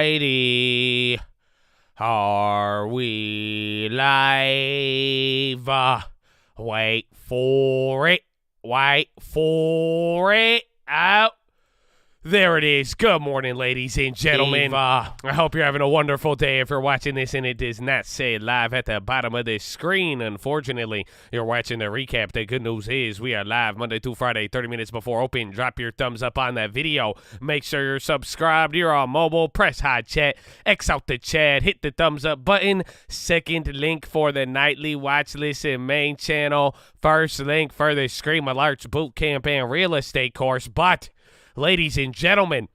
Alrighty. Are we live? Wait for it. Out. There it is. Good morning, ladies and gentlemen. I hope you're having a wonderful day if you're watching this and it does not say live at the bottom of the screen. Unfortunately, you're watching the recap. The good news is we are live Monday through Friday, 30 minutes before open. Drop your thumbs up on that video. Make sure you're subscribed. You're on mobile. Press hot chat. X out the chat. Hit the thumbs up button. Second link for the nightly watch list and main channel. First link for the Scream Alerts boot camp and real estate course. But ladies and gentlemen,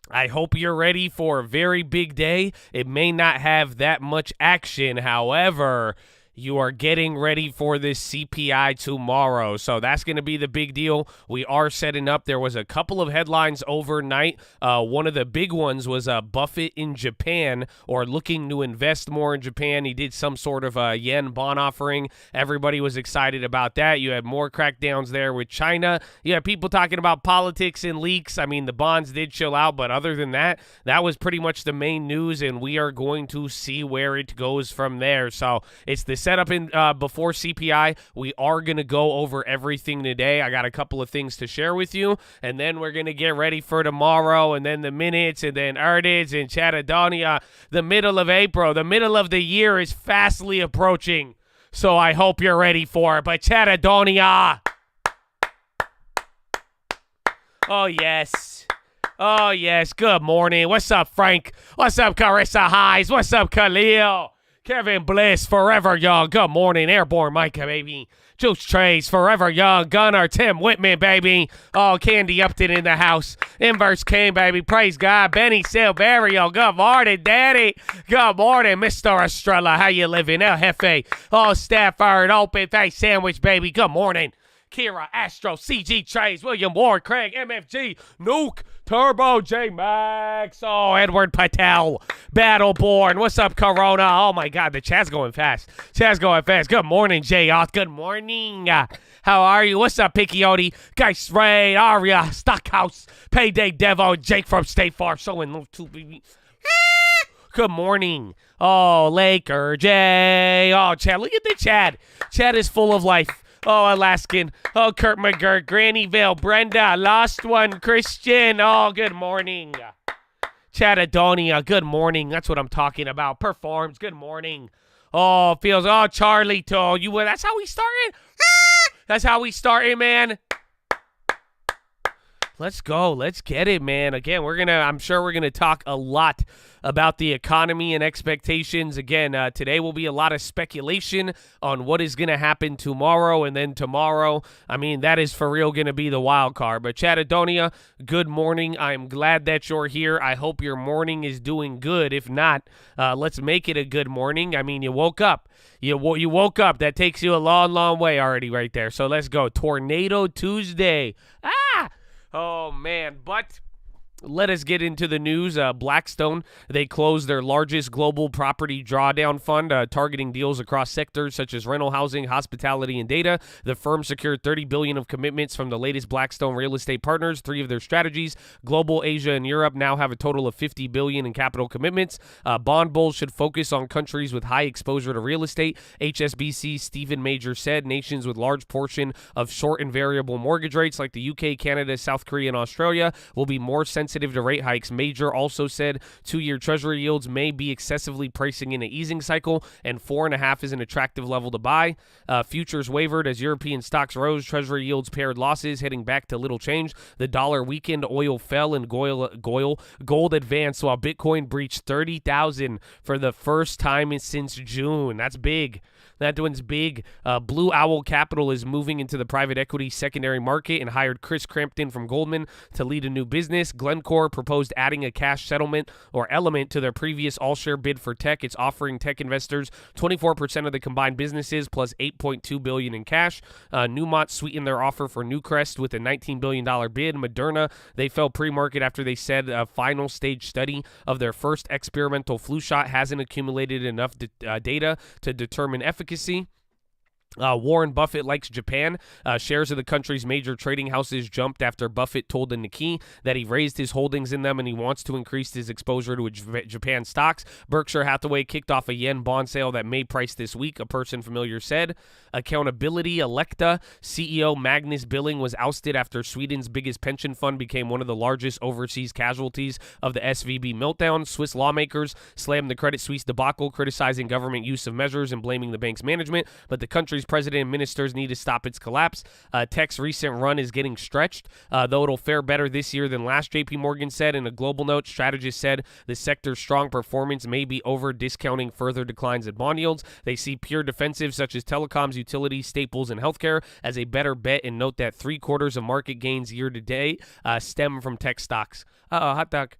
I hope you're ready for a very big day. It may not have that much action. However, you are getting ready for this CPI tomorrow. So that's going to be the big deal. We are setting up. There was a couple of headlines overnight. One of the big ones was Buffett in Japan, or looking to invest more in Japan. He did some sort of a yen bond offering. Everybody was excited about that. You had more crackdowns there with China. You had people talking about politics and leaks. I mean, the bonds did chill out, but other than that, that was pretty much the main news, and we are going to see where it goes from there. So it's the setup in before CPI. We are going to go over everything today. I got a couple of things to share with you, and then we're going to get ready for tomorrow, and then the minutes, and then earnings and Chatadonia. The middle of April, the middle of the year is fastly approaching, so I hope you're ready for it. But Chatadonia. Oh, yes. Oh, yes. Good morning. What's up, Frank? What's up, Carissa Highs? What's up, Khalil? Kevin Bliss, forever young. Good morning, Airborne Micah, baby. Juice Trays, forever young. Gunnar, Tim Whitman, baby. Oh, Candy Upton in the house. Inverse King, baby. Praise God. Benny Silverio. Good morning, Daddy. Good morning, Mr. Estrella. How you living? El Jefe. Oh, Stafford. Open Face Sandwich, baby. Good morning. Kira, Astro, CG Trays, William Ward, Craig, MFG, Nuke, Turbo, J Max, oh, Edward Patel, Battleborn, what's up, Corona? Oh my God, the chat's going fast. Chat's going fast. Good morning, Jay Oth. Good morning. How are you? What's up, Picchiotti, Geist Ray, Aria, Stockhouse, Payday Devo, Jake from State Farm, showing little two baby. Good morning. Oh, Laker, Jay. Oh, Chad, look at the chat. Chat is full of life. Oh, Alaskan. Oh, Kurt McGurk. Grannyville. Brenda. Lost One. Christian. Oh, good morning. Chatadonia. Good morning. That's what I'm talking about. Performs. Good morning. Oh, feels. Oh, Charlie told you. That's how we started? That's how we started, man. Let's go. Let's get it, man. Again, I'm sure we're going to talk a lot about the economy and expectations. Again, today will be a lot of speculation on what is going to happen tomorrow, and then tomorrow, I mean, that is for real going to be the wild card. But Chatadonia, good morning. I'm glad that you're here. I hope your morning is doing good. If not, let's make it a good morning. I mean, you woke up. You woke up. That takes you a long, long way already right there. So let's go. Tornado Tuesday. Oh, man, but let us get into the news. Blackstone, they closed their largest global property drawdown fund, targeting deals across sectors such as rental housing, hospitality, and data. The firm secured $30 billion of commitments from the latest Blackstone real estate partners. 3 of their strategies, Global, Asia, and Europe, now have a total of $50 billion in capital commitments. Bond bulls should focus on countries with high exposure to real estate. HSBC Stephen Major said nations with large portion of short and variable mortgage rates like the UK, Canada, South Korea, and Australia will be more sensitive to rate hikes. Major also said 2-year Treasury yields may be excessively pricing in an easing cycle, and 4.5 is an attractive level to buy. Futures wavered as European stocks rose. Treasury yields paired losses, heading back to little change. The dollar weakened, oil fell, and gold advanced, while Bitcoin breached 30,000 for the first time since June. That's big. That one's big. Blue Owl Capital is moving into the private equity secondary market and hired Chris Crampton from Goldman to lead a new business. Glencore proposed adding a cash settlement or element to their previous all-share bid for tech. It's offering tech investors 24% of the combined businesses plus $8.2 billion in cash. Newmont sweetened their offer for Newcrest with a $19 billion bid. Moderna, they fell pre-market after they said a final stage study of their first experimental flu shot hasn't accumulated enough data to determine efficacy. Warren Buffett likes Japan. Shares of the country's major trading houses jumped after Buffett told the Nikkei that he raised his holdings in them and he wants to increase his exposure to Japan stocks. Berkshire Hathaway kicked off a yen bond sale that may price this week, a person familiar said. Accountability, Electa CEO Magnus Billing was ousted after Sweden's biggest pension fund became one of the largest overseas casualties of the SVB meltdown. Swiss lawmakers slammed the Credit Suisse debacle, criticizing government use of measures and blaming the bank's management, but the country's president and ministers need to stop its collapse. Tech's recent run is getting stretched, though it'll fare better this year than last, JP Morgan said. In a global note, strategists said the sector's strong performance may be over discounting further declines in bond yields. They see pure defensives such as telecoms, utilities, staples, and healthcare as a better bet, and note that 3/4 of market gains year to date stem from tech stocks. Hot dog.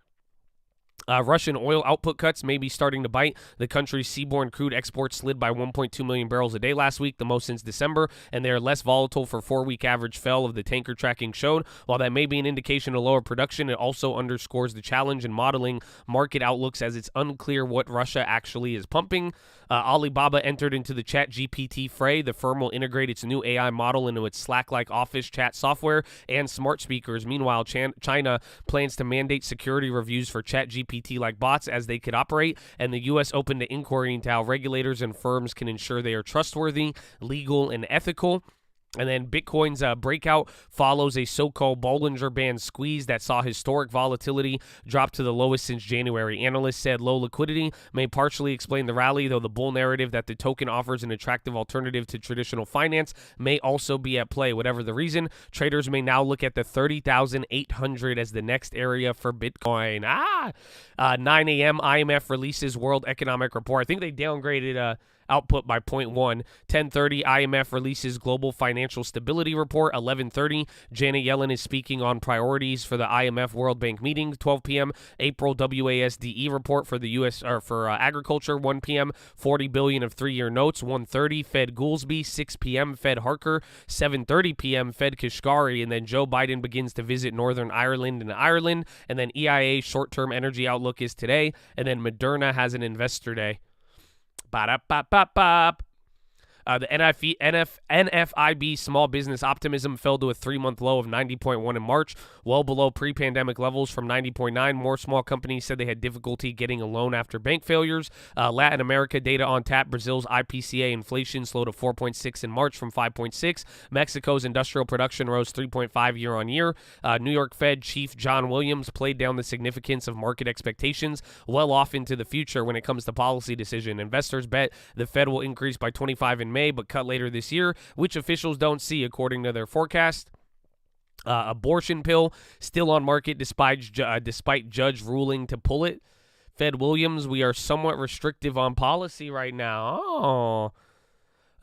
Russian oil output cuts may be starting to bite. The country's seaborne crude exports slid by 1.2 million barrels a day last week, the most since December, and they are less volatile for 4-week average fell of the tanker tracking showed. While that may be an indication of lower production, it also underscores the challenge in modeling market outlooks as it's unclear what Russia actually is pumping. Alibaba entered into the ChatGPT fray. The firm will integrate its new AI model into its Slack-like office chat software and smart speakers. Meanwhile, China plans to mandate security reviews for ChatGPT-like bots as they could operate, and the U.S. opened an inquiry into how regulators and firms can ensure they are trustworthy, legal, and ethical. And then Bitcoin's breakout follows a so-called Bollinger Band squeeze that saw historic volatility drop to the lowest since January. Analysts said low liquidity may partially explain the rally, though the bull narrative that the token offers an attractive alternative to traditional finance may also be at play. Whatever the reason, traders may now look at the 30,800 as the next area for Bitcoin. 9 a.m. IMF releases World Economic Report. I think they downgraded output by 0.1. 10:30 IMF releases Global Financial Stability Report. 11:30 Janet Yellen is speaking on priorities for the IMF World Bank meeting. 12 p.m. April WASDE report for the U.S. or for agriculture. 1 p.m. 40 billion of 3-year notes. 1:30 Fed Goolsbee. 6 p.m. Fed Harker. 7:30 p.m. Fed Kashkari, and then Joe Biden begins to visit Northern Ireland and Ireland, and then EIA short-term energy outlook is today, and then Moderna has an investor day. Ba-da-ba-ba-ba. The NFIB small business optimism fell to a 3-month low of 90.1 in March, well below pre-pandemic levels from 90.9. More small companies said they had difficulty getting a loan after bank failures. Latin America data on tap. Brazil's IPCA inflation slowed to 4.6 in March from 5.6. Mexico's industrial production rose 3.5 year on year. New York Fed Chief John Williams played down the significance of market expectations well off into the future when it comes to policy decision. Investors bet the Fed will increase by 25 in May, but cut later this year, which officials don't see according to their forecast. Abortion pill still on market despite judge ruling to pull it. Fed Williams, we are somewhat restrictive on policy right now.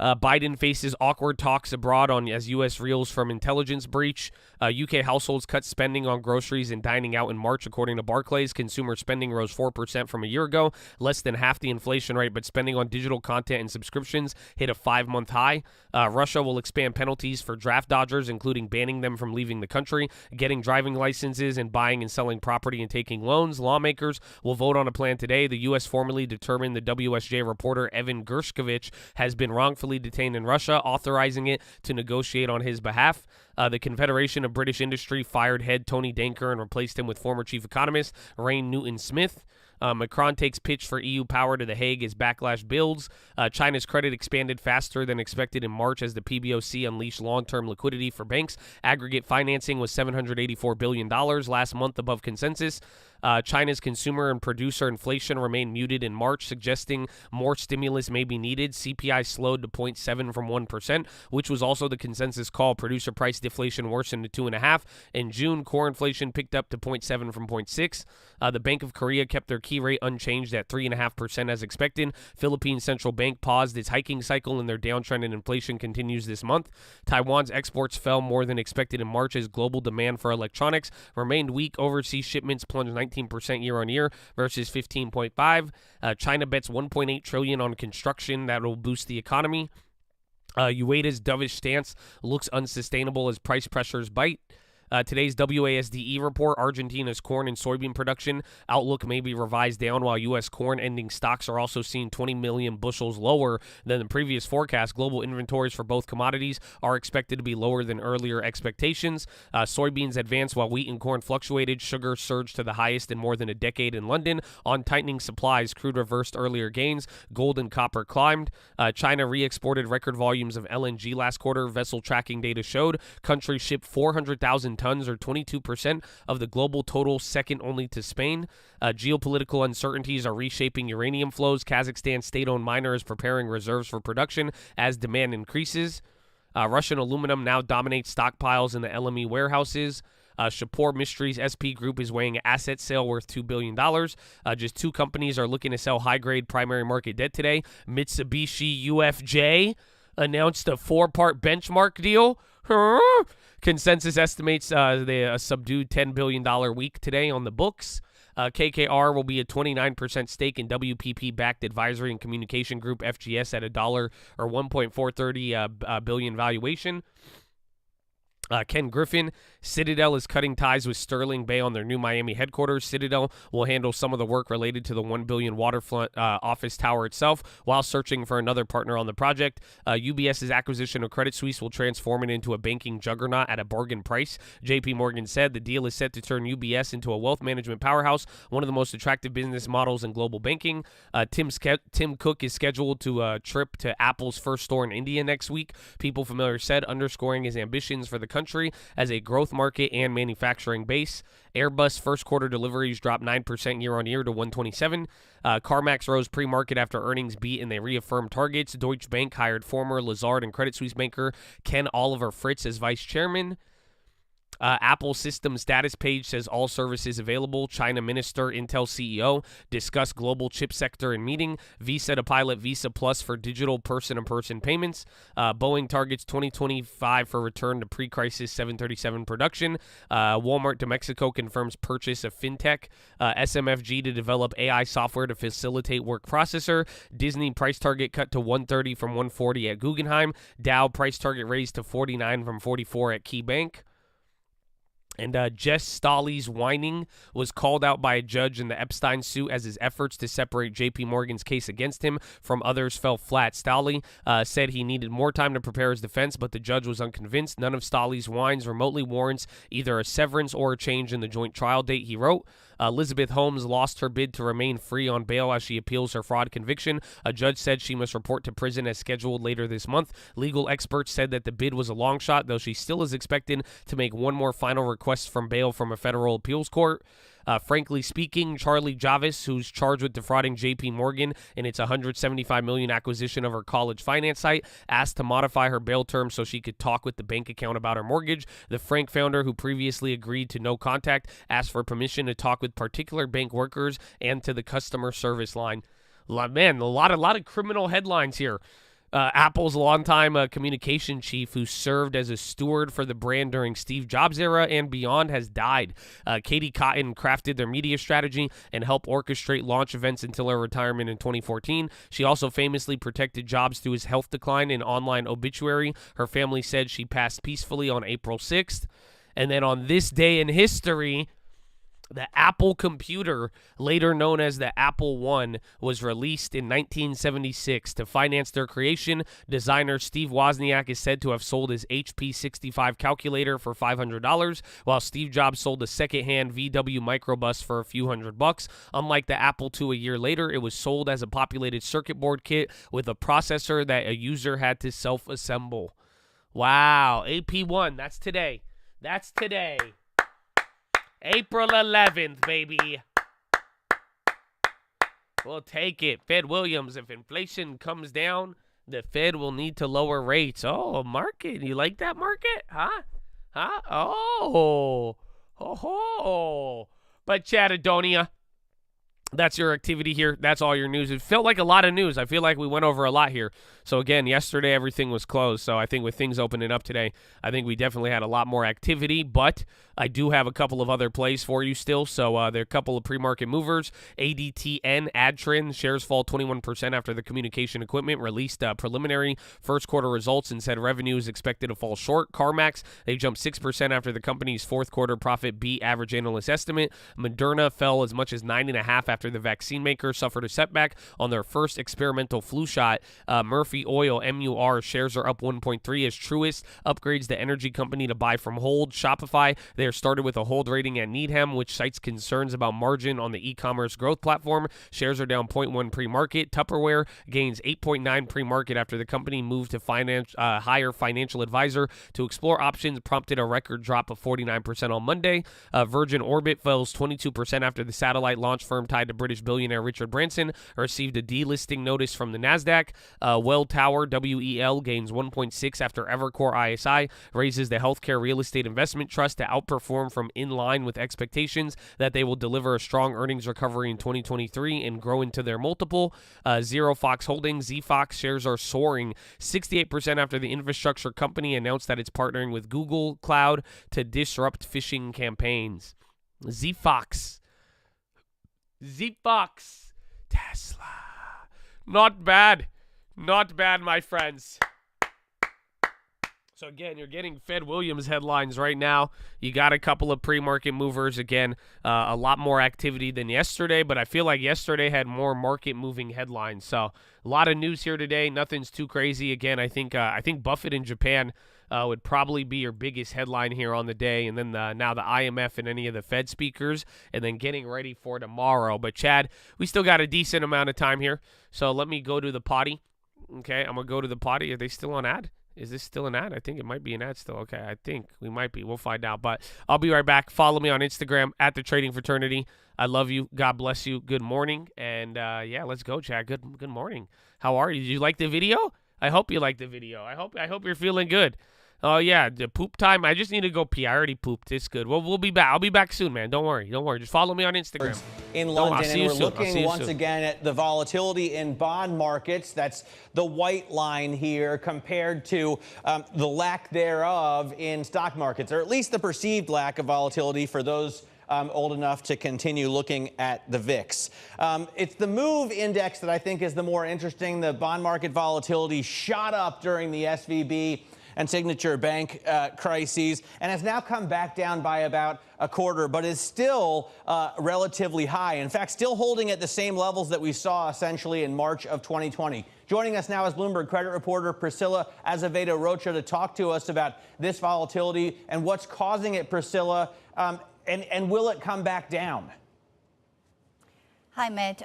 Biden faces awkward talks abroad on as U.S. reels from intelligence breach. UK households cut spending on groceries and dining out in March, according to Barclays. Consumer spending rose 4% from a year ago, less than half the inflation rate, but spending on digital content and subscriptions hit a 5-month high. Russia will expand penalties for draft dodgers, including banning them from leaving the country, getting driving licenses, and buying and selling property and taking loans. Lawmakers will vote on a plan today. The U.S. formally determined the WSJ reporter Evan Gershkovich has been wrongfully detained in Russia, authorizing it to negotiate on his behalf. The Confederation of British Industry fired head Tony Danker and replaced him with former chief economist Rain Newton-Smith. Macron takes pitch for EU power to The Hague as backlash builds. China's credit expanded faster than expected in March as the PBOC unleashed long-term liquidity for banks. Aggregate financing was $784 billion last month, above consensus. China's consumer and producer inflation remained muted in March, suggesting more stimulus may be needed. CPI slowed to 0.7 from 1%, which was also the consensus call. Producer price deflation worsened to 2.5%. In June, core inflation picked up to 0.7 from 0.6. The Bank of Korea kept their key rate unchanged at 3.5% as expected. Philippine Central Bank paused its hiking cycle, and their downtrend in inflation continues this month. Taiwan's exports fell more than expected in March as global demand for electronics remained weak. Overseas shipments plunged 19% year on year versus 15.5. China bets $1.8 trillion on construction that will boost the economy. Ueda's dovish stance looks unsustainable as price pressures bite. Today's WASDE report, Argentina's corn and soybean production outlook may be revised down, while U.S. corn ending stocks are also seen 20 million bushels lower than the previous forecast. Global inventories for both commodities are expected to be lower than earlier expectations. Soybeans advanced while wheat and corn fluctuated. Sugar surged to the highest in more than a decade in London. On tightening supplies, crude reversed earlier gains. Gold and copper climbed. China re-exported record volumes of LNG last quarter. Vessel tracking data showed country shipped 400,000 tons, or 22% of the global total, second only to Spain. Geopolitical uncertainties are reshaping uranium flows. Kazakhstan state-owned miner is preparing reserves for production as demand increases. Russian aluminum now dominates stockpiles in the LME warehouses. Shapur Mysteries SP Group is weighing an asset sale worth $2 billion. Just two companies are looking to sell high-grade primary market debt today. Mitsubishi UFJ announced a 4-part benchmark deal. Consensus estimates a subdued $10 billion week today on the books. KKR will be a 29% stake in WPP-backed advisory and communication group FGS at $1 or 1.430 billion valuation. Ken Griffin, Citadel is cutting ties with Sterling Bay on their new Miami headquarters. Citadel will handle some of the work related to the $1 billion waterfront office tower itself while searching for another partner on the project. UBS's acquisition of Credit Suisse will transform it into a banking juggernaut at a bargain price. JP Morgan said the deal is set to turn UBS into a wealth management powerhouse, one of the most attractive business models in global banking. Tim Cook is scheduled to trip to Apple's first store in India next week, People Familiar said, underscoring his ambitions for the country as a growth market and manufacturing base. Airbus first quarter deliveries dropped 9% year-on-year to 127. CarMax rose pre-market after earnings beat and they reaffirmed targets. Deutsche Bank hired former Lazard and Credit Suisse banker Ken Oliver Fritz as vice chairman. Apple system status page says all services available. China minister, Intel CEO discuss global chip sector in meeting. Visa to pilot Visa Plus for digital person-to-person payments. Boeing targets 2025 for return to pre-crisis 737 production. Walmart to Mexico confirms purchase of fintech. SMFG to develop AI software to facilitate work processor. Disney price target cut to 130 from 140 at Guggenheim. Dow price target raised to 49 from 44 at KeyBank. And Jess Stolley's whining was called out by a judge in the Epstein suit as his efforts to separate J.P. Morgan's case against him from others fell flat. Stolley said he needed more time to prepare his defense, but the judge was unconvinced. None of Stolley's whines remotely warrants either a severance or a change in the joint trial date, he wrote. Elizabeth Holmes lost her bid to remain free on bail as she appeals her fraud conviction. A judge said she must report to prison as scheduled later this month. Legal experts said that the bid was a long shot, though she still is expected to make one more final request from bail from a federal appeals court. Frankly speaking, Charlie Javis, who's charged with defrauding J.P. Morgan in its $175 million acquisition of her college finance site, asked to modify her bail terms so she could talk with the bank account about her mortgage. The Frank founder, who previously agreed to no contact, asked for permission to talk with particular bank workers and to the customer service line. Man, a lot of criminal headlines here. Apple's longtime communication chief, who served as a steward for the brand during Steve Jobs' era and beyond, has died. Katie Cotton crafted their media strategy and helped orchestrate launch events until her retirement in 2014. She also famously protected Jobs through his health decline in online obituary. Her family said she passed peacefully on April 6th. And then on this day in history, the Apple computer, later known as the Apple I, was released in 1976. To finance their creation, designer Steve Wozniak is said to have sold his HP 65 calculator for $500, while Steve Jobs sold a second-hand VW microbus for a few $100. Unlike the Apple II a year later, it was sold as a populated circuit board kit with a processor that a user had to self-assemble. Wow, AP1, that's today. That's today. April 11th, baby. We'll take it. Fed Williams, if inflation comes down, the Fed will need to lower rates. Oh, market. You like that market? Huh? Oh. But Chattadonia, that's your activity here. That's all your news. It felt like a lot of news. I feel like we went over a lot here. So, again, yesterday everything was closed. So, I think with things opening up today, I think we definitely had a lot more activity. But I do have a couple of other plays for you still. So there are a couple of pre-market movers. ADTN, Adtran, shares fall 21% after the communication equipment released preliminary first quarter results and said revenue is expected to fall short. CarMax, they jumped 6% after the company's fourth quarter profit beat average analyst estimate. Moderna fell as much as 9.5% after the vaccine maker suffered a setback on their first experimental flu shot. Murphy Oil, MUR, shares are up 1.3% as Truist upgrades the energy company to buy from hold. Shopify, they are started with a hold rating at Needham, which cites concerns about margin on the e-commerce growth platform. Shares are down 0.1% pre-market. Tupperware gains 8.9% pre-market after the company moved to hire financial advisor to explore options, prompted a record drop of 49% on Monday. Virgin Orbit falls 22% after the satellite launch firm tied to British billionaire Richard Branson received a delisting notice from the NASDAQ. Welltower, WEL, gains 1.6% after Evercore ISI raises the healthcare real estate investment trust to outperform from in line with expectations that they will deliver a strong earnings recovery in 2023 and grow into their multiple. Zero Fox Holdings, ZFox, shares are soaring 68% after the infrastructure company announced that it's partnering with Google Cloud to disrupt phishing campaigns. ZFox, Tesla. Not bad, my friends. So again, you're getting Fed Williams headlines right now. You got a couple of pre-market movers. Again, a lot more activity than yesterday, but I feel like yesterday had more market-moving headlines. So a lot of news here today. Nothing's too crazy. Again, I think Buffett in Japan would probably be your biggest headline here on the day, and then now the IMF and any of the Fed speakers, and then getting ready for tomorrow. But Chad, we still got a decent amount of time here, so let me go to the potty. Okay, I'm gonna go to the potty. Are they still on ad? Is this still an ad? I think it might be an ad still. Okay, I think we might be. We'll find out. But I'll be right back. Follow me on Instagram at The Trading Fraternity. I love you. God bless you. Good morning. And, yeah, let's go, Chad. Good morning. How are you? Did you like the video? I hope you liked the video. I hope you're feeling good. Oh, yeah, the poop time. I just need to go pee. I already pooped. It's good. We'll be back. I'll be back soon, man. Don't worry. Just follow me on Instagram. In London, and we're looking once again at the volatility in bond markets. That's the white line here compared to the lack thereof in stock markets, or at least the perceived lack of volatility for those old enough to continue looking at the VIX. It's the MOVE index that I think is the more interesting. The bond market volatility shot up during the SVB and Signature Bank crises, and has now come back down by about a quarter, but is still relatively high. In fact, still holding at the same levels that we saw essentially in March of 2020. Joining us now is Bloomberg credit reporter Priscilla Azevedo Rocha to talk to us about this volatility and what's causing it, Priscilla, and will it come back down? Hi, Matt.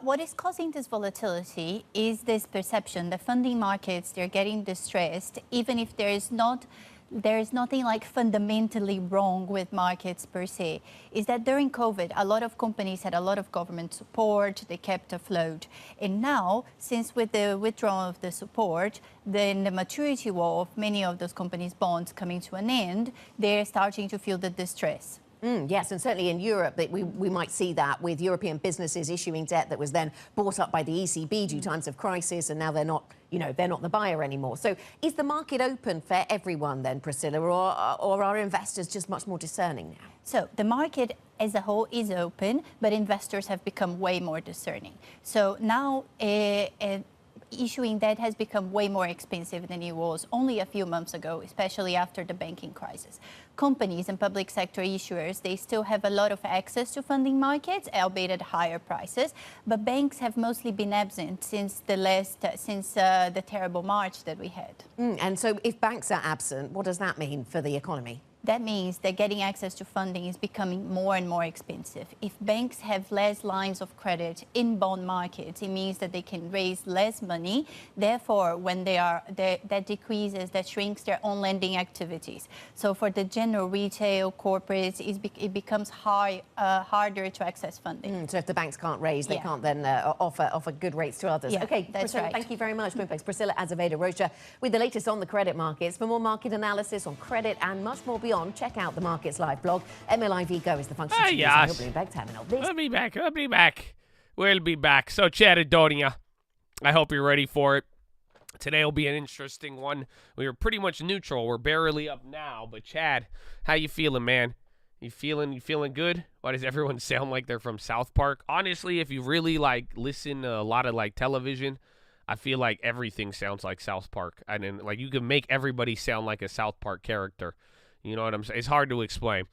What is causing this volatility is this perception that funding markets, they're getting distressed, even if there is nothing like fundamentally wrong with markets per se. Is that during COVID, a lot of companies had a lot of government support, they kept afloat. And now, since with the withdrawal of the support, then the maturity wall of many of those companies' bonds coming to an end, they're starting to feel the distress. Yes, and certainly in Europe, we might see that with European businesses issuing debt that was then bought up by the ECB due times of crisis, and now they're not the buyer anymore. So is the market open for everyone then, Priscilla, or are investors just much more discerning now? So the market as a whole is open, but investors have become way more discerning. So now issuing debt has become way more expensive than it was only a few months ago, especially after the banking crisis. Companies and public sector issuers, they still have a lot of access to funding markets, albeit at higher prices, but banks have mostly been absent since the terrible March that we had. And so if banks are absent, what does that mean for the economy? That means that getting access to funding is becoming more and more expensive. If banks have less lines of credit in bond markets, it means that they can raise less money. Therefore, when that decreases, that shrinks their own lending activities. So for the general retail corporates, it becomes harder to access funding. So if the banks can't raise, they can't then offer good rates to others. Yeah, okay, that's Priscilla, right. Thank you very much. Priscilla Azevedo Rocha with the latest on the credit markets. For more market analysis on credit and much more beyond, check out the Markets Live blog. MLIV Go is the function to use on your Bloomberg terminal. We'll be back. We'll be back. So, Chad Adonia, I hope you're ready for it. Today will be an interesting one. We were pretty much neutral. We're barely up now. But Chad, how you feeling, man? You feeling good? Why does everyone sound like they're from South Park? Honestly, if you really like listen to a lot of like television, I feel like everything sounds like South Park. And then like you can make everybody sound like a South Park character. You know what I'm saying? It's hard to explain.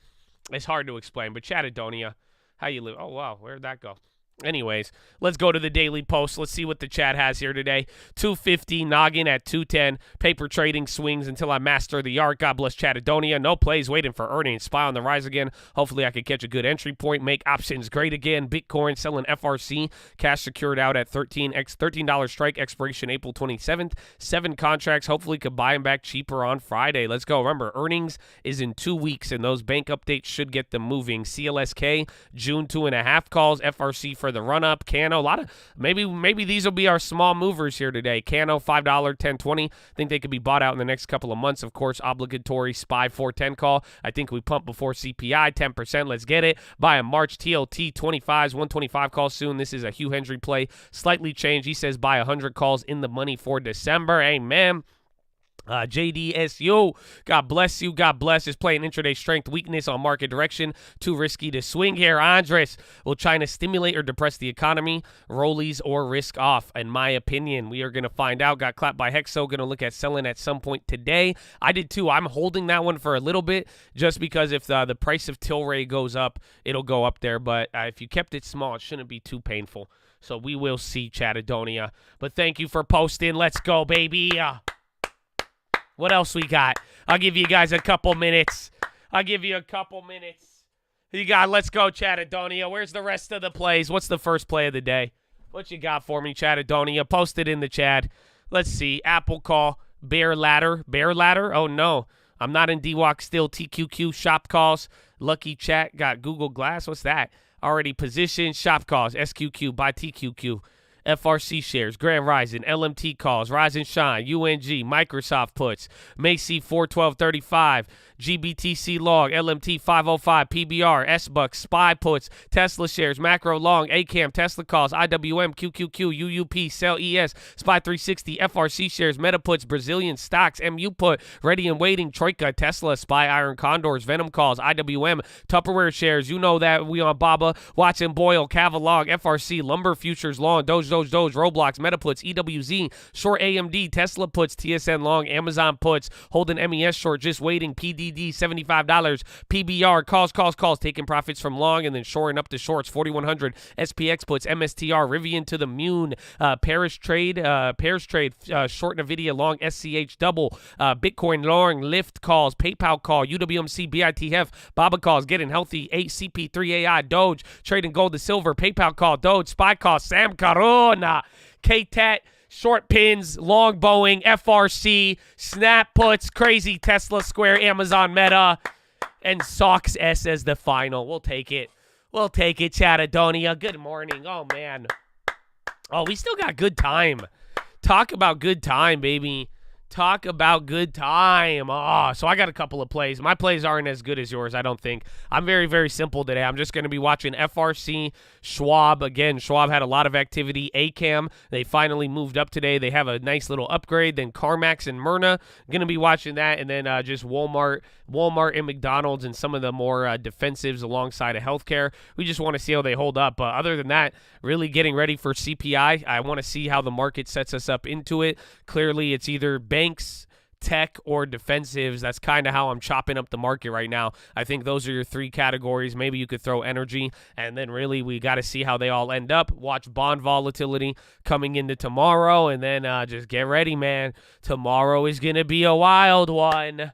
It's hard to explain. But Chatadonia, how you live? Oh wow, where'd that go? Anyways, let's go to the Daily Post. Let's see what the chat has here today. 250, noggin at 210. Paper trading swings until I master the art. God bless Chatadonia. No plays, waiting for earnings. Spy on the rise again. Hopefully I can catch a good entry point. Make options great again. Bitcoin selling FRC. Cash secured out at $13 strike. Expiration April 27th. 7 contracts. Hopefully could buy them back cheaper on Friday. Let's go. Remember, earnings is in 2 weeks, and those bank updates should get them moving. CLSK, June 2.5 calls. FRC for the run-up. Cano, a lot of maybe these will be our small movers here today. Cano, $5, 10.20. Think they could be bought out in the next couple of months. Of course, obligatory SPY 410 call. I think we pump before CPI, 10%. Let's get it. Buy a March TLT 25s, 125 calls soon. This is a Hugh Hendry play. Slightly changed. He says buy 100 calls in the money for December. Amen. JDSU, God bless you. God bless. Is playing intraday strength weakness on market direction. Too risky to swing here. Andres, will China stimulate or depress the economy? Rollies or risk off? In my opinion, we are going to find out. Got clapped by Hexo. Going to look at selling at some point today. I did too. I'm holding that one for a little bit just because if the price of Tilray goes up, it'll go up there. But if you kept it small, it shouldn't be too painful. So we will see, Chatadonia. But thank you for posting. Let's go, baby. What else we got? I'll give you guys a couple minutes. You got, let's go, Chatadonia. Where's the rest of the plays? What's the first play of the day? What you got for me, Chatadonia? Post it in the chat. Let's see. Apple call. Bear ladder. Oh, no. I'm not in DWAC still. TQQ. Shop calls. Lucky chat. Got Google Glass. What's that? Already positioned. Shop calls. SQQ. Buy TQQ. FRC shares, Grand Rising, LMT calls, Rise and Shine, UNG, Microsoft puts, Macy 41235, GBTC log, LMT 505, PBR, SBUCK, SPY puts, Tesla shares, Macro long, ACAM, Tesla calls, IWM, QQQ, UUP, Cell ES, SPY 360, FRC shares, Meta puts, Brazilian stocks, MU put, Ready and Waiting, Troika, Tesla, SPY Iron Condors, Venom calls, IWM, Tupperware shares, you know that, we on Baba, Watson Boyle, Cavalog, FRC, Lumber Futures long, Doge, Roblox, Meta puts, EWZ, short AMD, Tesla puts, TSN long, Amazon puts, holding MES short, just waiting, PDD, $75, PBR, calls, taking profits from long and then shoring up the shorts, 4,100, SPX puts, MSTR, Rivian to the moon, Paris trade, short NVIDIA long, SCH double, Bitcoin long, Lyft calls, PayPal call, UWMC, BITF, Baba calls, getting healthy, CP3AI, Doge, trading gold to silver, PayPal call, Doge, SPY call, Sam Corona, KTAT, short pins, long Boeing, FRC, Snap puts, crazy Tesla, Square, Amazon, Meta, and Sox S as the final. We'll take it, Chatadonia. Good morning. Oh, man. Oh, we still got good time. Talk about good time, baby. Talk about good time. Oh, so I got a couple of plays. My plays aren't as good as yours, I don't think. I'm very, very simple today. I'm just going to be watching FRC, Schwab. Again, Schwab had a lot of activity. ACAM, they finally moved up today. They have a nice little upgrade. Then CarMax and Myrna, going to be watching that. And then just Walmart and McDonald's and some of the more defensives alongside of healthcare. We just want to see how they hold up. But other than that, really getting ready for CPI. I want to see how the market sets us up into it. Clearly, it's either banks, tech, or defensives. That's kind of how I'm chopping up the market right now. I think those are your 3 categories. Maybe you could throw energy, and then really we got to see how they all end up. Watch bond volatility coming into tomorrow, and then just get ready, man. Tomorrow is going to be a wild one.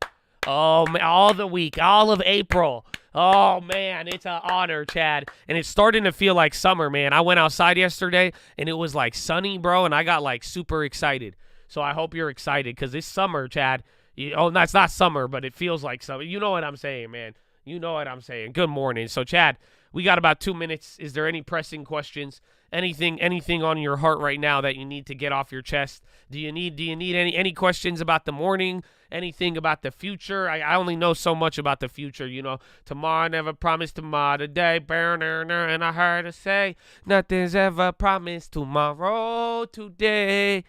Oh, all the week, all of April. Oh, man, it's an honor, Chad. And it's starting to feel like summer, man. I went outside yesterday, and it was like sunny, bro, and I got like super excited. So I hope you're excited because this summer, Chad, that's not summer, but it feels like summer. You know what I'm saying, man. You know what I'm saying. Good morning. So, Chad, we got about 2 minutes. Is there any pressing questions? Anything on your heart right now that you need to get off your chest? Do you need any questions about the morning? Anything about the future? I only know so much about the future, you know. Tomorrow never promised tomorrow today. And I heard her say, nothing's ever promised tomorrow today.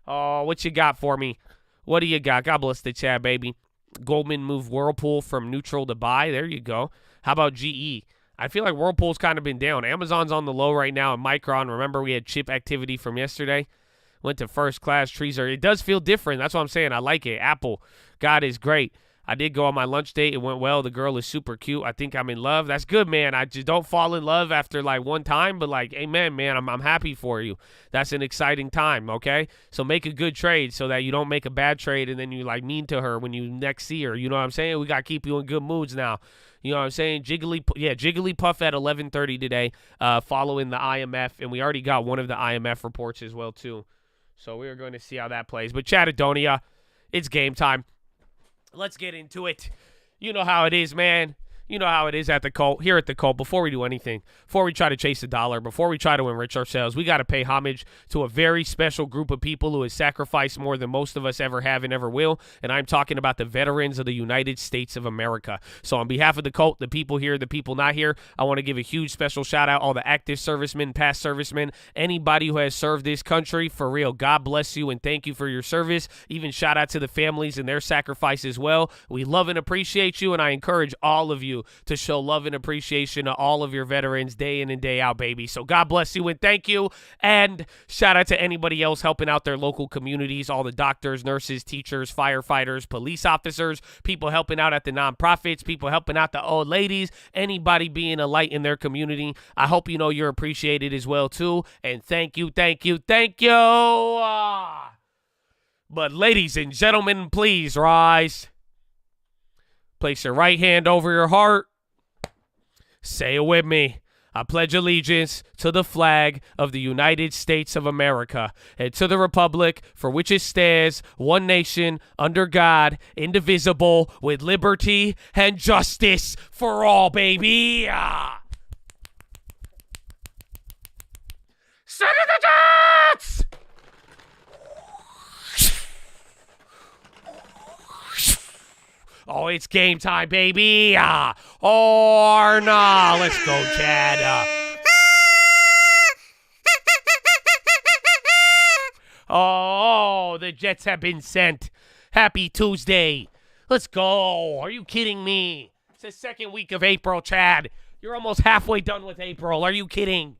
Oh, what you got for me? What do you got? God bless the chat, baby. Goldman moved Whirlpool from neutral to buy. There you go. How about GE? I feel like Whirlpool's kind of been down. Amazon's on the low right now, and Micron, remember we had chip activity from yesterday? Went to first class. Trees it does feel different. That's what I'm saying. I like it. Apple, God is great. I did go on my lunch date. It went well. The girl is super cute. I think I'm in love. That's good, man. I just don't fall in love after like one time, but like, amen, man. I'm happy for you. That's an exciting time, okay? So make a good trade so that you don't make a bad trade and then you like mean to her when you next see her. You know what I'm saying? We got to keep you in good moods now. You know what I'm saying? Jigglypuff at 11:30 today, following the IMF, and we already got one of the IMF reports as well too. So we are going to see how that plays. But Chattadonia, it's game time. Let's get into it. You know how it is, man. You know how it is at the cult. Here at the cult, before we do anything, before we try to chase the dollar, before we try to enrich ourselves, we got to pay homage to a very special group of people who has sacrificed more than most of us ever have and ever will. And I'm talking about the veterans of the United States of America. So on behalf of the cult, the people here, the people not here, I want to give a huge special shout out all the active servicemen, past servicemen, anybody who has served this country. For real, God bless you and thank you for your service. Even shout out to the families and their sacrifice as well. We love and appreciate you, and I encourage all of you to show love and appreciation to all of your veterans day in and day out, baby. So God bless you and thank you. And shout out to anybody else helping out their local communities, all the doctors, nurses, teachers, firefighters, police officers, people helping out at the nonprofits, people helping out the old ladies, anybody being a light in their community. I hope you know you're appreciated as well, too. And thank you, thank you, thank you. But ladies and gentlemen, please rise. Place your right hand over your heart. Say it with me. I pledge allegiance to the flag of the United States of America and to the republic for which it stands, one nation, under God, indivisible, with liberty and justice for all, baby. Senator Jets! Oh, it's game time, baby. Or nah. Let's go, Chad. Oh, the Jets have been sent. Happy Tuesday. Let's go. Are you kidding me? It's the second week of April, Chad. You're almost halfway done with April. Are you kidding?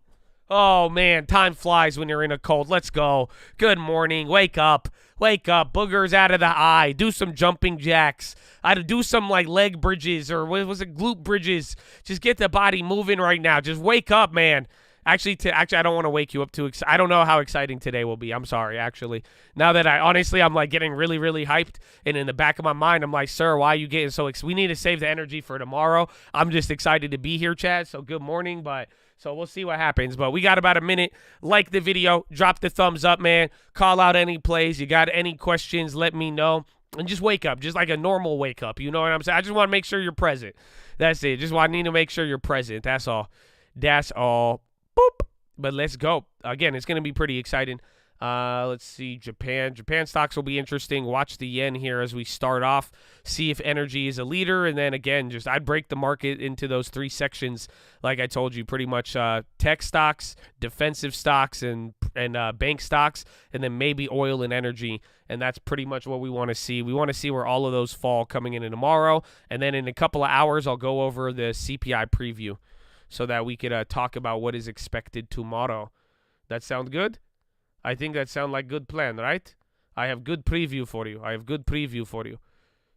Oh, man, time flies when you're in a cold. Let's go. Good morning. Wake up. Wake up. Boogers out of the eye. Do some jumping jacks. I'd do some, like, leg bridges or what was it, glute bridges. Just get the body moving right now. Just wake up, man. Actually, I don't want to wake you up too. I don't know how exciting today will be. I'm sorry, actually. Now that I'm, like, getting really, really hyped, and in the back of my mind, I'm like, sir, why are you getting so excited? We need to save the energy for tomorrow. I'm just excited to be here, Chad, so good morning, So we'll see what happens. But we got about a minute. Like the video. Drop the thumbs up, man. Call out any plays. You got any questions, let me know. And just wake up. Just like a normal wake up. You know what I'm saying? I just want to make sure you're present. That's it. Just want to need to make sure you're present. That's all. That's all. Boop. But let's go. Again, it's going to be pretty exciting. Let's see, Japan stocks will be interesting. Watch the yen here as we start off, see if energy is a leader, and then again, I'd break the market into those three sections like I told you, pretty much tech stocks, defensive stocks, and bank stocks, and then maybe oil and energy, and that's pretty much what we want to see. We want to see where all of those fall coming into tomorrow, and then in a couple of hours I'll go over the CPI preview so that we could talk about what is expected tomorrow. That sound good? I think that sounds like good plan, right? I have good preview for you.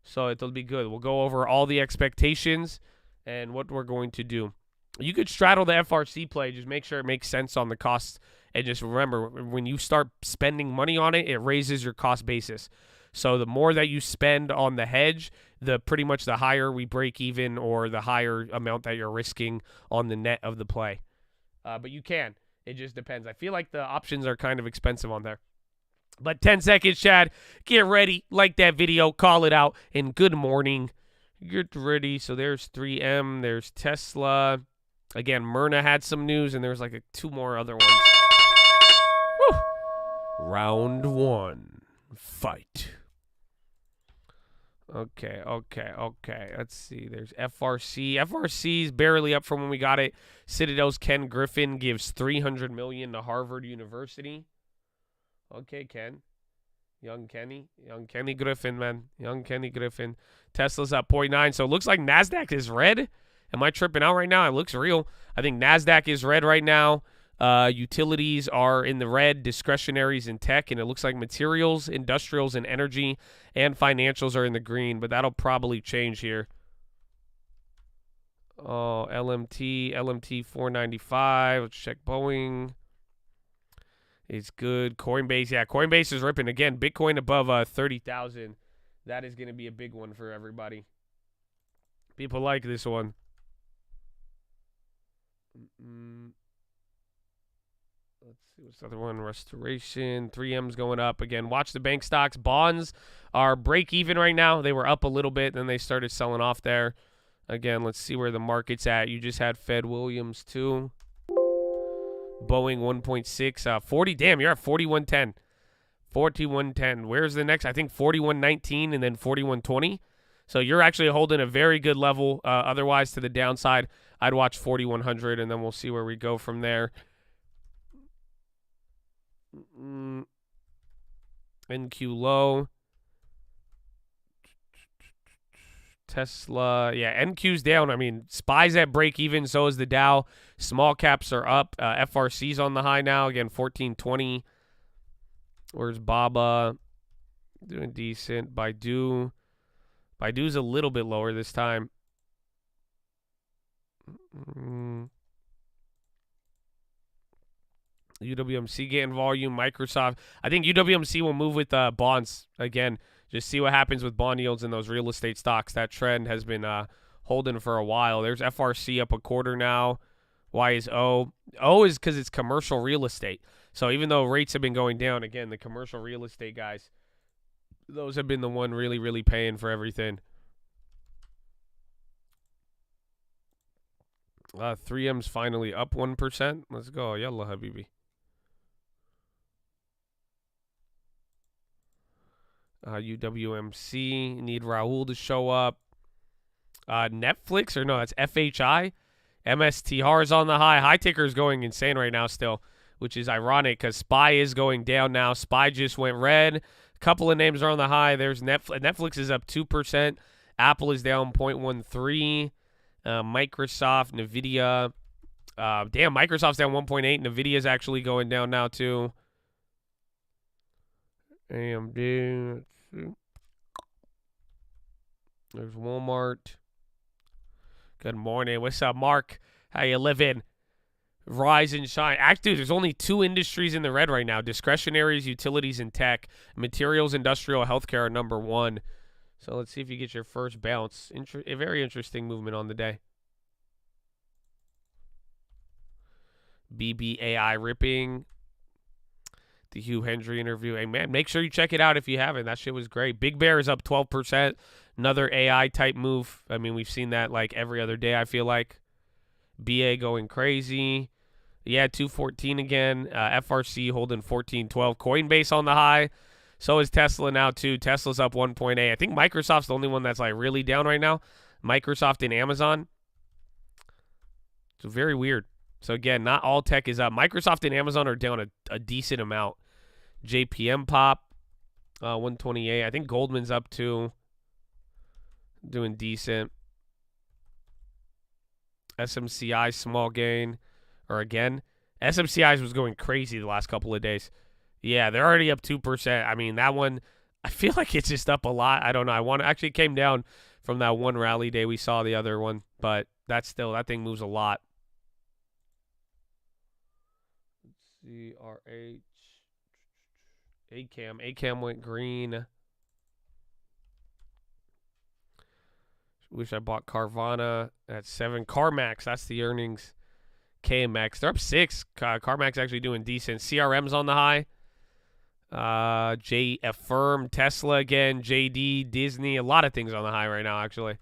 So it'll be good. We'll go over all the expectations and what we're going to do. You could straddle the FRC play. Just make sure it makes sense on the costs. And just remember, when you start spending money on it, it raises your cost basis. So the more that you spend on the hedge, pretty much the higher we break even or the higher amount that you're risking on the net of the play. But you can. It just depends. I feel like the options are kind of expensive on there. But 10 seconds, Chad. Get ready. Like that video. Call it out. And good morning. Get ready. So there's 3M. There's Tesla. Again, Myrna had some news, and there's like two more other ones. Woo. Round one. Fight. Okay. Let's see. There's FRC. FRC is barely up from when we got it. Citadel's Ken Griffin gives $300 million to Harvard University. Okay, Ken. Young Kenny Griffin, man. Young Kenny Griffin. Tesla's up 0.9. So it looks like NASDAQ is red. Am I tripping out right now? It looks real. I think NASDAQ is red right now. Utilities are in the red. Discretionaries in tech. And it looks like materials, industrials, and energy and financials are in the green. But that'll probably change here. Oh, LMT 495. Let's check Boeing. It's good. Coinbase, yeah, Coinbase is ripping again. Bitcoin above 30,000. That is going to be a big one for everybody. People like this one. Let's see what's the other one. Restoration. 3M's going up again. Watch the bank stocks. Bonds are break even right now. They were up a little bit, then they started selling off there. Again, let's see where the market's at. You just had Fed Williams too. Boeing 1.6, 40. Damn, you're at 41.10. 41.10. Where's the next? I think 41.19 and then 41.20. So you're actually holding a very good level. Otherwise, to the downside, I'd watch 4,100, and then we'll see where we go from there. NQ low. Tesla, yeah, NQ's down. I mean, SPY's at break even, so is the Dow. Small caps are up. FRC's on the high now. Again, 1420. Where's Baba? Doing decent. Baidu's a little bit lower this time. UWMC getting volume. Microsoft. I think UWMC will move with bonds again. Just see what happens with bond yields in those real estate stocks. That trend has been holding for a while. There's FRC up a quarter now. Why is O? O is because it's commercial real estate. So even though rates have been going down, again, the commercial real estate guys, those have been the one really, really paying for everything. 3M's finally up 1%. Let's go. Yalla, Habibi. UWMC, need Raul to show up. Netflix, or no, that's FHI. MSTR is on the high. High ticker is going insane right now still, which is ironic because SPY is going down now. SPY just went red. A couple of names are on the high. There's Netflix. Netflix is up 2%. Apple is down 0.13. Microsoft, NVIDIA. Damn, Microsoft's down 1.8. NVIDIA is actually going down now too. AMD. Let's see. There's Walmart. Good morning. What's up, Mark? How you living? Rise and shine. Dude, there's only 2 industries in the red right now. Discretionaries, utilities, and tech. Materials, industrial, healthcare are number 1. So let's see if you get your first bounce. A very interesting movement on the day. BBAI ripping. The Hugh Hendry interview. Hey, man, make sure you check it out if you haven't. That shit was great. Big Bear is up 12%. Another AI-type move. I mean, we've seen that like every other day, I feel like. BA going crazy. Yeah, 214 again. FRC holding 1412. Coinbase on the high. So is Tesla now, too. Tesla's up 1.8. I think Microsoft's the only one that's like really down right now. Microsoft and Amazon. It's very weird. So, again, not all tech is up. Microsoft and Amazon are down a decent amount. JPM pop, 128. I think Goldman's up, too. Doing decent. SMCI, small gain. Or, again, SMCI was going crazy the last couple of days. Yeah, they're already up 2%. I mean, that one, I feel like it's just up a lot. I don't know. Actually came down from that one rally day we saw the other one. But that thing moves a lot. CRH. ACAM went green. Wish I bought Carvana at 7. CarMax, that's the earnings. KMX, they're up 6. CarMax actually doing decent. CRM's on the high. Affirm, Tesla again, JD, Disney, a lot of things on the high right now, actually.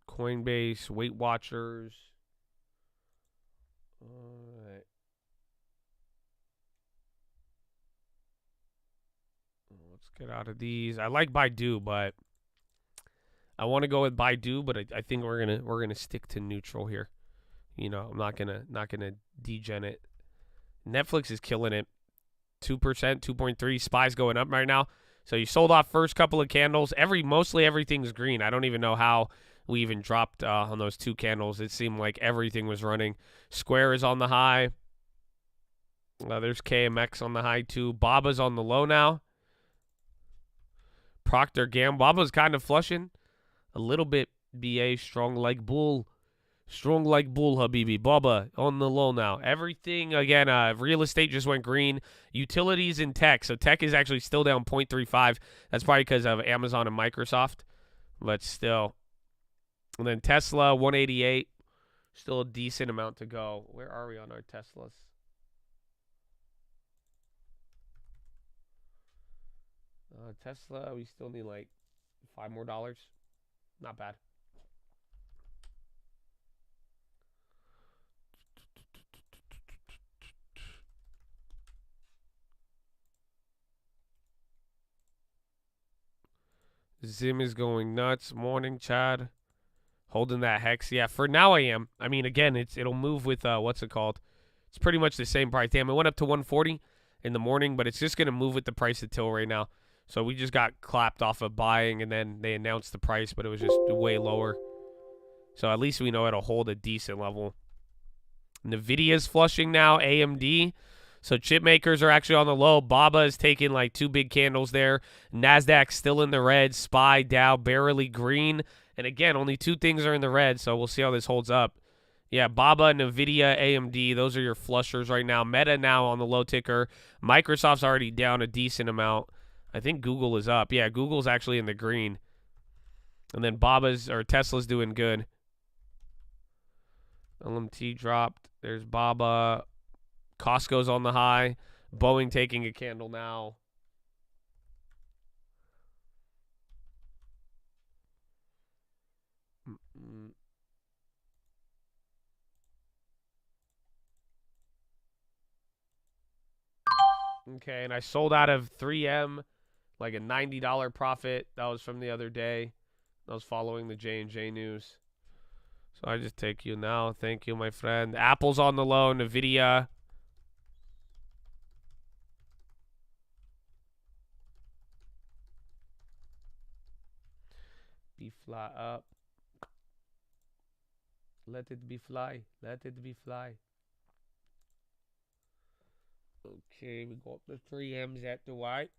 Coinbase, Weight Watchers. All right. Let's Let's get out of these. I like Baidu, but I want to go with Baidu, but I think we're gonna stick to neutral here. You know, I'm not gonna degen it. Netflix is killing it. 2%, 2.3. SPY's going up right now. So you sold off first couple of candles. Mostly everything's green. I don't even know how we even dropped on those 2 candles. It seemed like everything was running. Square is on the high. There's KMX on the high too. Baba's on the low now. Procter Gamble. Baba's kind of flushing. A little bit BA. Strong like bull. Strong like bull, Habibi. Baba on the low now. Everything, again, real estate just went green. Utilities and tech. So tech is actually still down 0.35. That's probably because of Amazon and Microsoft. But still. And then Tesla, 188. Still a decent amount to go. Where are we on our Teslas? Tesla, we still need like $5 more. Not bad. Zim is going nuts. Morning, Chad. Holding that hex. Yeah, for now I am. I mean, again, it'll move with, what's it called? It's pretty much the same price. Damn, it went up to 140 in the morning, but it's just going to move with the price of Tilray now. So we just got clapped off of buying, and then they announced the price, but it was just way lower. So at least we know it'll hold a decent level. NVIDIA's flushing now. AMD. So chip makers are actually on the low. Baba is taking like 2 big candles there. NASDAQ still in the red. SPY, Dow, barely green. And again, only 2 things are in the red, so we'll see how this holds up. Yeah, Baba, NVIDIA, AMD, those are your flushers right now. Meta now on the low ticker. Microsoft's already down a decent amount. I think Google is up. Yeah, Google's actually in the green. And then Tesla's doing good. LMT dropped. There's Baba. Costco's on the high. Boeing taking a candle now. Okay, and I sold out of 3M, like a $90 profit. That was from the other day. I was following the J&J news. So I just take you now. Thank you, my friend. Apple's on the low. NVIDIA. Be fly up. Let it be fly. Let it be fly. Okay, we got the 3Ms at the white.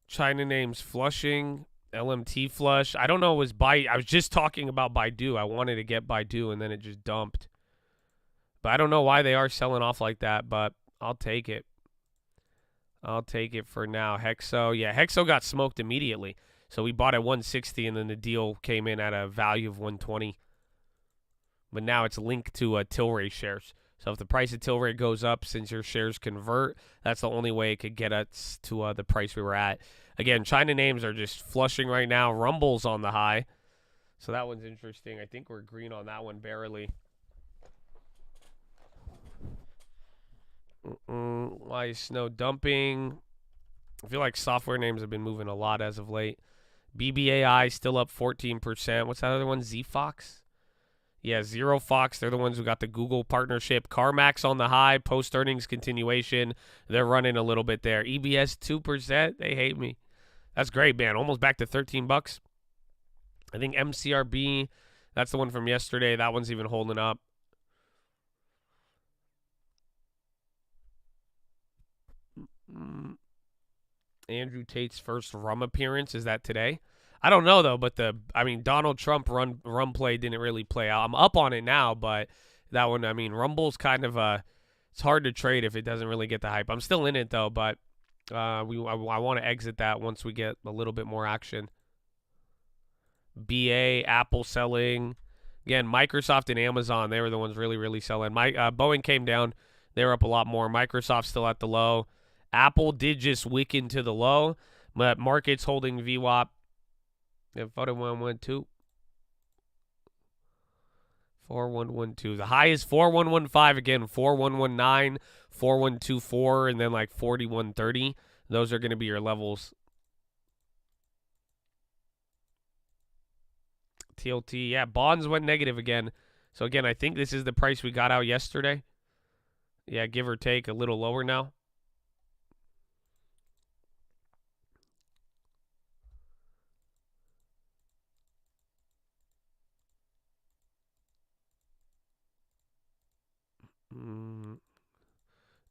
China names flushing. LMT flush. I don't know. I was just talking about Baidu. I wanted to get Baidu, and then it just dumped. But I don't know why they are selling off like that, but I'll take it. I'll take it for now. Hexo. Yeah, Hexo got smoked immediately. So we bought at 160, and then the deal came in at a value of 120. But now it's linked to Tilray shares. So if the price of Tilray goes up, since your shares convert, that's the only way it could get us to the price we were at. Again, China names are just flushing right now. Rumble's on the high. So that one's interesting. I think we're green on that one barely. Why is snow dumping? I feel like software names have been moving a lot as of late. BBAI still up 14%. What's that other one? ZFox? Yeah, Zero Fox. They're the ones who got the Google partnership. CarMax on the high. Post-earnings continuation. They're running a little bit there. EBS 2%. They hate me. That's great, man. Almost back to $13. I think MCRB, that's the one from yesterday. That one's even holding up. Andrew Tate's first rum appearance, is that today? I don't know though, but Donald Trump rum play didn't really play out. I'm up on it now, but that one, Rumble's kind of it's hard to trade if it doesn't really get the hype. I'm still in it though, but I want to exit that once we get a little bit more action. BA, Apple selling. Again, Microsoft and Amazon, they were the ones really selling. Boeing came down. They were up a lot more. Microsoft still at the low. Apple did just wick into the low, but market's holding VWAP. Yeah, 4112. 4112. The high is 4115 again, 4119, 4124, and then like 4130. Those are going to be your levels. TLT, yeah, bonds went negative again. So again, I think this is the price we got out yesterday. Yeah, give or take, a little lower now.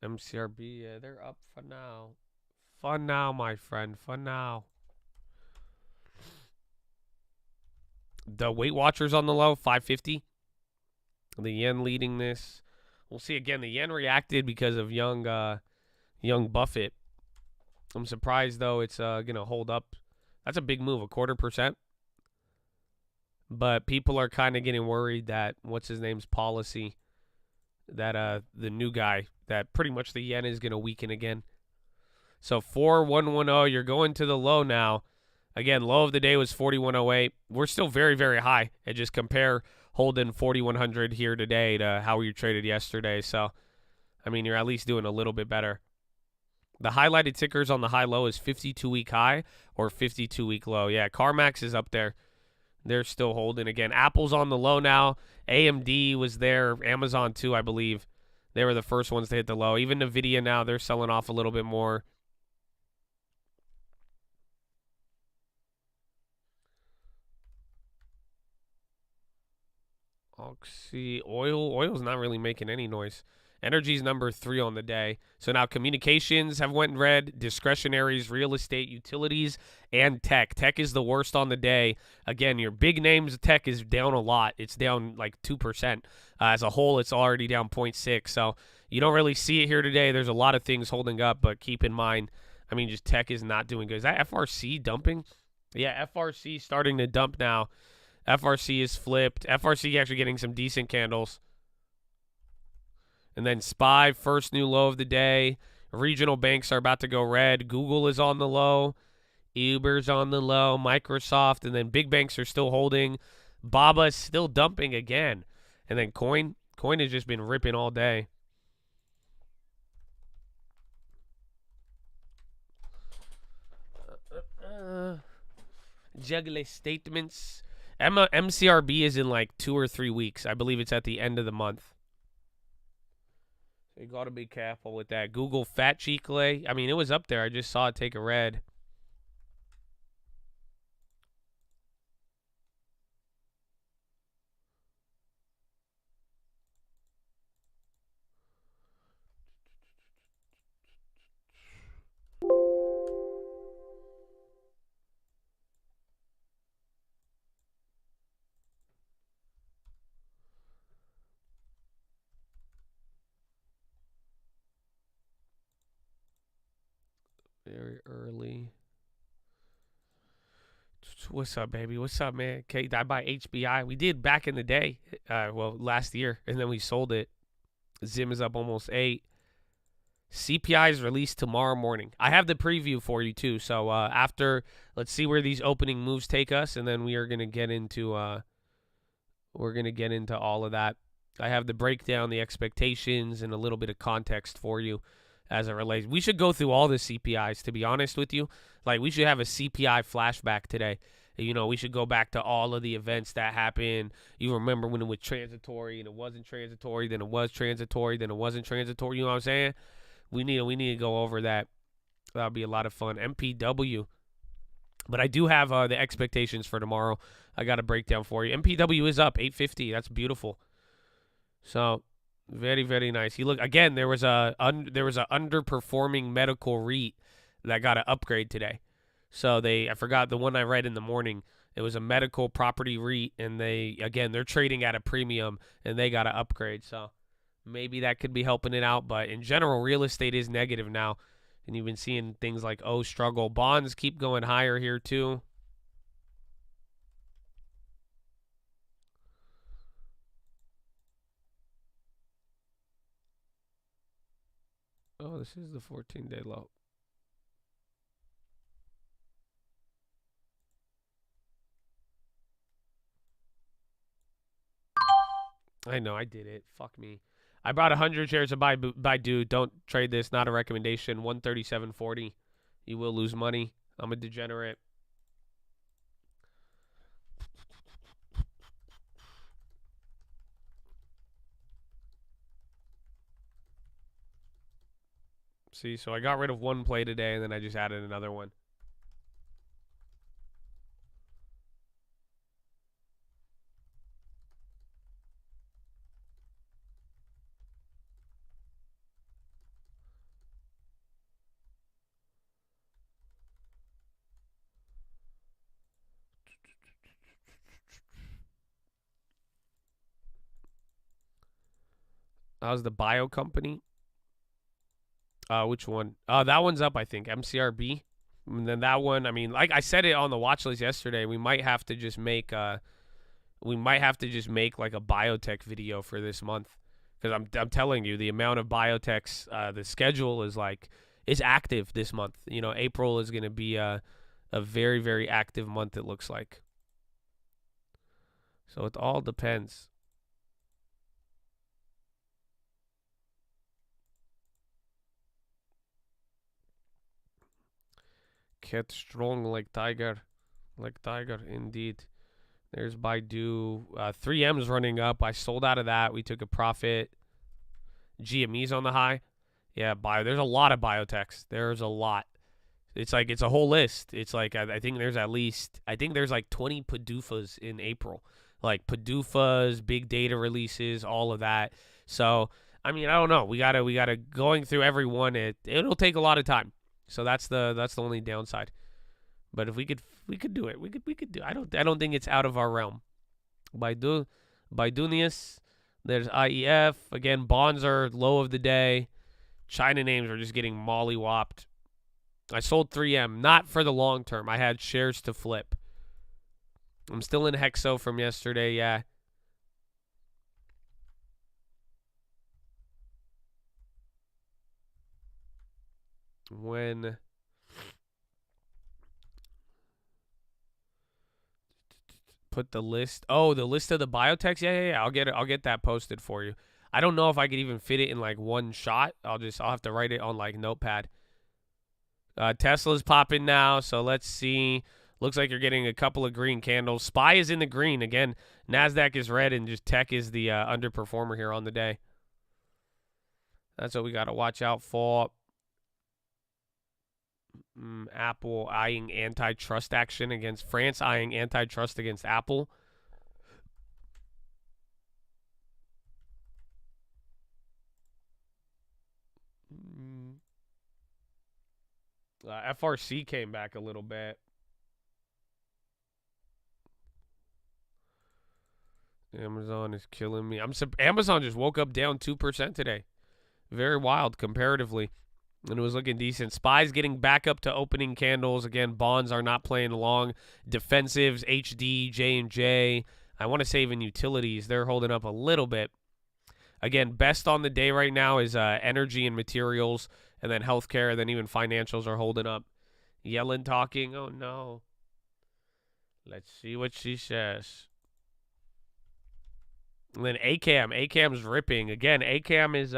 MCRB, yeah, they're up for now. Fun now, my friend. Fun now. The Weight Watchers on the low, 550. The yen leading this. We'll see again. The yen reacted because of young Buffett. I'm surprised though it's gonna hold up. That's a big move, 0.25%. But people are kind of getting worried that what's his name's policy, that the new guy, that pretty much the yen is gonna weaken again. So 4110, you're going to the low now. Again, low of the day was 4108. We're still very, very high. And just compare holding 4100 here today to how you traded yesterday. So, I mean, you're at least doing a little bit better. The highlighted tickers on the high-low is 52-week high or 52-week low. Yeah, CarMax is up there. They're still holding. Again, Apple's on the low now. AMD was there. Amazon, too, I believe. They were the first ones to hit the low. Even NVIDIA now, they're selling off a little bit more. Oxy, oil's not really making any noise. Energy's number 3 on the day. So now communications have went red, discretionaries, real estate, utilities, and tech. Tech is the worst on the day. Again, your big names, tech is down a lot. It's down like 2%. As a whole, it's already down 0.6. So you don't really see it here today. There's a lot of things holding up, but keep in mind, I mean, just tech is not doing good. Is that FRC dumping? Yeah, FRC starting to dump now. FRC is flipped. FRC actually getting some decent candles. And then SPY, first new low of the day. Regional banks are about to go red. Google is on the low. Uber's on the low. Microsoft. And then big banks are still holding. BABA is still dumping again. And then Coin has just been ripping all day. Juggler statements. MCRB is in like 2 or 3 weeks. I believe it's at the end of the month. So you got to be careful with that. Google Fat Chicle. I mean, it was up there. I just saw it take a red. Very early. What's up, baby? What's up, man? Okay, I buy HBI. We did back in the day, well, last year, and then we sold it. Zim is up almost 8. CPI is released tomorrow morning. I have the preview for you, too. So after, let's see where these opening moves take us, and then we are going to get into all of that. I have the breakdown, the expectations, and a little bit of context for you as it relates. We should go through all the CPIs, to be honest with you. Like, we should have a CPI flashback today. You know, we should go back to all of the events that happened. You remember when it was transitory and it wasn't transitory, then it was transitory, then it wasn't transitory. You know what I'm saying? We need to go over that. That'll be a lot of fun. MPW. But I do have the expectations for tomorrow. I got a breakdown for you. MPW is up 850. That's beautiful. So very, very nice. You look again. There was a underperforming medical REIT that got an upgrade today. So I forgot the one I read in the morning. It was a medical property REIT, and they're trading at a premium, and they got an upgrade. So maybe that could be helping it out. But in general, real estate is negative now, and you've been seeing things like struggle. Bonds keep going higher here too. Oh, this is the 14-day low. I know, I did it. Fuck me. I bought 100 shares of Baidu. Don't trade this. Not a recommendation. 137.40. You will lose money. I'm a degenerate. See, so I got rid of one play today, and then I just added another one. That was the bio company. Which one? That one's up, I think. MCRB. And then that one, I mean, like I said it on the watch list yesterday, we might have to just make like a biotech video for this month, because I'm telling you, the amount of biotechs, the schedule is active this month. You know, April is going to be a very, very active month, it looks like. So it all depends. Cat strong like tiger. Like tiger, indeed. There's Baidu. 3M's running up. I sold out of that. We took a profit. GME's on the high. Yeah, there's a lot of biotechs. There's a lot. It's like, it's a whole list. It's like, I think there's like 20 PDUFAs in April. Like PDUFAs, big data releases, all of that. So, I mean, I don't know. We gotta going through every one. It'll take a lot of time. So that's the only downside. But if we could do it. We could do. I don't think it's out of our realm. Baidunius. There's IEF. Again, bonds are low of the day. China names are just getting molly-whopped. I sold 3M, not for the long term. I had shares to flip. I'm still in Hexo from yesterday, yeah. When put the list, the list of the biotechs, yeah. I'll get that posted for you. I don't know if I could even fit it in like one shot. I'll have to write it on like Notepad. Tesla's popping now, so let's see. Looks like you're getting a couple of green candles. SPY is in the green again. Nasdaq is red, and just tech is the underperformer here on the day. That's what we got to watch out for. Apple eyeing antitrust action against France, eyeing antitrust against Apple. FRC came back a little bit. Amazon is killing me. Amazon just woke up down 2% today. Very wild comparatively. And it was looking decent. SPY's getting back up to opening candles. Again, bonds are not playing along. Defensives, HD, J&J. I want to say even utilities. They're holding up a little bit. Again, best on the day right now is energy and materials, and then healthcare, and then even financials are holding up. Yellen talking. Oh, no. Let's see what she says. And then ACAM. ACAM's ripping. Again, ACAM is...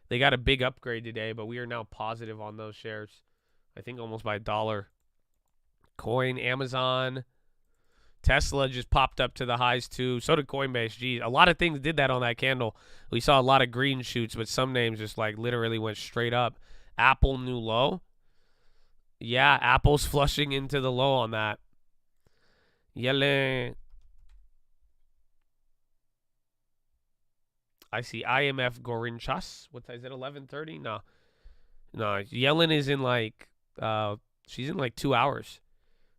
They got a big upgrade today, but we are now positive on those shares. I think almost by $1. Coin, Amazon, Tesla just popped up to the highs too. So did Coinbase. Geez, a lot of things did that on that candle. We saw a lot of green shoots, but some names just like literally went straight up. Apple new low. Yeah, Apple's flushing into the low on that. Yellen. I see IMF Gorinchas. What is it, 11:30? No. Yellen is in like, she's in like 2 hours.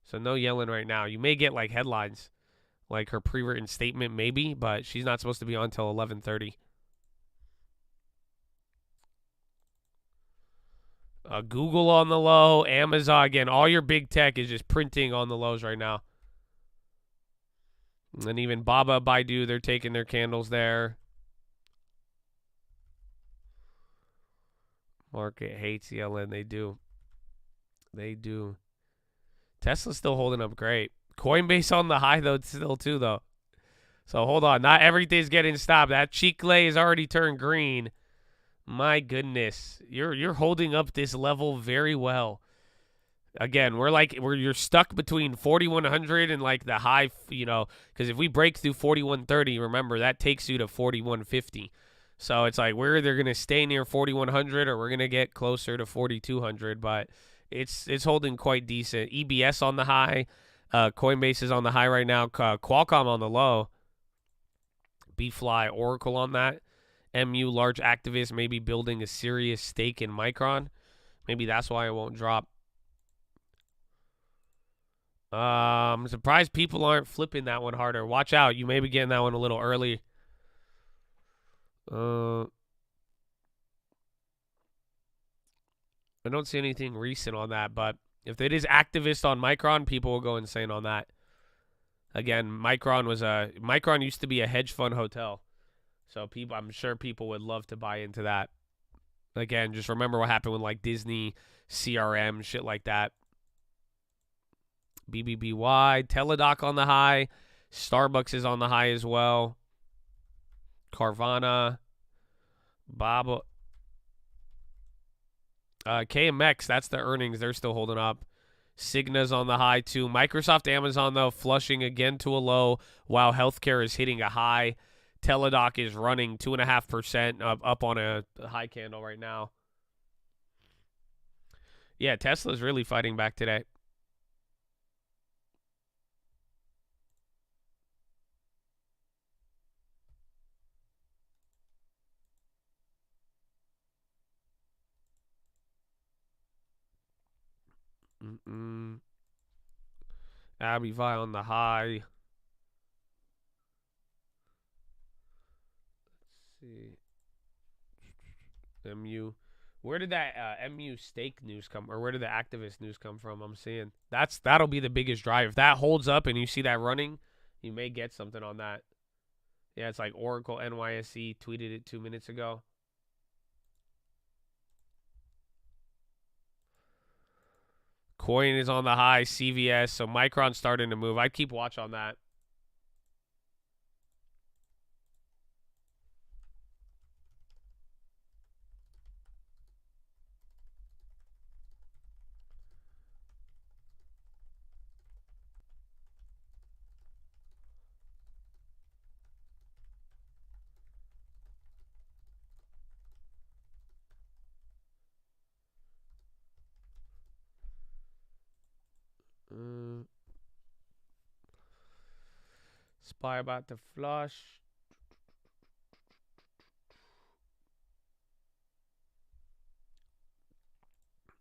So no Yellen right now. You may get like headlines, like her pre-written statement maybe, but she's not supposed to be on until 11:30. Google on the low, Amazon, again, all your big tech is just printing on the lows right now. And even Baba, Baidu, they're taking their candles there. Market hates Yellen. They do. They do. Tesla's still holding up great. Coinbase on the high, though, still, too, though. So hold on. Not everything's getting stopped. That Chicle has already turned green. My goodness. You're holding up this level very well. Again, you're stuck between 4,100 and like the high, because if we break through 4,130, remember that takes you to 4,150. So it's like we're either going to stay near 4,100 or we're going to get closer to 4,200, but it's holding quite decent. EBS on the high, Coinbase is on the high right now, Qualcomm on the low, BFly, Oracle on that, MU large activist maybe building a serious stake in Micron. Maybe that's why it won't drop. I'm surprised people aren't flipping that one harder. Watch out. You may be getting that one a little early. I don't see anything recent on that, but if it is activist on Micron, people will go insane on that. Again, Micron used to be a hedge fund hotel. So I'm sure people would love to buy into that. Again, just remember what happened with like Disney, CRM, shit like that. BBBY, Teladoc on the high. Starbucks is on the high as well. Carvana. Bob. KMX, that's the earnings. They're still holding up. Cigna's on the high too. Microsoft, Amazon, though, flushing again to a low while healthcare is hitting a high. Teladoc is running 2.5% up on a high candle right now. Yeah, Tesla's really fighting back today. Abivai on the high. Let's see. MU. Where did that MU stake news come, or where did the activist news come from? I'm seeing that'll be the biggest drive. If that holds up and you see that running, you may get something on that. Yeah, it's like Oracle NYSE tweeted it 2 minutes ago. Coin is on the high, CVS, so Micron's starting to move. I'd keep watch on that. Spy about to flush.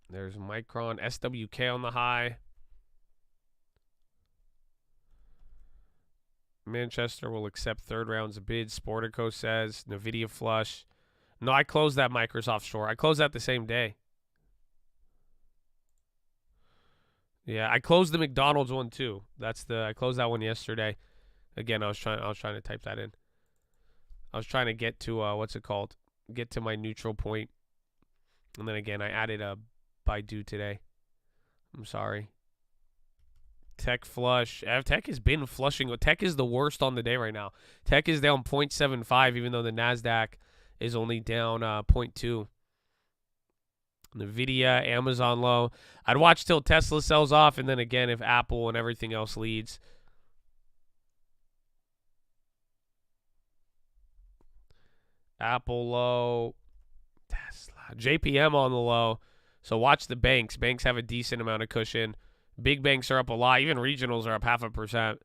There's Micron, SWK on the high. Manchester will accept third rounds of bids. Sportico says. NVIDIA flush. No, I closed that Microsoft short. I closed that the same day. Yeah, I closed the McDonald's one too. I closed that one yesterday. Again, I was trying to type that in. I was trying to get to what's it called? Get to my neutral point. And then again, I added a Baidu today. I'm sorry. Tech flush. Tech has been flushing. Tech is the worst on the day right now. Tech is down 0.75, even though the NASDAQ is only down 0.2. NVIDIA, Amazon low. I'd watch till Tesla sells off, and then again if Apple and everything else leads. Apple low. Tesla. JPM on the low. So watch the banks. Banks have a decent amount of cushion. Big banks are up a lot. Even regionals are up 0.5%.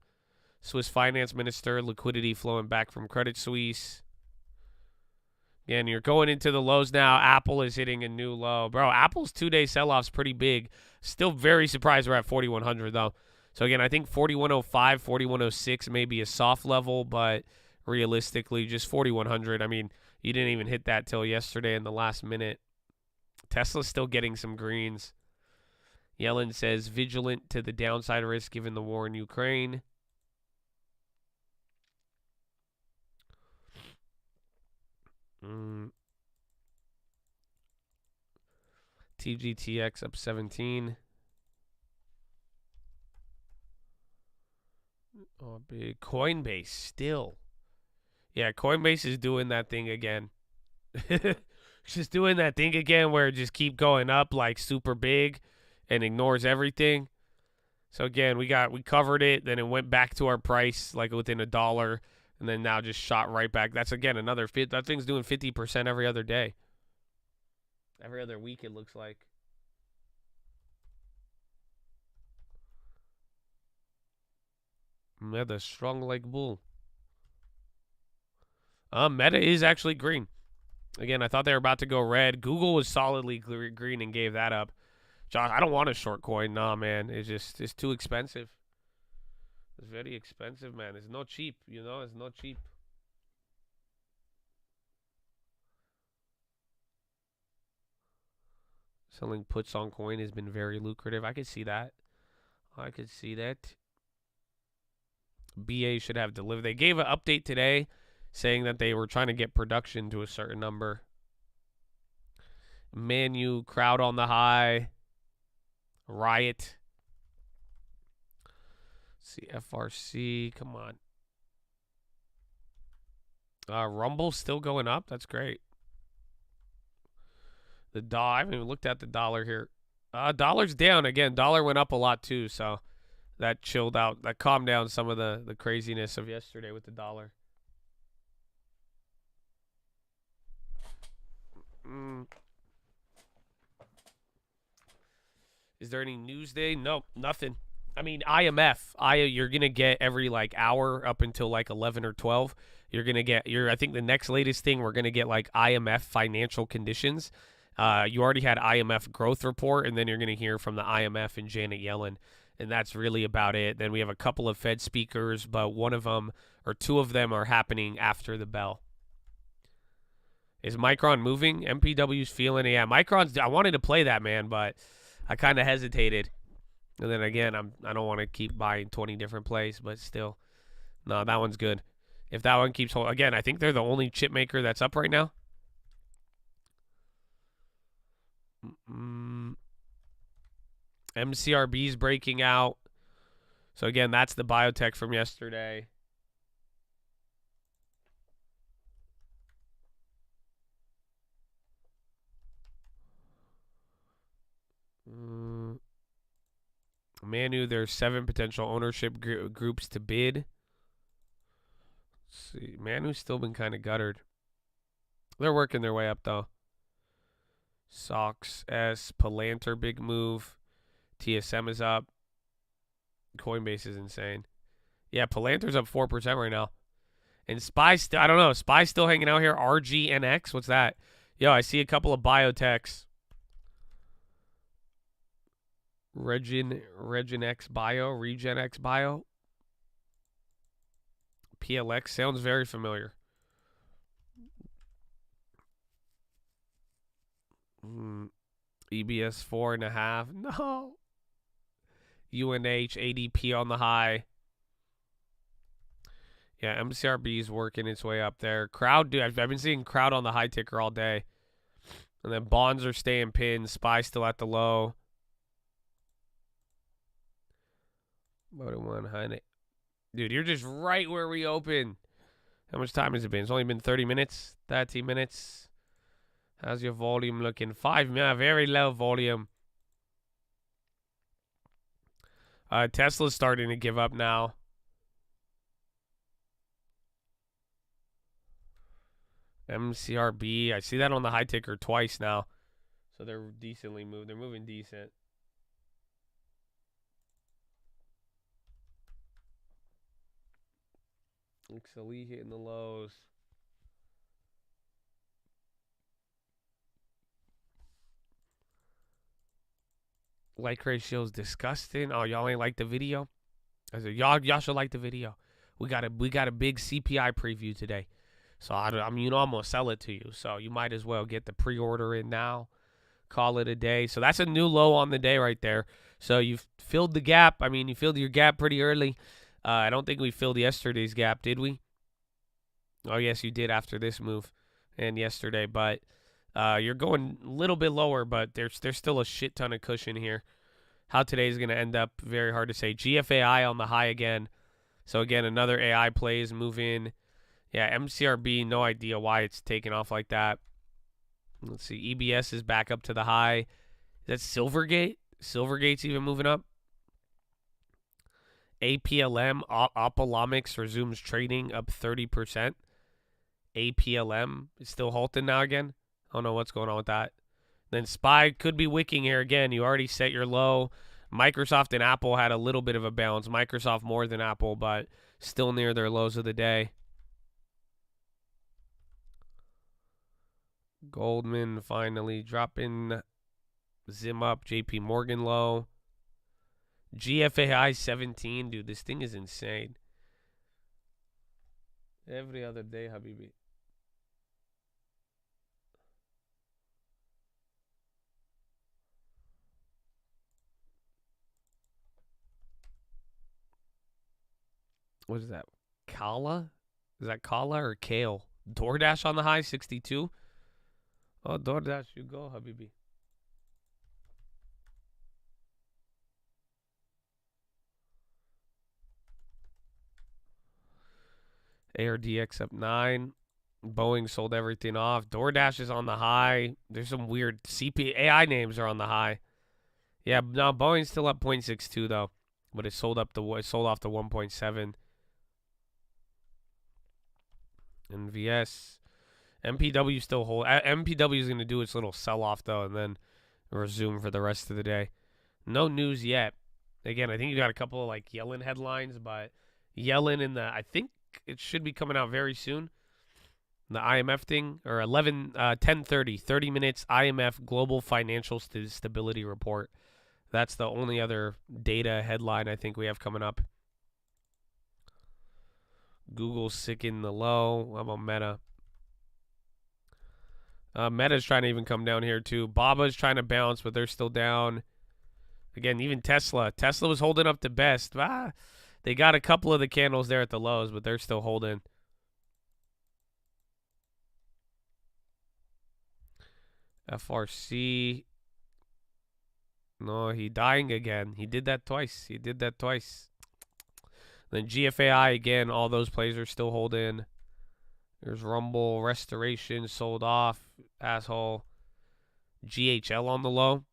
Swiss finance minister, liquidity flowing back from Credit Suisse. Again, you're going into the lows now. Apple is hitting a new low. Bro, Apple's 2-day sell-off's pretty big. Still very surprised we're at 4,100, though. So, again, I think 4,105, 4,106 may be a soft level, but realistically, just 4,100. I mean, you didn't even hit that till yesterday in the last minute. Tesla's still getting some greens. Yellen says vigilant to the downside risk given the war in Ukraine. TGTX up 17. Oh, big Coinbase still. Yeah, Coinbase is doing that thing again. Just doing that thing again where it just keep going up like super big and ignores everything. So again, we covered it, then it went back to our price like within $1, and then now just shot right back. That's again another that thing's doing 50% every other day. Every other week it looks like. Meta strong like bull. Meta is actually green. Again, I thought they were about to go red. Google was solidly green and gave that up. Josh, I don't want a short coin. Nah, man. It's too expensive. It's very expensive, man. It's not cheap, you know? It's not cheap. Selling puts on coin has been very lucrative. I could see that. I could see that. BA should have delivered. They gave an update today saying that they were trying to get production to a certain number. Manu, crowd on the high. Riot. Let's see, FRC, come on. Rumble still going up. That's great. The dollar, I haven't even looked at the dollar here. Dollar's down again. Dollar went up a lot too, so that chilled out. That calmed down some of the craziness of yesterday with the dollar. Is there any news day? Nope, nothing. I mean, IMF. You're going to get every like hour up until like 11 or 12. You're going to get I think the next latest thing we're going to get like IMF financial conditions. You already had IMF growth report, and then you're going to hear from the IMF and Janet Yellen, and that's really about it. Then we have a couple of Fed speakers, but one of them or two of them are happening after the bell. Is Micron moving? MPW's feeling it. Yeah, Micron's. I wanted to play that, man, but I kind of hesitated. And then again, I don't want to keep buying 20 different plays, but still, no, that one's good. If that one keeps holding, again, I think they're the only chip maker that's up right now. MCRB's breaking out. So again, that's the biotech from yesterday. Manu, there's 7 potential ownership groups to bid. Let's see. Manu's still been kind of guttered. They're working their way up, though. Sox, S, Palantir, big move. TSM is up. Coinbase is insane. Yeah, Palantir's up 4% right now. And Spy, I don't know. Spy's still hanging out here. RGNX, what's that? Yo, I see a couple of biotechs. Regenx Bio. PLX sounds very familiar. EBS 4.5. No. UNH, ADP on the high. Yeah, MCRB's working its way up there. Crowd, dude, I've been seeing crowd on the high ticker all day. And then bonds are staying pinned. Spy still at the low. Motor 100. Dude, you're just right where we open. How much time has it been? It's only been 30 minutes, 30 minutes. How's your volume looking? 5 minutes, very low volume. Tesla's starting to give up now. MCRB, I see that on the high ticker twice now. So they're decently moved. They're moving decent. XLE hitting the lows. Like ratio is disgusting. Oh, y'all ain't like the video? I said y'all should like the video. We got a big CPI preview today. So I'm gonna sell it to you. So you might as well get the pre-order in now. Call it a day. So that's a new low on the day right there. So you've filled the gap. I mean, you filled your gap pretty early. I don't think we filled yesterday's gap, did we? Oh, yes, you did after this move and yesterday. But you're going a little bit lower, but there's still a shit ton of cushion here. How today's going to end up, very hard to say. GFAI on the high again. So again, another AI play is moving. Yeah, MCRB, no idea why it's taking off like that. Let's see, EBS is back up to the high. Is that Silvergate? Silvergate's even moving up. APLM, Opolomics resumes trading up 30%. APLM is still halting now again. I don't know what's going on with that. Then SPY could be wicking here again. You already set your low. Microsoft and Apple had a little bit of a bounce. Microsoft more than Apple, but still near their lows of the day. Goldman finally dropping. Zim up. JP Morgan low. GFAI 17. Dude, this thing is insane. Every other day, Habibi. What is that? Kala? Is that Kala or Kale? DoorDash on the high, 62. Oh, DoorDash, you go, Habibi. ARDX up 9. Boeing sold everything off. DoorDash is on the high. There's some weird AI names are on the high. Yeah, no, Boeing's still up 0.62 though, but it sold off to 1.7. And VS, MPW still hold. MPW is going to do its little sell off though, and then resume for the rest of the day. No news yet. Again, I think you got a couple of like Yellen headlines, but Yellen in the I think it should be coming out very soon. The IMF thing, or 10:30, 30 minutes IMF Global Financial Stability Report. That's the only other data headline I think we have coming up. Google's sick in the low. How about Meta? Meta's trying to even come down here too. Baba's trying to bounce, but they're still down. Again, even Tesla. Tesla was holding up the best. They got a couple of the candles there at the lows, but they're still holding. FRC. No, he dying again. He did that twice. Then GFAI again. All those plays are still holding. There's Rumble. Restoration sold off. Asshole. GHL on the low.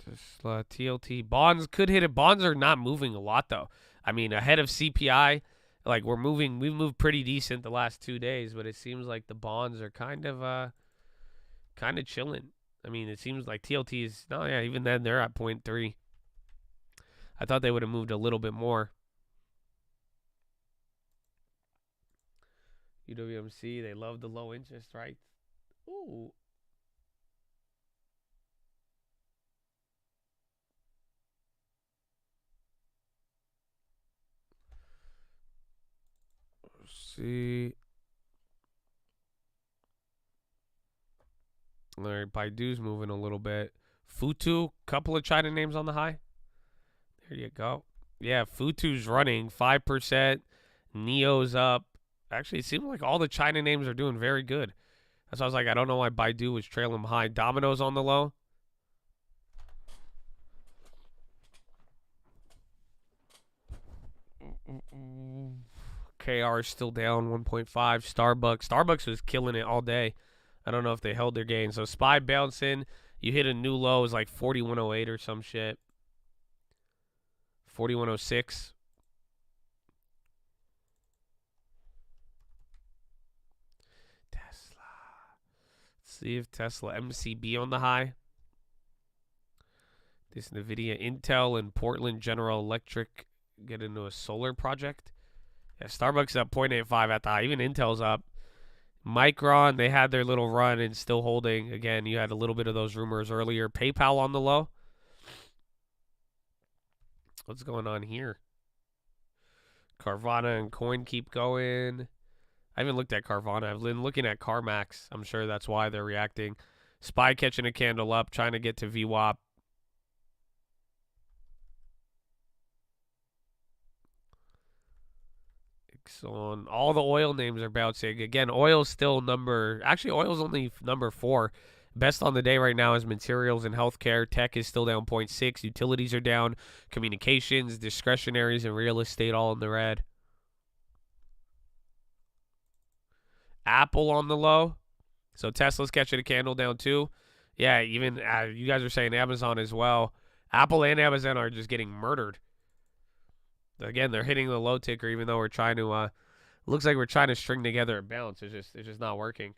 Tesla, TLT. Bonds could hit it. Bonds are not moving a lot, though. I mean, ahead of CPI, like we've moved pretty decent the last 2 days, but it seems like the bonds are kind of chilling. I mean, it seems like TLT is, no, yeah, even then they're at 0.3. I thought they would have moved a little bit more. UWMC, they love the low interest, right? Ooh. See. All right, Baidu's moving a little bit. Futu, couple of China names on the high. There you go. Yeah, Futu's running 5%. Neo's up. Actually, it seems like all the China names are doing very good. That's why I was like, I don't know why Baidu was trailing behind. Domino's on the low. KR is still down 1.5. Starbucks was killing it all day. I don't know if they held their gain. So SPY bouncing. You hit a new low. It was like 4108 or some shit. 4106. Tesla. Let's see if Tesla MCB on the high. This NVIDIA, Intel, and Portland General Electric get into a solar project. Yeah, Starbucks up 0.85 at the high. Even Intel's up. Micron, they had their little run and still holding. Again, you had a little bit of those rumors earlier. PayPal on the low. What's going on here? Carvana and Coin keep going. I haven't looked at Carvana. I've been looking at CarMax. I'm sure that's why they're reacting. SPY catching a candle up, trying to get to VWAP. Exxon. All the oil names are bouncing. Again, oil's still oil's only number 4. Best on the day right now is materials and healthcare. Tech is still down 0.6. Utilities are down. Communications, discretionaries, and real estate all in the red. Apple on the low. So Tesla's catching a candle down too. Yeah, even you guys are saying Amazon as well. Apple and Amazon are just getting murdered. Again, they're hitting the low ticker, even though we're trying to. Looks like we're trying to string together a bounce. It's just not working.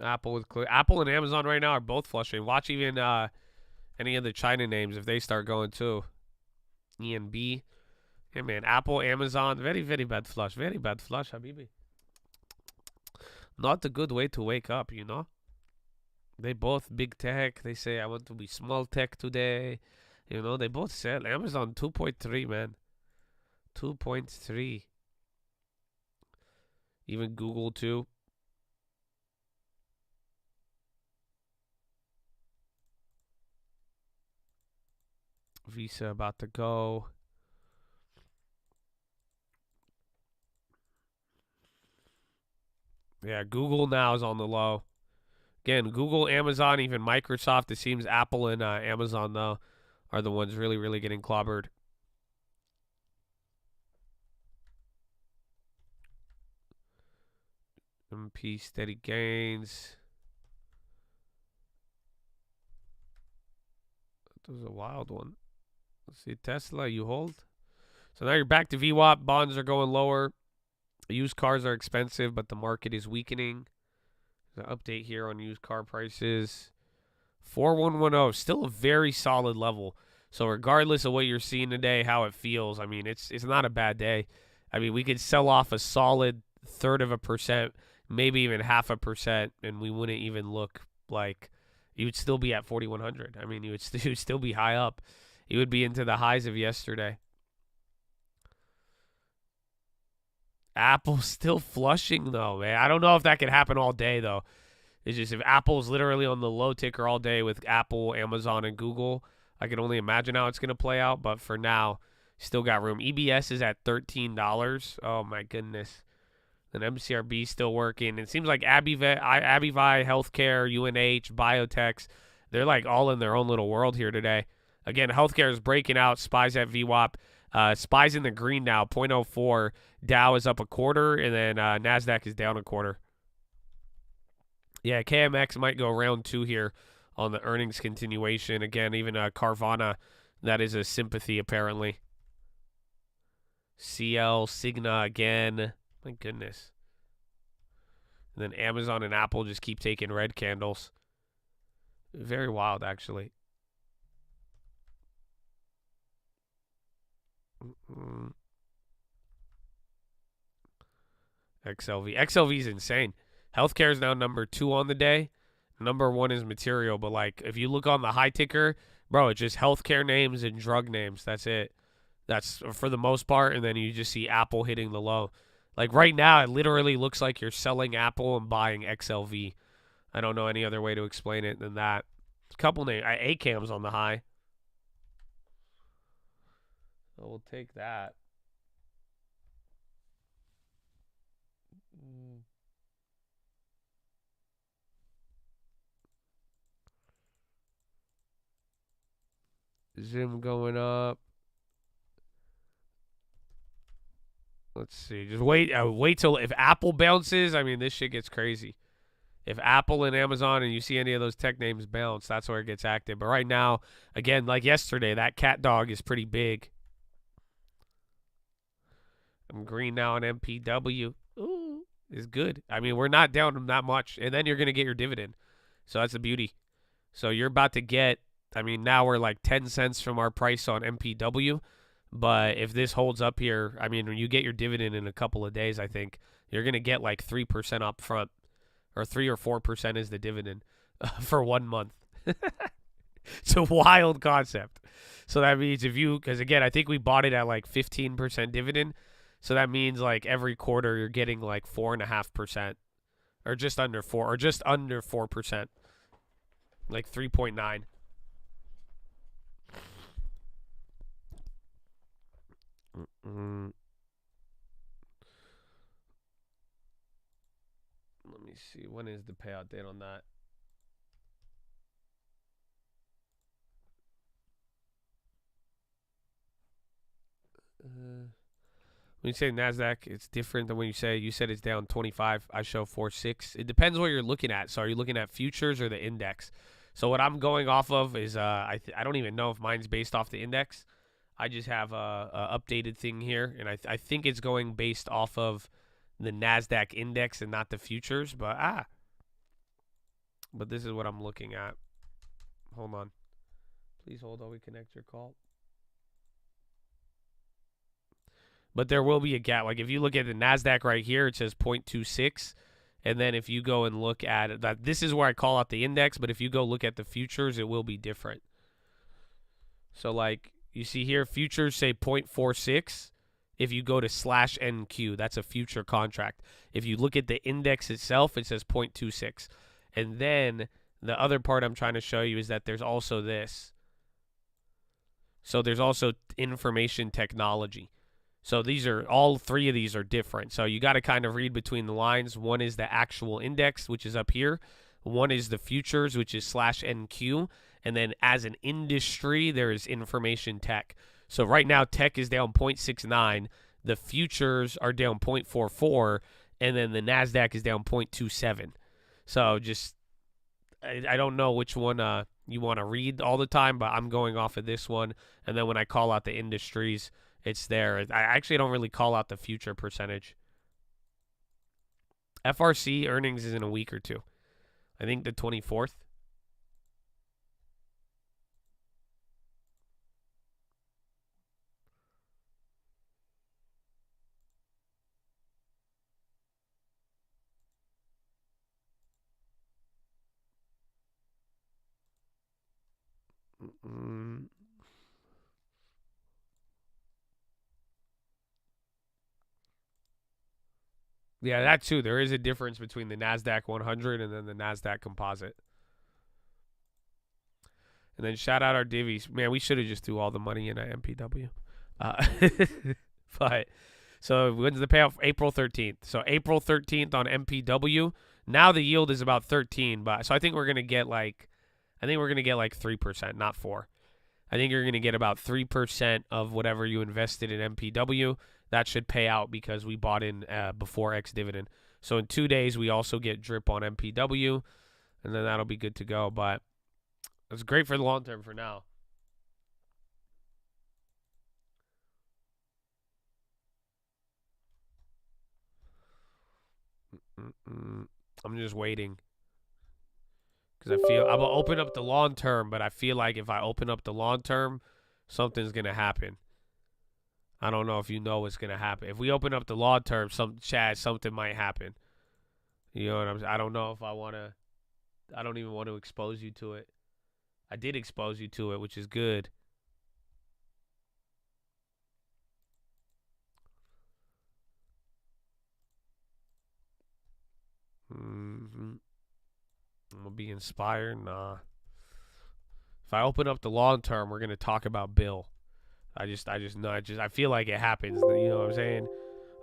Apple and Amazon right now are both flushing. Watch even any of the China names if they start going too. ENB. Yeah, man. Apple, Amazon. Very, very bad flush. Very bad flush, Habibi. Not a good way to wake up, you know? They both big tech. They say, I want to be small tech today. You know, they both sell. Amazon 2.3, man. 2.3. Even Google, too. Visa about to go. Yeah, Google now is on the low. Again, Google, Amazon, even Microsoft. It seems Apple and Amazon, though, are the ones really, really getting clobbered. MP steady gains. That was a wild one. Let's see, Tesla, you hold. So now you're back to VWAP. Bonds are going lower. Used cars are expensive, but the market is weakening. There's an update here on used car prices. 4110, still a very solid level. So regardless of what you're seeing today, how it feels, I mean, it's not a bad day. I mean, we could sell off a solid 1/3%, maybe even 0.5%, and we wouldn't even look like you would still be at 4,100. I mean, you would still be high up. You would be into the highs of yesterday. Apple's still flushing, though, man. I don't know if that could happen all day, though. It's just if Apple's literally on the low ticker all day with Apple, Amazon, and Google, I can only imagine how it's going to play out. But for now, still got room. EBS is at $13. Oh, my goodness. And MCRB still working. It seems like Abivai, Healthcare, UNH, Biotechs, they're like all in their own little world here today. Again, healthcare is breaking out. SPY's at VWAP. SPY's in the green now, 0.04. Dow is up 1/4, and then NASDAQ is down 1/4. Yeah, KMX might go round 2 here on the earnings continuation. Again, even Carvana, that is a sympathy apparently. CL, Cigna again. My goodness. And then Amazon and Apple just keep taking red candles. Very wild, actually. XLV is insane. Healthcare is now number 2 on the day. Number 1 is material, but like if you look on the high ticker, bro, it's just healthcare names and drug names. That's it. That's for the most part, and then you just see Apple hitting the low. Like right now, it literally looks like you're selling Apple and buying XLV. I don't know any other way to explain it than that. A couple names. ACAM's on the high. So we'll take that. Zim going up. Let's see. Just wait till if Apple bounces. I mean, this shit gets crazy. If Apple and Amazon and you see any of those tech names bounce, that's where it gets active. But right now, again, like yesterday, that cat dog is pretty big. I'm green now on MPW. Ooh, is good. I mean, we're not down that much. And then you're going to get your dividend. So that's the beauty. So you're about to get, I mean, now we're like 10 cents from our price on MPW. But if this holds up here, I mean, when you get your dividend in a couple of days, I think you're going to get like 3% up front. Or 3 or 4% is the dividend for 1 month. It's a wild concept. So that means if you, because again, I think we bought it at like 15% dividend. So that means like every quarter you're getting like 4.5%, or just under 4%, like 3.9. Let me see. When is the payout date on that? When you say NASDAQ, it's different than when you said it's down 25. I show 4.6. It depends what you're looking at. So are you looking at futures or the index? So what I'm going off of is I don't even know if mine's based off the index. I just have a updated thing here, and I think it's going based off of the NASDAQ index and not the futures. But this is what I'm looking at. Hold on. Please hold while we connect your call. But there will be a gap. Like if you look at the NASDAQ right here, it says 0.26. And then if you go and look at that, this is where I call out the index. But if you go look at the futures, it will be different. So like you see here, futures say 0.46. If you go to /NQ, that's a future contract. If you look at the index itself, it says 0.26. And then the other part I'm trying to show you is that there's also this. So there's also information technology. So these are, all three of these are different. So you got to kind of read between the lines. One is the actual index, which is up here. One is the futures, which is /NQ. And then as an industry, there is information tech. So right now, tech is down 0.69. The futures are down 0.44. And then the NASDAQ is down 0.27. So just, I don't know which one you want to read all the time, but I'm going off of this one. And then when I call out the industries, it's there. I actually don't really call out the future percentage. FRC earnings is in a week or two. I think the 24th. Yeah, that too. There is a difference between the NASDAQ 100 and then the NASDAQ composite. And then shout out our divvies. Man, we should have just threw all the money in at MPW. But so when's the payout? April 13th. So April 13th on MPW. Now the yield is about 13, but so I think we're gonna get like 3%, not 4. I think you're gonna get about 3% of whatever you invested in MPW. That should pay out because we bought in before ex-dividend. So in 2 days, we also get drip on MPW, and then that'll be good to go. But it's great for the long term for now. I'm just waiting. Because I feel I'm going to open up the long term, but I feel like if I open up the long term, something's going to happen. I don't know if you know what's going to happen. If we open up the long term, something might happen. You know what I'm saying? I don't know if I want to. I don't even want to expose you to it. I did expose you to it, which is good. I'm going to be inspired. Nah. If I open up the long term, we're going to talk about Bill. I feel like it happens. You know what I'm saying?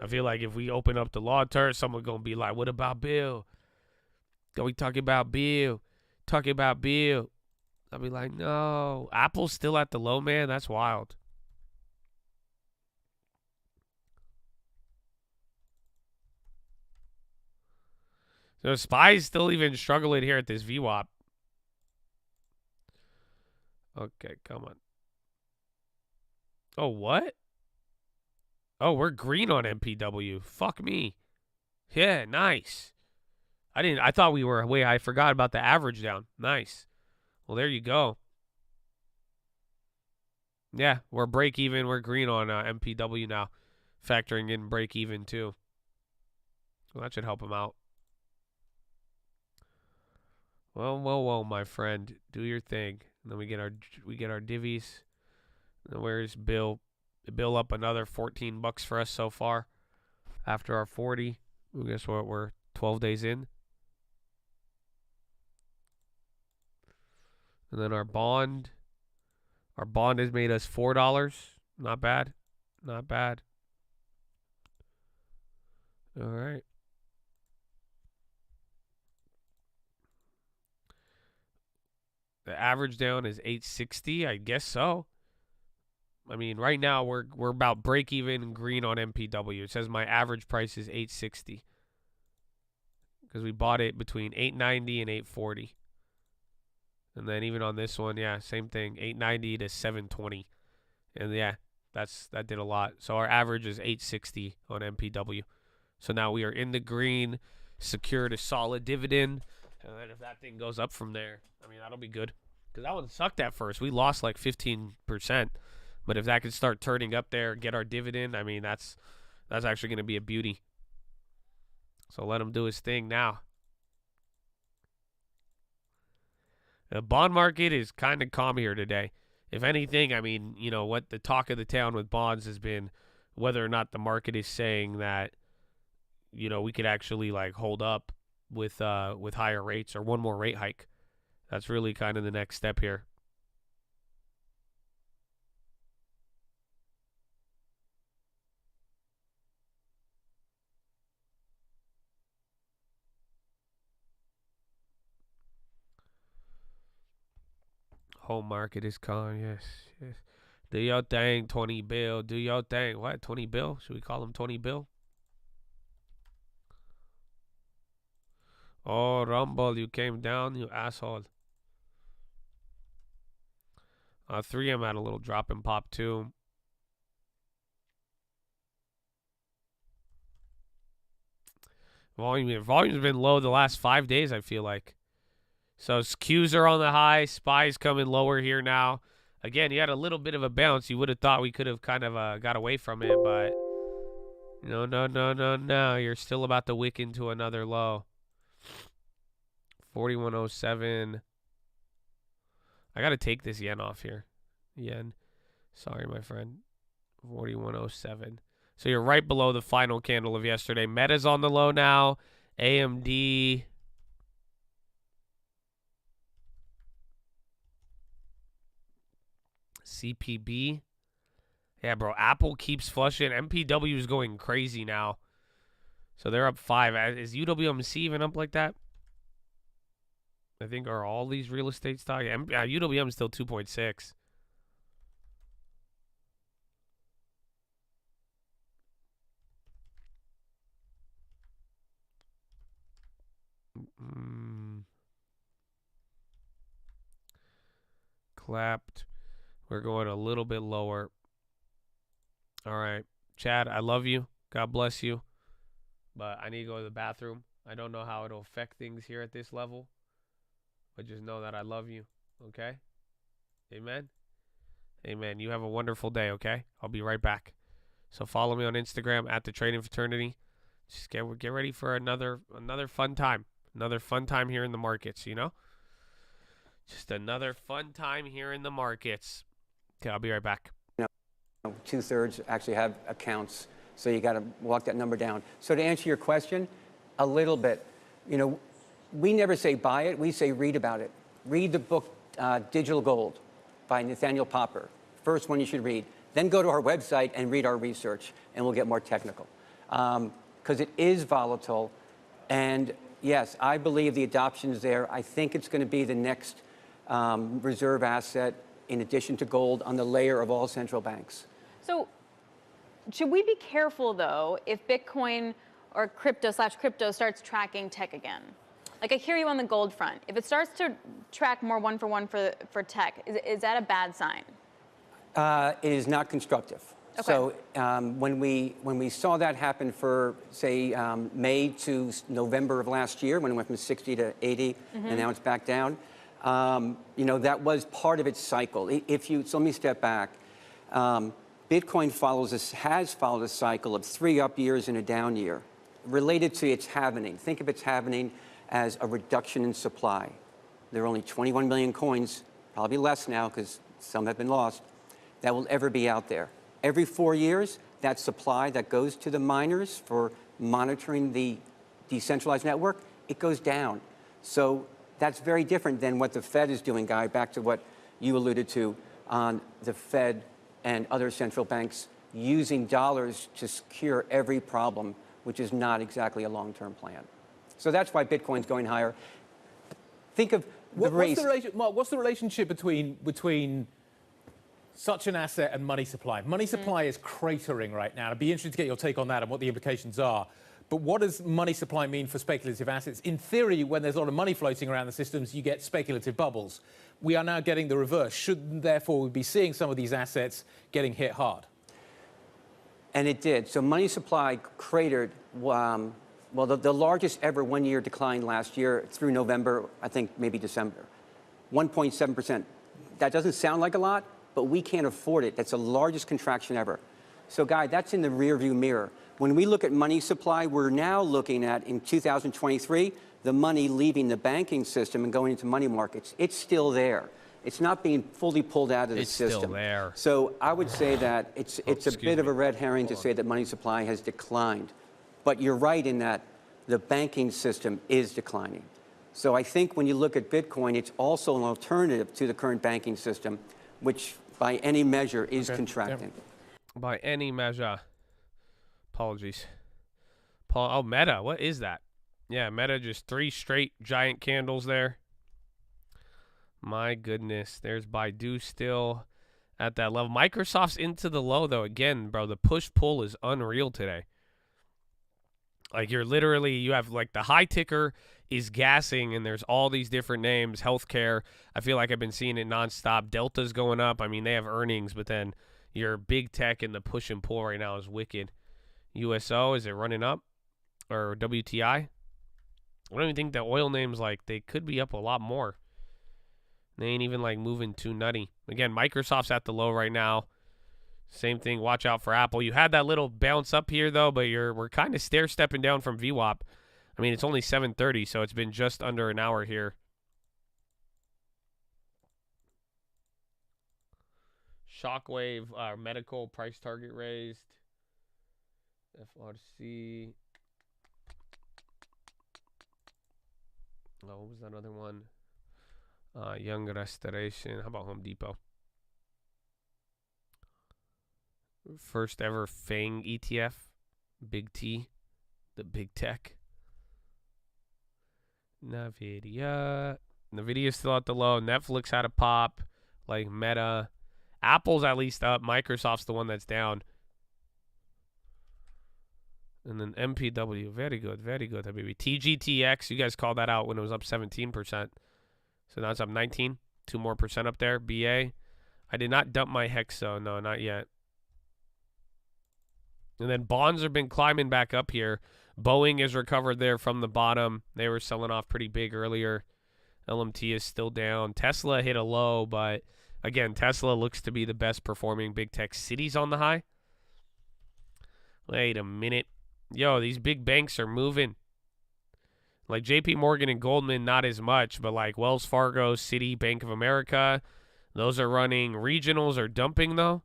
I feel like if we open up the long term, someone's going to be like, what about Bill? Are we talking about Bill? Talking about Bill. I'll be like, no. Apple's still at the low, man. That's wild. So SPY's still even struggling here at this VWAP. Okay, come on. Oh, what? Oh, we're green on MPW. Fuck me. Yeah, nice. I thought we were, I forgot about the average down. Nice. Well, there you go. Yeah, we're break even. We're green on MPW now. Factoring in break even too. Well, that should help him out. Well, my friend. Do your thing. And then we get our divvies. And where's Bill? Bill up another $14 for us so far after our 40. Well, guess what? We're 12 days in. And then our bond has made us $4. Not bad. Not bad. All right. The average down is 860. I guess so. I mean, right now we're about break even green on MPW. It says my average price is 860 because we bought it between 890 and 840. And then even on this one, yeah, same thing, 890 to 720. And yeah, that did a lot. So our average is 860 on MPW. So now we are in the green, secured a solid dividend. And then if that thing goes up from there, I mean, that'll be good. Because that one sucked at first. We lost like 15%. But if that could start turning up there, get our dividend, I mean, that's actually going to be a beauty. So let him do his thing now. The bond market is kind of calm here today. If anything, I mean, you know, what the talk of the town with bonds has been whether or not the market is saying that, you know, we could actually like hold up with higher rates or one more rate hike. That's really kind of the next step here. Home market is calm, yes. Do your thing, 20 bill. Do your thing. What, 20 bill? Should we call him 20 bill? Oh, Rumble, you came down, you asshole. 3M had a little drop and pop too. Volume's been low the last 5 days, I feel like. So Qs are on the high. SPY's coming lower here now. Again, you had a little bit of a bounce. You would have thought we could have kind of got away from it, but no. You're still about to wick into another low. 4107. I got to take this yen off here. Yen. Sorry, my friend. 4107. So you're right below the final candle of yesterday. Meta's on the low now. AMD. CPB. Yeah, bro. Apple keeps flushing. MPW is going crazy now. So they're up 5. Is UWMC even up like that? I think are all these real estate stocks. UWM is still 2.6. Clapped. We're going a little bit lower. All right. Chad, I love you. God bless you. But I need to go to the bathroom. I don't know how it'll affect things here at this level. But just know that I love you. Okay? Amen? Amen. You have a wonderful day, okay? I'll be right back. So follow me on Instagram at The Trading Fraternity. Just get ready for another fun time. Another fun time here in the markets, you know? Just another fun time here in the markets. Okay, I'll be right back. 2/3 actually have accounts, so you got to walk that number down. So to answer your question, a little bit, you know, we never say buy it, we say read about it. Read the book Digital Gold by Nathaniel Popper. First one you should read. Then go to our website and read our research, and we'll get more technical. Because it is volatile, and yes, I believe the adoption is there. I think it's going to be the next reserve asset in addition to gold on the layer of all central banks. So should we be careful, though, if Bitcoin or crypto starts tracking tech again? Like, I hear you on the gold front. If it starts to track more one for one for tech, is that a bad sign? It is not constructive. Okay. So when we saw that happen for, say, May to November of last year, when it went from 60 to 80, and now it's back down, you know, that was part of its cycle. So let me step back. Bitcoin has followed a cycle of 3 up years and a down year, related to its halvening. Think of its halvening as a reduction in supply. There are only 21 million coins, probably less now because some have been lost, that will ever be out there. Every 4 years, that supply that goes to the miners for monitoring the decentralized network, it goes down. So that's very different than what the Fed is doing, Guy, back to what you alluded to on the Fed and other central banks using dollars to cure every problem, which is not exactly a long-term plan. So that's why Bitcoin's going higher. Think of the race. Mark, what's the relationship between such an asset and money supply? Money supply is cratering right now. I'd be interested to get your take on that and what the implications are. But what does money supply mean for speculative assets? In theory, when there's a lot of money floating around the systems, you get speculative bubbles. We are now getting the reverse. Shouldn't, therefore, we be seeing some of these assets getting hit hard? And it did. So money supply cratered. Well, the largest ever one-year decline last year through November, I think maybe December, 1.7%. That doesn't sound like a lot, but we can't afford it. That's the largest contraction ever. So, Guy, that's in the rearview mirror. When we look at money supply, we're now looking at, in 2023, the money leaving the banking system and going into money markets. It's still there. It's not being fully pulled out of the system. It's still there. So I would say that it's a bit of a red herring to say that money supply has declined. But you're right in that the banking system is declining. So I think when you look at Bitcoin, it's also an alternative to the current banking system, which by any measure is contracting. Yeah. By any measure. Apologies. Oh, Meta. What is that? Yeah, Meta, just 3 straight giant candles there. My goodness. There's Baidu still at that level. Microsoft's into the low, though. Again, bro, the push-pull is unreal today. Like, you're literally, you have, like, the high ticker is gassing, and there's all these different names. Healthcare, I feel like I've been seeing it nonstop. Delta's going up. I mean, they have earnings, but then your big tech and the push and pull right now is wicked. USO, is it running up? Or WTI? I don't even think the oil names, like, they could be up a lot more. They ain't even, like, moving too nutty. Again, Microsoft's at the low right now. Same thing. Watch out for Apple. You had that little bounce up here, though, but we're kind of stair-stepping down from VWAP. I mean, it's only 7:30, so it's been just under an hour here. Shockwave, medical price target raised. FRC. Oh, what was that other one? Young Restoration. How about Home Depot? First ever FANG ETF. Big T. The big tech. Nvidia's still at the low. Netflix had a pop. Like Meta. Apple's at least up. Microsoft's the one that's down. And then MPW. Very good. Very good. Maybe TGTX. You guys called that out when it was up 17%. So now it's up 19. 2 more percent up there. BA. I did not dump my Hex, though. No, not yet. And then bonds have been climbing back up here. Boeing is recovered there from the bottom. They were selling off pretty big earlier. LMT is still down. Tesla hit a low, but again, Tesla looks to be the best performing big tech. City's on the high. Wait a minute. Yo, these big banks are moving. Like JP Morgan and Goldman, not as much, but like Wells Fargo, Citi, Bank of America, those are running. Regionals are dumping, though.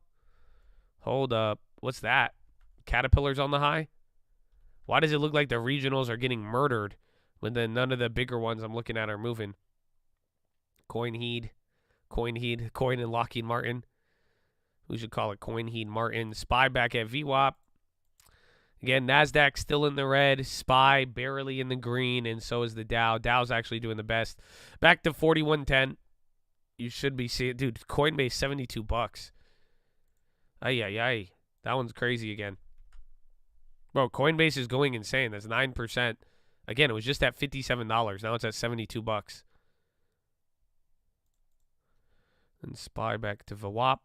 Hold up. What's that? Caterpillar's on the high? Why does it look like the regionals are getting murdered when then none of the bigger ones I'm looking at are moving? Coinheed, Coin and Lockheed Martin. We should call it Coinheed Martin. SPY back at VWAP. Again, NASDAQ still in the red. SPY barely in the green, and so is the Dow. Dow's actually doing the best. Back to 4110. You should be seeing, dude, Coinbase $72. Ay. That one's crazy again. Bro, Coinbase is going insane. That's 9%. Again, it was just at $57. Now it's at $72. And SPY back to VWAP.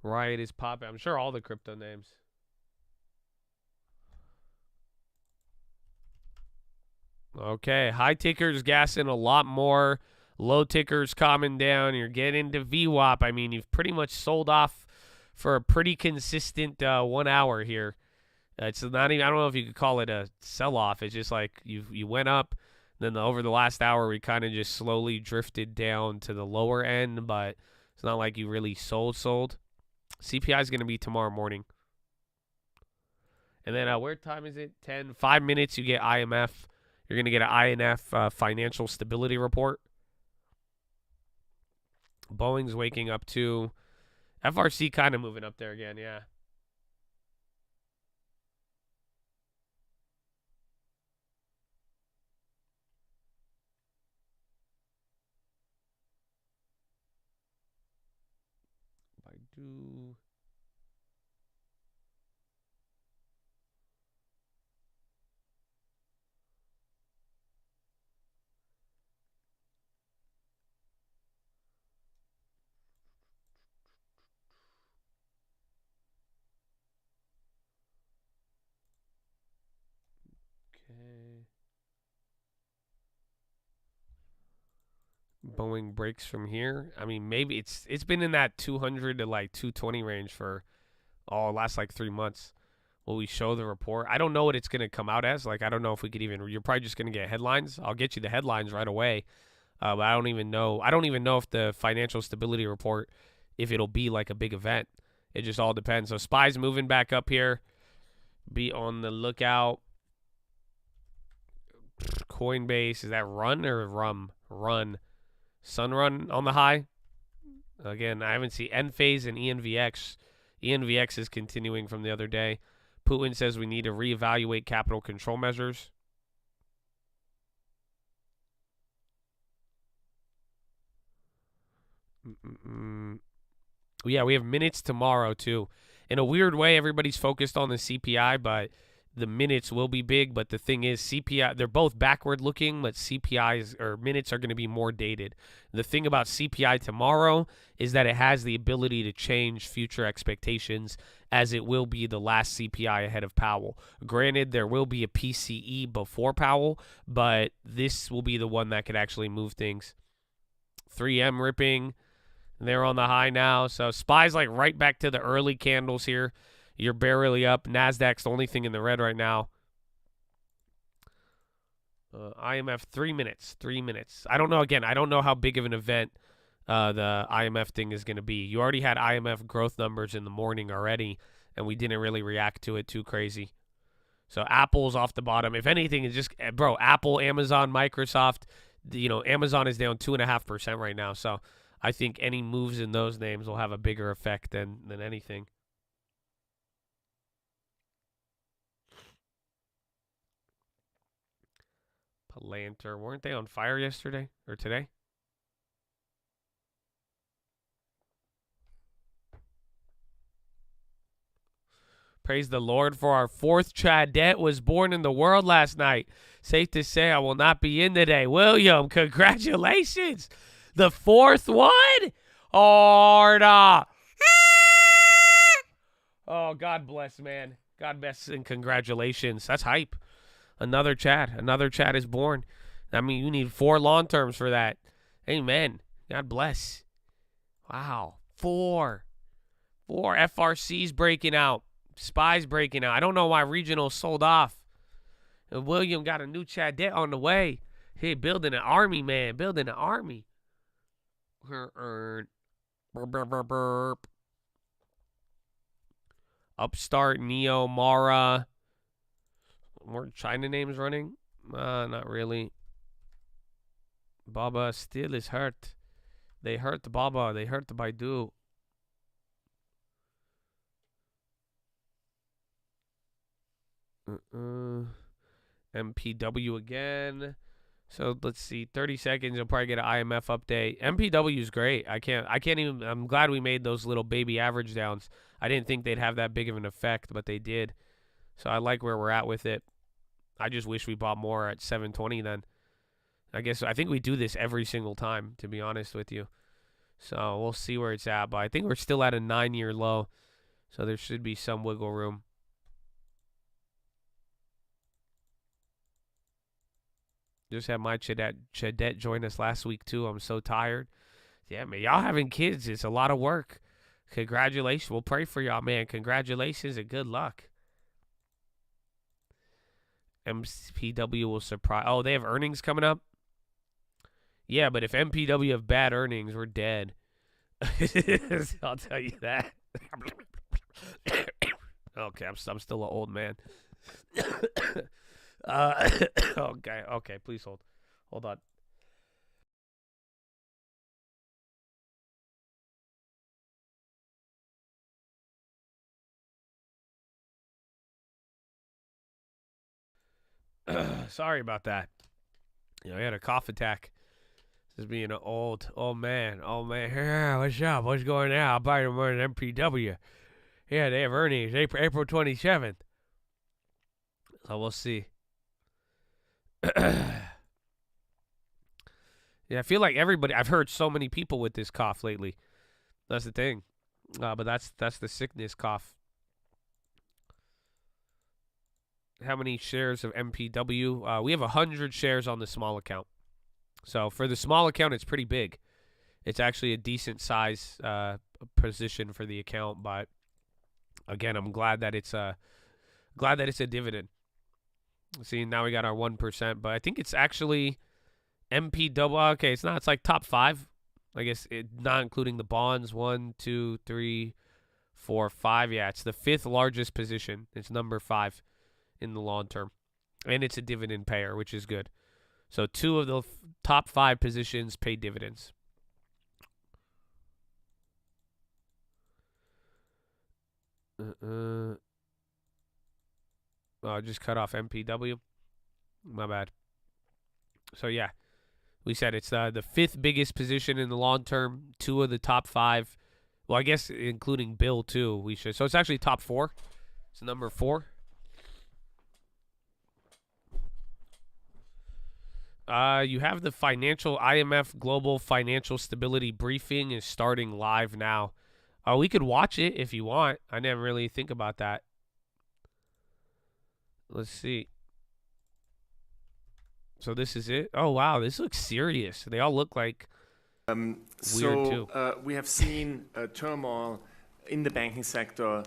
Riot is popping. I'm sure all the crypto names. Okay, high tickers gassing a lot more. Low tickers calming down. You're getting into VWAP. I mean, you've pretty much sold off for a pretty consistent 1 hour here. It's not even, I don't know if you could call it a sell-off. It's just like you went up, then over the last hour we kind of just slowly drifted down to the lower end, but it's not like you really sold. CPI is going to be tomorrow morning. And then where time is it? 5 minutes, you get IMF. You're going to get an INF financial stability report. Boeing's waking up too. FRC kind of moving up there again, yeah. Baidu. Okay. Boeing breaks from here. I mean, maybe it's been in that 200 to like 220 range for last like 3 months. Will we show the report? I don't know what it's going to come out as. Like, I don't know if we could even, you're probably just going to get headlines. I'll get you the headlines right away. But I don't even know. I don't even know if the financial stability report, if it'll be like a big event. It just all depends. So SPY's moving back up here. Be on the lookout. Coinbase, is that run or rum? Run. Sunrun on the high. Again, I haven't seen Enphase and ENVX. ENVX is continuing from the other day. Putin says we need to reevaluate capital control measures. Yeah, we have minutes tomorrow, too. In a weird way, everybody's focused on the CPI, but the minutes will be big. But the thing is, CPI, they're both backward looking, but CPIs or minutes are going to be more dated. The thing about CPI tomorrow is that it has the ability to change future expectations, as it will be the last CPI ahead of Powell. Granted, there will be a PCE before Powell, but this will be the one that could actually move things. 3M ripping. They're on the high now. So SPY's like right back to the early candles here. You're barely up. NASDAQ's the only thing in the red right now. IMF, 3 minutes. 3 minutes. I don't know. Again, I don't know how big of an event the IMF thing is going to be. You already had IMF growth numbers in the morning already, and we didn't really react to it too crazy. So Apple's off the bottom. If anything, it's just, bro, Apple, Amazon, Microsoft, Amazon is down 2.5% right now. So I think any moves in those names will have a bigger effect than anything. Palantir, weren't they on fire yesterday or today? Praise the Lord for our fourth Chadette was born in the world last night. Safe to say I will not be in today. William, congratulations. The fourth one? Orda. Oh, God bless, man. God bless and congratulations. That's hype. Another Chad. Another Chad is born. I mean, you need 4 long terms for that. Amen. God bless. Wow. 4. FRC's breaking out. SPY's breaking out. I don't know why regional sold off. And William got a new Chadette on the way. Hey, building an army, man. Building an army. Upstart, Neo, Mara. More China names running? Not really. Baba still is hurt. They hurt the Baba. They hurt the Baidu. MPW again. So let's see. 30 seconds. You'll probably get an IMF update. MPW is great. I can't even. I'm glad we made those little baby average downs. I didn't think they'd have that big of an effect, but they did. So I like where we're at with it. I just wish we bought more at 720 then. I think we do this every single time, to be honest with you. So we'll see where it's at. But I think we're still at a 9-year low. So there should be some wiggle room. Just had my Chadette join us last week, too. I'm so tired. Yeah, man, y'all having kids, it's a lot of work. Congratulations. We'll pray for y'all, man. Congratulations and good luck. MPW will surprise. Oh, they have earnings coming up? Yeah, but if MPW have bad earnings, we're dead. I'll tell you that. Okay, I'm still an old man. Okay, please hold. Hold on. Sorry about that. I had a cough attack. This is being an old man. Oh man, yeah, what's up? What's going on? I'll buy more than MPW. Yeah, they have earnings April 27th. So we'll see. Yeah, I feel like everybody. I've heard so many people with this cough lately. That's the thing. But that's the sickness cough. How many shares of MPW? We have 100 shares on the small account. So for the small account, it's pretty big. It's actually a decent size position for the account. But again, I'm glad that it's a dividend. See, now we got our 1%, but I think it's actually MPW. Okay, it's not. It's like top 5. I guess not including the bonds. 1, 2, 3, 4, 5. Yeah, it's the 5th largest position. It's number 5 in the long term, and it's a dividend payer, which is good. So 2 of the top 5 positions pay dividends. I just cut off MPW. My bad. So yeah, we said it's the 5th biggest position in the long term. 2 of the top 5. Well, I guess including Bill too. We should. So it's actually top 4. It's number 4. You have the IMF Global Financial Stability Briefing is starting live now. We could watch it if you want. I didn't really think about that. Let's see. So this is it. Oh, wow. This looks serious. They all look like weird too. We have seen turmoil in the banking sector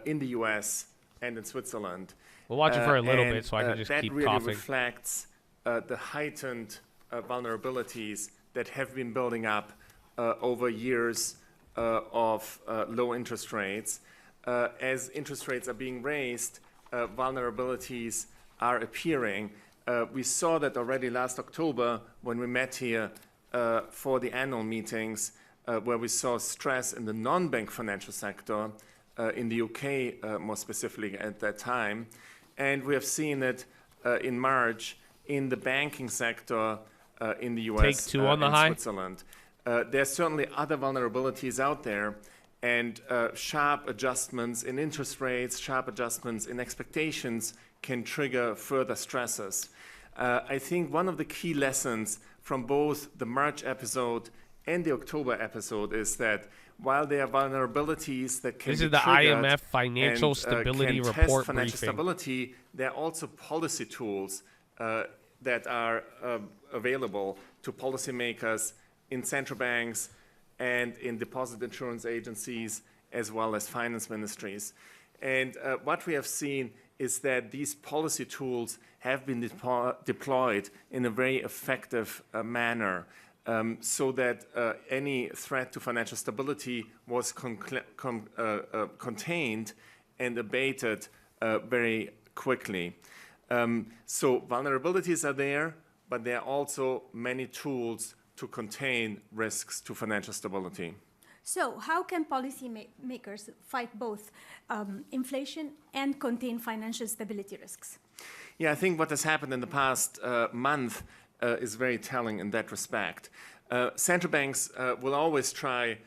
in the US and in Switzerland. We'll watch it for a little bit so I can just keep really coughing. That reflects the heightened vulnerabilities that have been building up over years of low interest rates. As interest rates are being raised, vulnerabilities are appearing. We saw that already last October when we met here for the annual meetings, where we saw stress in the non-bank financial sector, in the UK more specifically at that time. And we have seen it in March in the banking sector in the US Take 2 on the and high. Switzerland. There are certainly other vulnerabilities out there, and sharp adjustments in interest rates, sharp adjustments in expectations can trigger further stresses. I think one of the key lessons from both the March episode and the October episode is that while there are vulnerabilities that can This be is the triggered IMF Financial and, Stability can Report test financial briefing. stability, there are also policy tools that are available to policymakers in central banks and in deposit insurance agencies, as well as finance ministries. And what we have seen is that these policy tools have been deployed in a very effective manner, so that any threat to financial stability was contained and abated very quickly. So vulnerabilities are there, but there are also many tools to contain risks to financial stability. So how can policymakers fight both inflation and contain financial stability risks? Yeah, I think what has happened in the past month is very telling in that respect. Central banks will always try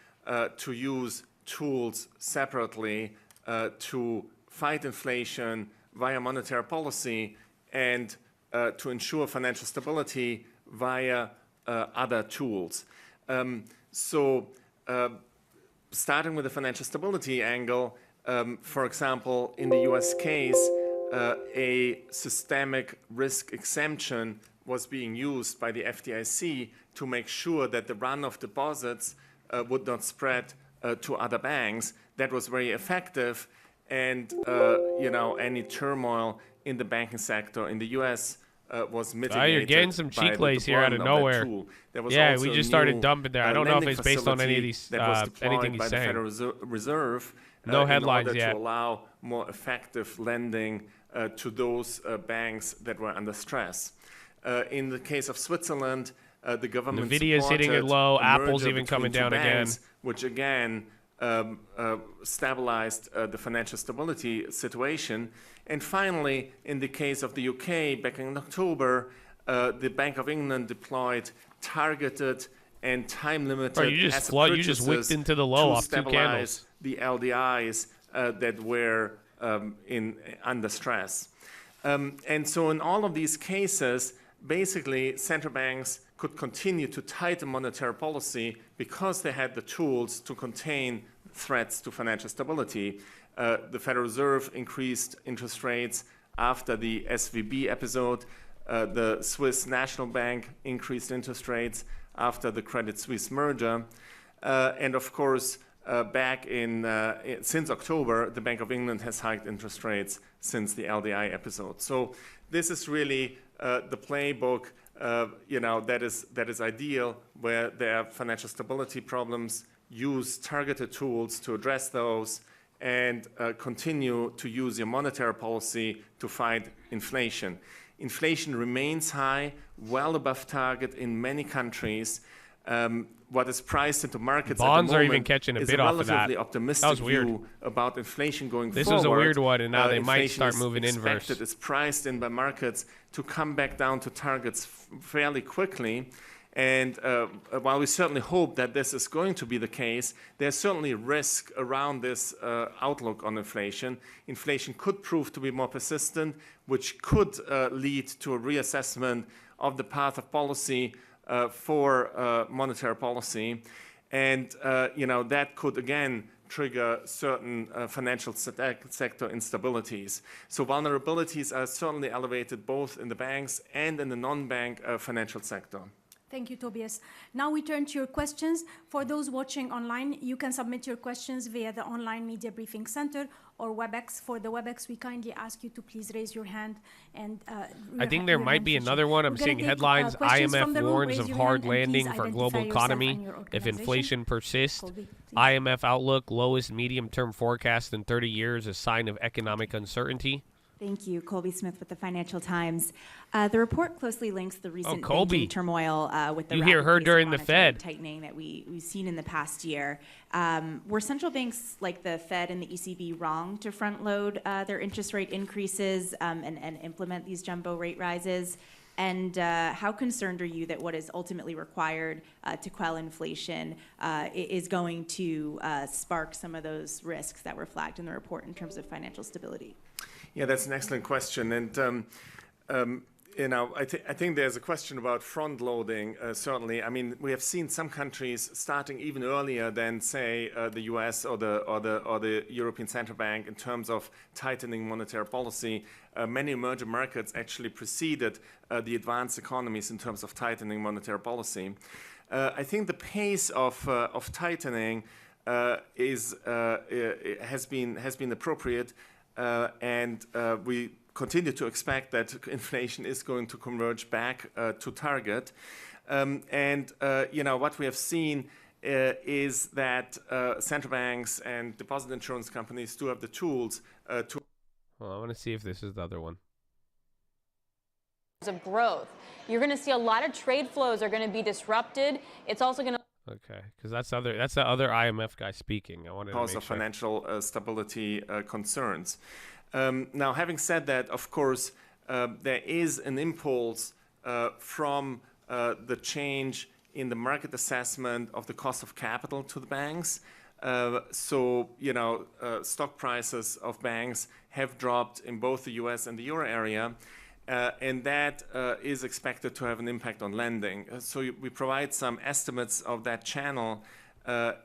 to use tools separately to fight inflation via monetary policy and to ensure financial stability via other tools. Starting with the financial stability angle, for example, in the US case, a systemic risk exemption was being used by the FDIC to make sure that the run of deposits would not spread to other banks. That was very effective, and any turmoil in the banking sector in the U.S. Was mitigated. You're getting some cheek lace here out of nowhere. Yeah, we just started dumping there. I don't know if it's based on any of these anything he's saying. The Federal Reserve, no headlines in order yet. To allow more effective lending to those banks that were under stress. In the case of Switzerland, the government Nvidia's hitting it low. Apple's even coming down banks, again, which again stabilized the financial stability situation. And finally, in the case of the UK, back in October, the Bank of England deployed targeted and time-limited you just whipped into the low off two candles. The LDIs that were under stress. And so in all of these cases, basically, central banks could continue to tighten monetary policy because they had the tools to contain threats to financial stability. The Federal Reserve increased interest rates after the SVB episode. The Swiss National Bank increased interest rates after the Credit Suisse merger. And of course, since October, the Bank of England has hiked interest rates since the LDI episode. So this is really the playbook, that is ideal, where there are financial stability problems, use targeted tools to address those, and continue to use your monetary policy to fight inflation. Inflation remains high, well above target in many countries. What is priced into markets bonds at the moment are even catching a is bit a off of that. relatively optimistic view about inflation going forward. This was a weird one, and now they might start moving inverse. It's priced in by markets to come back down to targets fairly quickly. And while we certainly hope that this is going to be the case, there's certainly risk around this outlook on inflation. Inflation could prove to be more persistent, which could lead to a reassessment of the path of policy for monetary policy. And that could, again, trigger certain financial sector instabilities. So vulnerabilities are certainly elevated both in the banks and in the non-bank financial sector. Thank you, Tobias. Now we turn to your questions. For those watching online, you can submit your questions via the online media briefing center or WebEx. For the WebEx, we kindly ask you to please raise your hand. And I think there might be another one. I'm seeing headlines. IMF warns of hard landing for global economy if inflation persists. Colby, IMF outlook, lowest medium-term forecast in 30 years, a sign of economic uncertainty. Thank you. Colby Smith with the Financial Times. The report closely links the recent Colby. banking turmoil with the You hear her rapid pace of during the monetary Fed. tightening that we've seen in the past year. Were central banks like the Fed and the ECB wrong to front load their interest rate increases and implement these jumbo rate rises? And how concerned are you that what is ultimately required to quell inflation is going to spark some of those risks that were flagged in the report in terms of financial stability? Yeah, that's an excellent question. And, I think there's a question about front loading, certainly. I mean, we have seen some countries starting even earlier than, say, the US or the European Central Bank in terms of tightening monetary policy. Many emerging markets actually preceded the advanced economies in terms of tightening monetary policy. I think the pace of tightening has been appropriate. And we continue to expect that inflation is going to converge back to target. What we have seen is that central banks and deposit insurance companies do have the tools to... Well, I want to see if this is the other one. Of growth. You're going to see a lot of trade flows are going to be disrupted. It's also going to... Okay, because that's the other IMF guy speaking. I wanted to make sure. Of financial stability concerns. Now, having said that, of course, there is an impulse from the change in the market assessment of the cost of capital to the banks. Stock prices of banks have dropped in both the US and the euro area. And that is expected to have an impact on lending. So we provide some estimates of that channel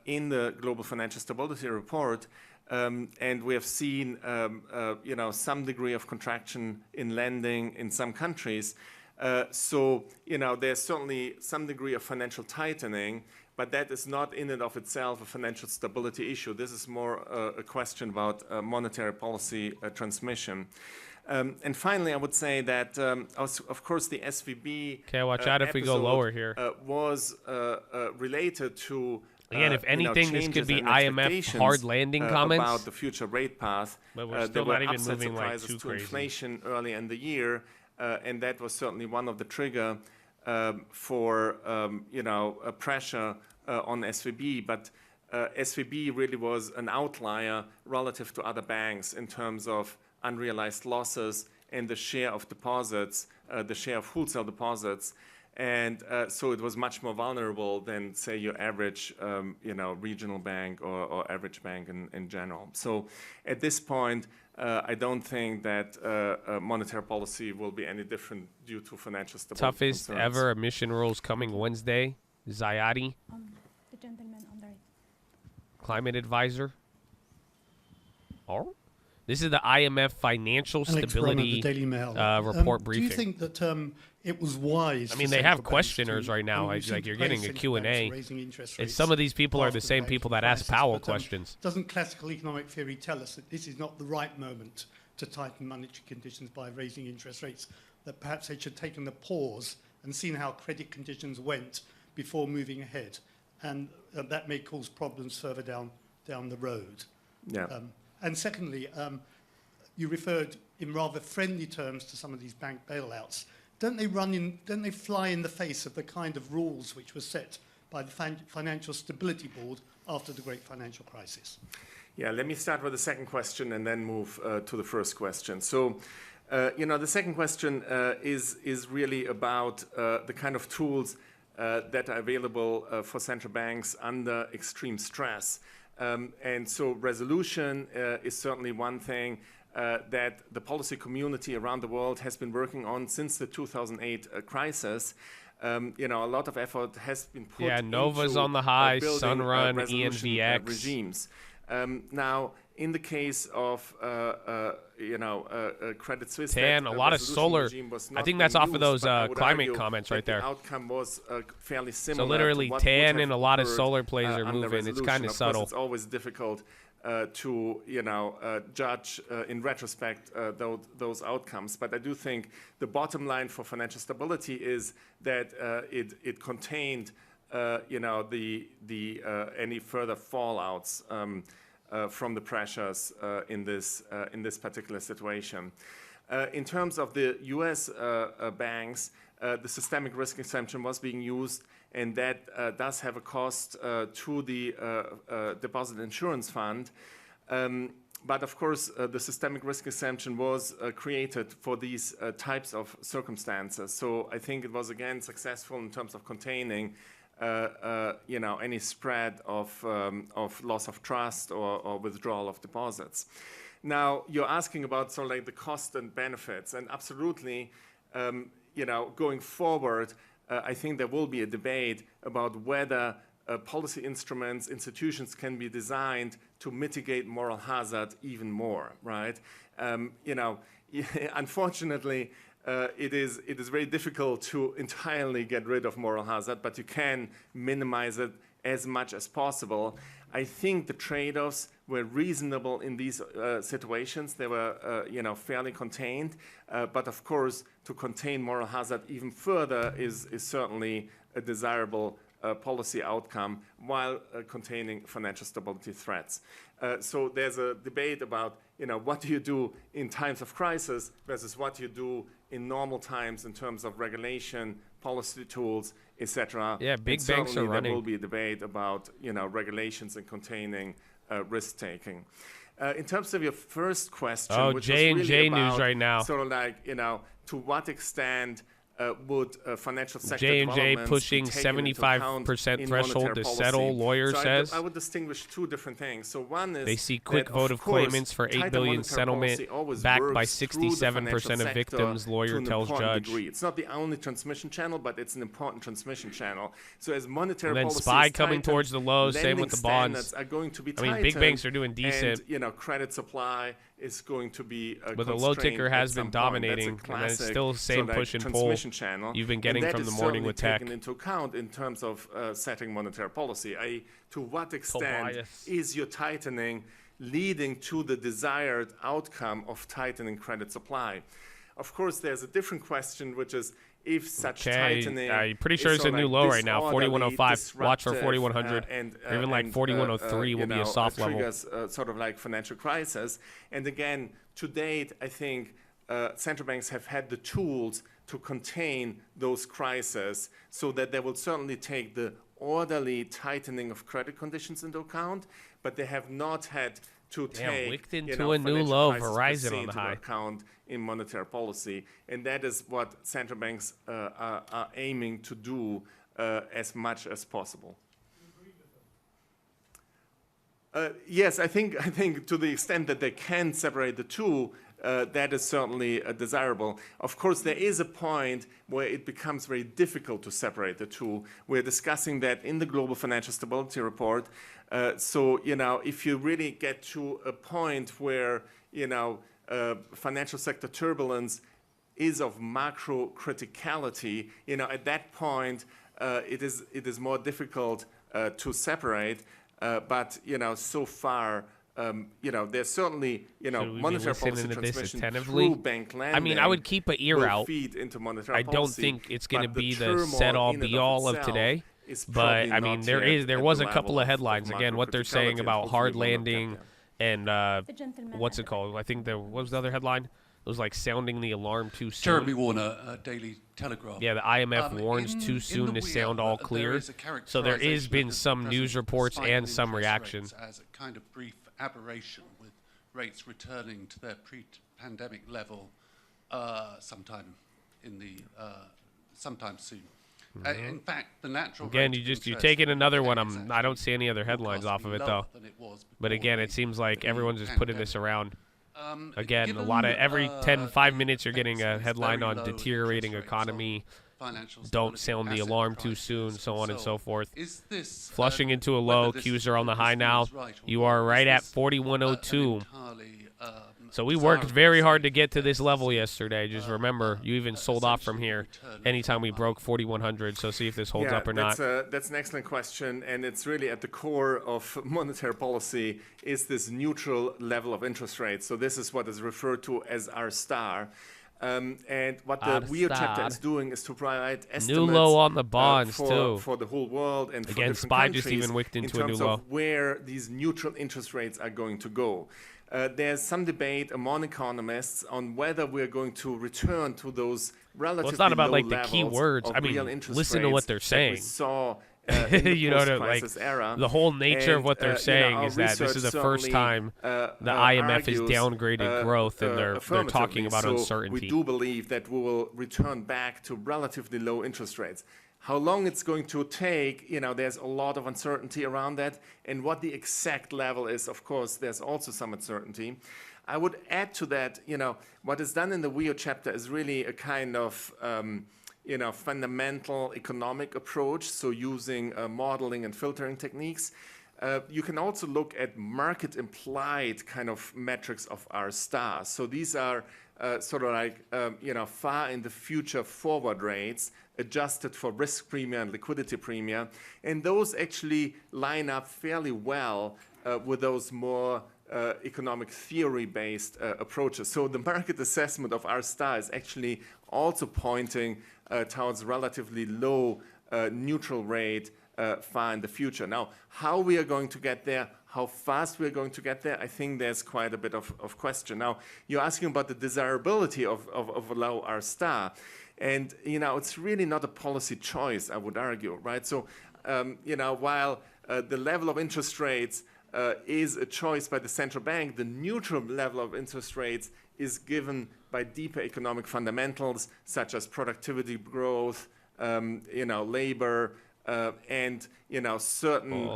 in the Global Financial Stability Report. And we have seen, some degree of contraction in lending in some countries. There's certainly some degree of financial tightening, but that is not in and of itself a financial stability issue. This is more a question about monetary policy transmission. And finally, I would say that, of course, the SVB okay, watch out if we go lower here. Was related to again, if anything, this could be IMF hard landing comments about the future rate path. But we're still not even moving like too to crazy. Inflation early in the year, and that was certainly one of the trigger for a pressure on SVB. But SVB really was an outlier relative to other banks in terms of unrealized losses and the share of deposits, the share of wholesale deposits. And so it was much more vulnerable than, say, your average, regional bank or average bank in general. So at this point, I don't think that monetary policy will be any different due to financial stability Toughest concerns. ever emission rules coming Wednesday. Zayati, The gentleman on the right. climate advisor. Oh. This is the IMF Financial Stability Daily Mail. report briefing. Do you think that it was wise? I mean, they have questioners right now. Like you're getting a Q&A. And some of these people are the same people that ask Powell questions. Doesn't classical economic theory tell us that this is not the right moment to tighten monetary conditions by raising interest rates? That perhaps they should have taken a pause and seen how credit conditions went before moving ahead, and that may cause problems further down the road. Yeah. And secondly, you referred in rather friendly terms to some of these bank bailouts. Don't they fly in the face of the kind of rules which were set by the Financial Stability Board after the Great Financial Crisis? Yeah, let me start with the second question and then move to the first question. So, the second question is really about the kind of tools that are available for central banks under extreme stress. And so resolution is certainly one thing that the policy community around the world has been working on since the 2008 crisis. A lot of effort has been put Nova's into on the high, building Sunrun, resolution ENVX. regimes. Now, in the case of Credit Suisse, Tan, a lot of solar. I think that's off of those climate comments right there. The outcome was fairly similar. So literally, to what Tan would and a have lot of occurred, solar plays are under moving. It's resolution. kind of Of subtle. course, it's always difficult to judge in retrospect those outcomes. But I do think the bottom line for financial stability is that it contained any further fallouts from the pressures in this particular situation. In terms of the U.S. banks, the systemic risk exemption was being used, and that does have a cost to the Deposit Insurance Fund. But of course, the systemic risk exemption was created for these types of circumstances. So I think it was again successful in terms of containing any spread of loss of trust or withdrawal of deposits. Now, you're asking about sort of like the cost and benefits, and absolutely, going forward, I think there will be a debate about whether policy instruments, institutions can be designed to mitigate moral hazard even more, right? Unfortunately, it is very difficult to entirely get rid of moral hazard, but you can minimize it as much as possible. I think the trade-offs were reasonable in these situations. They were, fairly contained. But of course, to contain moral hazard even further is certainly a desirable policy outcome while containing financial stability threats. So there's a debate about, what do you do in times of crisis versus what you do in normal times in terms of regulation, policy tools, etc. Yeah, big banks are running. There will be a debate about, regulations and containing risk-taking. In terms of your first question, which J&J was really about news right now. sort of like, to what extent would financial sector J&J developments pushing be taken into 75% account threshold in to monetary settle, policy? lawyer So says. I would distinguish two different things. So one is They see quick that, vote of course, claimants for $8 tighter billion monetary settlement policy always backed by works through the 67% financial of sector victims, lawyer to an tells important judge. degree. It's not the only transmission channel, but it's an important transmission channel. So as monetary And then policy SPY is coming tightened, towards the low, same lending with the bonds. standards are going to be I mean, big tightened, banks are doing decent. And, credit supply is going to be but the low ticker has been dominating, and it's still the same push and pull channel you've been getting from the morning with tech. Taken into account in terms of setting monetary policy. To what extent is your tightening leading to the desired outcome of tightening credit supply? Of course, there's a different question, which is if such tightening. I'm pretty sure it's a new low right now, 4105. Watch for 4100. Or even like 4103 will be a soft level. Triggers sort of like financial crisis. And again, to date, I think central banks have had the tools to contain those crises so that they will certainly take the orderly tightening of credit conditions into account, but they have not had to take into a new low Verizon on the high account in monetary policy, and that is what central banks are aiming to do as much as possible. Yes, I think to the extent that they can separate the two, that is certainly desirable. Of course, there is a point where it becomes very difficult to separate the two. We're discussing that in the Global Financial Stability Report. So, if you really get to a point where, financial sector turbulence is of macro criticality, at that point, it is more difficult to separate. But, so far, there's certainly, monetary policy transmission through bank lending. I mean, I would keep an ear out. Feed into monetary I don't think it's going to be the set-all, be-all of today. But, I mean, there was a couple of headlines. Again, what they're saying about hard landing and what's it called? I think what was the other headline? It was like sounding the alarm too soon. Jeremy Warner, Daily Telegraph. Yeah, the IMF warns too soon to sound all clear. So there has been some news reports and some reaction. As a kind of brief aberration, with rates returning to their pre-pandemic level sometime soon. In fact, the natural again, you're taking another one. I don't see any other headlines off of it though. But again, it seems like everyone's just putting this around. Again, a lot of every 5 minutes you're getting a headline on deteriorating economy. Don't sound the alarm too soon, so on and so forth. Flushing into a low, Qs are on the high now. You are right at 4102. So we worked very hard to get to this level yesterday. Just remember, you even sold off from here anytime we broke 4100. So see if this holds up or not. That's an excellent question, and it's really at the core of monetary policy is this neutral level of interest rates. So this is what is referred to as our star. And what the WIO chapter is doing is to provide estimates new low on the bonds for the whole world and for again, different SPY countries just even wicked into in a new terms low. of where these neutral interest rates are going to go. There's some debate among economists on whether we're going to return to those relatively it's not about low like the levels key words. of I mean, real interest listen to what they're saying. That we saw in the post-crisis era. The whole nature of what they're saying is that this is the first time the IMF has downgraded growth, and they're talking about uncertainty. We do believe that we will return back to relatively low interest rates. How long it's going to take, there's a lot of uncertainty around that. And what the exact level is, of course, there's also some uncertainty. I would add to that, what is done in the WIO chapter is really a kind of, fundamental economic approach. So using modeling and filtering techniques. You can also look at market implied kind of metrics of our stars. So these are sort of like, far in the future forward rates adjusted for risk premium and liquidity premium. And those actually line up fairly well with those more economic theory-based approaches. So the market assessment of our star is actually also pointing towards relatively low neutral rate far in the future. Now, how we are going to get there, how fast we're going to get there, I think there's quite a bit of question. Now, you're asking about the desirability of a low R star. And, it's really not a policy choice, I would argue, right? So, while the level of interest rates is a choice by the central bank, the neutral level of interest rates is given by deeper economic fundamentals, such as productivity growth, labor, and certain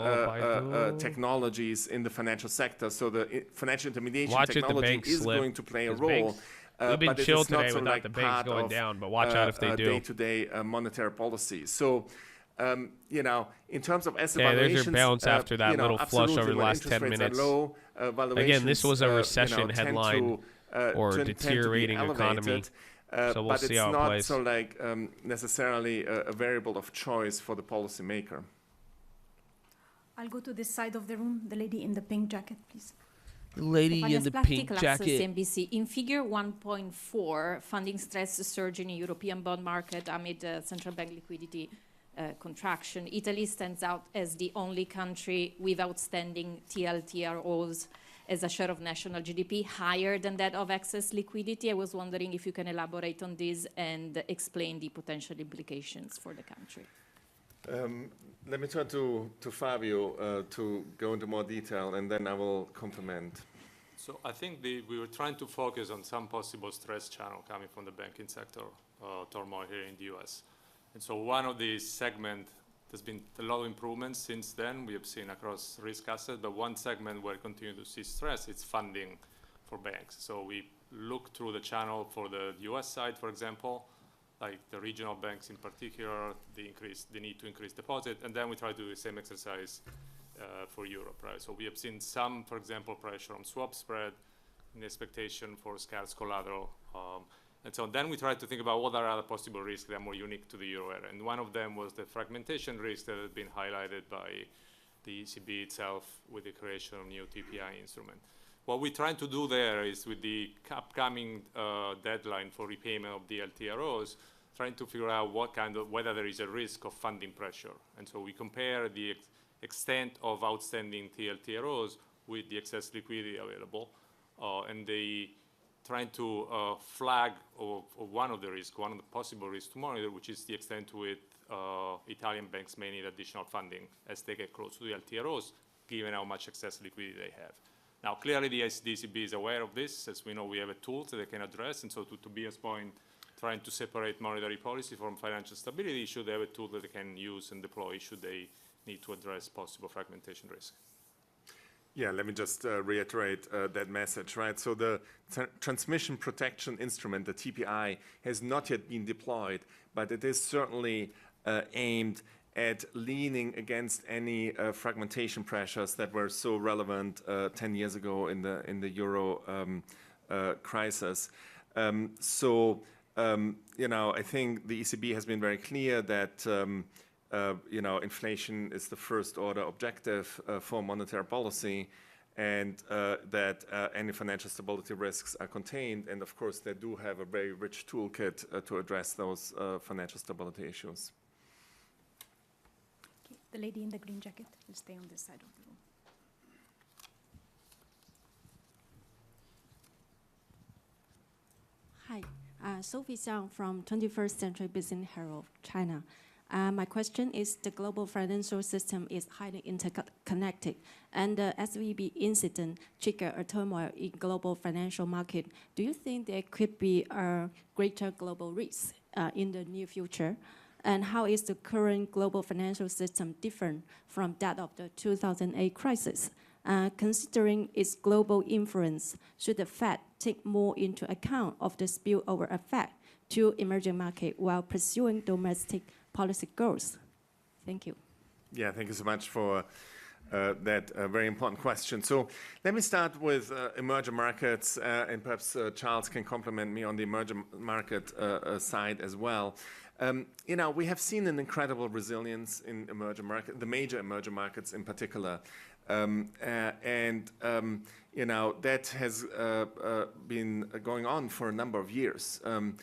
technologies in the financial sector. So the financial intermediation technology is going to play a role. We've been chill today without the banks going down, but watch out if they do. Day-to-day monetary policy. So You know, in terms of asset there's valuations, your bounce after that little flush over the last 10 rates minutes. Low, Again, this was a recession headline or tend deteriorating to be economy. So we'll see how it plays. But it's not so necessarily a variable of choice for the policymaker. I'll go to this side of the room. The lady in the pink jacket, please. Lady in the pink jacket. CNBC. In figure 1.4, funding stress surge in the European bond market amid central bank liquidity contraction. Italy stands out as the only country with outstanding TLTROs as a share of national GDP higher than that of excess liquidity. I was wondering if you can elaborate on this and explain the potential implications for the country. Let me turn to Fabio to go into more detail, and then I will complement. So I think we were trying to focus on some possible stress channel coming from the banking sector turmoil here in the US. And so one of these segments, there's been a lot of improvements since then. We have seen across risk assets, but one segment where we continue to see stress is funding for banks. So we look through the channel for the US side, for example, like the regional banks in particular, the need to increase deposit, and then we try to do the same exercise for Europe, right? So we have seen some, for example, pressure on swap spread in expectation for scarce collateral. And so then we try to think about what are other possible risks that are more unique to the euro area. And one of them was the fragmentation risk that had been highlighted by the ECB itself with the creation of new TPI instrument. What we're trying to do there is with the upcoming deadline for repayment of the LTROs, trying to figure out whether there is a risk of funding pressure. And so we compare the extent of outstanding TLTROs with the excess liquidity available, and trying to flag one of the possible risks to monitor, which is the extent to which Italian banks may need additional funding as they get close to the LTROs, given how much excess liquidity they have. Now, clearly, the ECB is aware of this. As we know, we have a tool that they can address. And so to Tobias' point, trying to separate monetary policy from financial stability, should they have a tool that they can use and deploy should they need to address possible fragmentation risk. Yeah, let me just reiterate that message, right? So the transmission protection instrument, the TPI, has not yet been deployed, but it is certainly aimed at leaning against any fragmentation pressures that were so relevant 10 years ago in the euro crisis. You know, I think the ECB has been very clear that you know, inflation is the first order objective for monetary policy, and that any financial stability risks are contained. And of course, they do have a very rich toolkit to address those financial stability issues. Okay. The lady in the green jacket will stay on this side of the room. Hi, Sophie Xiang from 21st Century Business Herald, China. My question is, the global financial system is highly interconnected, and the SVB incident triggered a turmoil in global financial market. Do you think there could be a greater global risk in the near future? And how is the current global financial system different from that of the 2008 crisis? Considering its global influence, should the Fed take more into account of the spillover effect to emerging markets while pursuing domestic policy goals? Thank you. Yeah, thank you so much for that very important question. So let me start with emerging markets, and perhaps Charles can complement me on the emerging market side as well. You know, we have seen an incredible resilience in emerging markets, the major emerging markets in particular. You know, that has been going on for a number of years. You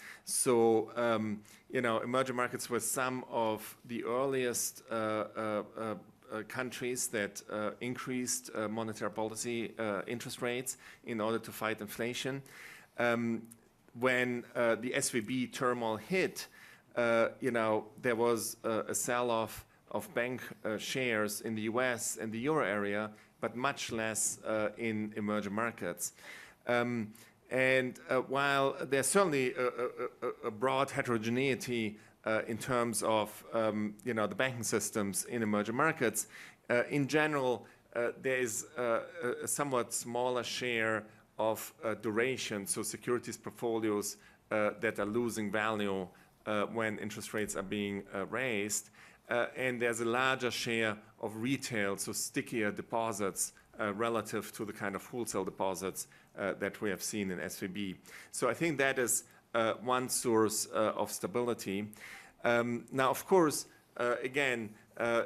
know, emerging markets were some of the earliest countries that increased monetary policy interest rates in order to fight inflation. When the SVB turmoil hit, you know, there was a sell-off of bank shares in the US and the euro area, but much less in emerging markets. While there's certainly a broad heterogeneity in terms of you know, the banking systems in emerging markets, in general, there is a somewhat smaller share of duration, so securities portfolios that are losing value when interest rates are being raised. and there's a larger share of retail, so stickier deposits relative to the kind of wholesale deposits that we have seen in SVB. So I think that is one source of stability. Now, of course, again,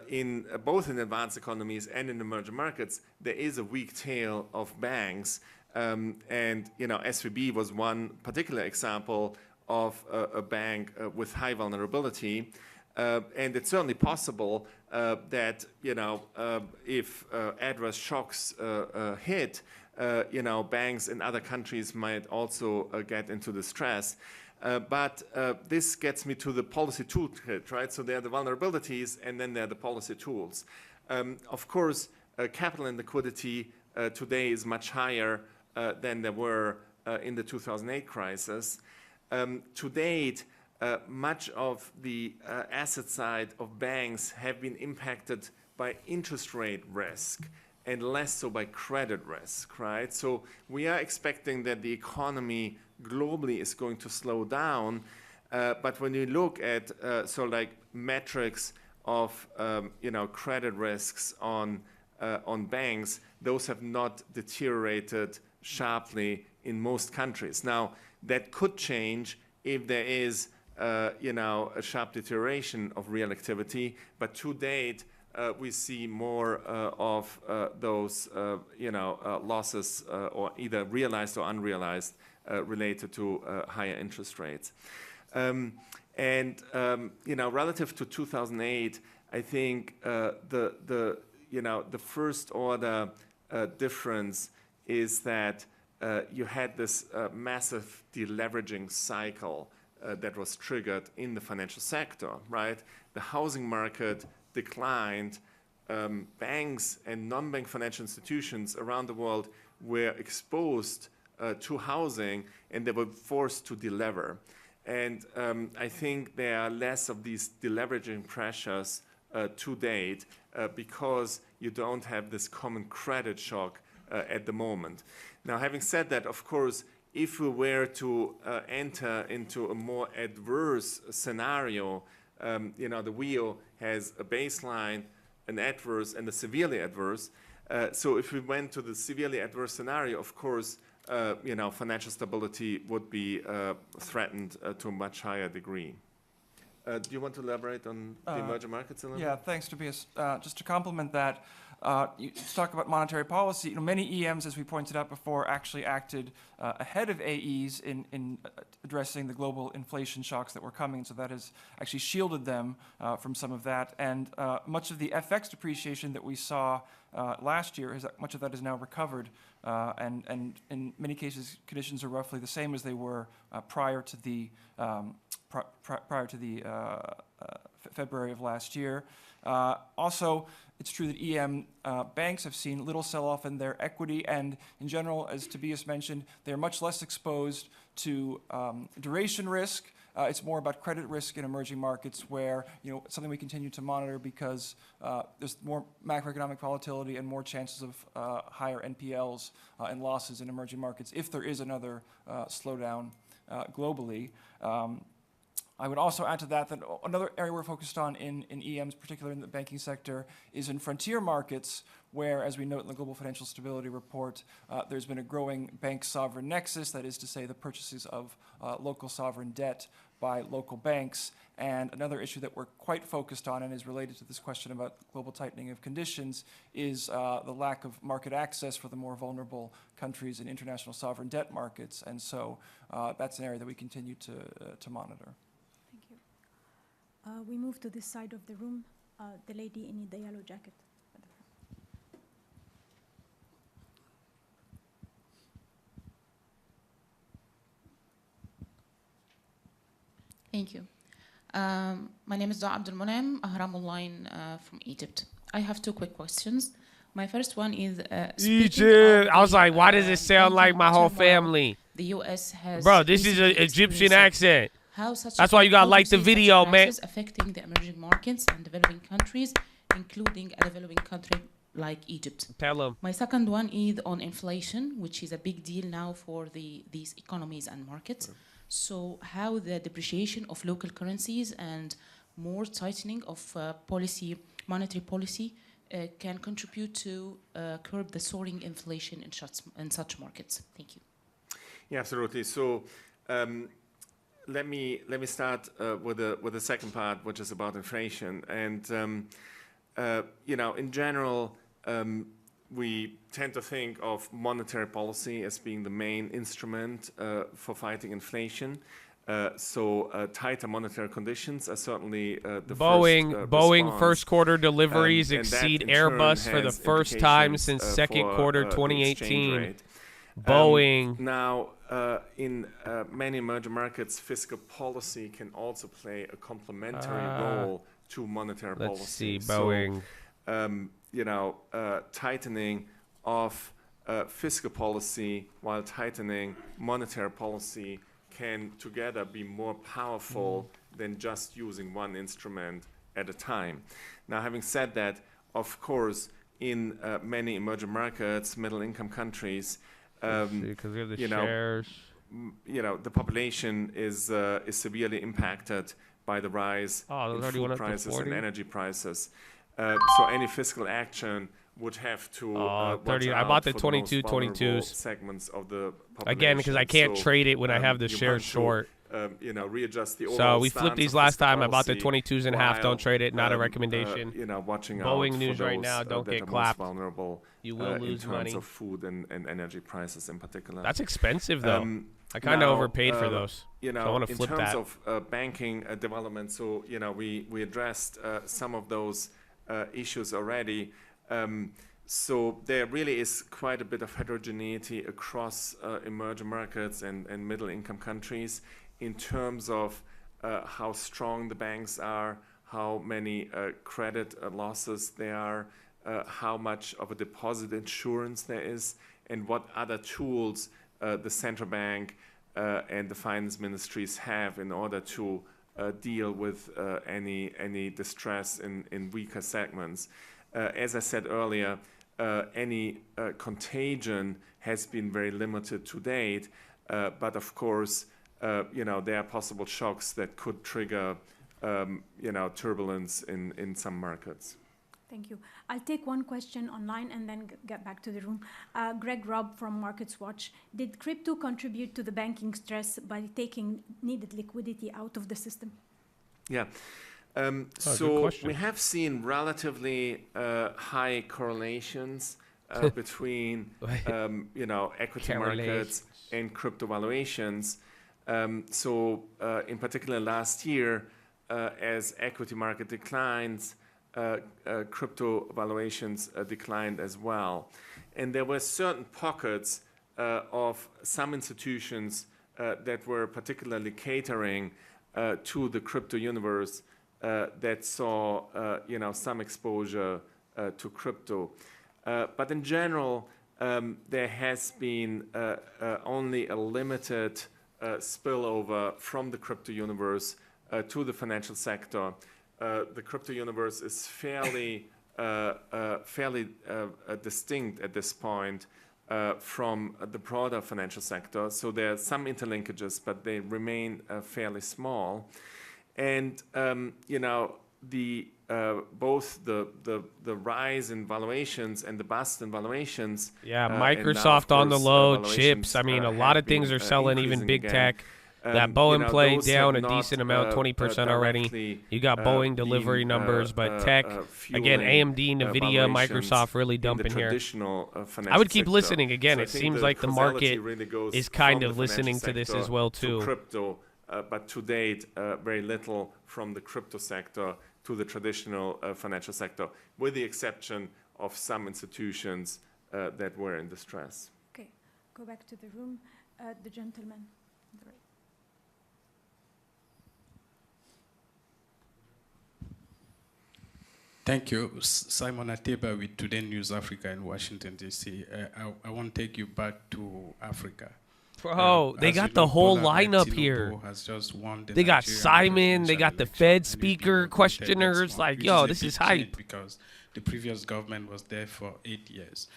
in both in advanced economies and in emerging markets, there is a weak tail of banks, and SVB was one particular example of a bank with high vulnerability. And it's certainly possible that if adverse shocks hit, banks in other countries might also get into distress. But this gets me to the policy toolkit, right? So there are the vulnerabilities, and then there are the policy tools. Of course, capital and liquidity today is much higher than they were in the 2008 crisis. To date, much of the asset side of banks have been impacted by interest rate risk and less so by credit risk, right? So we are expecting that the economy globally is going to slow down, but when you look at metrics of credit risks on banks, those have not deteriorated sharply in most countries. Now, that could change if there is a sharp deterioration of real activity, but to date, we see more of those losses, or either realized or unrealized, related to higher interest rates. Relative to 2008, I think the first order difference is that you had this massive deleveraging cycle that was triggered in the financial sector, right? The housing market declined. Banks and non-bank financial institutions around the world were exposed to housing, and they were forced to delever. And I think there are less of these deleveraging pressures to date because you don't have this common credit shock at the moment. Now, having said that, of course, if we were to enter into a more adverse scenario, the wheel has a baseline, an adverse, and a severely adverse. So if we went to the severely adverse scenario, of course, financial stability would be threatened to a much higher degree. Do you want to elaborate on the emerging markets a little bit? Yeah, thanks, Tobias. Just to complement that, you talk about monetary policy. Many EMs, as we pointed out before, actually acted ahead of AEs in addressing the global inflation shocks that were coming. So that has actually shielded them from some of that. And much of the FX depreciation that we saw last year, much of that is now recovered. And in many cases, conditions are roughly the same as they were prior to the February of last year. Also, it's true that EM banks have seen little sell-off in their equity, and in general, as Tobias mentioned, they're much less exposed to duration risk. It's more about credit risk in emerging markets, where something we continue to monitor because there's more macroeconomic volatility and more chances of higher NPLs and losses in emerging markets if there is another slowdown globally. I would also add to that another area we're focused on in EMs, particularly in the banking sector, is in frontier markets, where, as we note in the Global Financial Stability Report, there's been a growing bank sovereign nexus, that is to say the purchases of local sovereign debt by local banks. And another issue that we're quite focused on, and is related to this question about global tightening of conditions, is the lack of market access for the more vulnerable countries in international sovereign debt markets. And so that's an area that we continue to monitor. Thank you. We move to this side of the room, the lady in the yellow jacket. Thank you. My name is Dua Abdul Munem, Ahram Online from Egypt. I have two quick questions. My first one is Egypt. I was like, why does it sound like my whole family? The U.S. has. Bro, this is an Egyptian accent. How such That's why you gotta like the video, man. Affecting the emerging markets and developing countries, including a developing country like Egypt. Tell them. My second one is on inflation, which is a big deal now for these economies and markets. So how the depreciation of local currencies and more tightening of monetary policy, can contribute to curb the soaring inflation in such markets? Thank you. Yeah, absolutely. So let me start with the second part, which is about inflation. And in general, we tend to think of monetary policy as being the main instrument for fighting inflation. Tighter monetary conditions are certainly the Boeing first quarter deliveries exceed Airbus for the first time since second quarter 2018. Boeing. Now, in many emerging markets, fiscal policy can also play a complementary role to monetary policy. Let's see, Boeing. Tightening of fiscal policy while tightening monetary policy can together be more powerful than just using one instrument at a time. Now, having said that, of course, in many emerging markets, middle-income countries, shares. The population is severely impacted by the rise in food prices and energy prices. So any fiscal action would have to 30. I bought the 22s. Segments of the population. Again, because I can't trade it when I have the shares short. Readjust the so we flipped these last time. I bought the 22s and a half. Don't trade it. Not a recommendation. Watching Boeing out news for right those, now. Don't get that are clapped. Most vulnerable, you will lose in money. terms of food and energy prices in particular. That's expensive though. I kind of overpaid for those. So I want to flip that. In terms of banking development, so we addressed some of those issues already. So there really is quite a bit of heterogeneity across emerging markets and middle-income countries in terms of how strong the banks are, how many credit losses there are, how much of a deposit insurance there is, and what other tools the central bank and the finance ministries have in order to deal with any distress in weaker segments. As I said earlier, any contagion has been very limited to date, but of course, there are possible shocks that could trigger, turbulence in some markets. Thank you. I'll take one question online and then get back to the room. Greg Robb from Markets Watch. Did crypto contribute to the banking stress by taking needed liquidity out of the system? Yeah. So we have seen relatively high correlations between equity markets and crypto valuations. In particular last year, as equity market declines, crypto valuations declined as well. And there were certain pockets of some institutions that were particularly catering to the crypto universe that saw some exposure to crypto. But in general, there has been only a limited spillover from the crypto universe to the financial sector. The crypto universe is fairly distinct at this point from the broader financial sector. So there are some interlinkages, but they remain fairly small. And both the rise in valuations and the bust in valuations. Yeah, Microsoft on the low, chips. I mean, a lot of things are selling, even big tech. That Boeing play down a decent amount, 20% already. You got Boeing delivery numbers, but tech, again, AMD, NVIDIA, Microsoft really dumping here. I would keep listening. Again, it seems like the market is kind of listening to this as well, too. Crypto, but to date, very little from the crypto sector to the traditional financial sector, with the exception of some institutions that were in distress. Okay, go back to the room. The gentleman. Thank you. Simon Ateba with Today News Africa in Washington, D.C. I want to take you back to Africa. Bro, they got the whole lineup here. They got Simon, they got the Fed speaker, questioners. Like, yo, this is hype. Because the previous government was there for 8 years.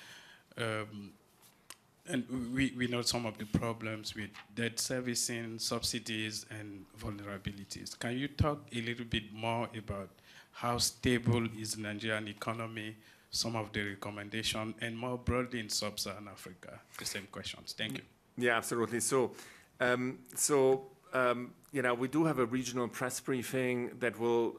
And we know some of the problems with debt servicing, subsidies, and vulnerabilities. Can you talk a little bit more about how stable is the Nigerian economy, some of the recommendations, and more broadly in sub-Saharan Africa? The same questions. Thank you. Yeah, absolutely. So, we do have a regional press briefing that will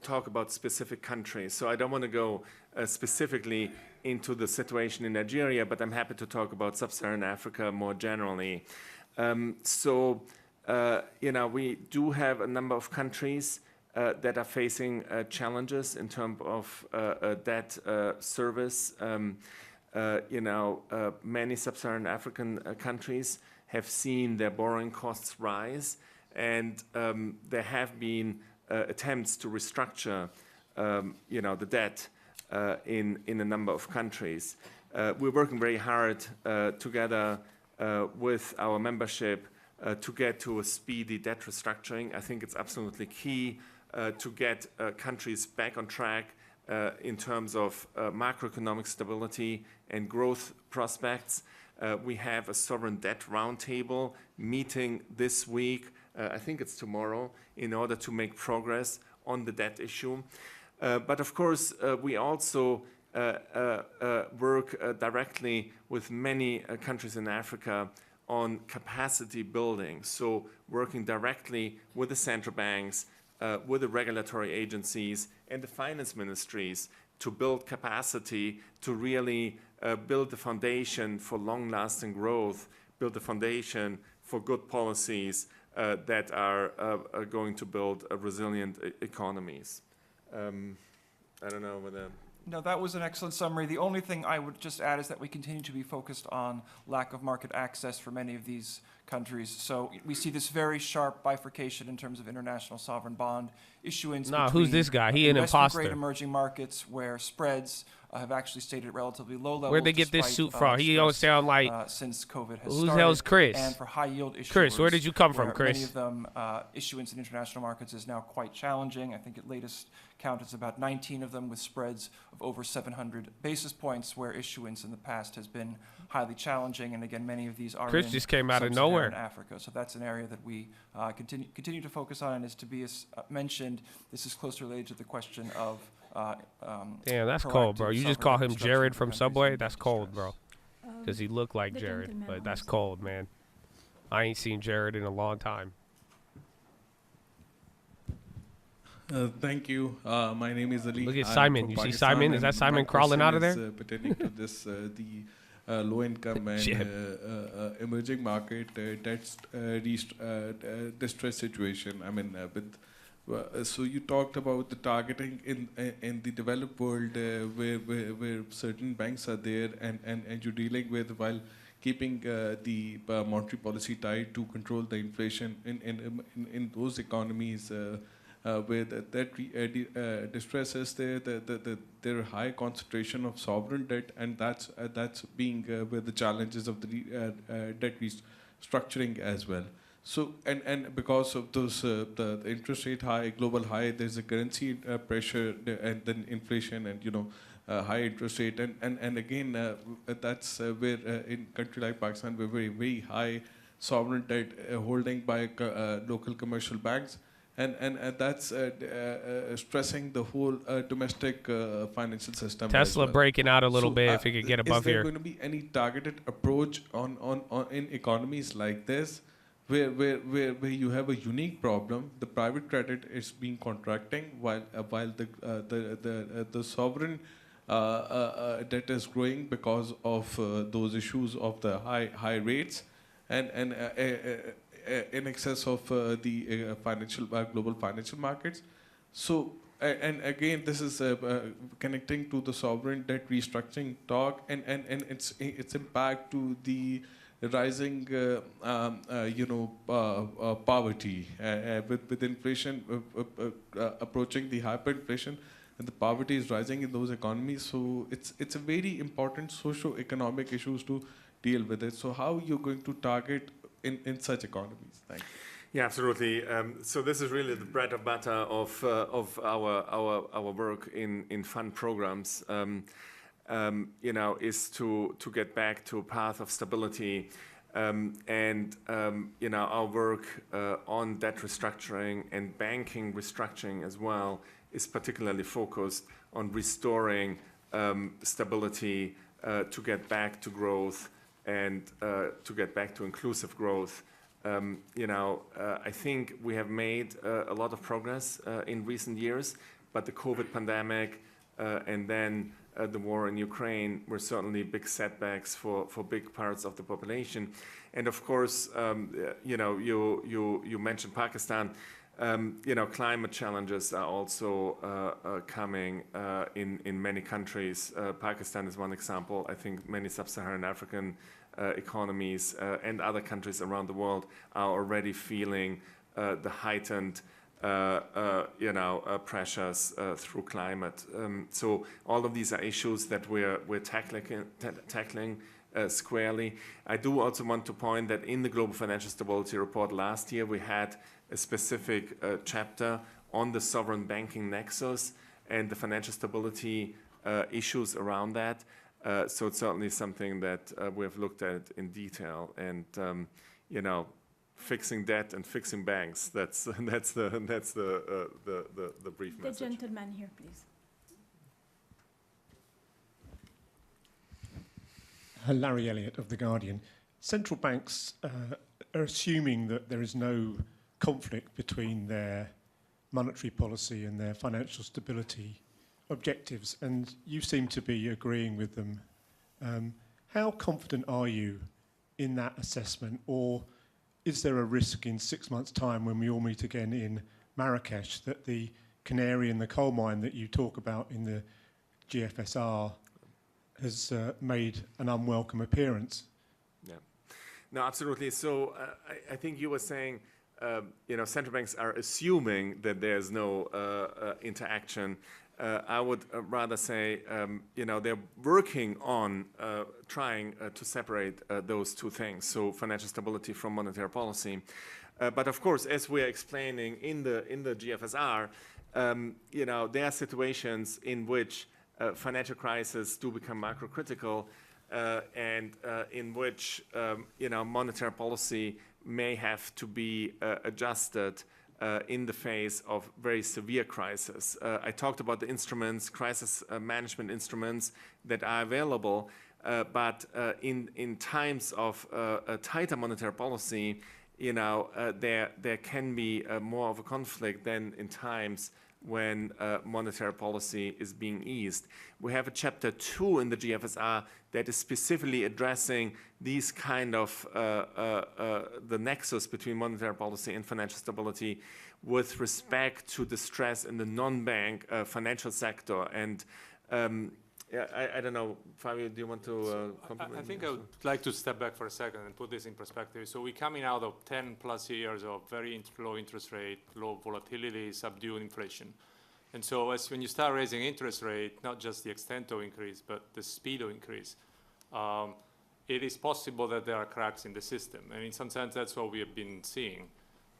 talk about specific countries. So I don't want to go specifically into the situation in Nigeria, but I'm happy to talk about sub-Saharan Africa more generally. We do have a number of countries that are facing challenges in terms of debt service. Many sub-Saharan African countries have seen their borrowing costs rise, and there have been attempts to restructure, the debt in a number of countries. We're working very hard together with our membership to get to a speedy debt restructuring. I think it's absolutely key to get countries back on track in terms of macroeconomic stability and growth prospects. We have a sovereign debt roundtable meeting this week, I think it's tomorrow, in order to make progress on the debt issue. But of course, we also work directly with many countries in Africa on capacity building. So working directly with the central banks, with the regulatory agencies and the finance ministries to build capacity, to really build the foundation for long-lasting growth, build the foundation for good policies that are going to build resilient economies. I don't know whether... No, that was an excellent summary. The only thing I would just add is that we continue to be focused on lack of market access for many of these countries. So we see this very sharp bifurcation in terms of international sovereign bond issuance. Nah, who's this guy? He an imposter. Great emerging markets where spreads have actually stayed at relatively low levels. Where'd they get this suit from? He don't sound like... since COVID has Who started. the hell's Chris? And for high yield issuers. Chris, where did you come from, Chris? Many of them, issuance in international markets is now quite challenging. I think at latest count it's about 19 of them with spreads of over 700 basis points, where issuance in the past has been highly challenging. And again, many of these are Chris in just came out of nowhere. Sub-Saharan Africa. So that's an area that we continue to focus on. And as Tobias mentioned, this is closely related to the question of damn, that's cold, bro. You just call him Jared from Subway? That's cold, bro. Because he looked like Jared, but that's cold, man. I ain't seen Jared in a long time. Thank you. My name is Ali. Look at Simon. You see Simon? Is that Simon crawling out of there? Pertaining to this, the low-income and emerging market distress situation. I mean, so you talked about the targeting in the developed world where certain banks are there and you're dealing with while keeping the monetary policy tight to control the inflation in those economies where that distresses there high concentration of sovereign debt, and that's being where the challenges of the debt restructuring as well. So and because of those the interest rate high, global high, there's a currency pressure and then inflation and high interest rate and again that's where in country like Pakistan we're very high sovereign debt holding by local commercial banks and that's stressing the whole domestic financial system. Tesla breaking out a little bit if it could get above here. Is there going to be any targeted approach on in economies like this? Where you have a unique problem, the private credit is being contracting while the sovereign debt is growing because of those issues of the high rates and in excess of the global financial markets. So and again, this is connecting to the sovereign debt restructuring talk and its impact to the rising, poverty with inflation approaching the hyperinflation, and the poverty is rising in those economies. So it's a very important socio-economic issues to deal with it. So how you're going to target in such economies? Thank you. Yeah, absolutely. So this is really the bread and butter of our work in fund programs. is to get back to a path of stability. Our work on debt restructuring and banking restructuring as well is particularly focused on restoring stability to get back to growth and to get back to inclusive growth. I think we have made a lot of progress in recent years, but the COVID pandemic and then the war in Ukraine were certainly big setbacks for big parts of the population. And of course, you mentioned Pakistan. Climate challenges are also coming in many countries. Pakistan is one example. I think many sub-Saharan African economies and other countries around the world are already feeling the heightened pressures through climate. So all of these are issues that we're tackling squarely. I do also want to point that in the Global Financial Stability Report last year, we had a specific chapter on the sovereign banking nexus and the financial stability issues around that. So it's certainly something that we have looked at in detail. And fixing debt and fixing banks. That's the brief message. The gentleman here, please. Larry Elliott of The Guardian. Central banks are assuming that there is no conflict between their monetary policy and their financial stability objectives, and you seem to be agreeing with them. How confident are you in that assessment, or is there a risk in 6 months' time when we all meet again in Marrakesh that the canary in the coal mine that you talk about in the GFSR has made an unwelcome appearance? Yeah, no, absolutely. So I think you were saying, central banks are assuming that there's no interaction. I would rather say, they're working on trying to separate those two things, so financial stability from monetary policy. But of course, as we are explaining in the GFSR, there are situations in which financial crises do become macrocritical, and in which monetary policy may have to be adjusted in the face of very severe crisis. I talked about the instruments, crisis management instruments that are available, but in times of a tighter monetary policy, there can be more of a conflict than in times when monetary policy is being eased. We have a chapter 2 in the GFSR that is specifically addressing these kind of the nexus between monetary policy and financial stability with respect to the stress in the non-bank financial sector. And I don't know, Fabio, do you want to compliment? I think I would like to step back for a second and put this in perspective. So we're coming out of 10 plus years of very low interest rate, low volatility, subdued inflation. And so when you start raising interest rate, not just the extent of increase, but the speed of increase, it is possible that there are cracks in the system. And in some sense, that's what we have been seeing.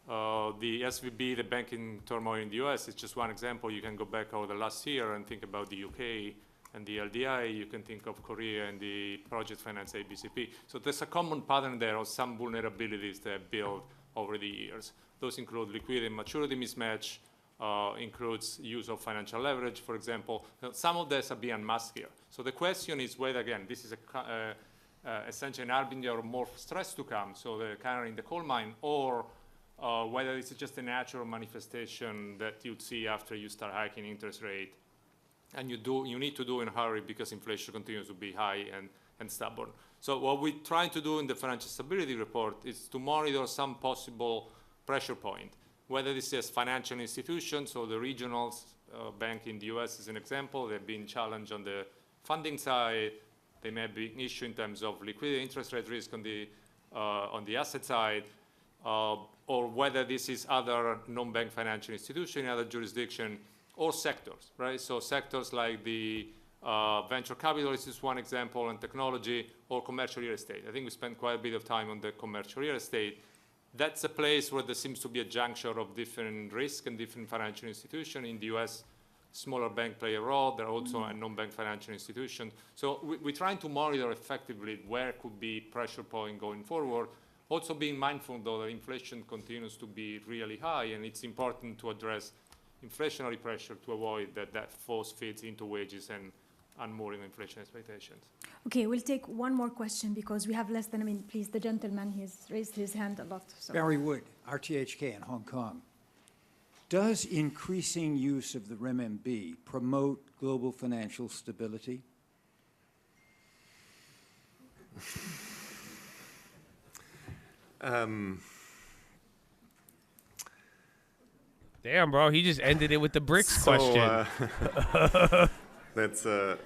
The SVB, the banking turmoil in the US, is just one example. You can go back over the last year and think about the UK and the LDI. You can think of Korea and the project finance ABCP. So there's a common pattern there of some vulnerabilities that have built over the years. Those include liquidity and maturity mismatch, includes use of financial leverage, for example. Some of this are being unmasked here. So the question is whether, again, this is essentially an arbiter of more stress to come, so the canary in the coal mine, or whether this is just a natural manifestation that you'd see after you start hiking interest rate, and you need to do in a hurry because inflation continues to be high and stubborn. So what we're trying to do in the Financial Stability Report is to monitor some possible pressure point, whether this is financial institutions or the regional bank in the US is an example. They've been challenged on the funding side. They may be an issue in terms of liquidity, interest rate risk on the asset side, or whether this is other non-bank financial institution in other jurisdiction, or sectors, right? So sectors like the venture capital is just one example, and technology, or commercial real estate. I think we spent quite a bit of time on the commercial real estate. That's a place where there seems to be a juncture of different risk and different financial institutions. In the US, smaller bank play a role. There are also a non-bank financial institution. So we're trying to monitor effectively where could be pressure point going forward. Also being mindful, though, that inflation continues to be really high, and it's important to address inflationary pressure to avoid that force feeds into wages and more in inflation expectations. Okay, we'll take one more question because we have less than a minute. Please, the gentleman, he's raised his hand a lot. So. Barry Wood, RTHK in Hong Kong. Does increasing use of the renminbi promote global financial stability? Damn, bro, he just ended it with the BRICS question. That's a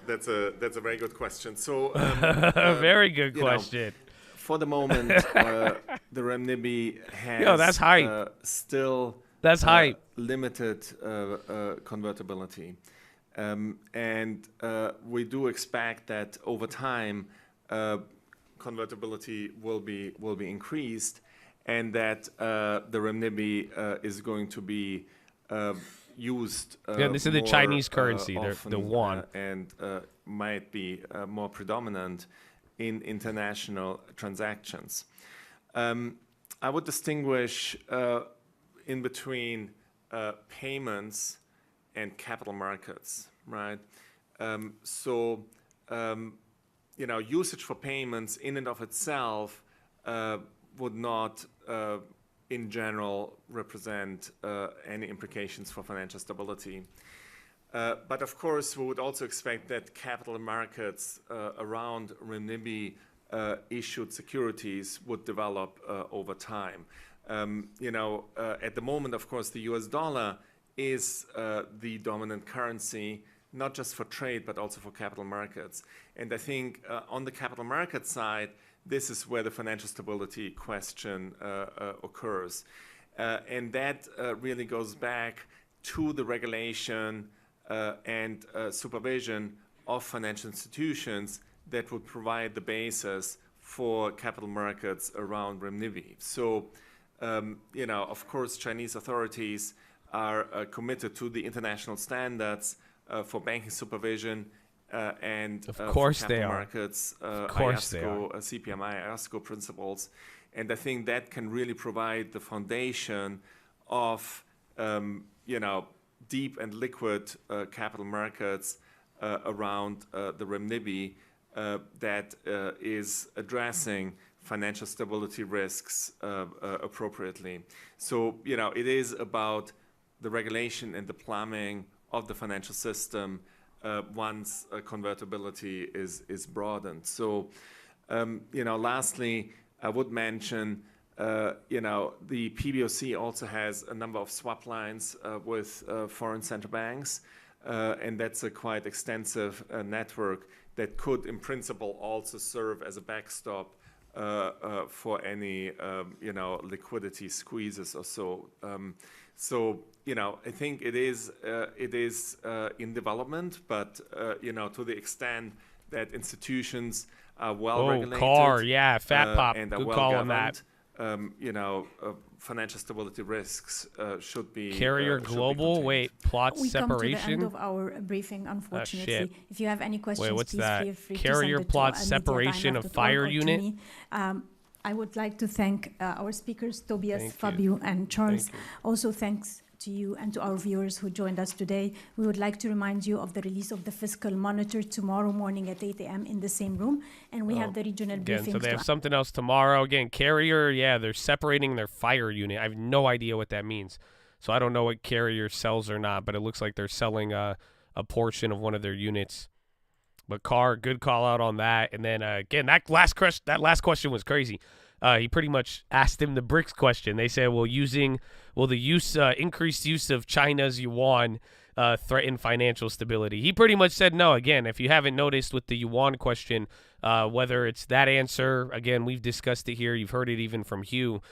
very good question. So very good question. For the moment, the renminbi has that's hype. Still that's hype. Limited convertibility, and we do expect that over time convertibility will be increased, and that the renminbi is going to be used this is the Chinese currency, often, the yuan, and might be more predominant in international transactions. I would distinguish in between payments and capital markets, right? Usage for payments in and of itself would not in general represent any implications for financial stability. But of course, we would also expect that capital markets around renminbi issued securities would develop over time. At the moment, of course, the US dollar is the dominant currency, not just for trade, but also for capital markets. And I think on the capital market side, this is where the financial stability question occurs. And that really goes back to the regulation and supervision of financial institutions that would provide the basis for capital markets around renminbi. So, of course, Chinese authorities are committed to the international standards for banking supervision and of course capital they are. Markets, of course they are. CPMI, IOSCO principles, and I think that can really provide the foundation of deep and liquid capital markets around the renminbi that is addressing financial stability risks appropriately. So it is about the regulation and the plumbing of the financial system once convertibility is broadened. So, lastly, I would mention, the PBOC also has a number of swap lines with foreign central banks, and that's a quite extensive network that could, in principle, also serve as a backstop for any, liquidity squeezes or so. I think it is in development, but to the extent that institutions are well regulated, fat pop, and are good well call governed, on that. Financial stability risks should be Carrier Global. Wait, plot we separation. We come to the end of our briefing, unfortunately. Shit. If you have any questions, what's please that? feel free Carrier to send plot it to separation of fire unit. I would like to thank our speakers, Tobias, Fabio, and Charles. Also, thanks to you and to our viewers who joined us today. We would like to remind you of the release of the Fiscal Monitor tomorrow morning at 8 a.m. in the same room. And we have the regional briefings. So they have something else tomorrow. Again, Carrier, they're separating their fire unit. I have no idea what that means. So I don't know what Carrier sells or not, but it looks like they're selling a portion of one of their units. But Carr, good call out on that. And then, again, that last question was crazy. He pretty much asked him the BRICS question. They said, will the increased use of China's yuan threaten financial stability? He pretty much said no. Again, if you haven't noticed with the yuan question, whether it's that answer, again, we've discussed it here. You've heard it even from Hugh.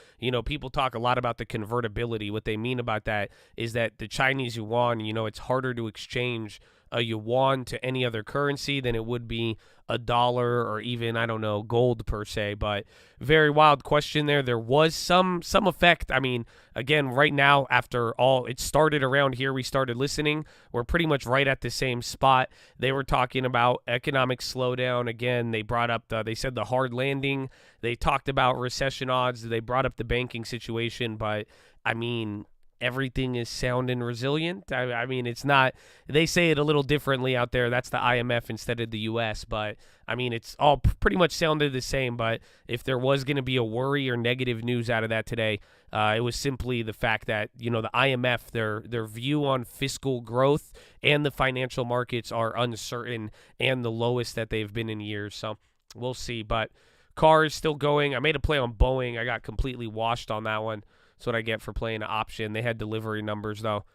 People talk a lot about the convertibility. What they mean about that is that the Chinese yuan, it's harder to exchange a yuan to any other currency than it would be a dollar or even, I don't know, gold per se. But very wild question there. There was some effect. I mean, again, right now, after all, it started around here, we started listening. We're pretty much right at the same spot. They were talking about economic slowdown. Again, they brought up they said the hard landing. They talked about recession odds. They brought up the banking situation. But, I mean, everything is sound and resilient. I mean, it's not, they say it a little differently out there. That's the IMF instead of the U.S. But, I mean, it's all pretty much sounded the same. But if there was going to be a worry or negative news out of that today, it was simply the fact that, you know, the IMF, their view on fiscal growth and the financial markets are uncertain and the lowest that they've been in years. So we'll see. But car is still going. I made a play on Boeing. I got completely washed on that one. That's what I get for playing an option. They had delivery numbers though,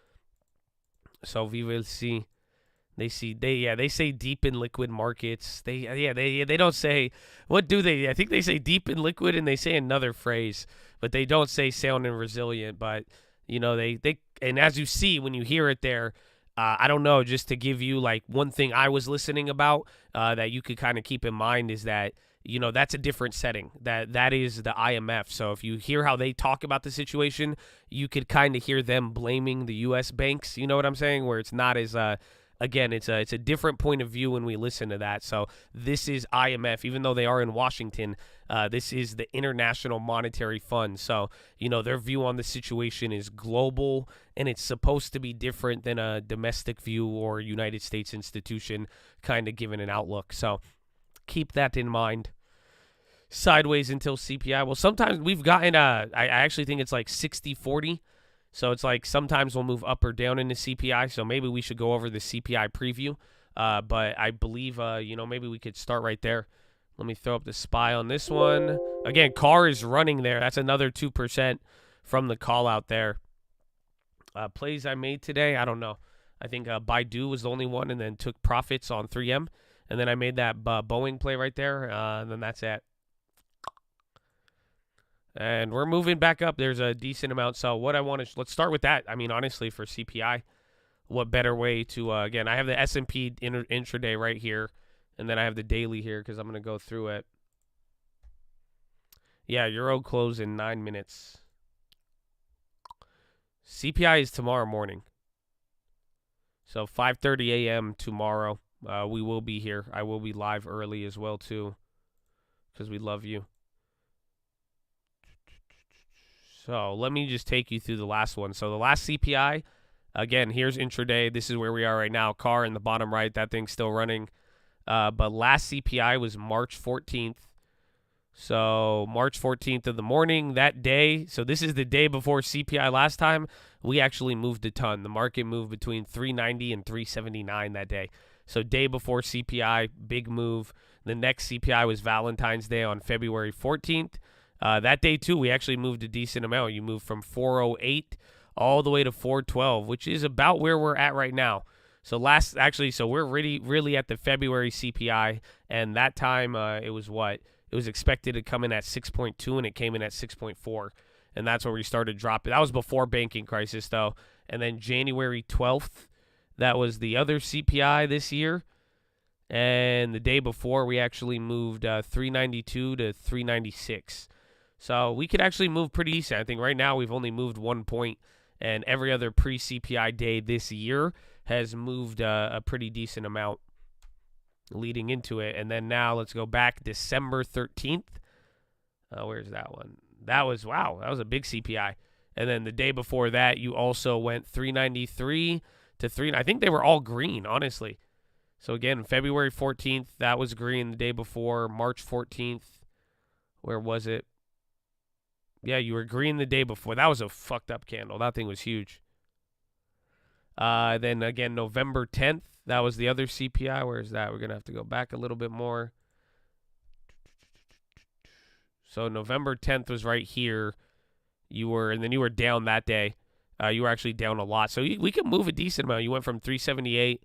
so we will see. They say deep in liquid markets. They don't say, what do they? I think they say deep in liquid, and they say another phrase, but they don't say sound and resilient. But you know they and as you see when you hear it there, I don't know. Just to give you like one thing I was listening about that you could kind of keep in mind is that, you know, that's a different setting. That is the IMF. So if you hear how they talk about the situation, you could kind of hear them blaming the U.S. banks. You know what I'm saying? Where it's not as again, it's a different point of view when we listen to that. So this is IMF, even though they are in Washington. This is the International Monetary Fund. So, you know, their view on the situation is global, and it's supposed to be different than a domestic view or United States institution kind of giving an outlook. So keep that in mind. Sideways until CPI. Well, sometimes we've gotten I actually think it's like 60-40. So it's like sometimes we'll move up or down in the CPI. So maybe we should go over the CPI preview. But I believe, you know, maybe we could start right there. Let me throw up the SPY on this one. Again, car is running there. That's another 2% from the call out there. Plays I made today, I don't know. I think Baidu was the only one and then took profits on 3M. And then I made that Boeing play right there. And then that's it. And we're moving back up. There's a decent amount. So what I want to, let's start with that. I mean, honestly, for CPI, what better way to, again, I have the S&P intraday right here. And then I have the daily here because I'm going to go through it. Yeah, Euro close in 9 minutes. CPI is tomorrow morning. So 5:30 a.m. tomorrow. We will be here. I will be live early as well, too, because we love you. So let me just take you through the last one. So the last CPI, again, here's intraday. This is where we are right now. Car in the bottom right. That thing's still running. But last CPI was March 14th. So March 14th of the morning, that day. So this is the day before CPI last time. We actually moved a ton. The market moved between 390 and 379 that day. So day before CPI, big move. The next CPI was Valentine's Day on February 14th. That day, too, we actually moved a decent amount. You moved from 408 all the way to 412, which is about where we're at right now. So so we're really at the February CPI, and that time it was what? It was expected to come in at 6.2, and it came in at 6.4, and that's where we started dropping. That was before banking crisis, though. And then January 12th, that was the other CPI this year. And the day before, we actually moved 392 to 396. So we could actually move pretty decent. I think right now we've only moved 1 point, and every other pre-CPI day this year has moved a pretty decent amount leading into it. And then now let's go back December 13th. Where's that one? That was a big CPI. And then the day before that, you also went 393 to 3. I think they were all green, honestly. So again, February 14th, that was green. The day before, March 14th, where was it? Yeah, you were green the day before. That was a fucked up candle. That thing was huge. Then again, November 10th, that was the other CPI. Where is that? We're going to have to go back a little bit more. So November 10th was right here. And then you were down that day. You were actually down a lot. So we can move a decent amount. You went from 378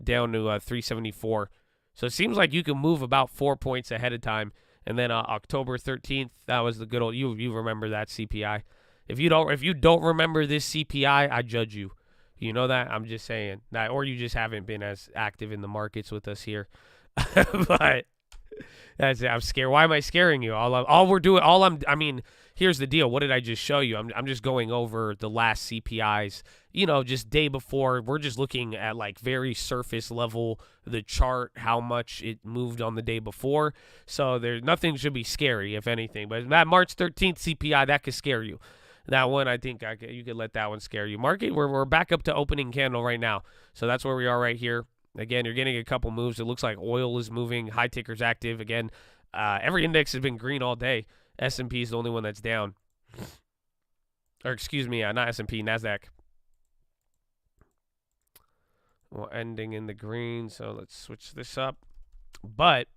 down to 374. So it seems like you can move about 4 points ahead of time. And then October 13th, that was the good old, you remember that CPI. If you don't remember this CPI, I judge you, You know that? I'm just saying that, or you just haven't been as active in the markets with us here. But that's it. I'm scared. Why am I scaring you? I mean, here's the deal. What did I just show you? I'm just going over the last CPIs, just day before. We're just looking at like very surface level, the chart, how much it moved on the day before. So nothing should be scary, if anything. But that March 13th CPI, that could scare you. That one, I think you could let that one scare you. Market, we're back up to opening candle right now. So that's where we are right here. Again, you're getting a couple moves. It looks like oil is moving. High ticker's active. Again, every index has been green all day. S&P is the only one that's down. Or excuse me, not S&P, NASDAQ. Well, ending in the green, so let's switch this up. But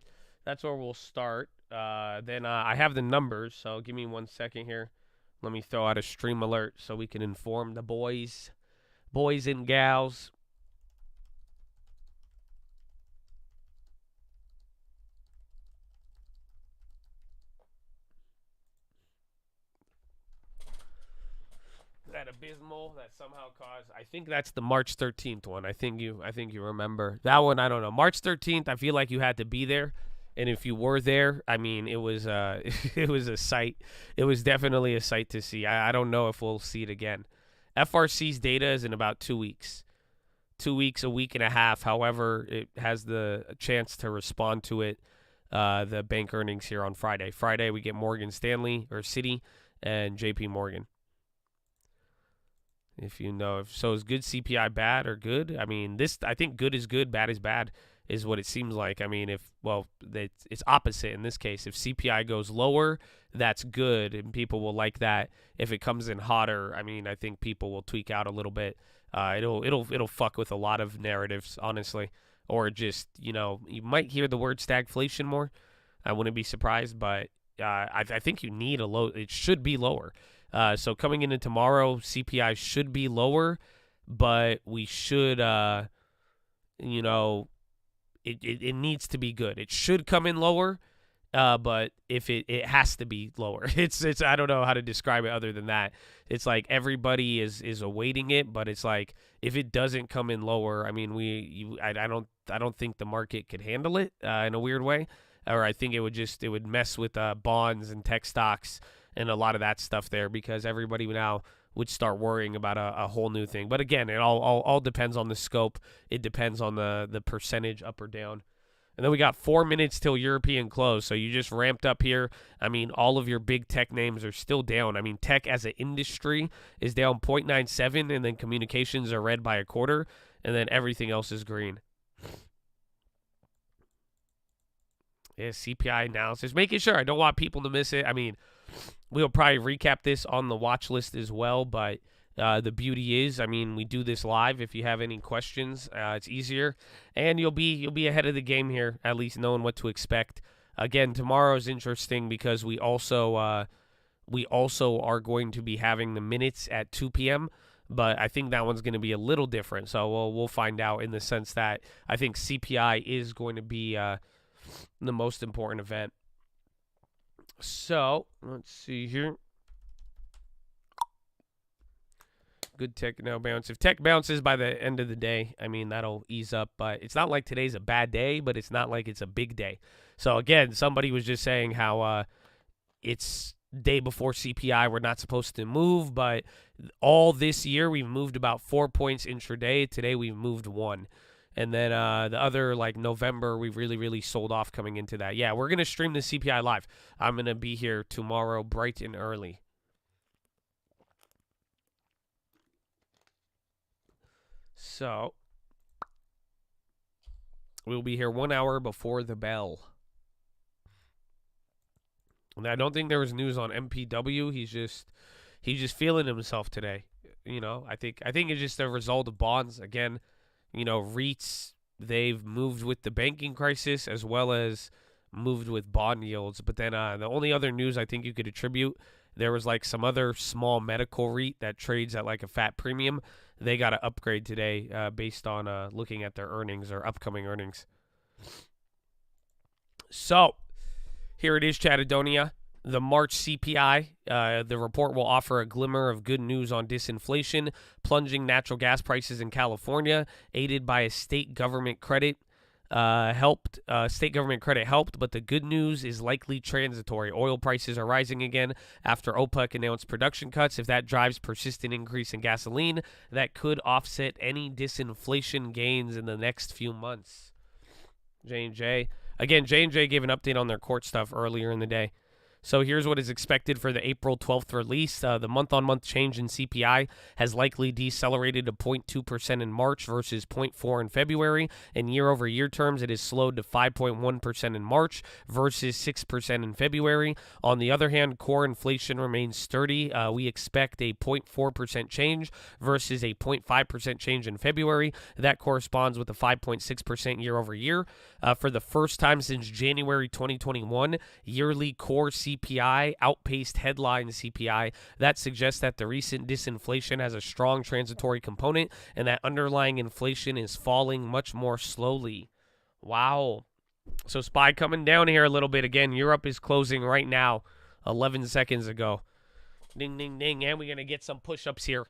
that's where we'll start. Then I have the numbers, so give me 1 second here. Let me throw out a stream alert so we can inform the boys and gals. That abysmal that somehow caused. I think that's the March 13th one. I think you remember that one. I don't know. March 13th. I feel like you had to be there, and if you were there, I mean, it was it was a sight. It was definitely a sight to see. I don't know if we'll see it again. FRC's data is in about 2 weeks. 2 weeks, a week and a half. However, it has the chance to respond to it. The bank earnings here on Friday. Friday we get Morgan Stanley or Citi and JP Morgan. If you know, so is good CPI bad or good? I mean, I think good is good, bad is bad, is what it seems like. I mean, it's opposite in this case. If CPI goes lower, that's good, and people will like that. If it comes in hotter, I mean, I think people will tweak out a little bit. It'll fuck with a lot of narratives, honestly, or just you might hear the word stagflation more. I wouldn't be surprised, but I think you need a low. It should be lower. So coming into tomorrow, CPI should be lower, but we should, it needs to be good. It should come in lower, but if it has to be lower. It's I don't know how to describe it other than that. It's like everybody is awaiting it, but it's like if it doesn't come in lower, I mean, I don't think the market could handle it in a weird way, or I think it would mess with bonds and tech stocks and a lot of that stuff there, because everybody now would start worrying about a whole new thing. But again, it all depends on the scope. It depends on the percentage up or down. And then we got 4 minutes till European close. So you just ramped up here. I mean, all of your big tech names are still down. I mean, tech as an industry is down 0.97, and then communications are red by a quarter, and then everything else is green. Yeah, CPI analysis. Making sure I don't want people to miss it. I mean, we'll probably recap this on the watch list as well, but the beauty is, I mean, we do this live. If you have any questions, it's easier, and you'll be ahead of the game here, at least knowing what to expect. Again, tomorrow's interesting because we also are going to be having the minutes at 2 p.m., but I think that one's going to be a little different. So we'll find out, in the sense that I think CPI is going to be the most important event. So let's see here. Good tech now bounce. If tech bounces by the end of the day, I mean, that'll ease up. But it's not like today's a bad day, but it's not like it's a big day. So again, somebody was just saying how it's day before CPI, we're not supposed to move, but all this year we've moved about 4 points intraday. Today we've moved 1. And then the other, like November, we really sold off coming into that. Yeah, we're going to stream the CPI live. I'm going to be here tomorrow bright and early. So we'll be here 1 hour before the bell. And I don't think there was news on MPW. He's just feeling himself today. I think it's just a result of bonds again. REITs, they've moved with the banking crisis as well as moved with bond yields. But then the only other news I think you could attribute, there was like some other small medical REIT that trades at like a fat premium. They got an upgrade today based on looking at their earnings or upcoming earnings. So here it is, Chattadonia. The March CPI, the report will offer a glimmer of good news on disinflation, plunging natural gas prices in California, aided by a state government credit. State government credit helped, but the good news is likely transitory. Oil prices are rising again after OPEC announced production cuts. If that drives persistent increase in gasoline, that could offset any disinflation gains in the next few months. J&J. Again, J&J gave an update on their court stuff earlier in the day. So here's what is expected for the April 12th release. The month-on-month change in CPI has likely decelerated to 0.2% in March versus 0.4% in February. In year-over-year terms, it has slowed to 5.1% in March versus 6% in February. On the other hand, core inflation remains sturdy. We expect a 0.4% change versus a 0.5% change in February. That corresponds with a 5.6% year-over-year. For the first time since January 2021, yearly core CPI outpaced headline CPI. That suggests that the recent disinflation has a strong transitory component and that underlying inflation is falling much more slowly. Wow. So SPY coming down here a little bit. Again, Europe is closing right now, 11 seconds ago. Ding, ding, ding. And we're going to get some push-ups here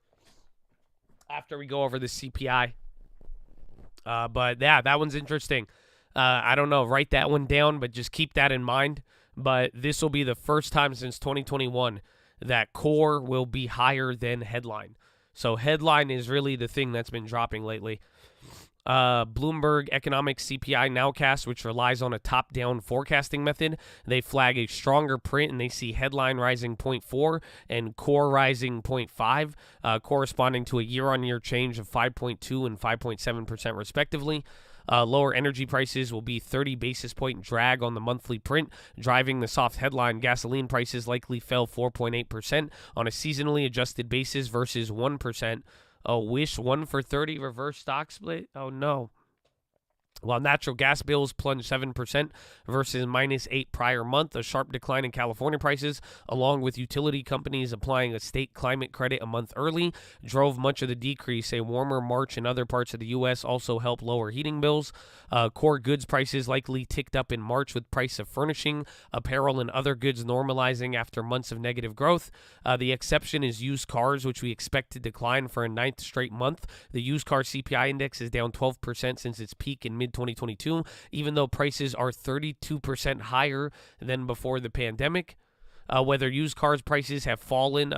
after we go over the CPI. But yeah, that one's interesting. I don't know, write that one down, but just keep that in mind. But this will be the first time since 2021 that core will be higher than headline. So headline is really the thing that's been dropping lately. Bloomberg Economics CPI Nowcast, which relies on a top-down forecasting method, they flag a stronger print, and they see headline rising 0.4 and core rising 0.5, corresponding to a year-on-year change of 5.2 and 5.7% respectively. Lower energy prices will be 30 basis point drag on the monthly print, driving the soft headline. Gasoline prices likely fell 4.8% on a seasonally adjusted basis versus 1%. Oh, wish 1 for 30 reverse stock split? Oh, no. While natural gas bills plunged 7% versus -8% prior month, a sharp decline in California prices, along with utility companies applying a state climate credit a month early, drove much of the decrease. A warmer March in other parts of the U.S. also helped lower heating bills. Core goods prices likely ticked up in March with price of furnishing, apparel, and other goods normalizing after months of negative growth. The exception is used cars, which we expect to decline for a 9th straight month. The used car CPI index is down 12% since its peak in mid-2022, even though prices are 32% higher than before the pandemic. Whether used cars prices have fallen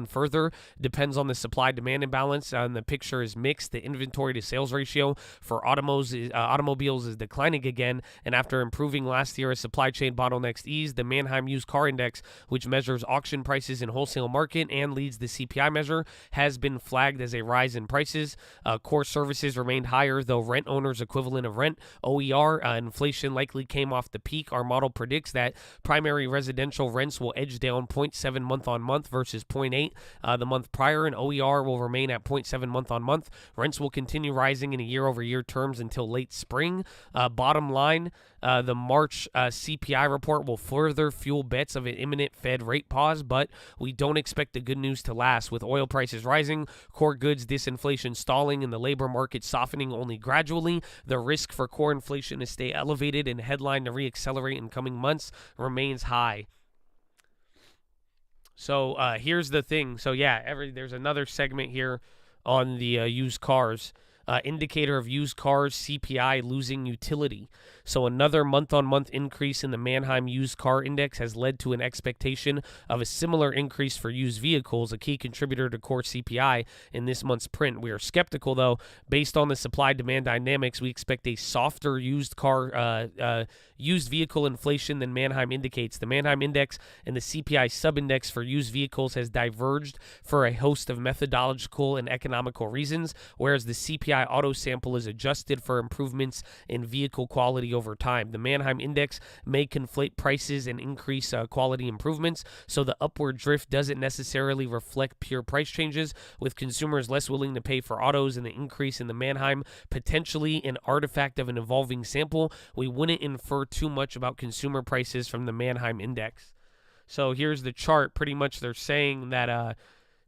further depends on the supply-demand imbalance, and the picture is mixed. The inventory-to-sales ratio for automobiles is declining again, and after improving last year as supply chain bottlenecks eased, the Manheim Used Car Index, which measures auction prices in wholesale market and leads the CPI measure, has been flagged as a rise in prices. Core services remained higher, though rent owners' equivalent of rent, OER, inflation likely came off the peak. Our model predicts that primary residential rents will edge down 0.7 month-on-month versus 0.8 the month prior, and OER will remain at 0.7 month-on-month. Rents will continue rising in a year-over-year terms until late spring. Bottom line, the March CPI report will further fuel bets of an imminent Fed rate pause, but we don't expect the good news to last. With oil prices rising, core goods disinflation stalling, and the labor market softening only gradually, the risk for core inflation to stay elevated and headline to reaccelerate in coming months remains high. So here's the thing. So yeah, there's another segment here on the used cars. Indicator of used cars CPI losing utility. So another month-on-month increase in the Manheim Used Car Index has led to an expectation of a similar increase for used vehicles, a key contributor to core CPI in this month's print. We are skeptical, though. Based on the supply-demand dynamics, we expect a softer used vehicle inflation than Manheim indicates. The Manheim Index and the CPI subindex for used vehicles has diverged for a host of methodological and economical reasons, whereas the CPI auto sample is adjusted for improvements in vehicle quality over time. The Manheim Index may conflate prices and increase quality improvements, so the upward drift doesn't necessarily reflect pure price changes, with consumers less willing to pay for autos and the increase in the Manheim potentially an artifact of an evolving sample. We wouldn't infer too much about consumer prices from the Manheim Index. So here's the chart. Pretty much they're saying that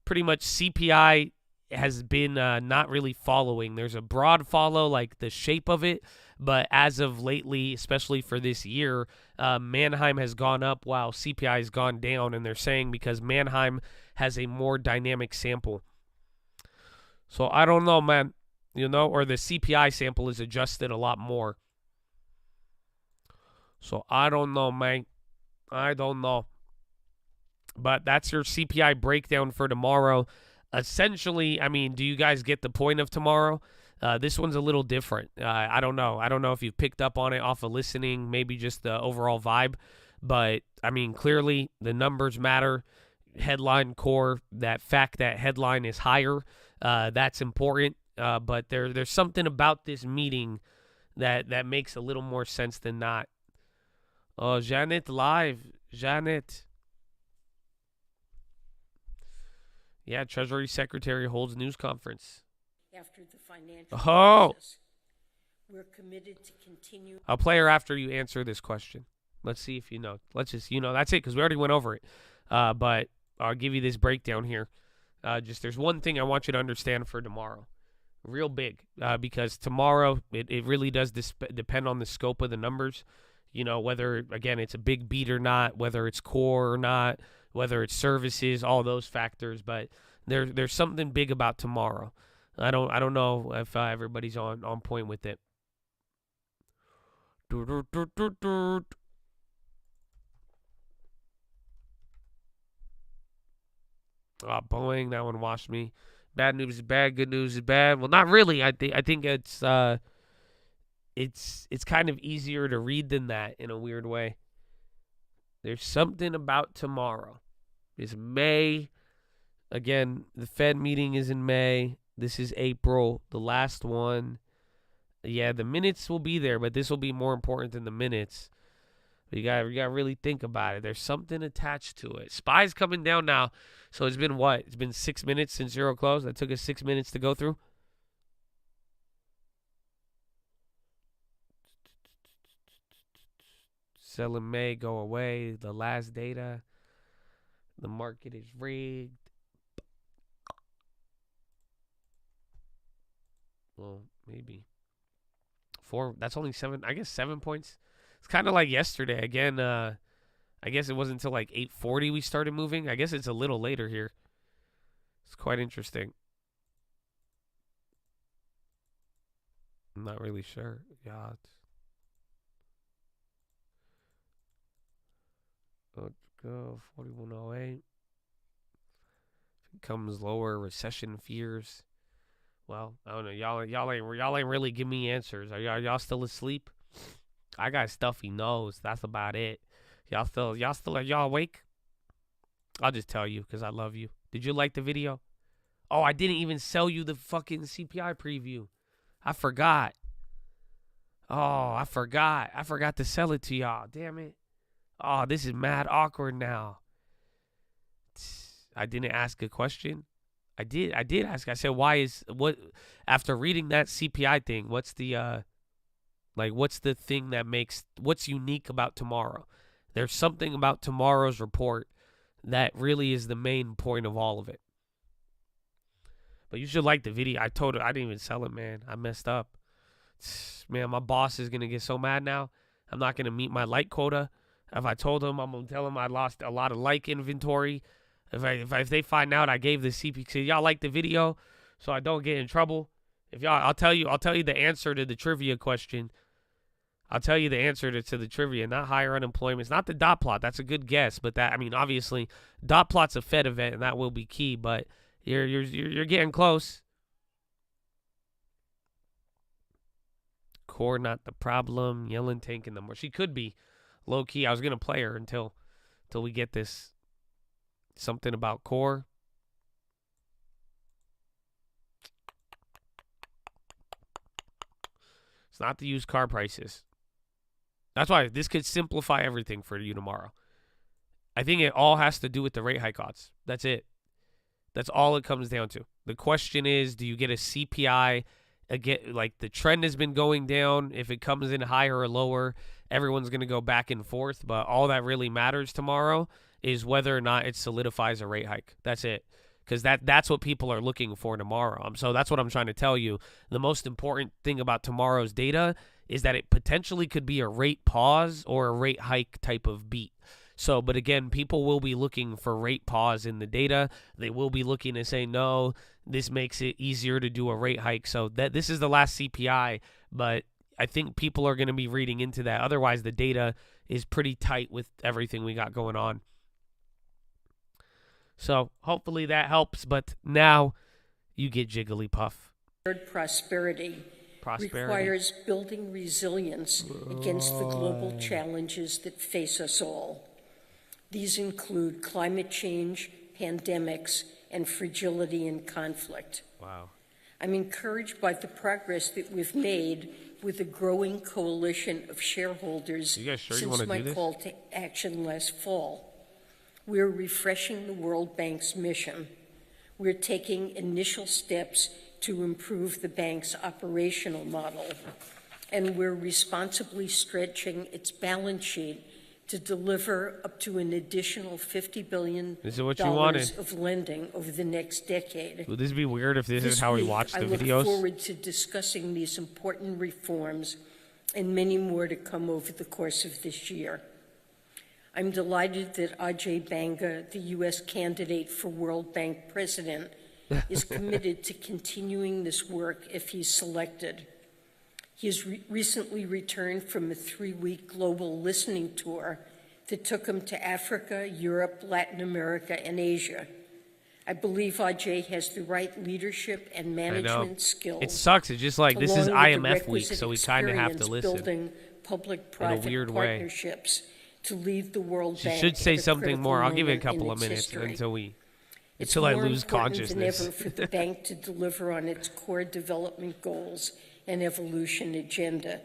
pretty much CPI has been not really following. There's a broad follow, like the shape of it, but as of lately, especially for this year, Mannheim has gone up while CPI has gone down, and they're saying because Mannheim has a more dynamic sample. So I don't know, man, or the CPI sample is adjusted a lot more. So I don't know, man. I don't know. But that's your CPI breakdown for tomorrow. Essentially, I mean, do you guys get the point of tomorrow? This one's a little different. I don't know. I don't know if you've picked up on it off of listening, maybe just the overall vibe. But, I mean, clearly the numbers matter. Headline core, that fact that headline is higher, that's important. But there's something about this meeting that makes a little more sense than not. Oh, Janet live. Janet. Yeah, Treasury Secretary holds news conference. After the financial crisis, we're committed to continue. I'll play her after you answer this question. Let's see if you know. Let's just, that's it, because we already went over it. But I'll give you this breakdown here. Just there's one thing I want you to understand for tomorrow. Real big. Because tomorrow, it really does depend on the scope of the numbers. Whether, again, it's a big beat or not, whether it's core or not, whether it's services, all those factors. But there's something big about tomorrow. I don't know if everybody's on point with it. Boeing, that one washed me. Bad news is bad, good news is bad. Well, not really. I think it's kind of easier to read than that in a weird way. There's something about tomorrow. It's May. Again, the Fed meeting is in May. This is April, the last one. Yeah, the minutes will be there, but this will be more important than the minutes. But you gotta really think about it. There's something attached to it. SPY's coming down now. So it's been what? It's been 6 minutes since zero close. That took us 6 minutes to go through. Sell in May, go away. The last data. The market is rigged. Well, maybe. 4. That's only 7. I guess 7 points. It's kind of like yesterday. Again, I guess it wasn't until like 8:40 we started moving. I guess it's a little later here. It's quite interesting. I'm not really sure. Yeah. Let's go 4108. If it comes lower, recession fears. Well, I don't know. Y'all ain't really give me answers. Are y'all still asleep? I got stuffy nose. That's about it. Y'all awake? I'll just tell you because I love you. Did you like the video? Oh, I didn't even sell you the fucking CPI preview. I forgot. Oh, I forgot. I forgot to sell it to y'all. Damn it. Oh, this is mad awkward now. I didn't ask a question. I did ask. I said, after reading that CPI thing, what's the thing that what's unique about tomorrow? There's something about tomorrow's report that really is the main point of all of it. But you should like the video. I told her I didn't even sell it, man. I messed up. Man, my boss is going to get so mad now. I'm not going to meet my like quota. If I told him, I'm going to tell him I lost a lot of like inventory. If they find out I gave the CP, y'all like the video so I don't get in trouble. I'll tell you the answer to the trivia question. I'll tell you the answer to the trivia, not higher unemployment. It's not the dot plot. That's a good guess, but obviously, dot plot's a Fed event, and that will be key. But you're getting close. Core not the problem. Yellen tanking them. She could be low key. I was gonna play her until we get this something about core. It's not the used car prices. That's why this could simplify everything for you tomorrow. I think it all has to do with the rate hike odds. That's it. That's all it comes down to. The question is, do you get a CPI? Again, like the trend has been going down. If it comes in higher or lower, everyone's going to go back and forth. But all that really matters tomorrow is whether or not it solidifies a rate hike. That's it. because that's what people are looking for tomorrow. So that's what I'm trying to tell you. The most important thing about tomorrow's data is that it potentially could be a rate pause or a rate hike type of beat. So, but again, people will be looking for rate pause in the data. They will be looking to say, no, this makes it easier to do a rate hike. So that this is the last CPI, but I think people are going to be reading into that. Otherwise, the data is pretty tight with everything we got going on. So hopefully that helps. But now you get Jigglypuff. Prosperity requires building resilience against the global challenges that face us all. These include climate change, pandemics, and fragility and conflict. Wow. I'm encouraged by the progress that we've made with a growing coalition of shareholders since my call to action last fall. We're refreshing the World Bank's mission. We're taking initial steps to improve the bank's operational model, and we're responsibly stretching its balance sheet to deliver up to an additional $50 billion of lending over the next decade. Would this be weird if this is how we watch the videos? I look forward to discussing these important reforms and many more to come over the course of this year. I'm delighted that Ajay Banga, the U.S. candidate for World Bank president, is committed to continuing this work if he's selected. He has recently returned from a 3-week global listening tour that took him to Africa, Europe, Latin America, and Asia. I believe Ajay has the right leadership and management skills. It sucks. It's just like this is IMF week, so we kind of have to listen building public-private partnerships to lead the World Bank. She should say something more. I'll give it a couple of minutes until I lose consciousness. It's more important than ever for the bank to deliver on its core development goals and evolution agenda.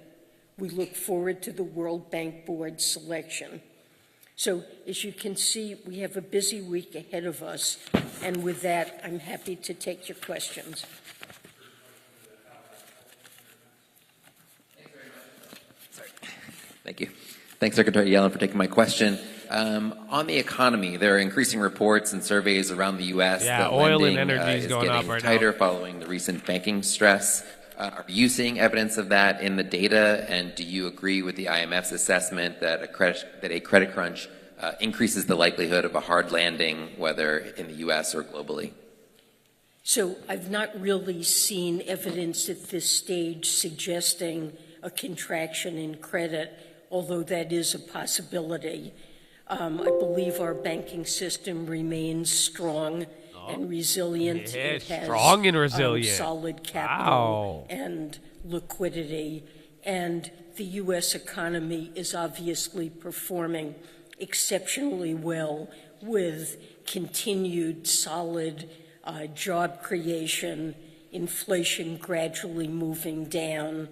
We look forward to the World Bank Board selection. So, as you can see, we have a busy week ahead of us, and with that, I'm happy to take your questions. Thank you. Thanks, Secretary Yellen, for taking my question. On the economy, there are increasing reports and surveys around the U.S. that oil lending and energy is going up right tighter now. Following the recent banking stress. Are you seeing evidence of that in the data, and do you agree with the IMF's assessment that a credit crunch increases the likelihood of a hard landing, whether in the U.S. or globally? So I've not really seen evidence at this stage suggesting a contraction in credit, although that is a possibility. I believe our banking system remains strong and resilient. Yeah, it has strong and resilient. Solid capital and liquidity. And the U.S. economy is obviously performing exceptionally well with continued solid job creation, inflation gradually moving down,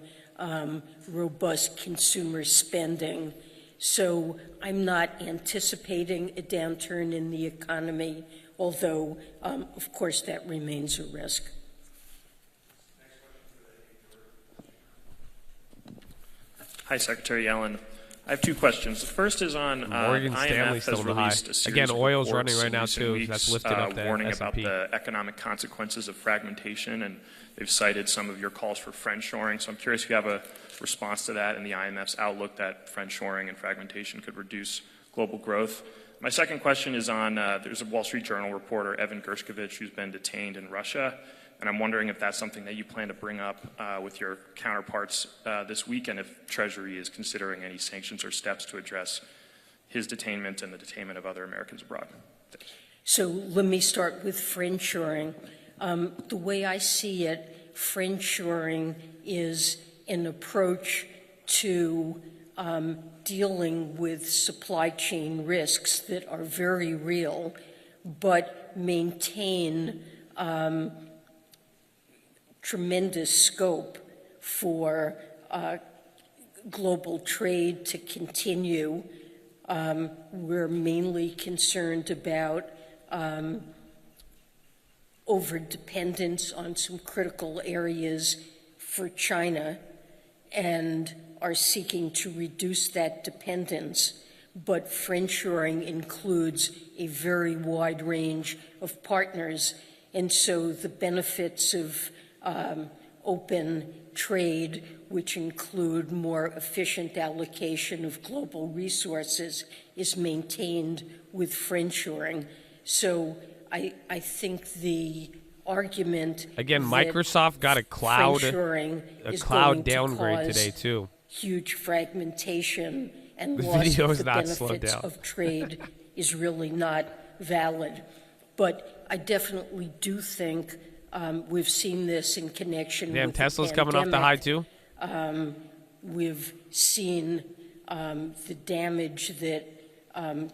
robust consumer spending. So I'm not anticipating a downturn in the economy, although, of course, that remains a risk. Hi, Secretary Yellen. I have two questions. The first is on Morgan Stanley IMF has released a series of oil's reports running right in now recent too. weeks, That's lifted up the warning S&P. about the economic consequences of fragmentation, and they've cited some of your calls for friendshoring. So I'm curious if you have a response to that and the IMF's outlook that friendshoring and fragmentation could reduce global growth. My second question is on, there's a Wall Street Journal reporter, Evan Gershkovich, who's been detained in Russia, and I'm wondering if that's something that you plan to bring up with your counterparts this week, and if Treasury is considering any sanctions or steps to address his detainment and the detainment of other Americans abroad. Thanks. So let me start with friendshoring. The way I see it, friendshoring is an approach to dealing with supply chain risks that are very real, but maintain tremendous scope for global trade to continue. We're mainly concerned about overdependence on some critical areas for China and are seeking to reduce that dependence. but friendshoring includes a very wide range of partners, and so the benefits of open trade, which include more efficient allocation of global resources, is maintained with friendshoring. So I think the argument again, that Microsoft got a cloud downgrade cause today too. Huge fragmentation and The loss video of is the not slowed benefits down. of trade is really not valid. But I definitely do think we've seen this in connection Damn, with Tesla's the coming off the high pandemic. too. We've seen the damage that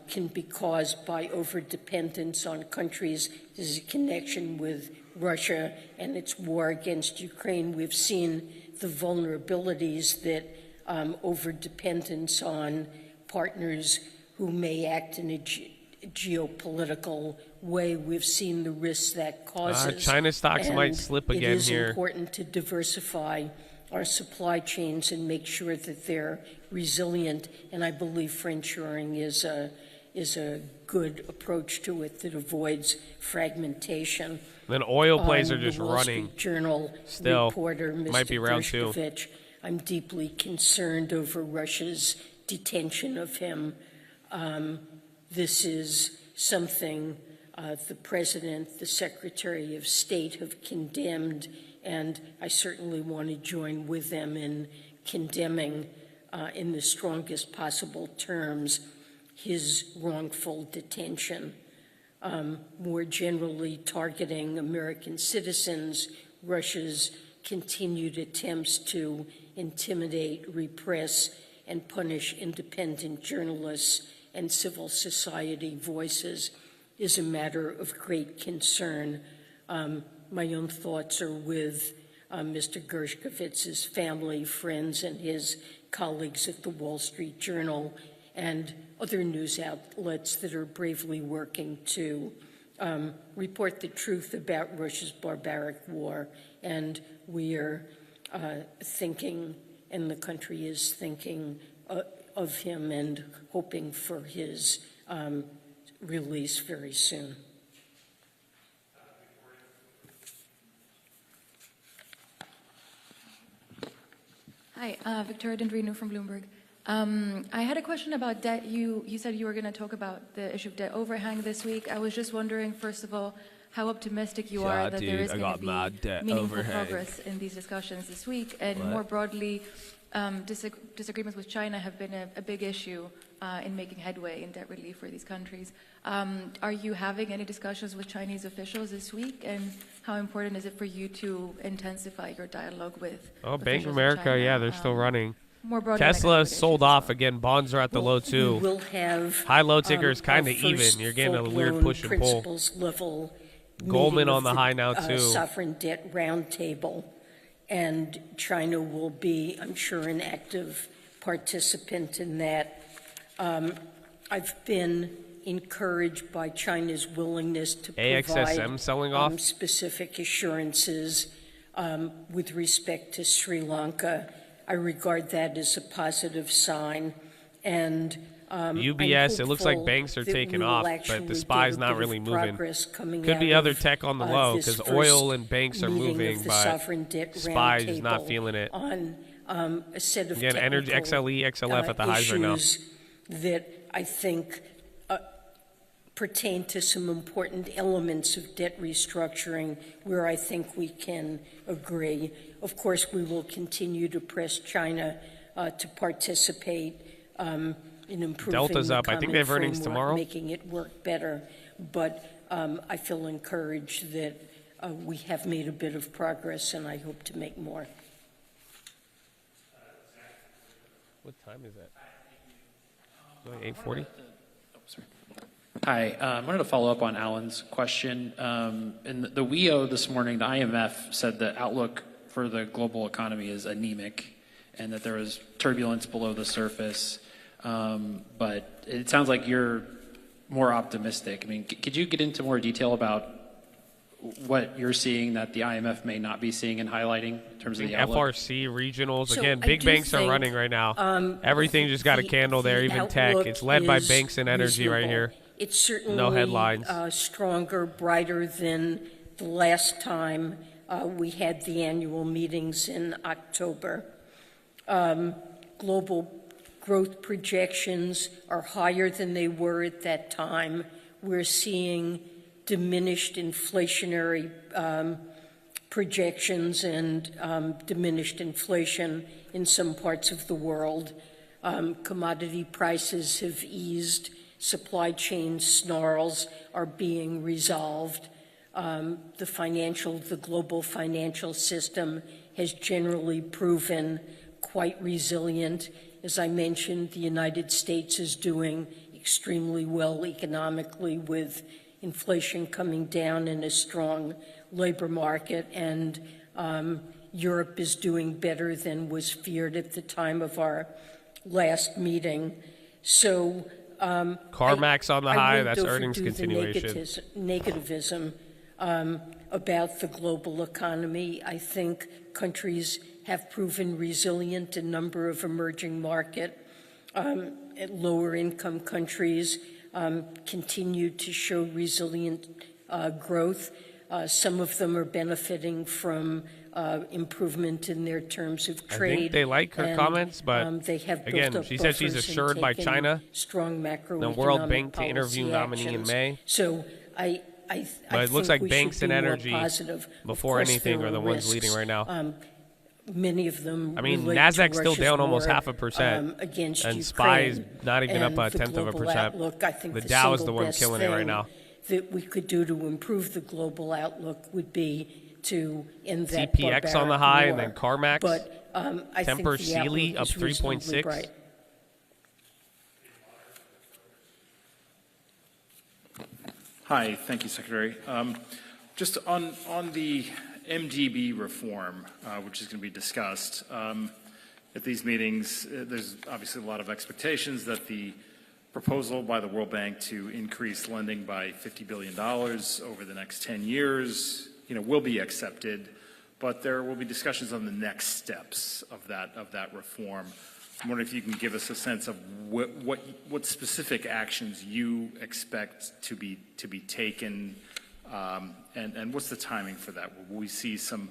can be caused by overdependence on countries. There's a connection with Russia and its war against Ukraine. We've seen the vulnerabilities that overdependence on partners who may act in a geopolitical way. We've seen the risks that causes. China stocks and might slip again it is here. important to diversify our supply chains and make sure that they're resilient. And I believe friendshoring is a good approach to it that avoids fragmentation. Then oil plays are just the Wall running. Street Journal Still, reporter, Mr. might be round two. Dershkovich, I'm deeply concerned over Russia's detention of him. This is something the President, the Secretary of State have condemned, and I certainly want to join with them in condemning in the strongest possible terms his wrongful detention. More generally targeting American citizens, Russia's continued attempts to intimidate, repress, and punish independent journalists and civil society voices is a matter of great concern. My own thoughts are with Mr. Dershkovich's family, friends, and his colleagues at the Wall Street Journal and other news outlets that are bravely working to report the truth about Russia's barbaric war. And we are thinking, and the country is thinking of him and hoping for his release very soon. Hi, Victoria Dendrino from Bloomberg. I had a question about debt. You said you were going to talk about the issue of debt overhang this week. I was just wondering, first of all, how optimistic you are that there is going to be meaningful progress in these discussions this week, and more broadly, disagreements with China have been a big issue in making headway in debt relief for these countries. Are you having any discussions with Chinese officials this week, and how important is it for you to intensify your dialogue with Bank of America, yeah, they're still running. More broadly, Tesla sold off again. Bonds are at the low too. We will have high-low ticker is kind of even. You're getting a weird push and pull. Level Goldman on the high now too. Sovereign debt roundtable, and China will be, I'm sure, an active participant in that. I've been encouraged by China's willingness to AXSM selling off specific assurances with respect to Sri Lanka. I regard that as a positive sign, and UBS, it looks like banks are taking off, but the SPY's not really moving. Could be other tech on the low because oil and banks are moving, but SPY is not feeling it. On a set of again, energy XLE, XLF at the highs right now. That I think pertain to some important elements of debt restructuring where I think we can agree. Of course, we will continue to press China to participate in improving Delta's up. the I think they have common earnings framework, tomorrow. making it work better. But I feel encouraged that we have made a bit of progress, and I hope to make more. What time is it? 8:40. Hi, I wanted to follow up on Alan's question. In the WEO this morning, the IMF said the outlook for the global economy is anemic and that there is turbulence below the surface. But it sounds like you're more optimistic. I mean, could you get into more detail about what you're seeing that the IMF may not be seeing and highlighting in terms of the outlook? FRC, regionals, So again, I big do banks are think, running right now. Everything just got a candle there, even tech. outlook It's led by is banks and energy right reasonable. here. It's certainly No headlines. Stronger, brighter than the last time we had the annual meetings in October. Global growth projections are higher than they were at that time. We're seeing diminished inflationary projections and diminished inflation in some parts of the world. Commodity prices have eased. Supply chain snarls are being resolved. The global financial system has generally proven quite resilient. As I mentioned, the United States is doing extremely well economically with inflation coming down and a strong labor market, and Europe is doing better than was feared at the time of our last meeting. So CarMax on the high, won't that's earnings overdo the continuation. negativism about the global economy. I think countries have proven resilient. A number of emerging market, lower income countries continue to show resilient growth. Some of them are benefiting from improvement in their terms of trade. I think they like her comments, but they have again, built up she said she's buffers and assured by taken China, strong macroeconomic the World Bank to policy interview nominee in actions. May. So I But it looks like think we banks should and be more energy positive. Of before course, anything there are the ones risks. leading right now. Many of them. I mean, relate to Nasdaq's still Russia's down almost war, 0.5%, against and Ukraine, SPY is not even up and a the tenth of a global percent. outlook, I think The the Dow is single the one best killing it right thing now. that we could do to improve the global outlook would be to end that CPX on the barbaric high, war. and then CarMax. But I think Temper the Sealy outlook up is reasonably 3.6. bright. Hi, thank you, Secretary. Just on the MGB reform, which is going to be discussed at these meetings, there's obviously a lot of expectations that the proposal by the World Bank to increase lending by $50 billion over the next 10 years, will be accepted, but there will be discussions on the next steps of that reform. I'm wondering if you can give us a sense of what specific actions you expect to be taken, and what's the timing for that? Will we see some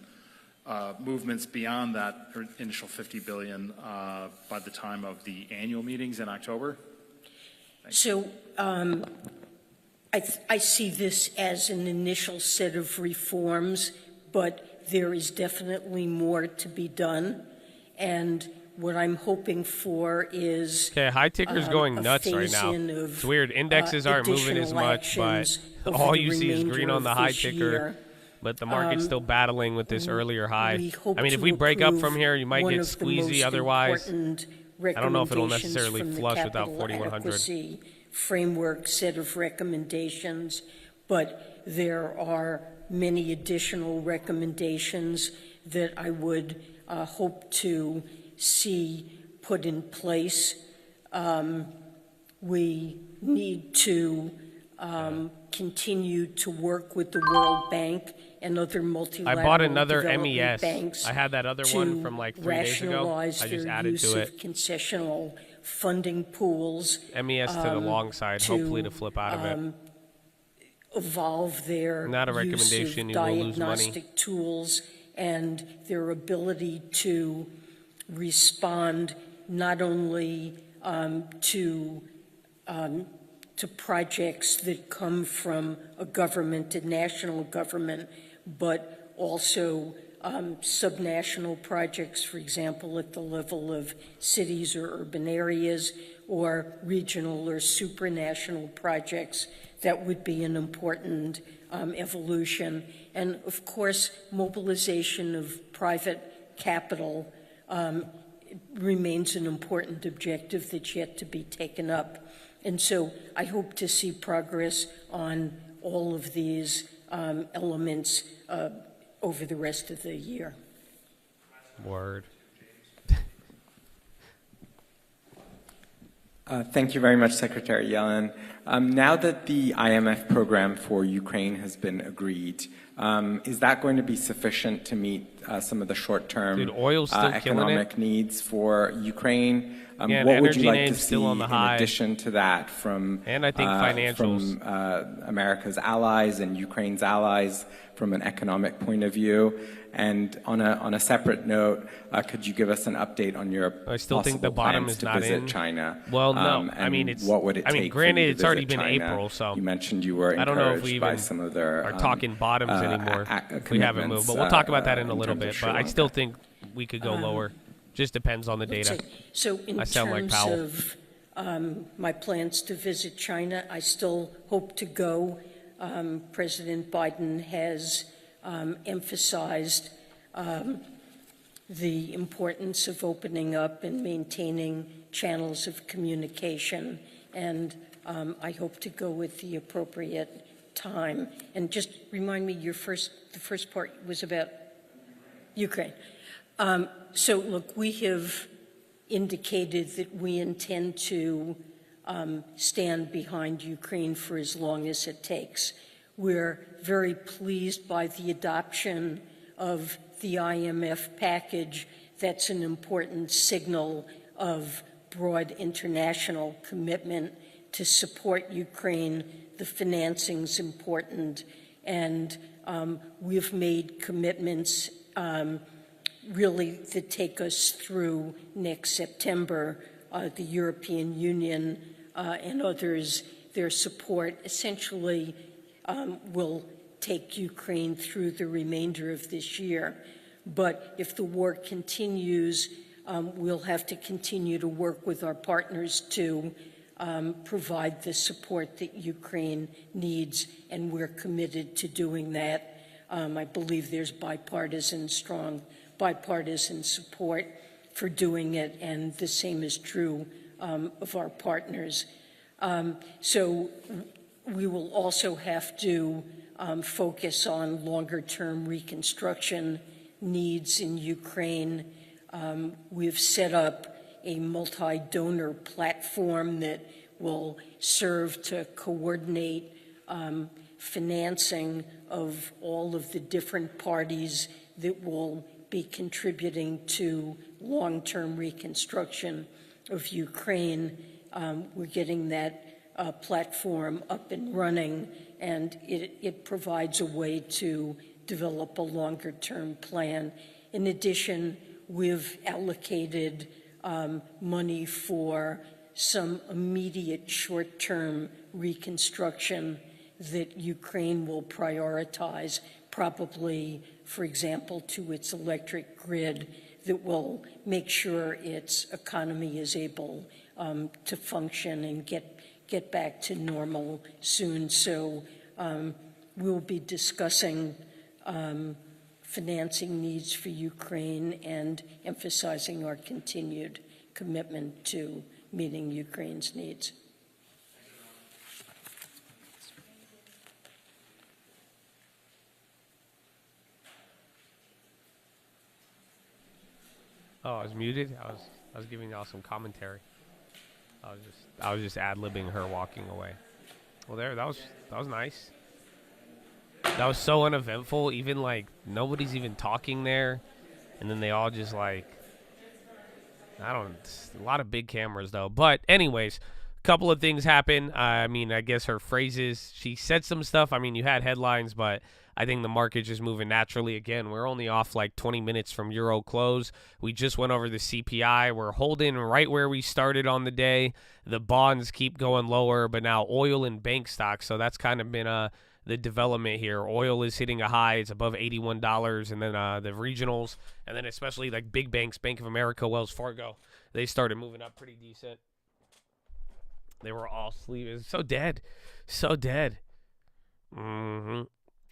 movements beyond that initial $50 billion by the time of the annual meetings in October? So I see this as an initial set of reforms, but there is definitely more to be done. And what I'm hoping for is Okay, high ticker's going a nuts right now. phase-in of, It's weird. Indexes aren't moving as additional much, but actions over all the you see is green remainder on the of high this ticker. year. But the market's still battling with this earlier high. We hope I mean, if to we break up approve from here, you might one get of the squeezy. most Otherwise, important I don't know if it'll recommendations necessarily from the flush without capital 4,100. adequacy framework set of recommendations, but there are many additional recommendations that I would hope to see put in place. We need to continue to work with the World Bank and other multilateral I bought another development MES. banks I had that other one from like 3 days ago. rationalize I just their added use to of it. concessional funding pools. MES to the long side, hopefully to flip out of it. Evolve their Not a recommendation, use you of will lose money. diagnostic tools and their ability to respond not only to projects that come from a government, a national government, but also subnational projects, for example, at the level of cities or urban areas, or regional or supranational projects. That would be an important evolution. And of course, mobilization of private capital remains an important objective that's yet to be taken up. And so I hope to see progress on all of these elements over the rest of the year. Word. Thank you very much, Secretary Yellen. Now that the IMF program for Ukraine has been agreed, is that going to be sufficient to meet some of the short-term economic needs for Ukraine? What would you like to see in addition to that from, from America's allies and Ukraine's allies from an economic point of view? And on a separate note, could you give us an update on your possible plans to visit China? Well, no. I mean, what would it take granted, for you to it's already visit been China? April, so you mentioned you were I don't know if encouraged we by even some of their are talking bottoms anymore. We haven't moved, but we'll talk about that in a little bit. But I still think we could go lower. Just depends on the data. So in terms of my plans to visit China, I still hope to go. President Biden has emphasized the importance of opening up and maintaining channels of communication, and I hope to go with the appropriate time. And just remind me, the first part was about Ukraine. So look, we have indicated that we intend to stand behind Ukraine for as long as it takes. We're very pleased by the adoption of the IMF package. That's an important signal of broad international commitment to support Ukraine. The financing's important, and we've made commitments really that take us through next September. The European Union and others, their support essentially will take Ukraine through the remainder of this year. But if the war continues, we'll have to continue to work with our partners to provide the support that Ukraine needs, and we're committed to doing that. I believe there's strong bipartisan support for doing it, and the same is true of our partners. So we will also have to focus on longer-term reconstruction needs in Ukraine. We've set up a multi-donor platform that will serve to coordinate financing of all of the different parties that will be contributing to long-term reconstruction of Ukraine. We're getting that platform up and running, and it provides a way to develop a longer-term plan. In addition, we've allocated money for some immediate short-term reconstruction that Ukraine will prioritize, probably, for example, to its electric grid, that will make sure its economy is able to function and get back to normal soon. So we'll be discussing financing needs for Ukraine and emphasizing our continued commitment to meeting Ukraine's needs. Oh, I was muted. I was giving y'all some commentary. I was just ad-libbing her walking away. Well, that was nice. That was so uneventful. Even like nobody's even talking there, and then they all just like a lot of big cameras though. But anyways, a couple of things happen. I mean, I guess her phrases. She said some stuff. I mean, you had headlines, but I think the market's just moving naturally. Again, we're only off like 20 minutes from Euro close. We just went over the CPI. We're holding right where we started on the day. The bonds keep going lower, but now oil and bank stocks. So that's kind of been the development here. Oil is hitting a high. It's above $81. And then the regionals, and then especially like big banks, Bank of America, Wells Fargo, they started moving up pretty decent. They were all sleeping. So dead. So dead.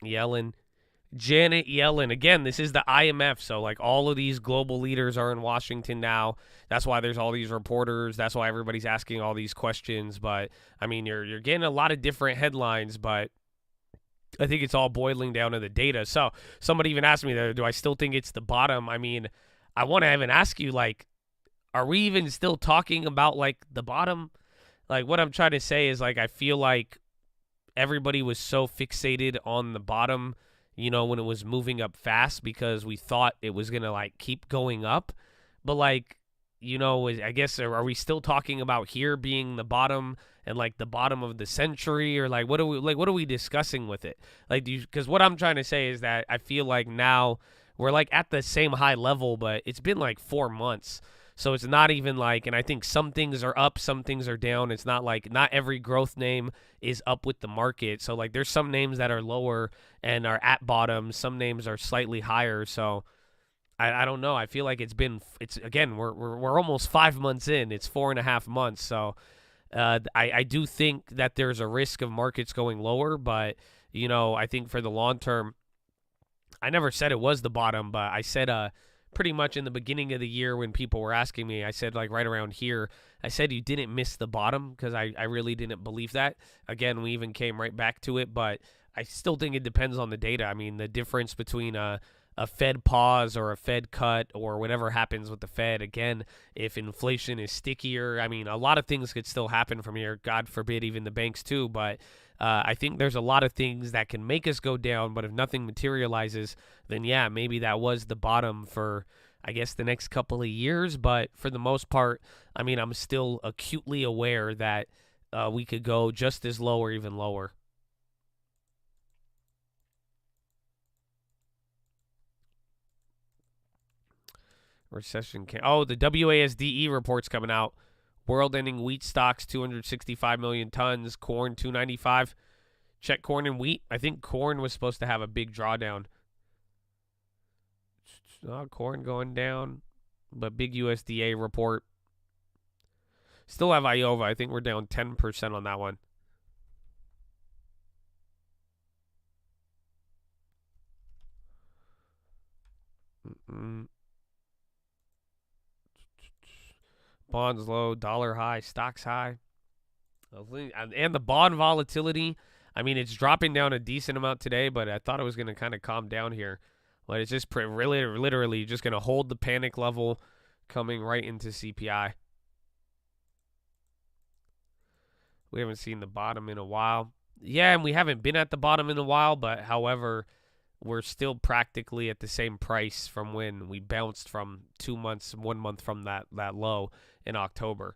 Yellen. Janet Yellen. Again, this is the IMF, so like all of these global leaders are in Washington now. That's why there's all these reporters. That's why everybody's asking all these questions. But, I mean, you're getting a lot of different headlines, but I think it's all boiling down to the data. So somebody even asked me, do I still think it's the bottom? I mean, I want to even ask you, like, are we even still talking about, like, the bottom? like what I'm trying to say is like I feel like everybody was so fixated on the bottom, you know, when it was moving up fast because we thought it was going to like keep going up. But like, you know, I guess are we still talking about here being the bottom and like the bottom of the century, or like what are we discussing with it? Like, because what I'm trying to say is that I feel like now we're like at the same high level, but it's been like 4 months. So it's not even like, and I think some things are up, some things are down. It's not like not every growth name is up with the market. So like there's some names that are lower and are at bottom. Some names are slightly higher. So I don't know. I feel like it's again, we're almost 5 months in. It's 4.5 months. So I do think that there's a risk of markets going lower, but you know, I think for the long term, I never said it was the bottom, but I said pretty much in the beginning of the year when people were asking me, I said like right around here, I said you didn't miss the bottom because I really didn't believe that. Again, we even came right back to it, but I still think it depends on the data. I mean, the difference between a Fed pause or a Fed cut or whatever happens with the Fed, again, if inflation is stickier, I mean, a lot of things could still happen from here. God forbid, even the banks too, but I think there's a lot of things that can make us go down, but if nothing materializes, then yeah, maybe that was the bottom for, I guess, the next couple of years. But for the most part, I mean, I'm still acutely aware that we could go just as low or even lower. Recession can. Oh, the WASDE report's coming out. World-ending wheat stocks 265 million tons. Corn 295. Check corn and wheat. I think corn was supposed to have a big drawdown. Corn going down, but big USDA report. Still have Iowa. I think we're down 10% on that one. Bonds low, dollar high, stocks high. And the bond volatility, I mean, it's dropping down a decent amount today, but I thought it was going to kind of calm down here. But it's just really, literally just going to hold the panic level coming right into CPI. We haven't seen the bottom in a while. Yeah, and we haven't been at the bottom in a while, but however, we're still practically at the same price from when we bounced from 2 months, 1 month from that low in October.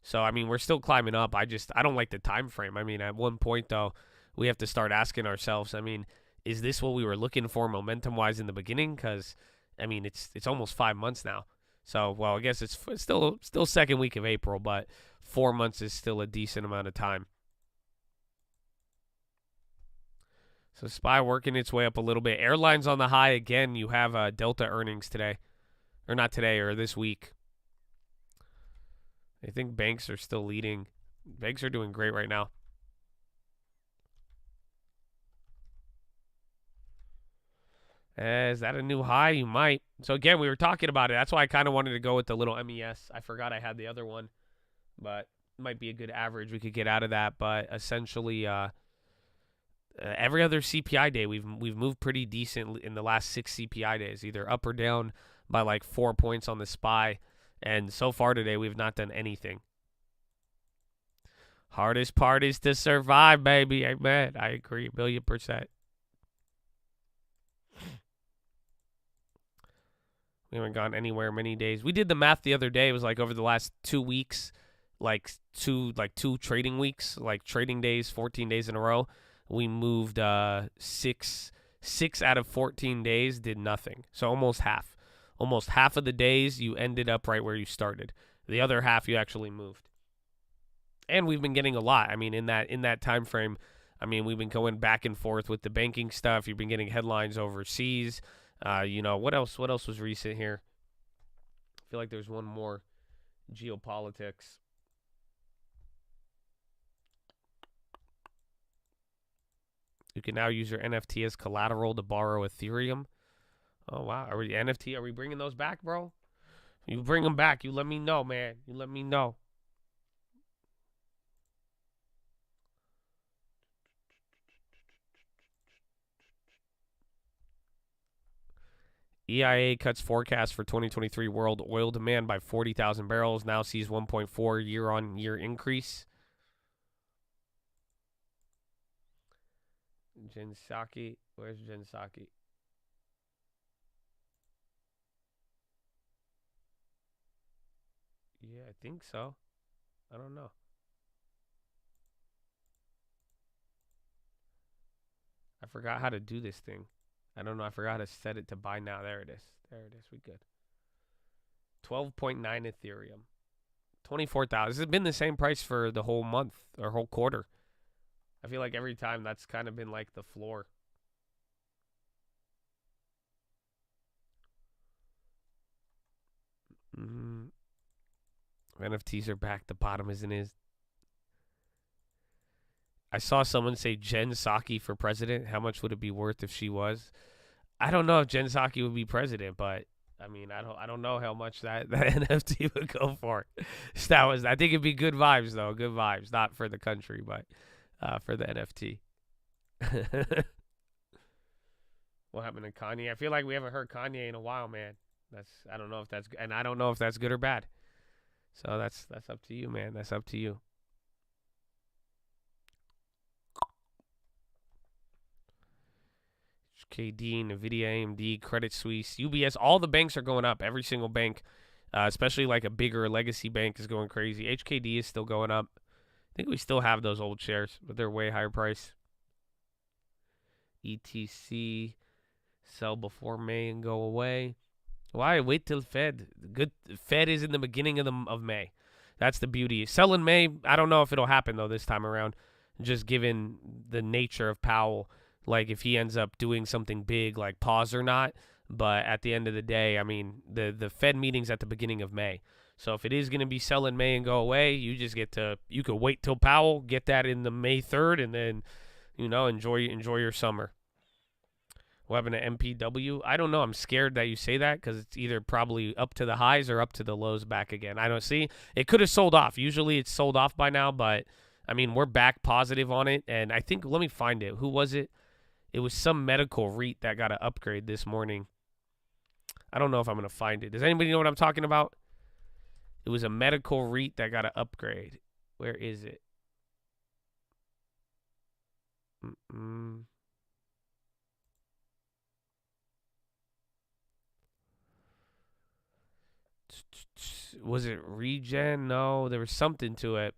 So, I mean, we're still climbing up. I don't like the time frame. I mean, at one point, though, we have to start asking ourselves, I mean, is this what we were looking for momentum-wise in the beginning? Because, I mean, it's almost 5 months now. So, well, I guess it's still second week of April, but 4 months is still a decent amount of time. So SPY working its way up a little bit. Airlines on the high again. You have Delta earnings today. Or not today, or this week. I think banks are still leading. Banks are doing great right now. Is that a new high? You might. So again, we were talking about it. That's why I kind of wanted to go with the little MES. I forgot I had the other one. But it might be a good average we could get out of that. But essentially, every other CPI day, we've moved pretty decent in the last 6 CPI days, either up or down by like 4 points on the SPY. And so far today, we've not done anything. Hardest part is to survive, baby. Amen. I agree, 1,000,000%. We haven't gone anywhere many days. We did the math the other day. It was like over the last 2 weeks, like two trading weeks, like trading days, 14 days in a row. We moved 6 out of 14 days did nothing. So almost half. Almost half of the days you ended up right where you started. The other half you actually moved. And we've been getting a lot. I mean, in that time frame, I mean, we've been going back and forth with the banking stuff. You've been getting headlines overseas. You know, what else was recent here? I feel like there's one more. Geopolitics. You can now use your NFT as collateral to borrow Ethereum. Oh, wow. Are we bringing those back, bro? You bring them back. You let me know, man. You let me know. EIA cuts forecast for 2023 world oil demand by 40,000 barrels. Now sees 1.4 year-on-year increase. Jen Psaki. Where's Jen Psaki? Yeah, I think so. I don't know. I forgot how to do this thing. I don't know. I forgot how to set it to buy now. There it is. There it is. We good. 12.9 Ethereum. 24,000. This has been the same price for the whole month or whole quarter. I feel like every time that's kind of been like the floor. NFTs are back. The bottom isn't his. I saw someone say Jen Psaki for president. How much would it be worth if she was? I don't know if Jen Psaki would be president, but I mean, I don't know how much that NFT would go for. I think it'd be good vibes though. Good vibes, not for the country, but for the NFT. What happened to Kanye? I feel like we haven't heard Kanye in a while, man. I don't know if that's good or bad. So that's up to you, man. That's up to you. KD, Nvidia, AMD, Credit Suisse, UBS, all the banks are going up. Every single bank, especially like a bigger legacy bank, is going crazy. HKD is still going up. I think we still have those old shares, but they're way higher price. ETC, sell before May and go away. Why wait till Fed? Fed is in the beginning of May. That's the beauty. Sell in May. I don't know if it'll happen though this time around, just given the nature of Powell. Like if he ends up doing something big, like pause or not. But at the end of the day, I mean, the Fed meeting's at the beginning of May. So if it is going to be sell in May and go away, you could wait till Powell, get that in the May 3rd, and then, enjoy your summer. What happened to MPW? I don't know. I'm scared that you say that because it's either probably up to the highs or up to the lows back again. I don't see. It could have sold off. Usually it's sold off by now, but I mean, we're back positive on it. And I think, let me find it. Who was it? It was some medical REIT that got an upgrade this morning. I don't know if I'm going to find it. Does anybody know what I'm talking about? It was a medical REIT that got an upgrade. Where is it? Was it Regen? No, there was something to it.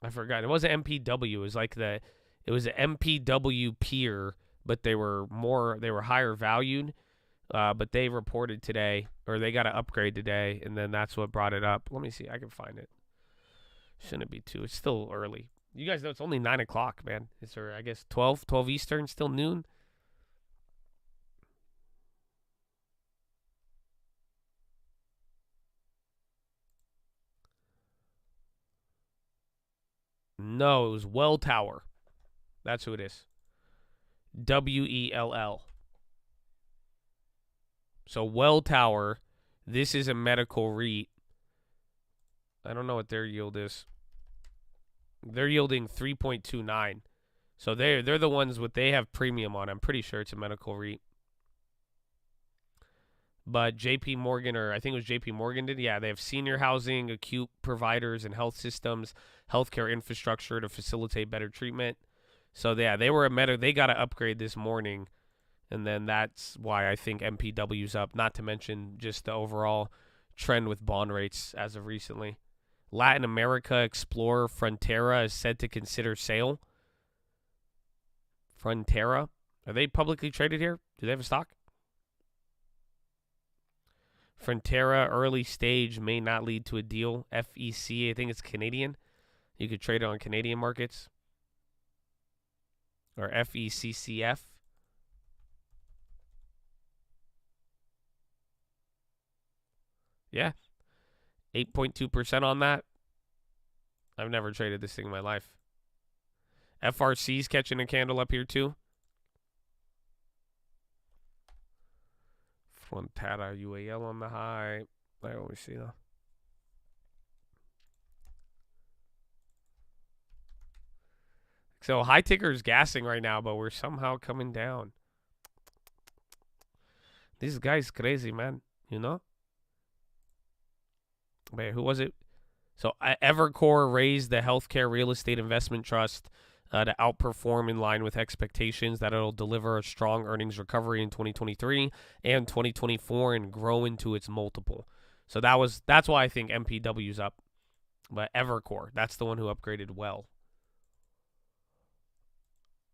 I forgot. It wasn't MPW. It was like it was an MPW peer, but they were higher valued. But they reported today, or they got an upgrade today, and then that's what brought it up. Let me see. I can find it. Shouldn't be too. It's still early. You guys know it's only 9 o'clock, man. It's, I guess, 12 Eastern, still noon. No, it was Well Tower. That's who it is. WELL. So Well Tower, this is a medical REIT. I don't know what their yield is. They're yielding 3.29. So they're the ones they have premium on. I'm pretty sure it's a medical REIT. But JP Morgan, or I think it was JP Morgan did. Yeah, they have senior housing, acute providers, and health systems, healthcare infrastructure to facilitate better treatment. So yeah, they got an upgrade this morning, and then that's why I think MPW's up. Not to mention just the overall trend with bond rates as of recently. Latin America Explorer Frontera is said to consider sale. Frontera, are they publicly traded here? Do they have a stock? Frontera early stage may not lead to a deal. FEC, I think it's Canadian. You could trade it on Canadian markets. Or FECCF. Yeah. 8.2% on that. I've never traded this thing in my life. FRC's catching a candle up here too. Frontera UAL on the high. I always see though. So high ticker is gassing right now, but we're somehow coming down. This guy's crazy, man. You know? Wait, who was it? So Evercore raised the healthcare real estate investment trust to outperform in line with expectations that it'll deliver a strong earnings recovery in 2023 and 2024 and grow into its multiple. So that's why I think MPW's up. But Evercore, that's the one who upgraded well.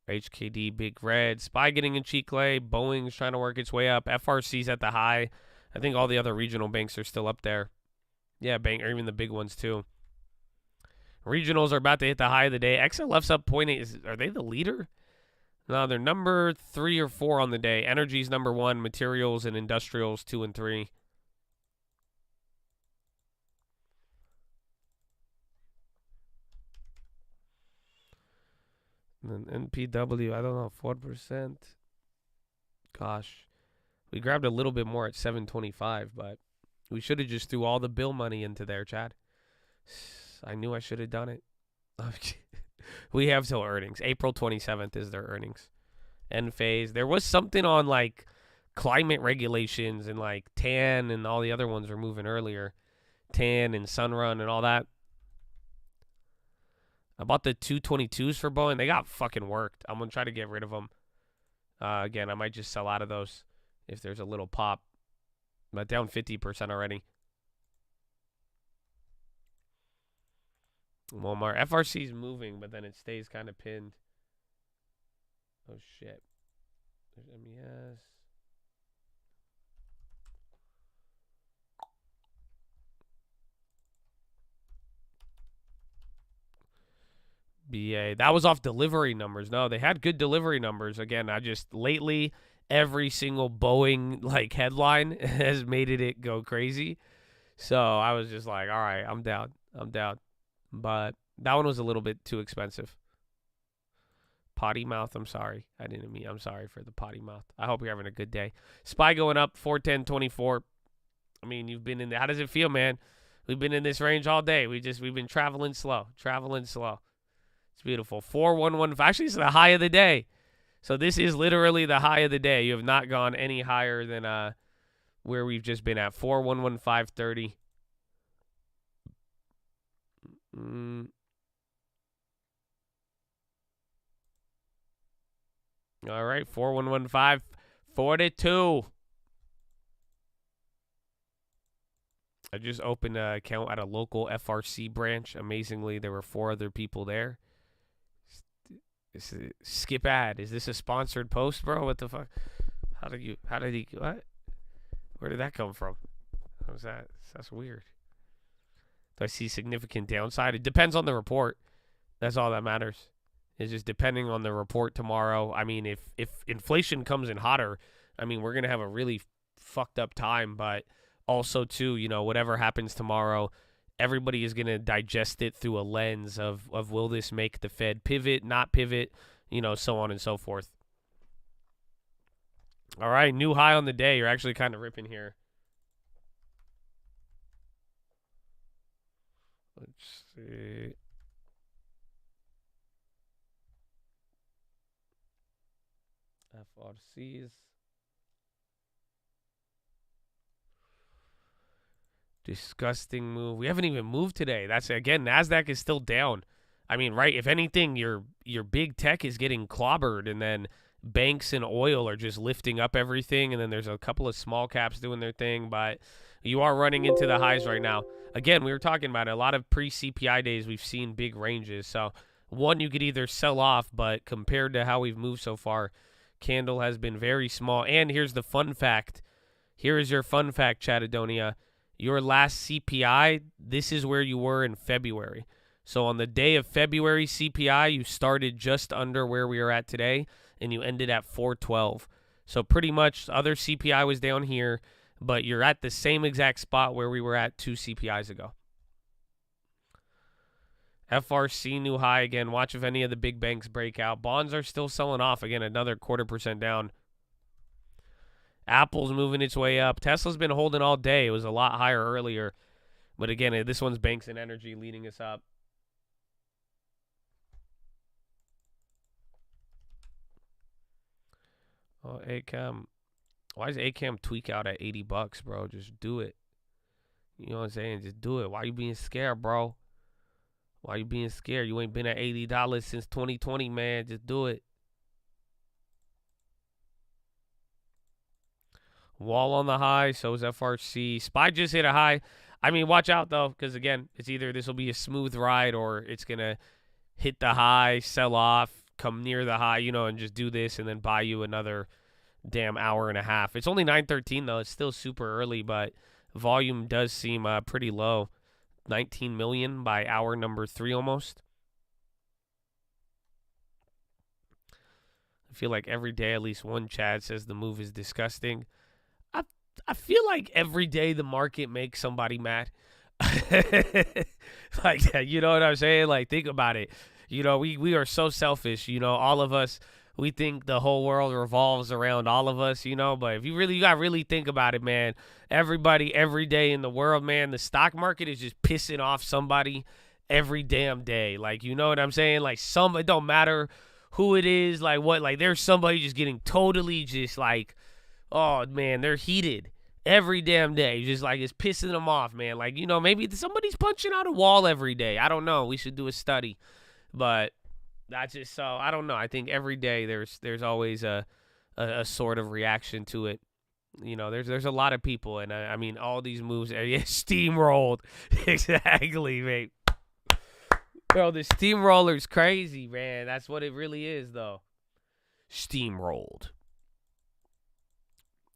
HKD, Big Red, SPY getting in cheek lay. Boeing's trying to work its way up. FRC's at the high. I think all the other regional banks are still up there. Yeah, bank, or even the big ones too. Regionals are about to hit the high of the day. XLF's up 0.8. Are they the leader? No, they're number 3 or 4 on the day. Energy's number 1. Materials and industrials 2 and 3. And then NPW, I don't know, 4%. Gosh. We grabbed a little bit more at 725, but we should have just threw all the bill money into there, Chad. I knew I should have done it. We have till earnings. April 27th is their earnings. End phase. There was something on like climate regulations and like TAN and all the other ones were moving earlier. TAN and Sunrun and all that. I bought the 222s for Boeing. They got fucking worked. I'm going to try to get rid of them. Again, I might just sell out of those if there's a little pop. But down 50% already. Walmart. FRC's moving, but then it stays kind of pinned. Oh, shit. There's MES. BA. That was off delivery numbers. No, they had good delivery numbers. Again, I just lately every single Boeing like headline has made it go crazy. So I was just like, all right, I'm down. But that one was a little bit too expensive. Potty mouth, I'm sorry. I didn't mean, I'm sorry for the potty mouth. I hope you're having a good day. SPY going up, 410.24. I mean, you've been in there. How does it feel, man? We've been in this range all day. We've been traveling slow. It's beautiful. 4115. Actually, it's the high of the day. So this is literally the high of the day. You have not gone any higher than where we've just been at. 4115.30. All right, 4115.42. I just opened an account at a local FRC branch. Amazingly, there were 4 other people there. Skip ad. Is this a sponsored post, bro? What the fuck? How did he, what? Where did that come from? How was that? That's weird. Do I see significant downside? It depends on the report. That's all that matters. It's just depending on the report tomorrow. I mean, if inflation comes in hotter, I mean, we're going to have a really fucked up time. But also, too, you know, whatever happens tomorrow, everybody is going to digest it through a lens of will this make the Fed pivot, not pivot, you know, so on and so forth. All right, new high on the day. You're actually kind of ripping here. Let's see. FRCs. Disgusting move. We haven't even moved today. That's, again, NASDAQ is still down. I mean, right, if anything, your big tech is getting clobbered, and then banks and oil are just lifting up everything, and then there's a couple of small caps doing their thing, but you are running into the highs right now. Again, we were talking about it. A lot of pre-CPI days, we've seen big ranges. So, one, you could either sell off, but compared to how we've moved so far, candle has been very small. And here's the fun fact. Here is your fun fact, Chatadonia. Your last CPI, this is where you were in February. So on the day of February CPI, you started just under where we are at today, and you ended at 412. So pretty much other CPI was down here, but you're at the same exact spot where we were at 2 CPIs ago. FRC new high again. Watch if any of the big banks break out. Bonds are still selling off. Again, another 0.25% down. Apple's moving its way up. Tesla's been holding all day. It was a lot higher earlier. But again, this one's banks and energy leading us up. Oh, ACAM. Why does ACAM tweak out at $80, bro? Just do it. You know what I'm saying? Just do it. Why you being scared, bro? Why you being scared? You ain't been at $80 since 2020, man. Just do it. Wall on the high, so is FRC. SPY just hit a high. I mean, watch out, though, because, again, it's either this will be a smooth ride or it's going to hit the high, sell off, come near the high, and just do this and then buy you another damn hour and a half. It's only 9:13, though. It's still super early, but volume does seem pretty low. 19 million by hour number 3 almost. I feel like every day at least one Chad says the move is disgusting. I feel like every day the market makes somebody mad. Like, you know what I'm saying? Like, think about it. We are so selfish. All of us, we think the whole world revolves around all of us, but if you gotta really think about it, man, everybody, every day in the world, man, the stock market is just pissing off somebody every damn day. Like, you know what I'm saying? Like, it don't matter who it is, like what, like there's somebody just getting totally just like, oh man, they're heated every damn day. Just like it's pissing them off, man. Like, maybe somebody's punching out a wall every day. I don't know. We should do a study. But that's just so, I don't know. I think every day there's always a sort of reaction to it. There's a lot of people, and I mean all these moves are steamrolled. Exactly, mate. Bro, the steamroller's crazy, man. That's what it really is, though. Steamrolled.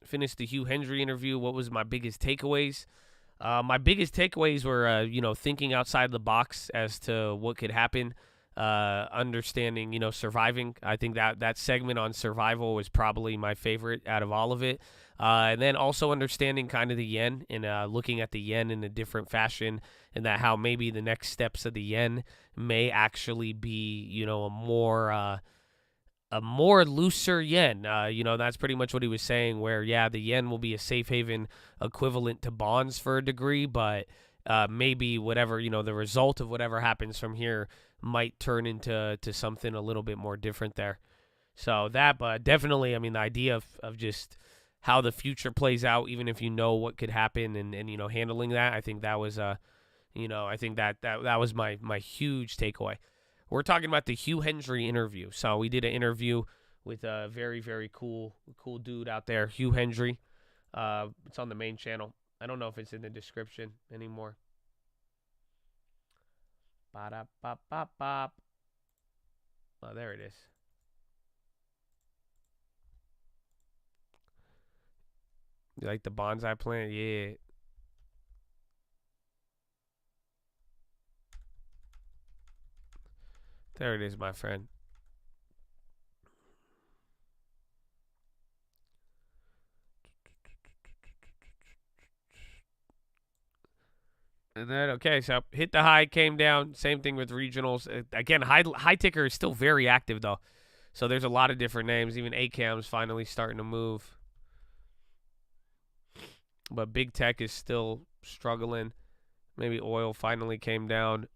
Finished the Hugh Hendry interview. What was my biggest takeaways? My biggest takeaways were, thinking outside the box as to what could happen. Understanding, surviving. I think that segment on survival was probably my favorite out of all of it. And then also understanding kind of the yen and looking at the yen in a different fashion, and that how maybe the next steps of the yen may actually be, a more looser yen. That's pretty much what he was saying, where, yeah, the yen will be a safe haven equivalent to bonds for a degree, but maybe whatever, the result of whatever happens from here might turn into something a little bit more different there. So that, but definitely, I mean, the idea of just how the future plays out, even if you know what could happen and handling that, I think that was, I think that was my huge takeaway. We're talking about the Hugh Hendry interview. So we did an interview with a very, very cool dude out there, Hugh Hendry. It's on the main channel. I don't know if it's in the description anymore. Ba-da-ba-ba-bop. Oh, there it is. You like the bonsai plant? Yeah. There it is, my friend. And then, okay, so hit the high, came down. Same thing with regionals. Again, high ticker is still very active, though. So there's a lot of different names. Even ACAM's finally starting to move. But big tech is still struggling. Maybe oil finally came down.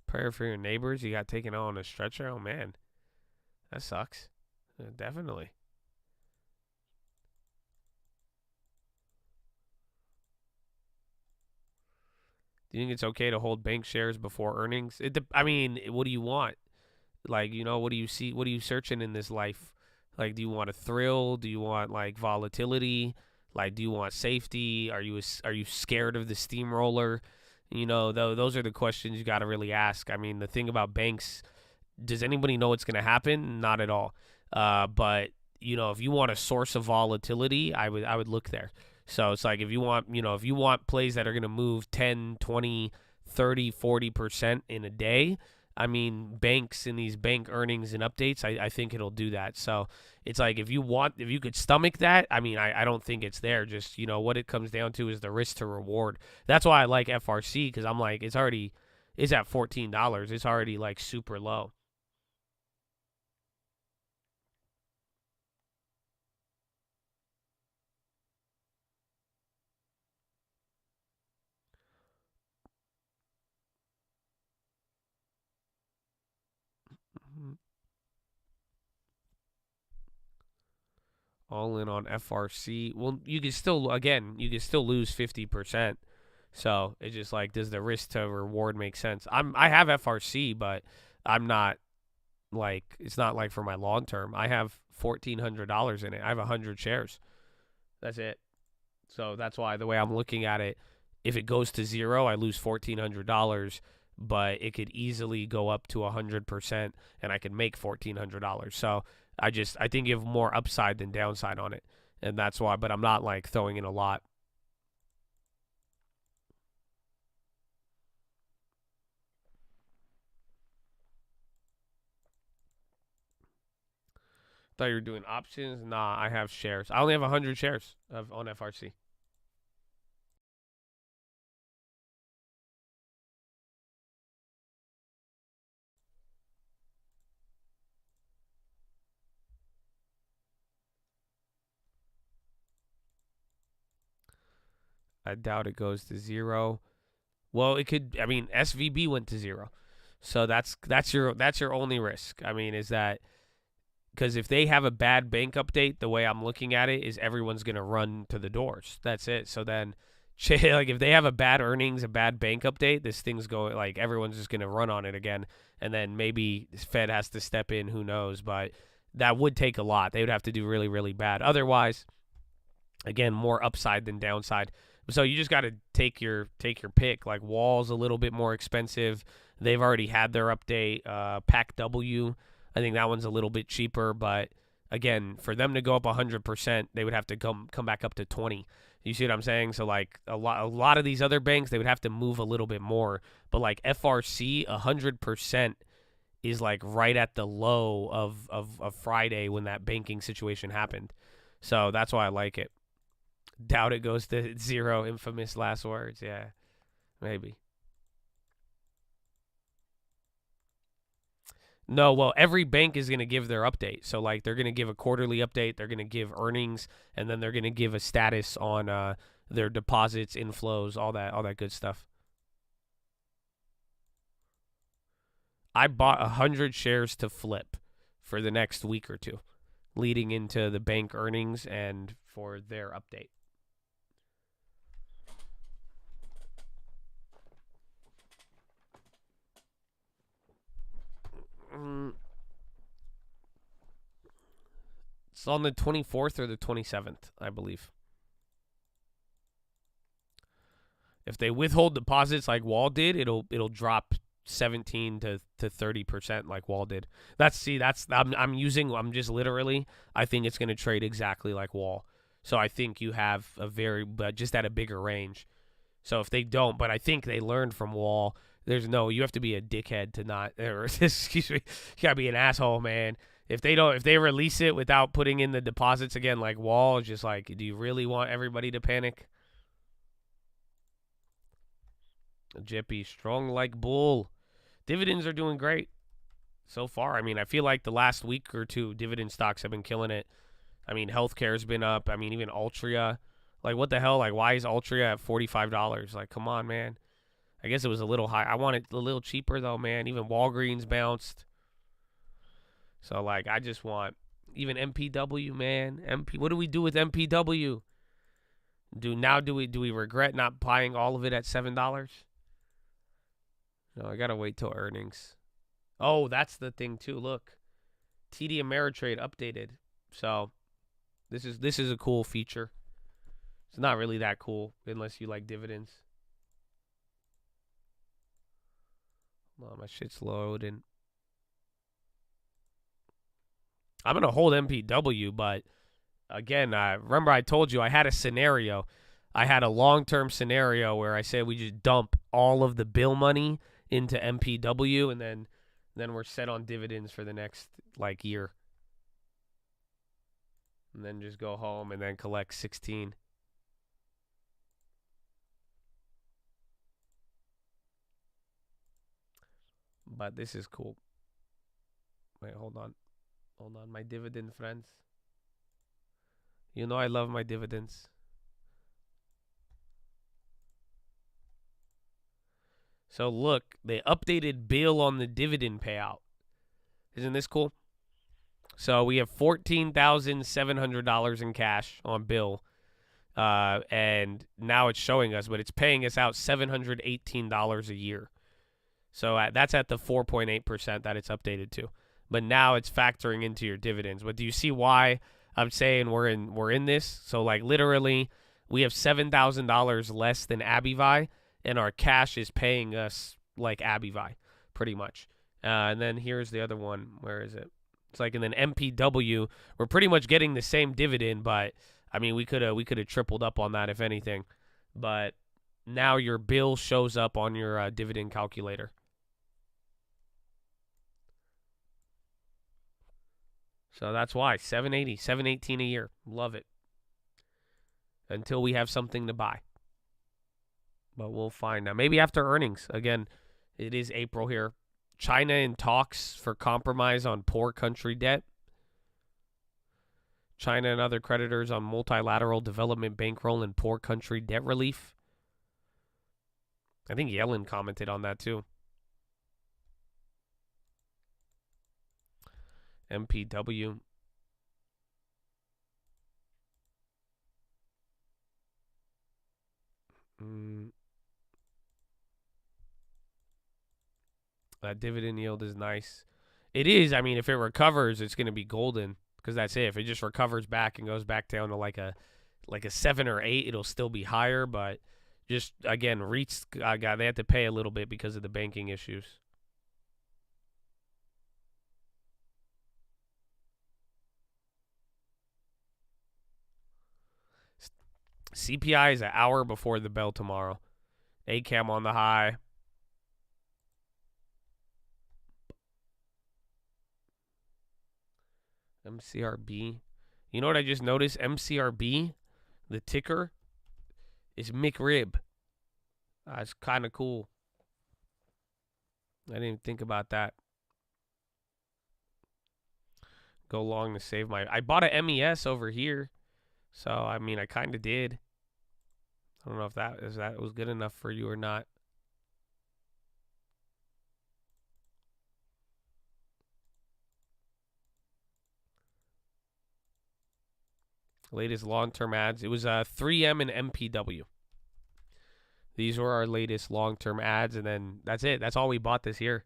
Prayer for your neighbors. You got taken out on a stretcher. Oh, man. That sucks. Definitely. Do you think it's okay to hold bank shares before earnings? I mean, what do you want? Like, what do you see? What are you searching in this life? Like, do you want a thrill? Do you want, like, volatility? Like, do you want safety? Are you scared of the steamroller? Those are the questions you got to really ask. I mean, the thing about banks, does anybody know what's going to happen? Not at all. But, if you want a source of volatility, I would look there. So it's like if you want plays that are going to move 10, 20, 30, 40% in a day, I mean, banks and these bank earnings and updates, I think it'll do that. So it's like if you could stomach that, I mean, I don't think it's there. Just, what it comes down to is the risk to reward. That's why I like FRC, because I'm like, it's at $14. It's already like super low. All in on FRC. Well, you can still, again, you can still lose 50%. So it's just like, does the risk to reward make sense? I have FRC, but I'm not like, it's not like for my long term. I have $1,400 in it. I have 100 shares. That's it. So that's why the way I'm looking at it, if it goes to zero, I lose $1,400, but it could easily go up to 100% and I can make $1,400. So I think you have more upside than downside on it. And that's why, but I'm not like throwing in a lot. Thought you were doing options. Nah, I have shares. I only have 100 shares on FRC. I doubt it goes to zero. Well, it could. I mean, SVB went to zero, so that's your only risk. I mean, is that because if they have a bad bank update, the way I'm looking at it is everyone's gonna run to the doors. That's it. So then, like if they have a bad earnings, a bad bank update, this thing's going like everyone's just gonna run on it again, and then maybe Fed has to step in. Who knows? But that would take a lot. They would have to do really, really bad. Otherwise, again, more upside than downside. So you just got to take your pick. Like Wall's a little bit more expensive. They've already had their update. Pac W, I think that one's a little bit cheaper. But again, for them to go up 100%, they would have to come back up to 20. You see what I'm saying? So like a lot of these other banks, they would have to move a little bit more. But like FRC, 100% is like right at the low of Friday when that banking situation happened. So that's why I like it. Doubt it goes to zero. Infamous last words. Yeah, maybe. No, well, every bank is going to give their update. So, like, they're going to give a quarterly update. They're going to give earnings, and then they're going to give a status on their deposits, inflows, all that good stuff. I bought 100 shares to flip for the next week or two, leading into the bank earnings and for their update. It's on the 24th or the 27th, I believe. If they withhold deposits like Wall did, it'll drop 17 to 30% like Wall did. I'm just literally, I think it's going to trade exactly like Wall. So I think you have but just at a bigger range. So if they don't, but I think they learned from Wall. You have to be a dickhead to not, excuse me, you gotta be an asshole, man. If they release it without putting in the deposits again, like Wall, just like, do you really want everybody to panic? Jippy, strong like bull. Dividends are doing great so far. I mean, I feel like the last week or two, dividend stocks have been killing it. I mean, healthcare's been up. I mean, even Altria. Like, what the hell? Like, why is Altria at $45? Like, come on, man. I guess it was a little high. I want it a little cheaper, though, man. Even Walgreens bounced. So, like, I just want even MPW, man. What do we do with MPW? Do we regret not buying all of it at $7? No, I got to wait till earnings. Oh, that's the thing, too. Look. TD Ameritrade updated. So, this is a cool feature. It's not really that cool unless you like dividends. Oh, my shit's loading. I'm going to hold MPW, but again, remember I told you I had a scenario. I had a long-term scenario where I said we just dump all of the bill money into MPW, and then we're set on dividends for the next, like, year. And then just go home and then collect 16. But this is cool. Wait, hold on. Hold on, my dividend friends. You know I love my dividends. So look, they updated bill on the dividend payout. Isn't this cool? So we have $14,700 in cash on Bill. And now it's showing us, but it's paying us out $718 a year. So that's at the 4.8% that it's updated to. But now it's factoring into your dividends. But do you see why I'm saying we're in this? So like literally we have $7,000 less than Abivi, and our cash is paying us like Abivi, pretty much. And then here's the other one. Where is it? It's like, and then MPW, we're pretty much getting the same dividend, but I mean we could have tripled up on that if anything. But now your bill shows up on your dividend calculator. So that's why $780, $718 a year. Love it. Until we have something to buy. But we'll find out. Maybe after earnings. Again, it is April here. China in talks for compromise on poor country debt. China and other creditors on multilateral development bankroll and poor country debt relief. I think Yellen commented on that too. MPW. That dividend yield is nice. It is. I mean, if it recovers, it's going to be golden because that's it. If it just recovers back and goes back down to like a 7 or 8, it'll still be higher. But just, again, REITs, they have to pay a little bit because of the banking issues. CPI is an hour before the bell tomorrow. ACAM on the high. MCRB. You know what I just noticed? MCRB, the ticker, is McRib. It's kind of cool. I didn't even think about that. Go long to save my... I bought a MES over here. So, I mean, I kind of did. I don't know if that was good enough for you or not. Latest long-term ads. It was 3M and MPW. These were our latest long-term ads, and then that's it. That's all we bought this year.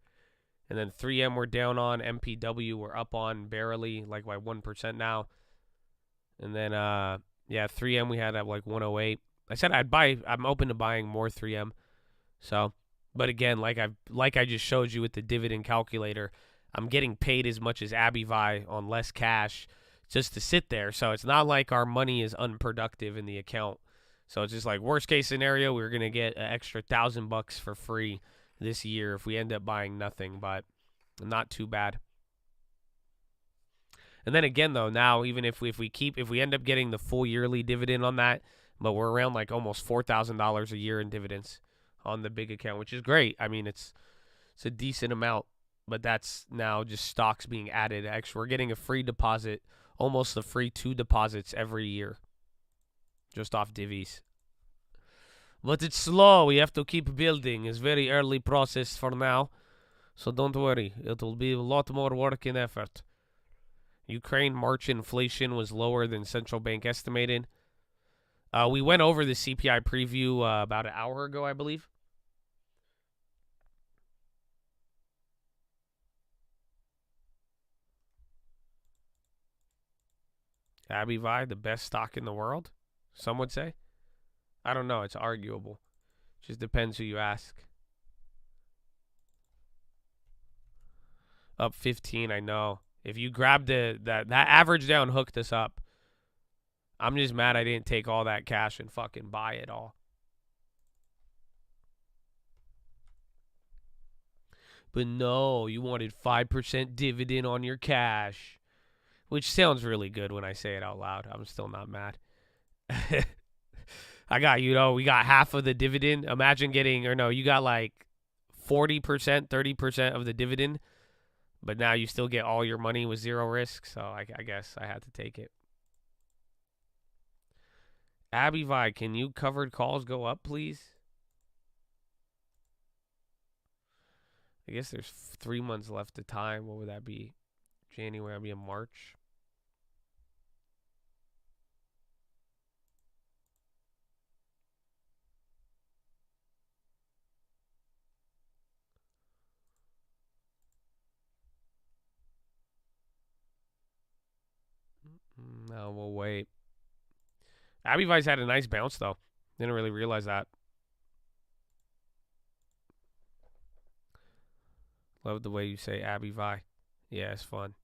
And then 3M we're down on. MPW we're up on barely, like by 1% now. And then, yeah, 3M we had at like 108. I said I'm open to buying more 3M. So, but again, like I just showed you with the dividend calculator, I'm getting paid as much as Abivi on less cash just to sit there. So it's not like our money is unproductive in the account. So it's just like worst case scenario, we're going to get an extra $1,000 for free this year if we end up buying nothing, but not too bad. And then again, though, now even if we end up getting the full yearly dividend on that, but we're around like almost $4,000 a year in dividends on the big account, which is great. I mean, it's a decent amount, but that's now just stocks being added. Actually, we're getting a free deposit, almost a free 2 deposits every year, just off divvies. But it's slow. We have to keep building. It's very early process for now, so don't worry. It will be a lot more work and effort. Ukraine March inflation was lower than central bank estimated. We went over the CPI preview about an hour ago, I believe. Abivi, the best stock in the world, some would say. I don't know. It's arguable. Just depends who you ask. Up 15, I know. If you grabbed that average down hooked us up. I'm just mad I didn't take all that cash and fucking buy it all. But no, you wanted 5% dividend on your cash. Which sounds really good when I say it out loud. I'm still not mad. I got, we got half of the dividend. Imagine getting, you got like 40%, 30% of the dividend. But now you still get all your money with zero risk. So I guess I had to take it. Abivi, can you covered calls go up, please? I guess there's 3 months left of time. What would that be? January. I'll be in March. No, we'll wait. Abivi's had a nice bounce, though. Didn't really realize that. Love the way you say Abivi. Yeah, it's fun.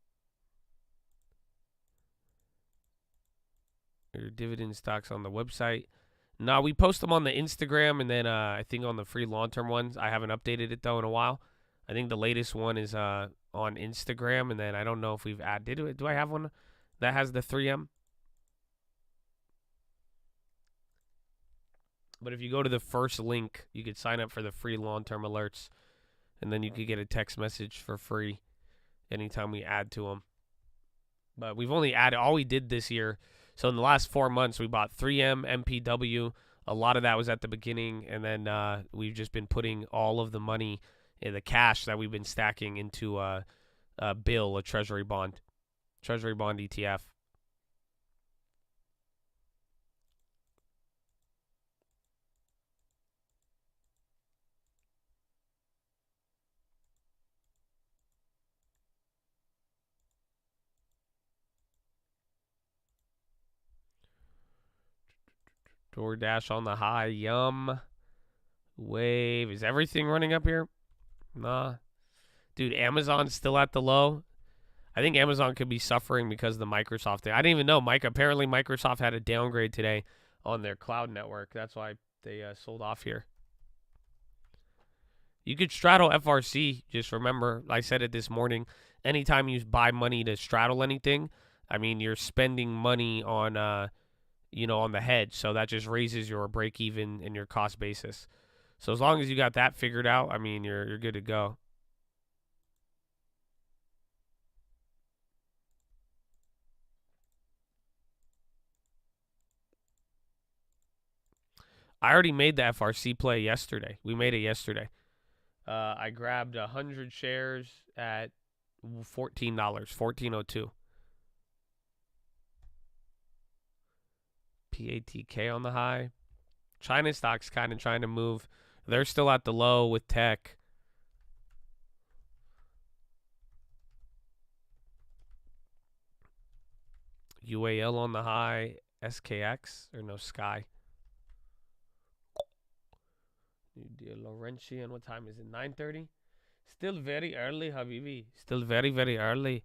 Your dividend stocks on the website. No, we post them on the Instagram, and then I think on the free long-term ones. I haven't updated it, though, in a while. I think the latest one is on Instagram, and then I don't know if we've added it. Do I have one that has the 3M? But if you go to the first link, you could sign up for the free long-term alerts, and then you could get a text message for free anytime we add to them. But we've only added, all we did this year, so in the last 4 months, we bought 3M, MPW. A lot of that was at the beginning, and then we've just been putting all of the money, the cash that we've been stacking into a bill, a treasury bond ETF. DoorDash on the high. Yum. Wave. Is everything running up here? Nah. Dude, Amazon's still at the low. I think Amazon could be suffering because of the Microsoft thing. I didn't even know. Apparently Microsoft had a downgrade today on their cloud network. That's why they sold off here. You could straddle FRC. Just remember, I said it this morning. Anytime you buy money to straddle anything, I mean, you're spending money on, on the hedge. So that just raises your break even and your cost basis. So as long as you got that figured out, I mean, you're good to go. I already made the FRC play yesterday. We made it yesterday. I grabbed 100 shares at $14, $14.02. PATK on the high. China stock's kind of trying to move. They're still at the low with tech. UAL on the high. SKX or no Sky. New deal Laurentian. What time is it? 9:30. Still very early, Habibi. Still very, very early.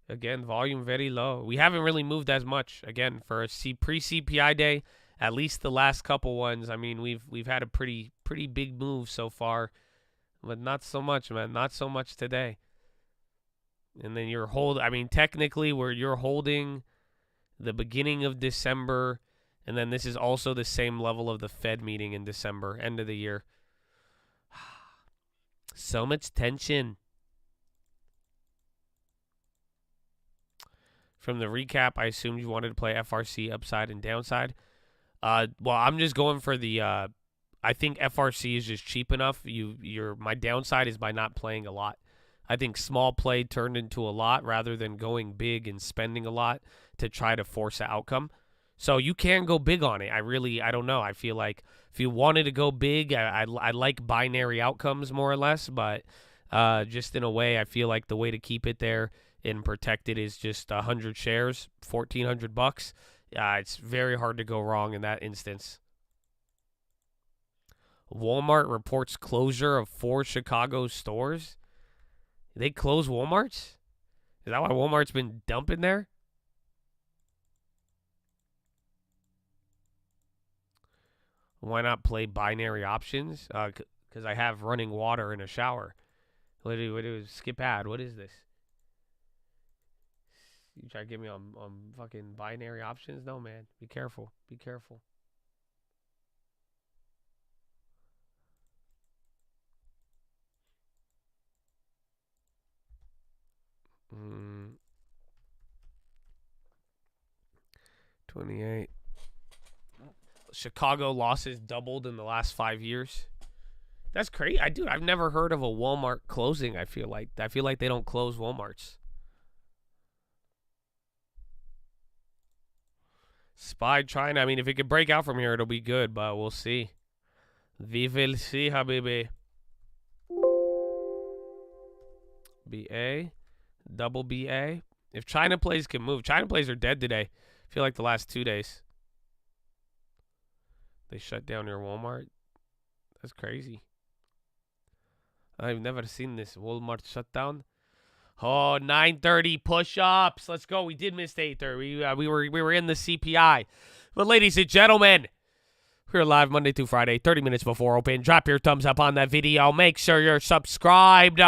Again, volume very low. We haven't really moved as much. Again, for a pre-CPI day, at least the last couple ones. I mean, we've had a pretty big move so far, but not so much, man. Not so much today. And then technically, you're holding the beginning of December, and then this is also the same level of the Fed meeting in December, end of the year. So much tension. From the recap, I assumed you wanted to play FRC upside and downside. Well, I'm just going for the. I think FRC is just cheap enough. My downside is by not playing a lot. I think small play turned into a lot rather than going big and spending a lot to try to force an outcome. So you can go big on it. I don't know. I feel like if you wanted to go big, I like binary outcomes more or less, but just in a way, I feel like the way to keep it there and protect it is just 100 shares, $1,400. It's very hard to go wrong in that instance. Walmart reports closure of 4 Chicago stores. They close Walmarts? Is that why Walmart's been dumping there? Why not play binary options? Because I have running water in a shower. What do skip ad? What is this? You try to get me on fucking binary options? No, man. Be careful. Be careful. Mm. 28. Chicago losses doubled in the last 5 years. That's crazy. I've never heard of a Walmart closing, I feel like. I feel like they don't close Walmarts. SPY China. I mean, if it could break out from here, it'll be good, but we'll see. We will see, habibi. BA. Double BA. If China plays can move. China plays are dead today. I feel like the last 2 days. They shut down your Walmart. That's crazy. I've never seen this Walmart shutdown. Oh, 9:30 push-ups. Let's go. We did miss the 8:30. We were in the CPI. But ladies and gentlemen, we're live Monday through Friday, 30 minutes before open. Drop your thumbs up on that video. Make sure you're subscribed.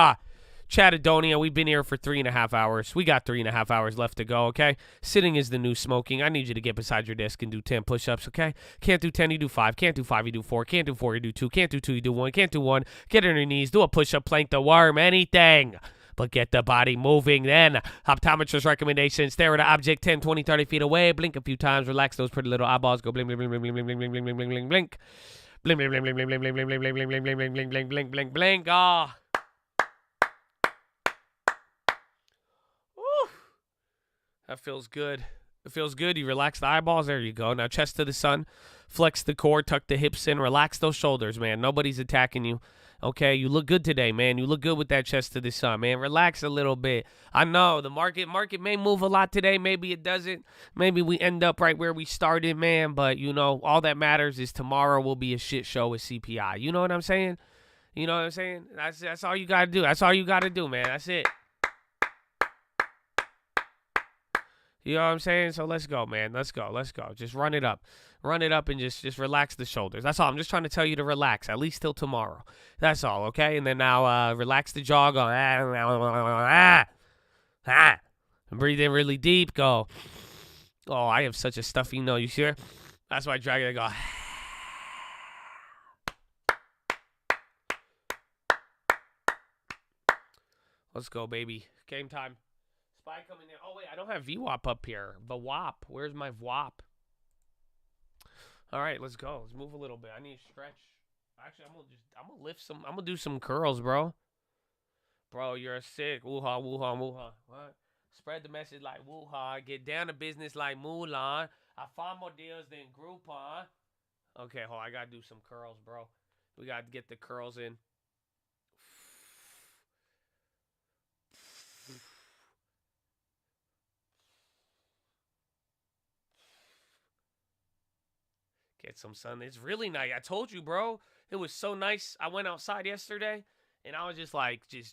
Chattadonia, we've been here for 3.5 hours. We got 3.5 hours left to go, okay? Sitting is the new smoking. I need you to get beside your desk and do 10 push-ups, okay? Can't do 10, you do 5. Can't do 5, you do 4. Can't do 4, you do 2. Can't do 2, you do 1. Can't do 1. Get on your knees. Do a push-up, plank the worm, anything. But get the body moving then. Optometrist recommendations. Stare at an object 10, 20, 30 feet away. Blink a few times. Relax those pretty little eyeballs. Go blink, blink, blink, blink, blink, blink, blink, blink, blink, blink, blink, blink. Blink, blink, blink, blink, blink, blink, blink, blink, blink, blink, blink, blink, blink, blink, blink, blink, blink, blink. Ah. That feels good. It feels good. You relax the eyeballs. There you go. Now chest to the sun. Flex the core. Tuck the hips in. Relax those shoulders, man. Nobody's attacking you. Okay, you look good today, man. You look good with that chest to the sun, man. Relax a little bit. I know the market may move a lot today. Maybe it doesn't. Maybe we end up right where we started, man. But, you know, all that matters is tomorrow will be a shit show with CPI. You know what I'm saying? You know what I'm saying? That's all you got to do. That's all you got to do, man. That's it. You know what I'm saying? So let's go, man. Let's go. Let's go. Just run it up. Run it up and just relax the shoulders. That's all. I'm just trying to tell you to relax, at least till tomorrow. That's all, okay? And then now relax the jaw. Go. And breathe in really deep. Go. Oh, I have such a stuffy nose. You sure? That's why I drag it. I go. Let's go, baby. Game time. Spy coming in. Oh, wait, I don't have VWAP up here. VWAP. Where's my VWAP? All right, let's go. Let's move a little bit. I need to stretch. Actually, I'm gonna lift some. I'm gonna do some curls, bro. Bro, you're sick. Woo-ha, woo-ha, woo-ha. What? Spread the message like woo-ha. Get down to business like Mulan. I find more deals than Groupon. Okay, hold on. I gotta do some curls, bro. We gotta get the curls in. Get some sun. It's really nice. I told you, bro. It was so nice. I went outside yesterday, and I was just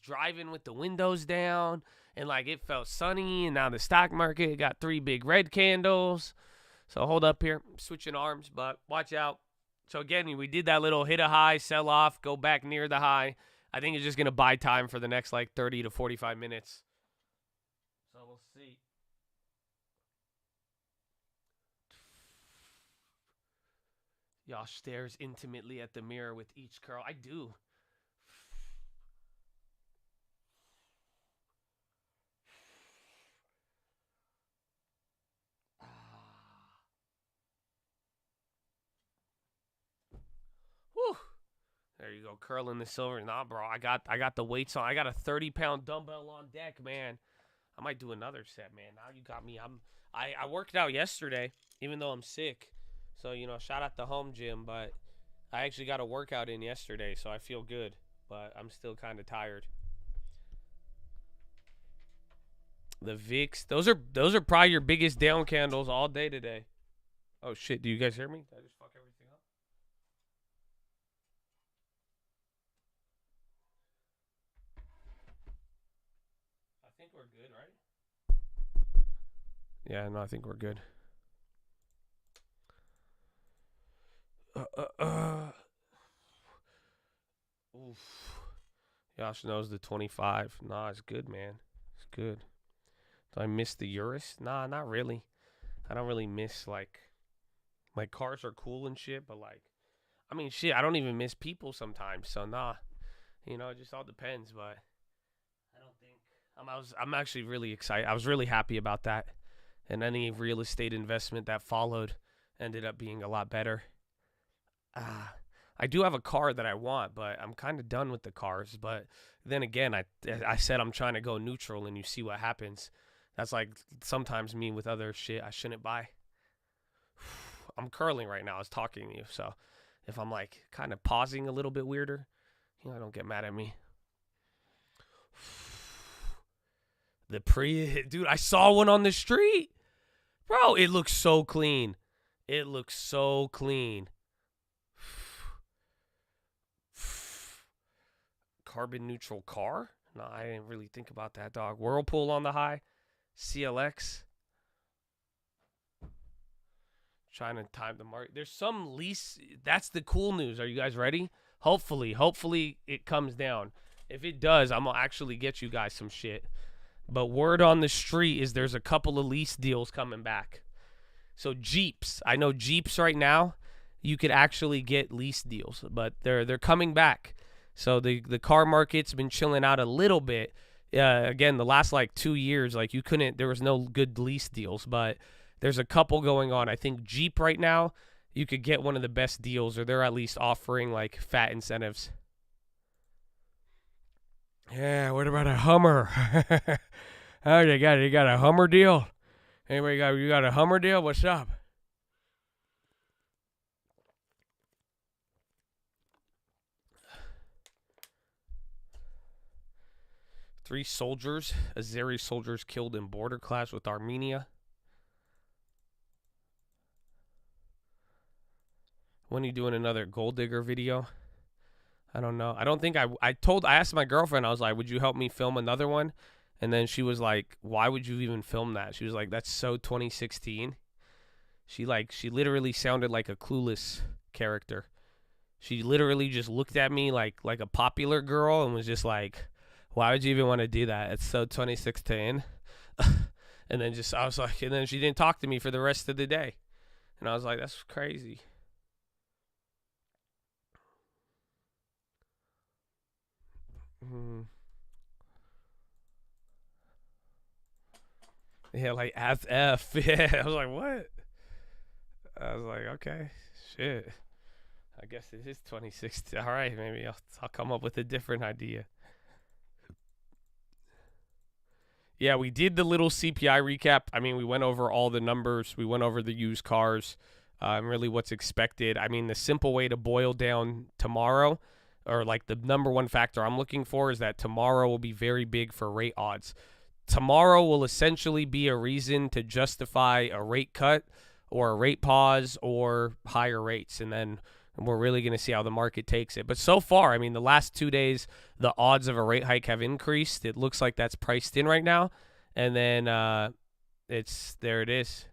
driving with the windows down, and like it felt sunny. And now the stock market got 3 big red candles. So hold up here. I'm switching arms, but watch out. So again, we did that little hit a high, sell off, go back near the high. I think it's just gonna buy time for the next 30 to 45 minutes. So we'll see. Y'all stares intimately at the mirror with each curl. I do. Whew. There you go, curling the silver. Nah, bro, I got the weights on. I got a 30-pound dumbbell on deck, man. I might do another set, man. Now you got me. I worked out yesterday, even though I'm sick. So, you know, shout out the home gym, but I actually got a workout in yesterday, so I feel good, but I'm still kind of tired. The VIX, those are probably your biggest down candles all day today. Oh shit, do you guys hear me? Did I just fuck everything up? I think we're good, right? Yeah, no, I think we're good. Oof. Josh knows the 25. Nah, it's good, man. It's good. Do I miss the Urus? Nah, not really. I don't really miss, my cars are cool and shit, but, I mean, shit, I don't even miss people sometimes, so nah. You know, it just all depends, but I don't think... I'm actually really excited. I was really happy about that, and any real estate investment that followed ended up being a lot better. I do have a car that I want, but I'm kind of done with the cars. But then again, I said I'm trying to go neutral, and you see what happens. That's like sometimes me with other shit I shouldn't buy. I'm curling right now. I was talking to you, so if I'm like kind of pausing a little bit weirder, don't get mad at me. Dude, I saw one on the street. Bro, it looks so clean. It looks so clean. Carbon neutral car? No, I didn't really think about that, dog. Whirlpool on the high. CLX. Trying to time the market. There's some lease. That's the cool news. Are you guys ready? Hopefully it comes down. If it does, I'm going to actually get you guys some shit. But word on the street is there's a couple of lease deals coming back. So Jeeps, I know Jeeps right now, you could actually get lease deals, but they're coming back. So the car market's been chilling out a little bit. Again, the last like 2 years, like there was no good lease deals, but there's a couple going on. I think Jeep right now, you could get one of the best deals, or they're at least offering like fat incentives. Yeah, what about a Hummer? Oh, you got a Hummer deal? Anybody you got a Hummer deal? What's up? Three Azeri soldiers killed in border clash with Armenia. When are you doing another gold digger video? I don't know. I don't think I asked my girlfriend, I was like, would you help me film another one? And then she was like, why would you even film that? She was like, that's so 2016. She literally sounded like a Clueless character. She literally just looked at me like a popular girl and was just like, why would you even want to do that? It's so 2016. And then I was like, and then she didn't talk to me for the rest of the day. And I was like, that's crazy. Yeah, like as F. Yeah, I was like, what? I was like, okay, shit. I guess it is 2016. All right, maybe I'll come up with a different idea. Yeah, we did the little CPI recap. I mean, we went over all the numbers. We went over the used cars and really what's expected. I mean, the simple way to boil down tomorrow, or like the number one factor I'm looking for, is that tomorrow will be very big for rate odds. Tomorrow will essentially be a reason to justify a rate cut or a rate pause or higher rates. And then we're really going to see how the market takes it. But so far, I mean, the last 2 days, the odds of a rate hike have increased. It looks like that's priced in right now. And then there it is.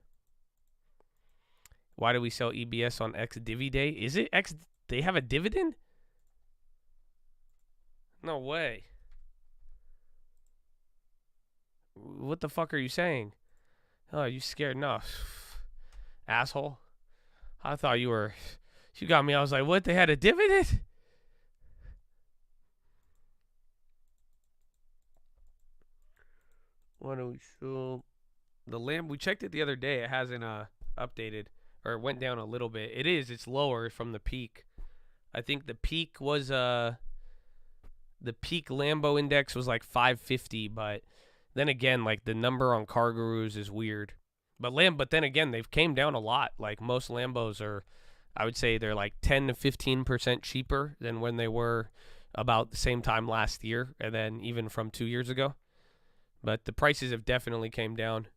Why do we sell EBS on ex-divvy day? Is it they have a dividend? No way. What the fuck are you saying? Oh, you scared? No. Asshole. I thought you got me. I was like, what? They had a dividend? Why don't we show the lamb? We checked it the other day. It hasn't updated, or it went down a little bit. It's lower from the peak. I think the peak was the peak Lambo index was like 550, but then again, like the number on Car Gurus is weird. But then again, they've came down a lot. Like most Lambos are, I would say they're like 10 to 15% cheaper than when they were about the same time last year, and then even from 2 years ago. But the prices have definitely came down.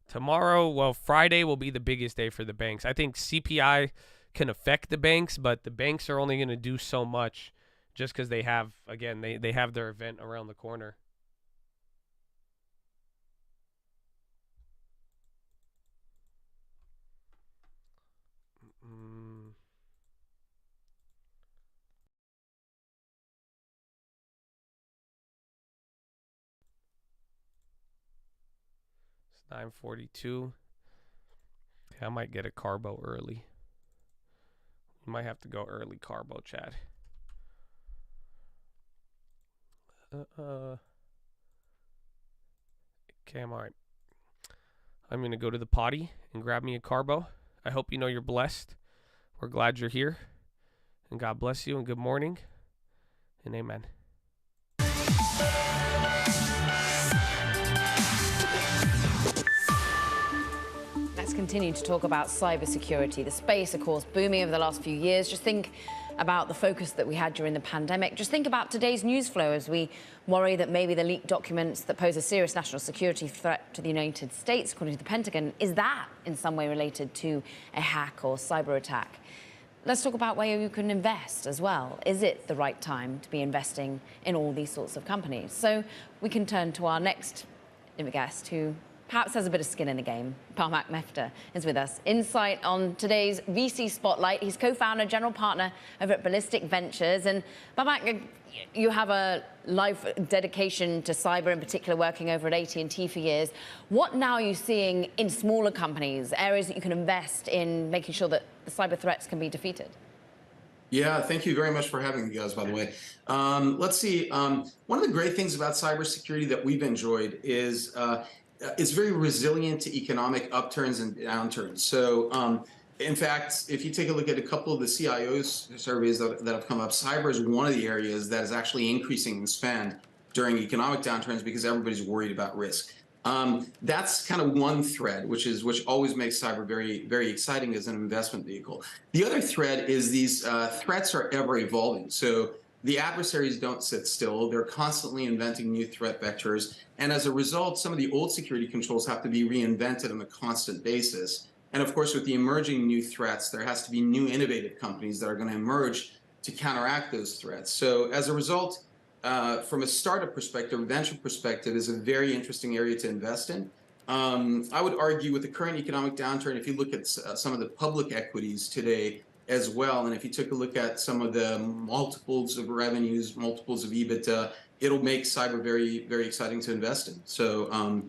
Tomorrow, well, Friday will be the biggest day for the banks. I think CPI can affect the banks, but the banks are only going to do so much just because they have, again, they have their event around the corner. It's 9:42. Yeah, I might get a carbo early. You might have to go early carbo, Chad. Okay, I'm all right. I'm going to go to the potty and grab me a carbo. I hope you know you're blessed. We're glad you're here. And God bless you and good morning. And amen. continue to talk about cybersecurity. The space, of course, booming over the last few years. Just think about the focus that we had during the pandemic. Just think about today's news flow as we worry that maybe the leaked documents that pose a serious national security threat to the United States, according to the Pentagon, is that in some way related to a hack or cyber attack? Let's talk about where you can invest as well. Is it the right time to be investing in all these sorts of companies? So we can turn to our next guest, who perhaps has a bit of skin in the game. Parmak Mehta is with us. Insight on today's VC Spotlight. He's co-founder, general partner over at Ballistic Ventures. And Parmak, you have a life dedication to cyber, in particular working over at AT&T for years. What now are you seeing in smaller companies, areas that you can invest in making sure that the cyber threats can be defeated? Yeah, thank you very much for having me, guys, by the way. Let's see. One of the great things about cybersecurity that we've enjoyed is it's very resilient to economic upturns and downturns. So, in fact, if you take a look at a couple of the CIOs surveys that have come up, cyber is one of the areas that is actually increasing in spend during economic downturns because everybody's worried about risk. That's kind of one thread, which always makes cyber very, very exciting as an investment vehicle. The other thread is these threats are ever evolving. So the adversaries don't sit still. They're constantly inventing new threat vectors. And as a result, some of the old security controls have to be reinvented on a constant basis. And of course, with the emerging new threats, there has to be new innovative companies that are going to emerge to counteract those threats. So as a result, from a startup perspective, venture perspective is a very interesting area to invest in. I would argue with the current economic downturn, if you look at some of the public equities today as well, and if you took a look at some of the multiples of revenues, multiples of EBITDA, it'll make cyber very, very exciting to invest in. So,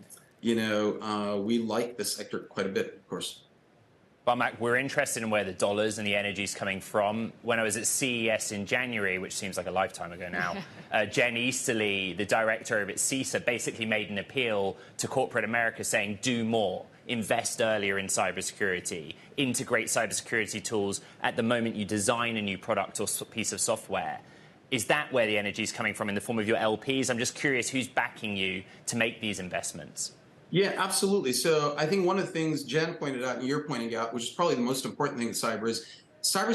we like this sector quite a bit, of course. Parmak, we're interested in where the dollars and the energy is coming from. When I was at CES in January, which seems like a lifetime ago now, Jen Easterly, the director of CISA, basically made an appeal to corporate America saying, do more, invest earlier in cybersecurity, integrate cybersecurity tools at the moment you design a new product or piece of software. Is that where the energy is coming from in the form of your LPs? I'm just curious who's backing you to make these investments. Yeah, absolutely. So I think one of the things Jen pointed out and you're pointing out, which is probably the most important thing in cyber's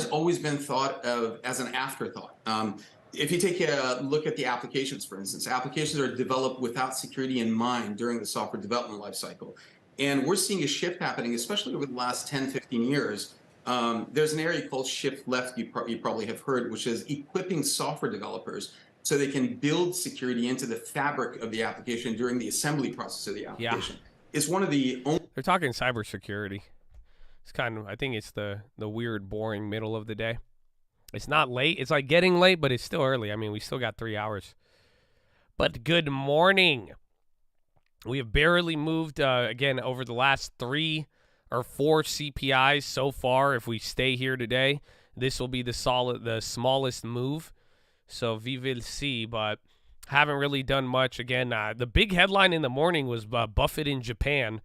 always been thought of as an afterthought. If you take a look at the applications, for instance, applications are developed without security in mind during the software development lifecycle. And we're seeing a shift happening, especially over the last 10, 15 years. There's an area called shift left you probably have heard, which is equipping software developers so they can build security into the fabric of the application during the assembly process of the application. Yeah. It's one of the only... They're talking cybersecurity. It's kind of, I think it's the weird, boring middle of the day. It's not late. It's like getting late, but it's still early. I mean, we still got 3 hours. But good morning. We have barely moved, again, over the last 3 or 4 CPIs so far. If we stay here today, this will be the smallest move. So we will see, but haven't really done much. Again, the big headline in the morning was Buffett in Japan,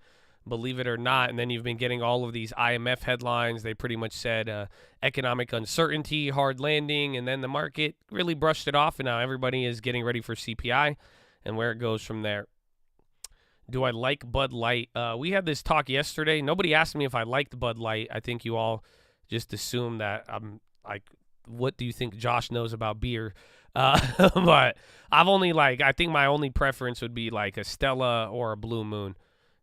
believe it or not. And then you've been getting all of these IMF headlines. They pretty much said economic uncertainty, hard landing, and then the market really brushed it off. And now everybody is getting ready for CPI and where it goes from there. Do I like Bud Light? We had this talk yesterday. Nobody asked me if I liked Bud Light. I think you all just assume that I'm like, what do you think Josh knows about beer? But I've only I think my only preference would be like a Stella or a Blue Moon.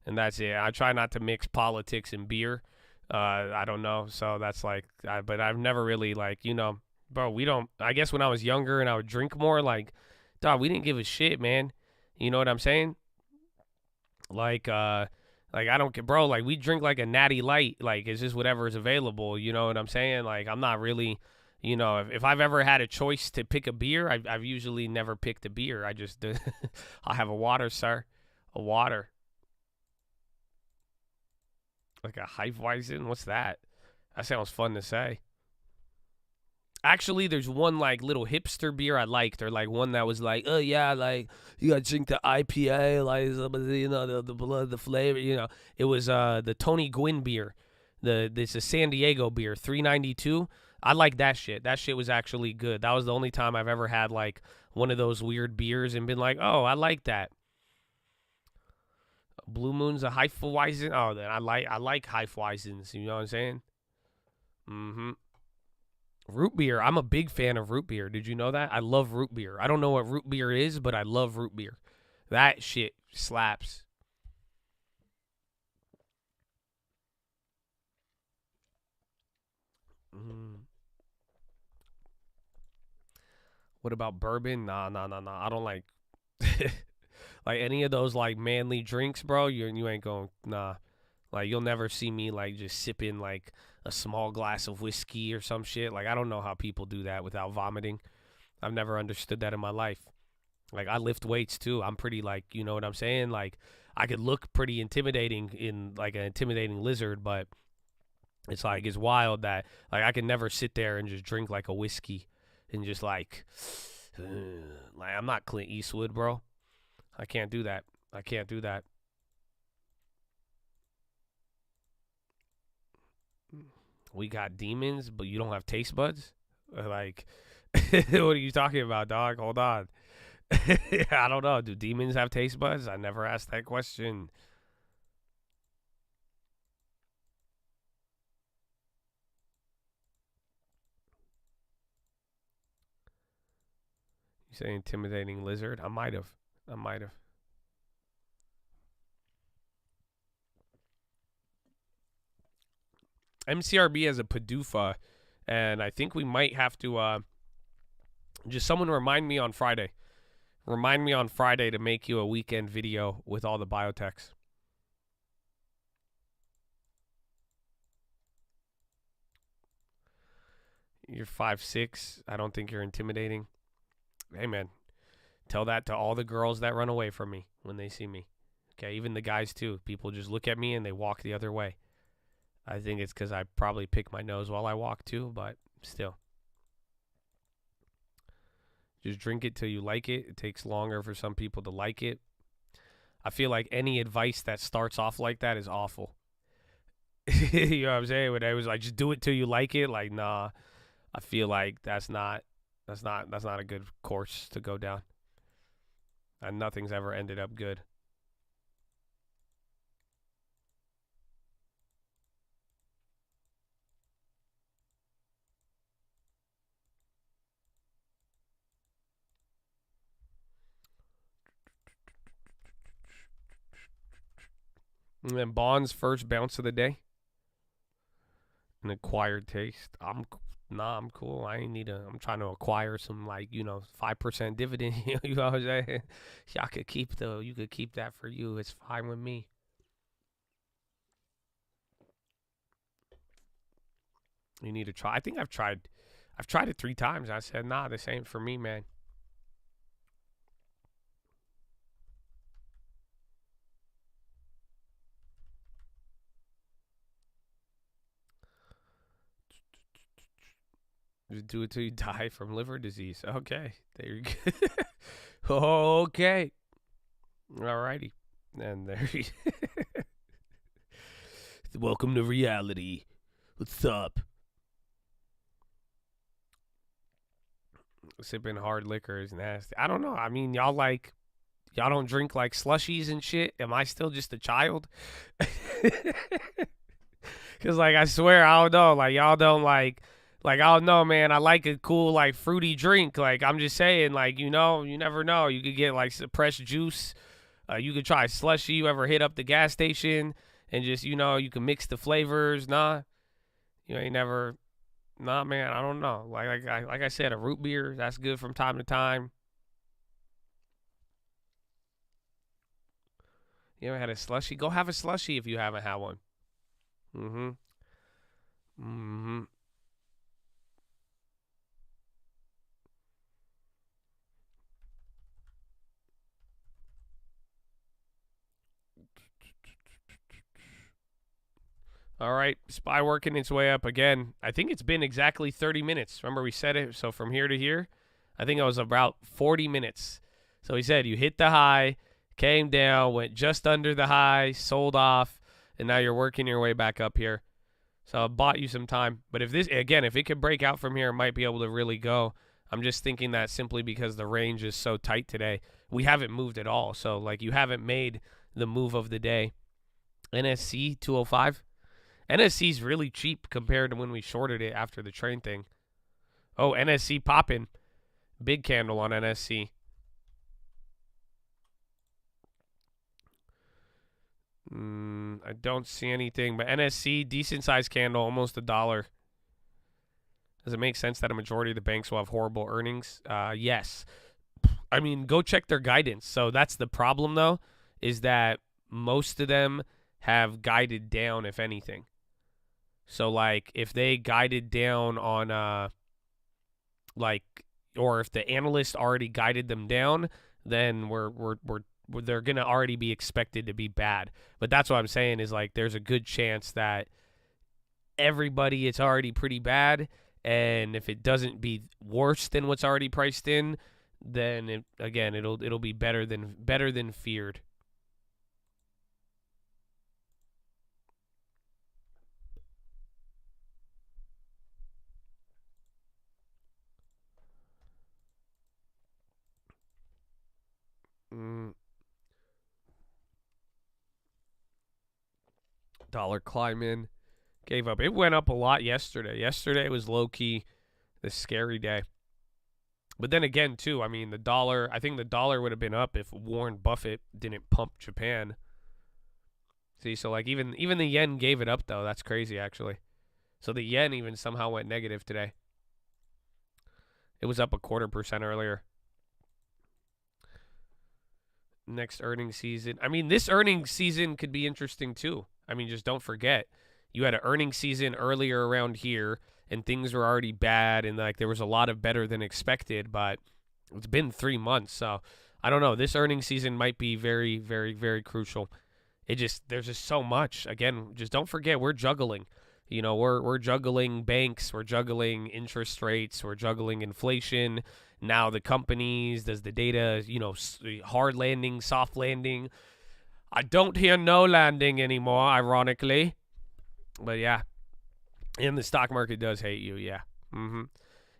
And that's it. I try not to mix politics and beer. I don't know. So that's but I've never really bro, we don't, I guess when I was younger and I would drink more, dog, we didn't give a shit, man. You know what I'm saying? I don't care, bro. We drink like a Natty Light. It's just whatever is available. You know what I'm saying? I'm not really... if I've ever had a choice to pick a beer, I've usually never picked a beer. I just, I'll have a water, sir. A water. Like a Hefeweizen? What's that? That sounds fun to say. Actually, there's one little hipster beer I liked, or one that was oh yeah, you gotta drink the IPA, the flavor, It was the Tony Gwynn beer. It's a San Diego beer, $3.92. I like that shit. That shit was actually good. That was the only time I've ever had one of those weird beers and been oh, I like that. Blue Moon's a Hefeweizen. Oh, then I like Hefeweizens. You know what I'm saying? Mm-hmm. Root beer. I'm a big fan of root beer. Did you know that? I love root beer. I don't know what root beer is, but I love root beer. That shit slaps. What about bourbon? Nah. I don't like like any of those like manly drinks, bro. You ain't going, nah. Like you'll never see me like just sipping like a small glass of whiskey or some shit. Like I don't know how people do that without vomiting. I've never understood that in my life. Like I lift weights too. I'm pretty like, you know what I'm saying? Like I could look pretty intimidating in like an intimidating lizard, but it's like it's wild that like I can never sit there and just drink like a whiskey and just like I'm not Clint Eastwood, bro. I can't do that. I can't do that. We got demons, but you don't have taste buds? Like, what are you talking about, dog? Hold on. I don't know. Do demons have taste buds? I never asked that question. You say intimidating lizard? I might have. MCRB has a PDUFA, and I think we might have to just someone remind me on Friday. Remind me on Friday to make you a weekend video with all the biotechs. You're 5'6". I don't think you're intimidating. Hey, man, tell that to all the girls that run away from me when they see me. Okay, even the guys, too. People just look at me and they walk the other way. I think it's because I probably pick my nose while I walk, too, but still. Just drink it till you like it. It takes longer for some people to like it. I feel like any advice that starts off like that is awful. You know what I'm saying? When I was like, just do it till you like it. Like, nah. I feel like that's not a good course to go down. And nothing's ever ended up good. And then Bond's first bounce of the day. An acquired taste. I'm cool. I'm trying to acquire some 5% dividend. You know what I'm saying? Y'all could keep you could keep that for you. It's fine with me. You need to try. I think I've tried it 3 times. I said, nah, this ain't for me, man. Just do it till you die from liver disease. Okay. There you go. Okay. Alrighty. And there you Welcome to reality. What's up? Sipping hard liquor is nasty. I don't know. I mean, y'all don't drink like slushies and shit. Am I still just a child? Because, I swear, I don't know. Y'all don't I don't know, man. I like a cool, fruity drink. I'm just saying, you never know. You could get, suppressed juice. You could try slushy. You ever hit up the gas station and just, you can mix the flavors? Nah. You ain't never, nah, man. I don't know. Like I said, a root beer, that's good from time to time. You ever had a slushy? Go have a slushy if you haven't had one. All right, SPY working its way up again. I think it's been exactly 30 minutes. Remember we said it, so from here to here, I think it was about 40 minutes. So he said you hit the high, came down, went just under the high, sold off, and now you're working your way back up here. So I bought you some time. But if it could break out from here, it might be able to really go. I'm just thinking that simply because the range is so tight today. We haven't moved at all. So, you haven't made the move of the day. NSC 205. NSC is really cheap compared to when we shorted it after the train thing. Oh, NSC popping. Big candle on NSC. I don't see anything, but NSC, decent sized candle, almost $1. Does it make sense that a majority of the banks will have horrible earnings? Yes. I mean, go check their guidance. So that's the problem, though, is that most of them have guided down, if anything. So, like, if they guided down on, or if the analyst already guided them down, then they're going to already be expected to be bad. But that's what I'm saying is, like, there's a good chance that everybody, it's already pretty bad. And if it doesn't be worse than what's already priced in, then it'll be better than feared. Dollar climb in. Gave up. It went up a lot yesterday. Yesterday was low-key the scary day. But then again, too, I mean, I think the dollar would have been up if Warren Buffett didn't pump Japan. See, so like even the yen gave it up, though. That's crazy, actually. So the yen even somehow went negative today. It was up 0.25% earlier. Next earnings season. I mean, this earnings season could be interesting, too. I mean, just don't forget. You had an earnings season earlier around here, and things were already bad, and like there was a lot of better than expected, but it's been 3 months, so I don't know. This earnings season might be very, very, very crucial. There's just so much. Again, just don't forget we're juggling. You know, we're juggling banks, we're juggling interest rates, we're juggling inflation. Now the companies, does the data, you know, hard landing, soft landing. I don't hear no landing anymore, ironically. But yeah, and the stock market does hate you, yeah.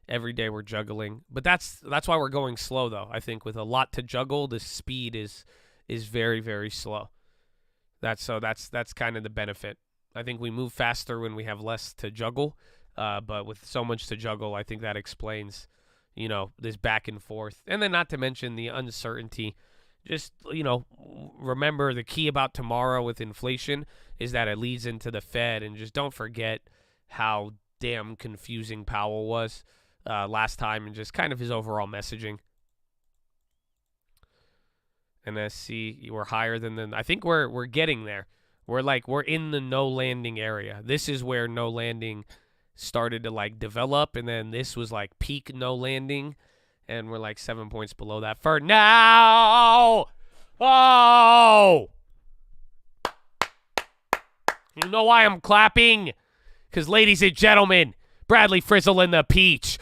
Every day we're juggling. But that's why we're going slow, though. I think with a lot to juggle, the speed is very, very slow. That's kind of the benefit. I think we move faster when we have less to juggle. But with so much to juggle, I think that explains, you know, this back and forth. And then not to mention the uncertainty. Just, you know, remember the key about tomorrow with inflation is that it leads into the Fed. And just don't forget how damn confusing Powell was last time and just kind of his overall messaging. NSC, we're higher than the... I think we're getting there. We're in the no landing area. This is where no landing started to, like, develop. And then this was, like, peak no landing. And we're like 7 points below that for now. Oh! You know why I'm clapping? Because, ladies and gentlemen, Bradley Frizzle and the Peach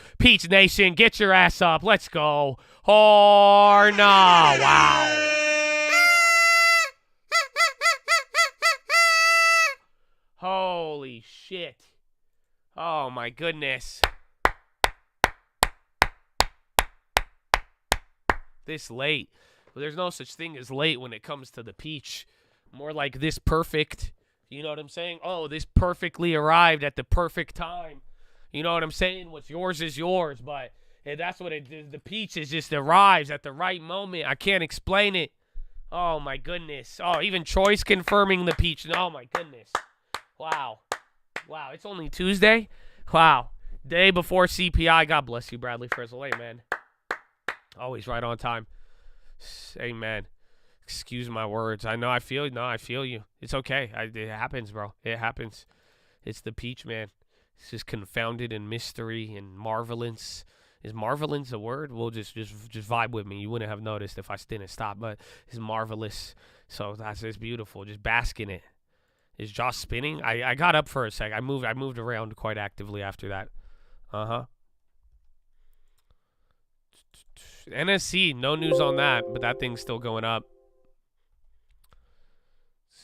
Nation, get your ass up. Let's go. Or no. Wow. Holy shit. Oh, my goodness. This late. Well, there's no such thing as late when it comes to the peach. More like this perfect. You know what I'm saying? Oh, this perfectly arrived at the perfect time. You know what I'm saying? What's yours is yours. But that's what it is. The peach is just arrives at the right moment. I can't explain it. Oh, my goodness. Oh, even Troy's confirming the peach. Oh, my goodness. Wow. Wow, it's only Tuesday? Wow. Day before CPI. God bless you, Bradley Frizzle. Hey, man. Always right on time. Amen. Excuse my words. I know I feel you. It's okay. It happens, bro. It happens. It's the peach, man. It's just confounded in mystery and marvelance. Is marvelance a word? Well, just vibe with me. You wouldn't have noticed if I didn't stop, but it's marvelous. So it's beautiful. Just bask in it. Is Josh spinning? I got up for a sec. I moved around quite actively after that. NSC, no news on that, but that thing's still going up.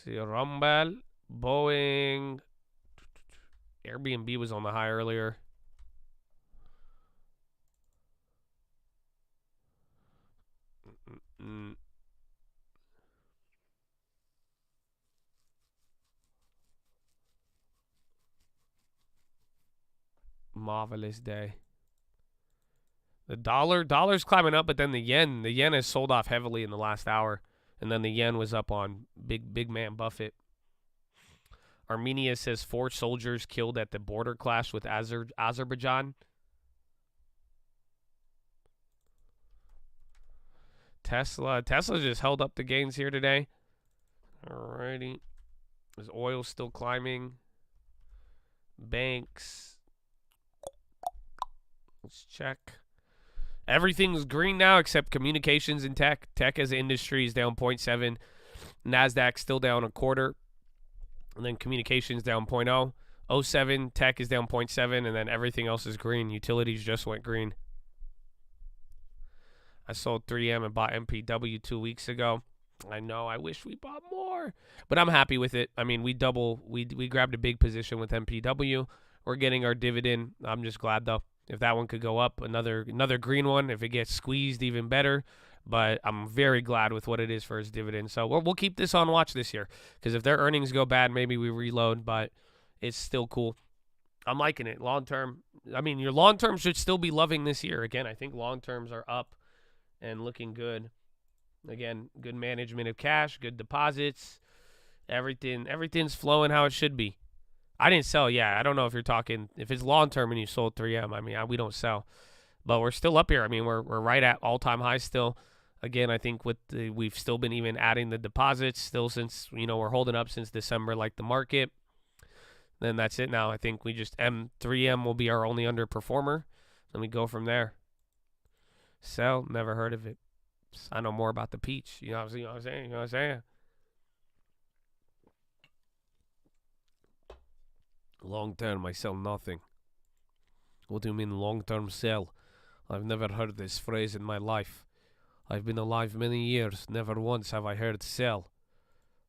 See, Rumble, Boeing, Airbnb was on the high earlier. Marvelous day. The dollar's climbing up, but then the yen has sold off heavily in the last hour. And then the yen was up on big man Buffett. Armenia says 4 soldiers killed at the border clash with Azerbaijan. Tesla just held up the gains here today. Alrighty. Is oil still climbing? Banks. Let's check. Everything's green now except communications and tech. Tech as an industry is down 0.7. NASDAQ still down 0.25. And then communications down 0.0. 0.07. Tech is down 0.7. And then everything else is green. Utilities just went green. I sold 3M and bought MPW 2 weeks ago. I know. I wish we bought more. But I'm happy with it. I mean, we grabbed a big position with MPW. We're getting our dividend. I'm just glad, though. If that one could go up, another green one. If it gets squeezed, even better. But I'm very glad with what it is for its dividend. So we'll keep this on watch this year. Because if their earnings go bad, maybe we reload. But it's still cool. I'm liking it. Long term. I mean, your long term should still be loving this year. Again, I think long terms are up and looking good. Again, good management of cash, good deposits. Everything's flowing how it should be. I didn't sell. Yeah, I don't know if you're talking, if it's long term and you sold 3M. I mean, we don't sell, but we're still up here. I mean, we're right at all-time highs still. Again, I think we've still been even adding the deposits still since, we're holding up since December like the market. Then that's it now. I think we just 3M will be our only underperformer. Then we go from there. Sell, never heard of it. I know more about the peach. You know what I'm saying? Long term, I sell nothing. What do you mean long term sell? I've never heard this phrase in my life. I've been alive many years. Never once have I heard sell.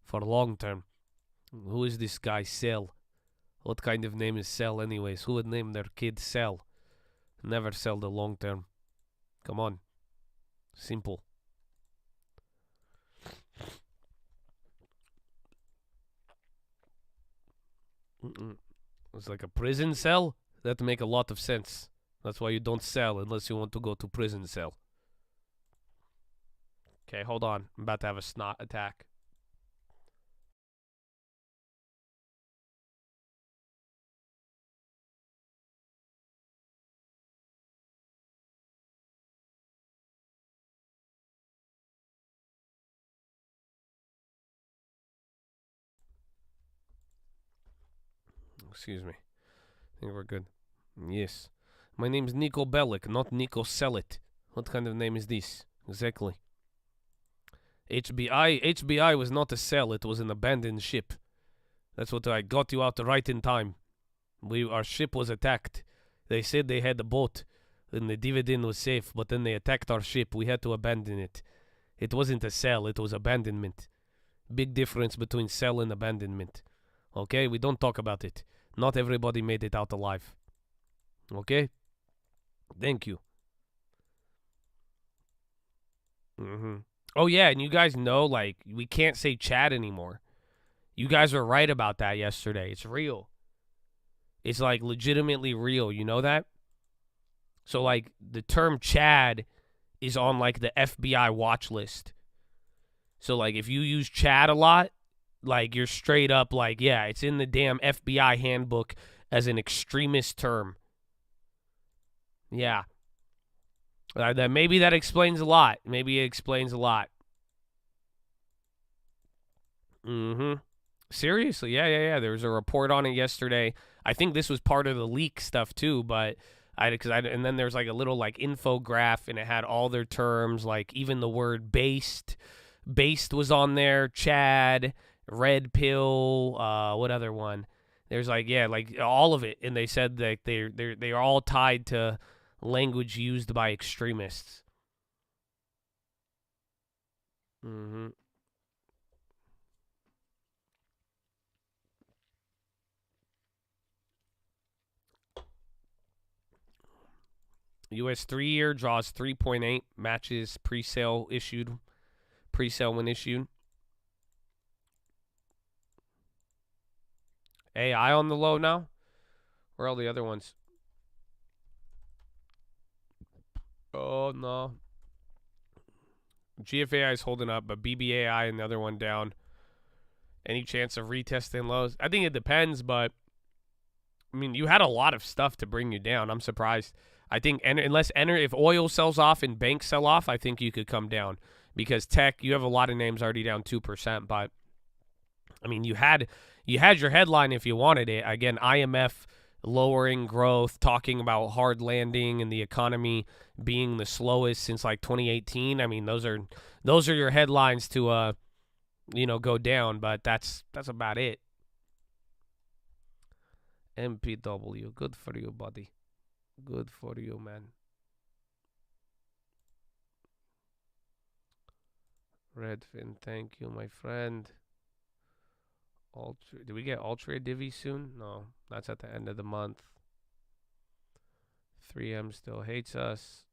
For long term. Who is this guy Sell? What kind of name is Sell anyways? Who would name their kid Sell? Never sell the long term. Come on. Simple. It's like a prison cell. That make a lot of sense. That's why you don't sell unless you want to go to prison cell. Okay, hold on. I'm about to have a snot attack. Excuse me. I think we're good. Yes. My name is Nico Bellic, not Nico Sellit. What kind of name is this? Exactly. HBI was not a cell. It was an abandoned ship. That's what I got you out right in time. Our ship was attacked. They said they had a boat and the dividend was safe, but then they attacked our ship. We had to abandon it. It wasn't a cell. It was abandonment. Big difference between cell and abandonment. Okay? We don't talk about it. Not everybody made it out alive. Okay? Thank you. Oh, yeah, and you guys know, like, we can't say Chad anymore. You guys were right about that yesterday. It's real. It's, like, legitimately real. You know that? So, like, the term Chad is on, like, the FBI watch list. So, like, if you use Chad a lot, like, you're straight up like, yeah, it's in the damn FBI handbook as an extremist term. Yeah. Maybe that explains a lot. Maybe it explains a lot. Seriously, yeah. There was a report on it yesterday. I think this was part of the leak stuff too, but and then there's like a little like infograph and it had all their terms, like even the word based was on there, Chad, red pill, what other one? There's like, yeah, like all of it, and they said that they are all tied to language used by extremists. US 3-year draws 3.8, matches pre-sale when issued. AI on the low now? Where are all the other ones? Oh, no. GFAI is holding up, but BBAI and the other one down. Any chance of retesting lows? I think it depends, but I mean, you had a lot of stuff to bring you down. I'm surprised. I think if oil sells off and banks sell off, I think you could come down because tech, you have a lot of names already down 2%. But I mean, you had your headline if you wanted it. Again, IMF lowering growth, talking about hard landing and the economy being the slowest since like 2018. I mean, those are your headlines to go down. But that's about it. MPW, good for you, buddy. Good for you, man. Redfin, thank you, my friend. Do we get Ultra Divi soon? No, that's at the end of the month. 3M still hates us.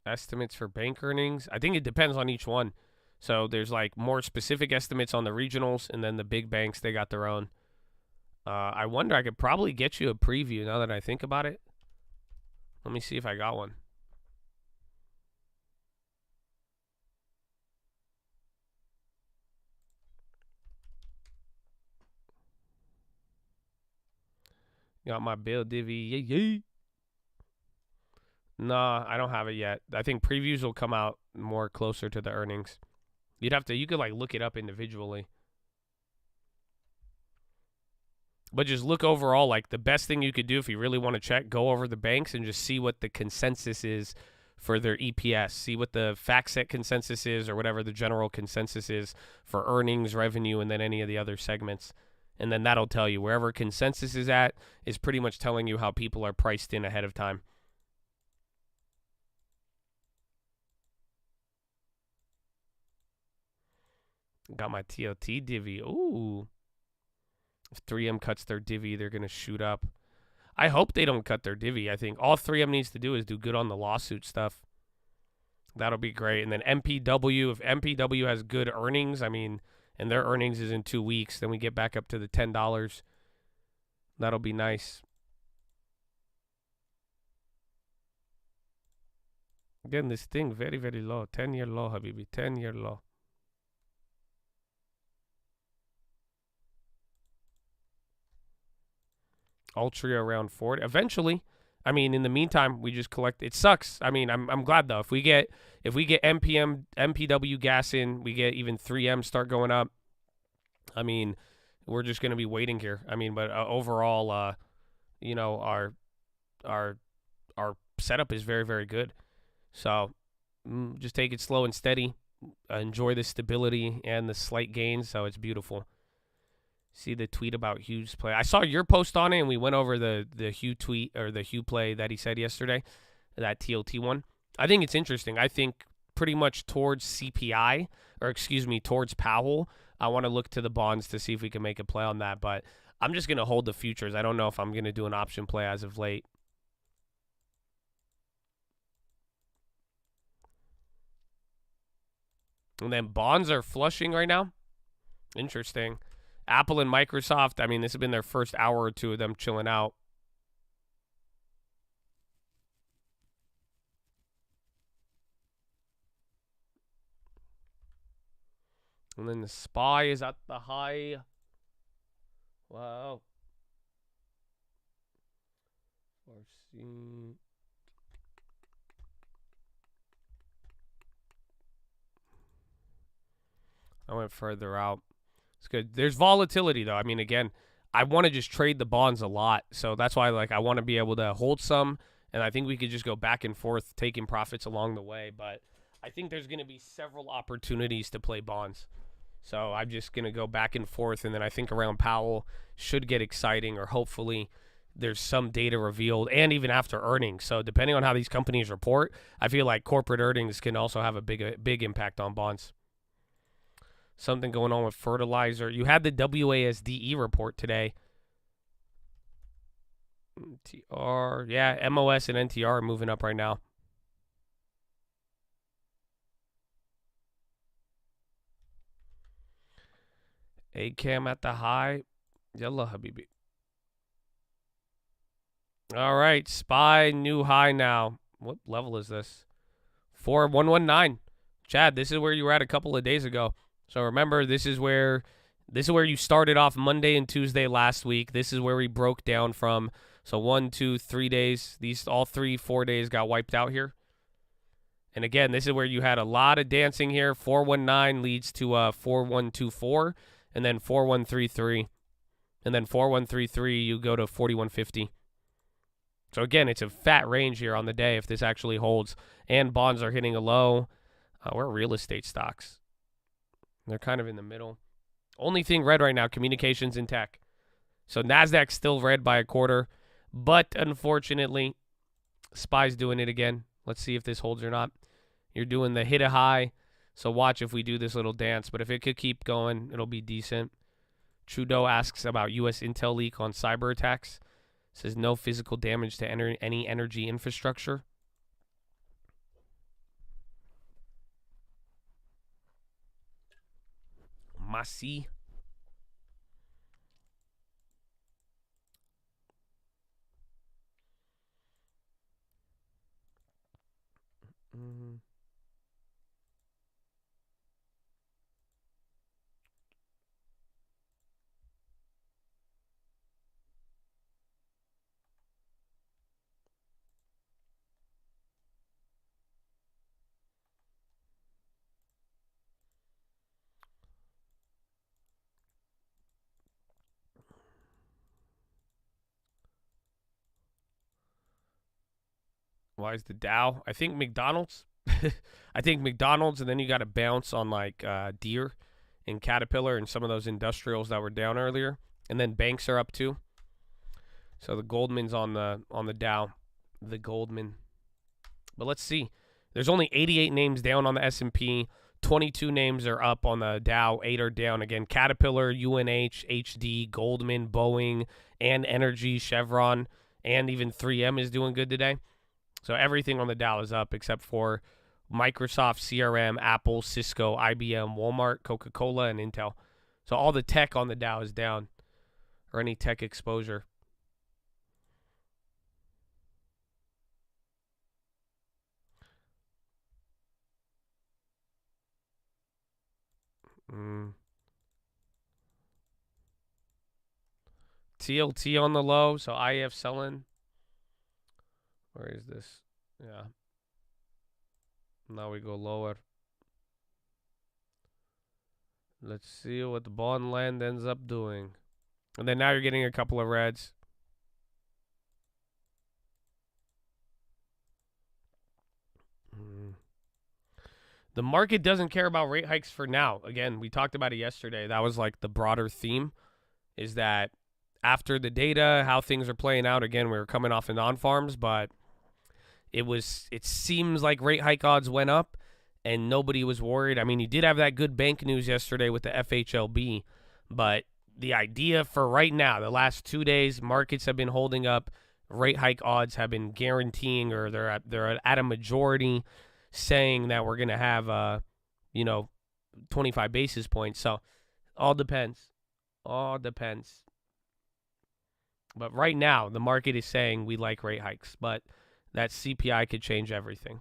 Estimates for bank earnings. I think it depends on each one. So there's like more specific estimates on the regionals, and then the big banks, they got their own. I wonder, I could probably get you a preview now that I think about it. Let me see if I got one. Got my bill divvy. Yay. Nah, I don't have it yet. I think previews will come out more closer to the earnings. You could like look it up individually. But just look overall, like the best thing you could do if you really want to check, go over the banks and just see what the consensus is for their EPS. See what the FactSet consensus is or whatever the general consensus is for earnings, revenue, and then any of the other segments. And then that'll tell you wherever consensus is at is pretty much telling you how people are priced in ahead of time. Got my TLT divvy. Ooh. If 3M cuts their divvy, they're going to shoot up. I hope they don't cut their divvy. I think all 3M needs to do is do good on the lawsuit stuff. That'll be great. And then MPW, if MPW has good earnings, I mean, and their earnings is in 2 weeks, then we get back up to the $10. That'll be nice. Again, this thing very, very low. 10-year low, Habibi. 10-year low. Altria around 40. Eventually, I mean, in the meantime, we just collect. It sucks. I mean, I'm glad though. If we get MPW gas in, we get even 3M start going up. I mean, we're just going to be waiting here. I mean, but overall, our setup is very, very good. So just take it slow and steady. Enjoy the stability and the slight gains. So it's beautiful. See the tweet about Hugh's play. I saw your post on it, and we went over the Hugh tweet or the Hugh play that he said yesterday, that TLT one. I think it's interesting. I think pretty much towards CPI, towards Powell. I want to look to the bonds to see if we can make a play on that, but I'm just going to hold the futures. I don't know if I'm going to do an option play as of late. And then bonds are flushing right now. Interesting. Apple and Microsoft, I mean, this has been their first hour or two of them chilling out. And then the SPY is at the high. Wow. I went further out. It's good. There's volatility, though. I mean, again, I want to just trade the bonds a lot. So that's why, I want to be able to hold some. And I think we could just go back and forth, taking profits along the way. But I think there's going to be several opportunities to play bonds. So I'm just going to go back and forth. And then I think around Powell should get exciting, or hopefully there's some data revealed, and even after earnings. So depending on how these companies report, I feel like corporate earnings can also have a big impact on bonds. Something going on with fertilizer. You had the WASDE report today. NTR. Yeah, MOS and NTR are moving up right now. ACAM at the high. Yalla, Habibi. All right, SPY new high now. What level is this? 4119. Chad, this is where you were at a couple of days ago. So remember, this is where you started off Monday and Tuesday last week. This is where we broke down from. So 1, 2, 3 days. These all 3, 4 days got wiped out here. And again, this is where you had a lot of dancing here. 419 leads to 4124, and then 4133, and then 4133. You go to 4150. So again, it's a fat range here on the day if this actually holds. And bonds are hitting a low. Where are real estate stocks? They're kind of in the middle. Only thing red right now, communications and tech. So NASDAQ's still red by a quarter. But unfortunately, SPY's doing it again. Let's see if this holds or not. You're doing the hit a high. So watch if we do this little dance. But if it could keep going, it'll be decent. Trudeau asks about U.S. intel leak on cyber attacks. Says no physical damage to any energy infrastructure. Masi. Why is the Dow? I think McDonald's. I think McDonald's, and then you got to bounce on like Deere and Caterpillar and some of those industrials that were down earlier. And then banks are up too. So the Goldman's on the Dow. The Goldman. But let's see. There's only 88 names down on the S&P. 22 names are up on the Dow. 8 are down. Again, Caterpillar, UNH, HD, Goldman, Boeing, and Energy, Chevron, and even 3M is doing good today. So everything on the Dow is up except for Microsoft, CRM, Apple, Cisco, IBM, Walmart, Coca-Cola, and Intel. So all the tech on the Dow is down, or any tech exposure. TLT on the low, so IF selling. Where is this? Yeah. Now we go lower. Let's see what the bond land ends up doing. And then now you're getting a couple of reds. The market doesn't care about rate hikes for now. Again, we talked about it yesterday. That was like the broader theme, is that after the data, how things are playing out. Again, we were coming off of non-farms, but it seems like rate hike odds went up and nobody was worried. I mean, you did have that good bank news yesterday with the FHLB, but the idea for right now, the last 2 days, markets have been holding up. Rate hike odds have been guaranteeing, or they're at a majority saying that we're going to have 25 basis points. So all depends. All depends. But right now, the market is saying we like rate hikes, but that CPI could change everything.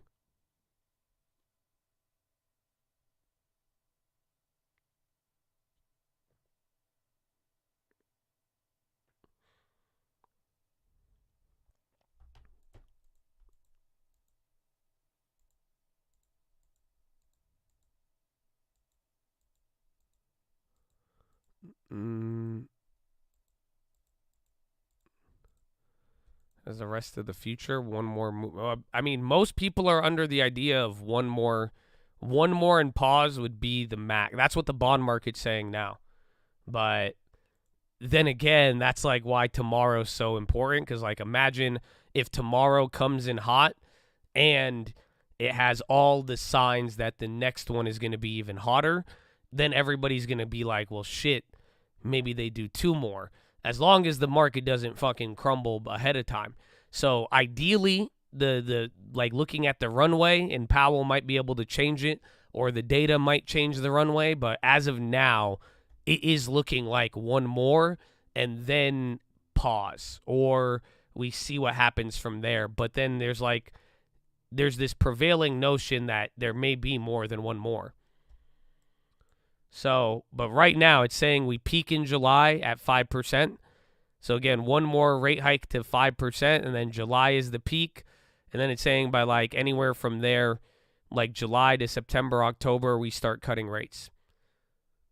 As the rest of the future, one more move. I mean, most people are under the idea of one more and pause would be the max. That's what the bond market's saying now. But then again, that's like why tomorrow's so important, because like imagine if tomorrow comes in hot and it has all the signs that the next one is going to be even hotter, then everybody's going to be like, well, shit, maybe they do 2 more. As long as the market doesn't fucking crumble ahead of time. So ideally, the like looking at the runway, and Powell might be able to change it, or the data might change the runway. But as of now, it is looking like one more and then pause, or we see what happens from there. But then there's this prevailing notion that there may be more than one more. So, but right now it's saying we peak in July at 5%. So again, one more rate hike to 5%, and then July is the peak. And then it's saying by like anywhere from there, like July to September, October, we start cutting rates.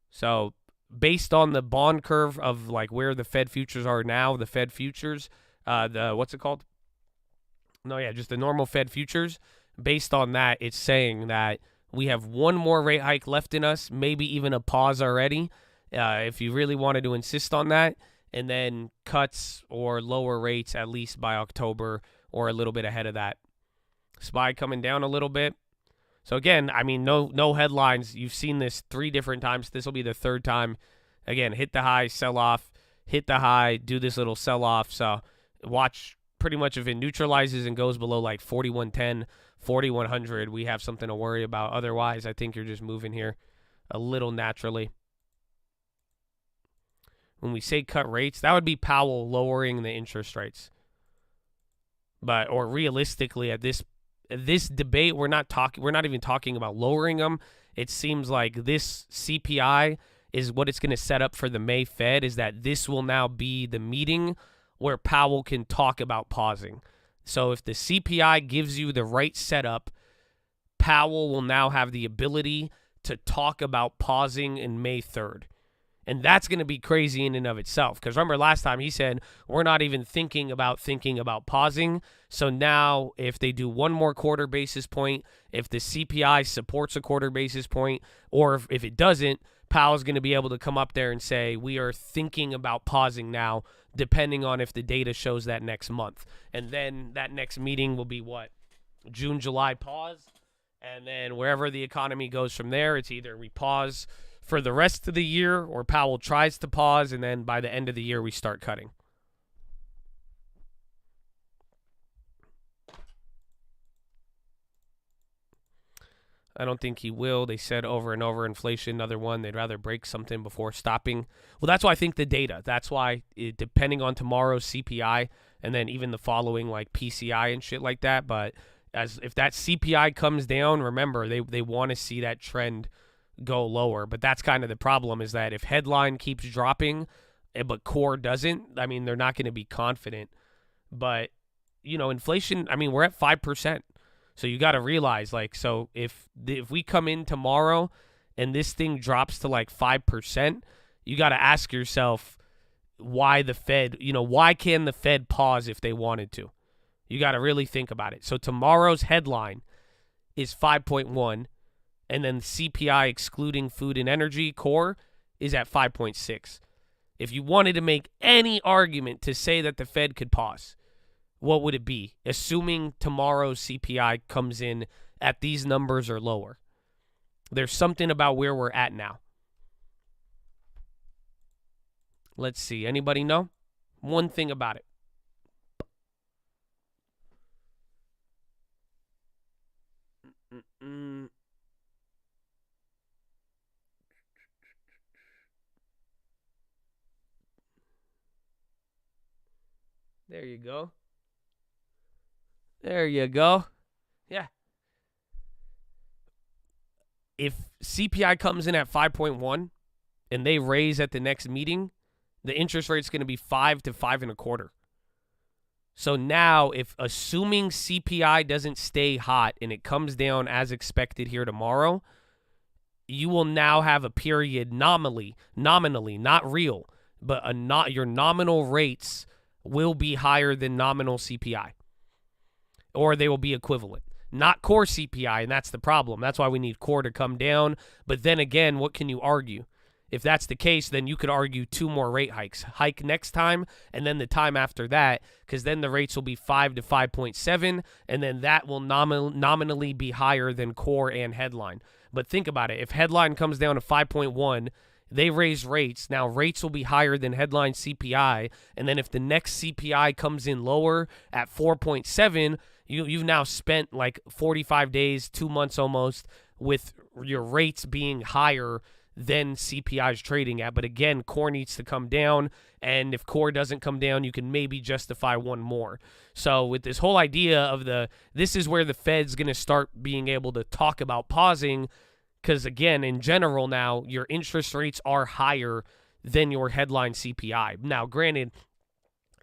So based on the bond curve of like where the Fed futures are now, the Fed futures, what's it called? No, yeah, just the normal Fed futures. Based on that, it's saying that we have one more rate hike left in us, maybe even a pause already, if you really wanted to insist on that, and then cuts or lower rates at least by October or a little bit ahead of that. SPY coming down a little bit. So again, I mean, no headlines. You've seen this 3 different times. This will be the 3rd time. Again, hit the high, sell off, hit the high, do this little sell off. So watch pretty much if it neutralizes and goes below like 4110, 4100, we have something to worry about. Otherwise, I think you're just moving here a little naturally. When we say cut rates, that would be Powell lowering the interest rates. But or realistically at this debate, we're not even talking about lowering them. It seems like this CPI is what it's going to set up for the May Fed, is that this will now be the meeting where Powell can talk about pausing. So if the CPI gives you the right setup, Powell will now have the ability to talk about pausing in May 3rd. And that's going to be crazy in and of itself. Because remember last time he said, we're not even thinking about pausing. So now if they do one more quarter basis point, if the CPI supports a quarter basis point, or if it doesn't, Powell's going to be able to come up there and say, we are thinking about pausing now, depending on if the data shows that next month. And then that next meeting will be what? June, July pause. And then wherever the economy goes from there, it's either we pause for the rest of the year or Powell tries to pause, and then by the end of the year we start cutting. I don't think he will. They said over and over, inflation, another one. They'd rather break something before stopping. Well, that's why I think the data. That's why, depending on tomorrow's CPI, and then even the following, like PCI and shit like that. But if that CPI comes down, remember, they want to see that trend go lower. But that's kind of the problem, is that if headline keeps dropping, but core doesn't, I mean, they're not going to be confident. But, you know, inflation, I mean, we're at 5%. So you got to realize, like, so if we come in tomorrow and this thing drops to like 5%, you got to ask yourself why the Fed, you know, why can the Fed pause if they wanted to? You got to really think about it. So tomorrow's headline is 5.1, and then CPI excluding food and energy core is at 5.6. If you wanted to make any argument to say that the Fed could pause, what would it be? Assuming tomorrow's CPI comes in at these numbers or lower. There's something about where we're at now. Let's see. Anybody know? One thing about it. There you go. There you go. Yeah. If CPI comes in at 5.1 and they raise at the next meeting, the interest rate's going to be 5 to 5.25. So now, if assuming CPI doesn't stay hot and it comes down as expected here tomorrow, you will now have a period nominally, not real, but your nominal rates will be higher than nominal CPI. Or they will be equivalent. Not core CPI, and that's the problem. That's why we need core to come down. But then again, what can you argue? If that's the case, then you could argue 2 more rate hikes. Hike next time, and then the time after that, because then the rates will be 5 to 5.7, and then that will nominally be higher than core and headline. But think about it. If headline comes down to 5.1, they raise rates. Now rates will be higher than headline CPI, and then if the next CPI comes in lower at 4.7, you've now spent like 45 days, 2 months almost, with your rates being higher than CPI is trading at. But again, core needs to come down, and if core doesn't come down, you can maybe justify one more. So with this whole idea of this is where the Fed's going to start being able to talk about pausing, because again, in general now, your interest rates are higher than your headline CPI. Now, granted,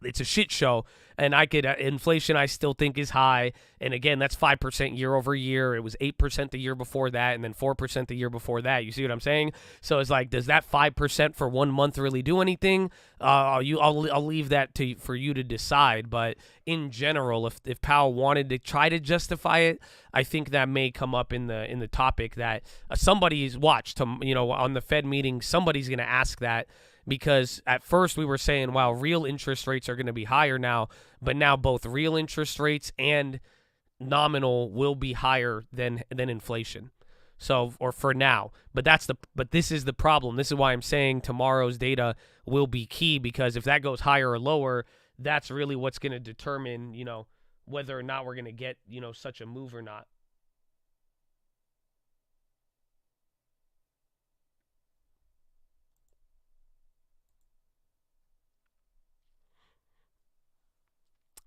it's a shit show, and inflation I still think is high, and again, that's 5% year over year. It was 8% the year before that, and then 4% the year before that. You see what I'm saying? So it's like, does that 5% for 1 month really do anything? I'll leave that for you to decide. But in general, if Powell wanted to try to justify it, I think that may come up in the topic that somebody's watched. On the Fed meeting, somebody's going to ask that. Because at first we were saying, wow, real interest rates are going to be higher now, but now both real interest rates and nominal will be higher than inflation. So, or for now, but this is the problem. This is why I'm saying tomorrow's data will be key, because if that goes higher or lower, that's really what's going to determine, whether or not we're going to get, such a move or not.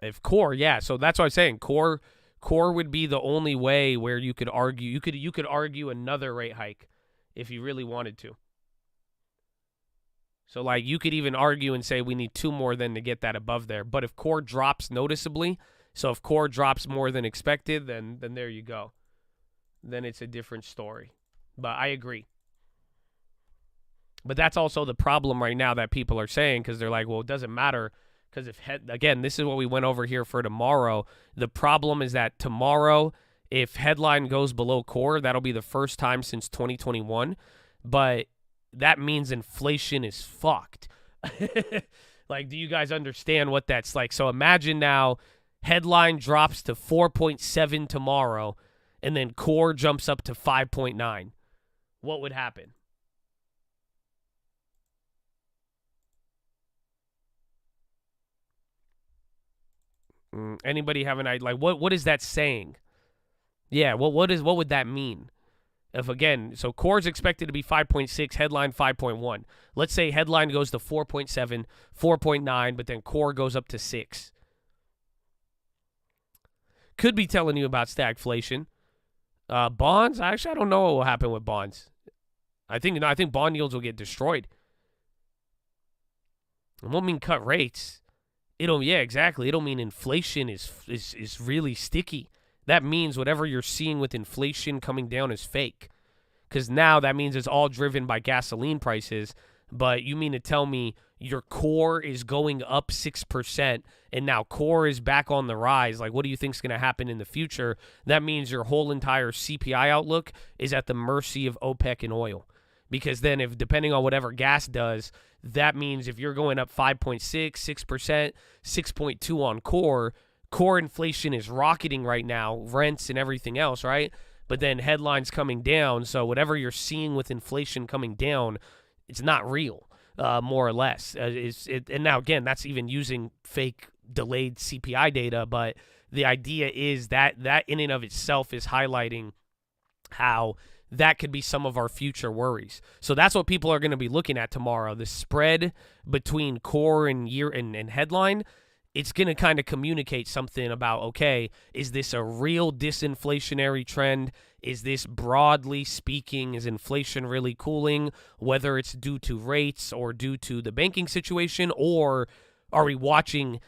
If core, yeah. So that's what I'm saying. Core would be the only way where you could argue. You could argue another rate hike if you really wanted to. So like you could even argue and say we need 2 more then to get that above there. But if core drops noticeably, so if core drops more than expected, then there you go. Then it's a different story. But I agree. But that's also the problem right now that people are saying, because they're like, well, it doesn't matter. Because again, this is what we went over here for tomorrow. The problem is that tomorrow, if headline goes below core, that'll be the first time since 2021. But that means inflation is fucked. Like, do you guys understand what that's like? So imagine now headline drops to 4.7 tomorrow, and then core jumps up to 5.9. What would happen? Anybody have an idea? Like, what is that saying? Yeah, what would that mean? If again, so core is expected to be 5.6, headline 5.1. Let's say headline goes to 4.7, 4.9, but then core goes up to 6. Could be telling you about stagflation. Bonds, actually, I don't know what will happen with bonds. I think bond yields will get destroyed. It won't mean cut rates. Exactly. It'll mean inflation is really sticky. That means whatever you're seeing with inflation coming down is fake. Because now that means it's all driven by gasoline prices. But you mean to tell me your core is going up 6% and now core is back on the rise? Like, what do you think is going to happen in the future? That means your whole entire CPI outlook is at the mercy of OPEC and oil. Because then if depending on whatever gas does, that means if you're going up 5.6, 6%, 6.2 on core inflation is rocketing right now, rents and everything else, right? But then headlines coming down, so whatever you're seeing with inflation coming down, it's not real, more or less. And now, again, that's even using fake delayed CPI data, but the idea is that in and of itself is highlighting how that could be some of our future worries. So that's what people are going to be looking at tomorrow. The spread between core and headline, it's going to kind of communicate something about, okay, is this a real disinflationary trend? Is this, broadly speaking, is inflation really cooling, whether it's due to rates or due to the banking situation, or are we watching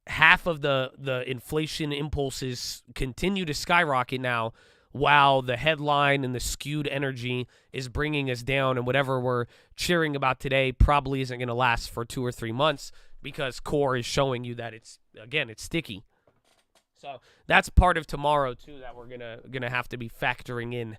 half of the inflation impulses continue to skyrocket now, while the headline and the skewed energy is bringing us down, and whatever we're cheering about today probably isn't going to last for 2 or 3 months because core is showing you that it's sticky. So that's part of tomorrow too that we're gonna have to be factoring in.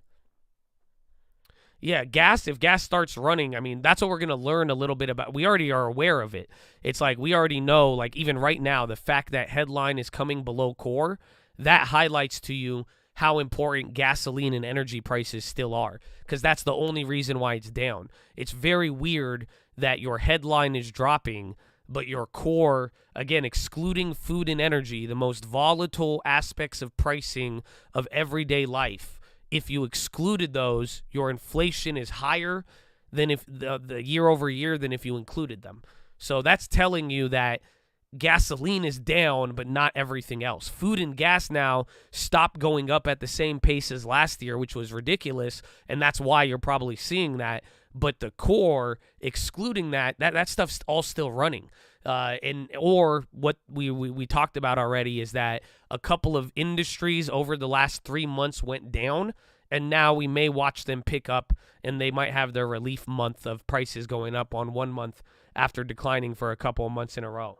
Yeah, if gas starts running, I mean, that's what we're going to learn a little bit about. We already are aware of it. It's like we already know, like even right now, the fact that headline is coming below core, that highlights to you how important gasoline and energy prices still are, because that's the only reason why it's down. It's very weird that your headline is dropping, but your core, again, excluding food and energy, the most volatile aspects of pricing of everyday life, if you excluded those, your inflation is higher than if the year over year than if you included them. So that's telling you that gasoline is down, but not everything else. Food and gas now stopped going up at the same pace as last year, which was ridiculous, and that's why you're probably seeing that. But the core, excluding that stuff's all still running. Or what we talked about already is that a couple of industries over the last 3 months went down, and now we may watch them pick up, and they might have their relief month of prices going up on 1 month after declining for a couple of months in a row.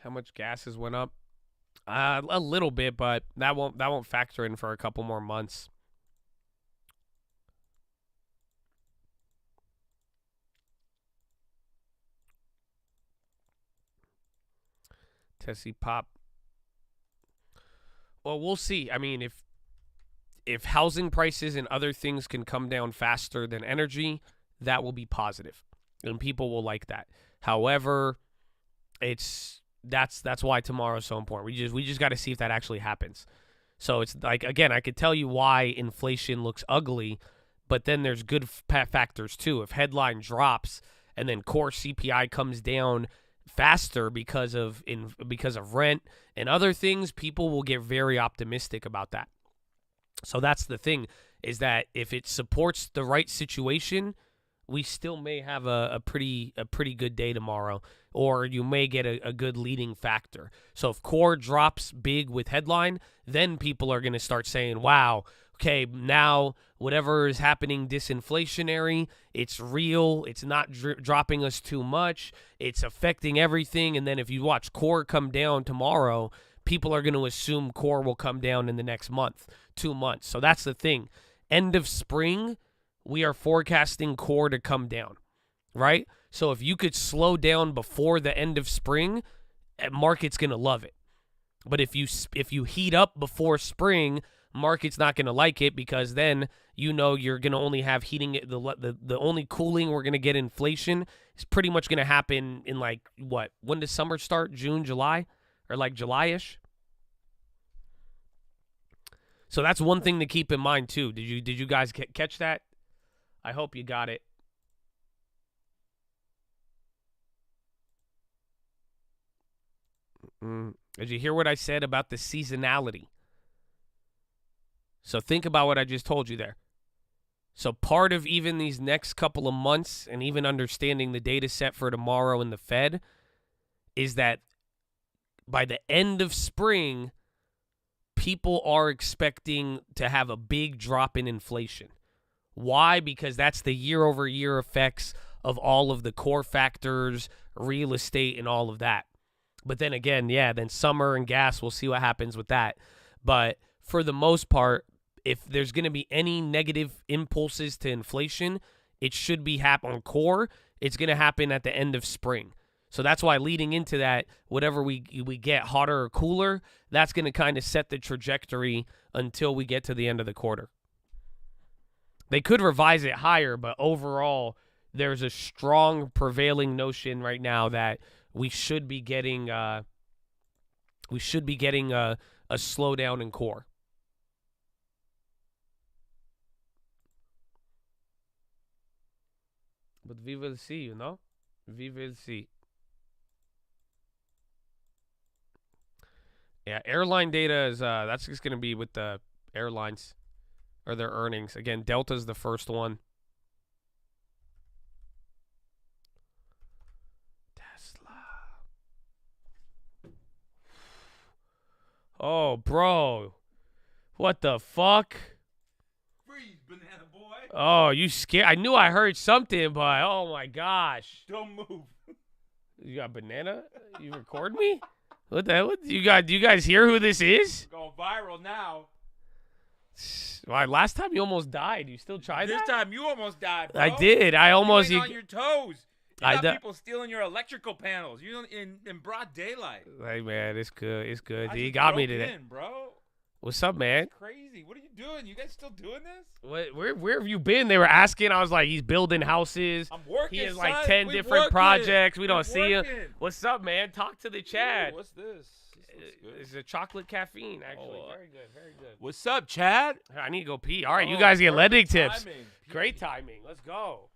How much gas has went up? A little bit, but that won't factor in for a couple more months. Tessie Pop. Well, we'll see. I mean, if housing prices and other things can come down faster than energy, that will be positive, and people will like that. However, that's why tomorrow's so important. We just got to see if that actually happens. So it's like, again, I could tell you why inflation looks ugly, but then there's good factors too. If headline drops and then core CPI comes down faster because of rent and other things, people will get very optimistic about that. So that's the thing, is that if it supports the right situation, we still may have a pretty good day tomorrow, or you may get a good leading factor. So if core drops big with headline, then people are going to start saying, wow, okay, now whatever is happening disinflationary, it's real, it's not dropping us too much, it's affecting everything. And then if you watch core come down tomorrow, people are going to assume core will come down in the next month, 2 months. So that's the thing. End of spring, we are forecasting core to come down, right? So if you could slow down before the end of spring, market's going to love it. But if you heat up before spring, market's not going to like it, because then you're going to only have heating. The only cooling we're going to get inflation is pretty much going to happen in like what? When does summer start? June, July, or like July-ish? So that's one thing to keep in mind too. Did you guys catch that? I hope you got it. Did you hear what I said about the seasonality? So think about what I just told you there. So part of even these next couple of months, and even understanding the data set for tomorrow in the Fed, is that by the end of spring, people are expecting to have a big drop in inflation. Why? Because that's the year-over-year effects of all of the core factors, real estate, and all of that. But then again, then summer and gas, we'll see what happens with that. But for the most part, if there's going to be any negative impulses to inflation, it should be on core. It's going to happen at the end of spring. So that's why leading into that, whatever we get, hotter or cooler, that's going to kind of set the trajectory until we get to the end of the quarter. They could revise it higher, but overall, there's a strong prevailing notion right now that we should be getting a slowdown in core. But we will see, we will see. Yeah, airline data is that's just going to be with the airlines or their earnings. Again, Delta's the first one. Tesla. Oh, bro. What the fuck? Freeze, banana boy. Oh, you scared? I knew I heard something, but oh my gosh. Don't move. You got banana? You record me? What the hell? Do you guys hear who this is? Going viral now. Why, last time you almost died. You still tried This that? time you almost died, bro. I did. I almost. You ain't on your toes. You I got people stealing your electrical panels. You in broad daylight. Hey man, it's good. It's good. I He just got me broke today. in, bro. What's up, man? Crazy. What are you doing? You guys still doing this? Where have you been? They were asking. I was like, he's building houses. I'm working. He has son. like 10 We different working. projects. We don't We see him. working. What's up, man? Talk to the chat. Ooh, what's this? It's a chocolate caffeine, actually. Very good. Very good. What's up, Chad? I need to go pee. All right, you Oh, guys get lending perfect tips. timing. Great timing. Let's go.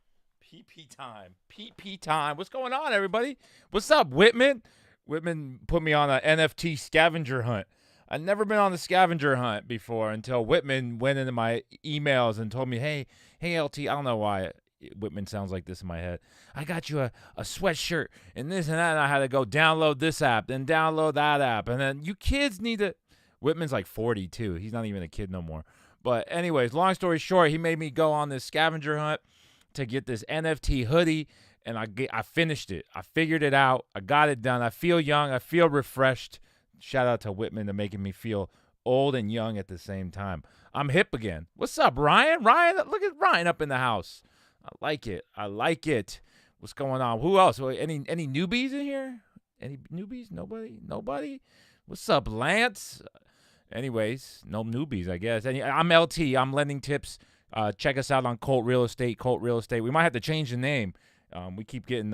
PP time. PP time. What's going on, everybody? What's up, Whitman? Whitman put me on an NFT scavenger hunt. I've never been on the scavenger hunt before until Whitman went into my emails and told me, hey, LT, I don't know why Whitman sounds like this in my head. I got you a sweatshirt and this and that, and I had to go download this app, then download that app, and then you kids need to. Whitman's like 42. He's not even a kid no more. But anyways, long story short, he made me go on this scavenger hunt to get this NFT hoodie, and I finished it. I figured it out. I got it done. I feel young. I feel refreshed. Shout out to Whitman to making me feel old and young at the same time. I'm hip again. What's up, Ryan? Look at Ryan up in the house. I like it. What's going on? Who else? Any newbies in here? Any newbies? Nobody? What's up, Lance? Anyways, no newbies, I guess. I'm LT. I'm lending tips. Check us out on Colt Real Estate. We might have to change the name. We keep getting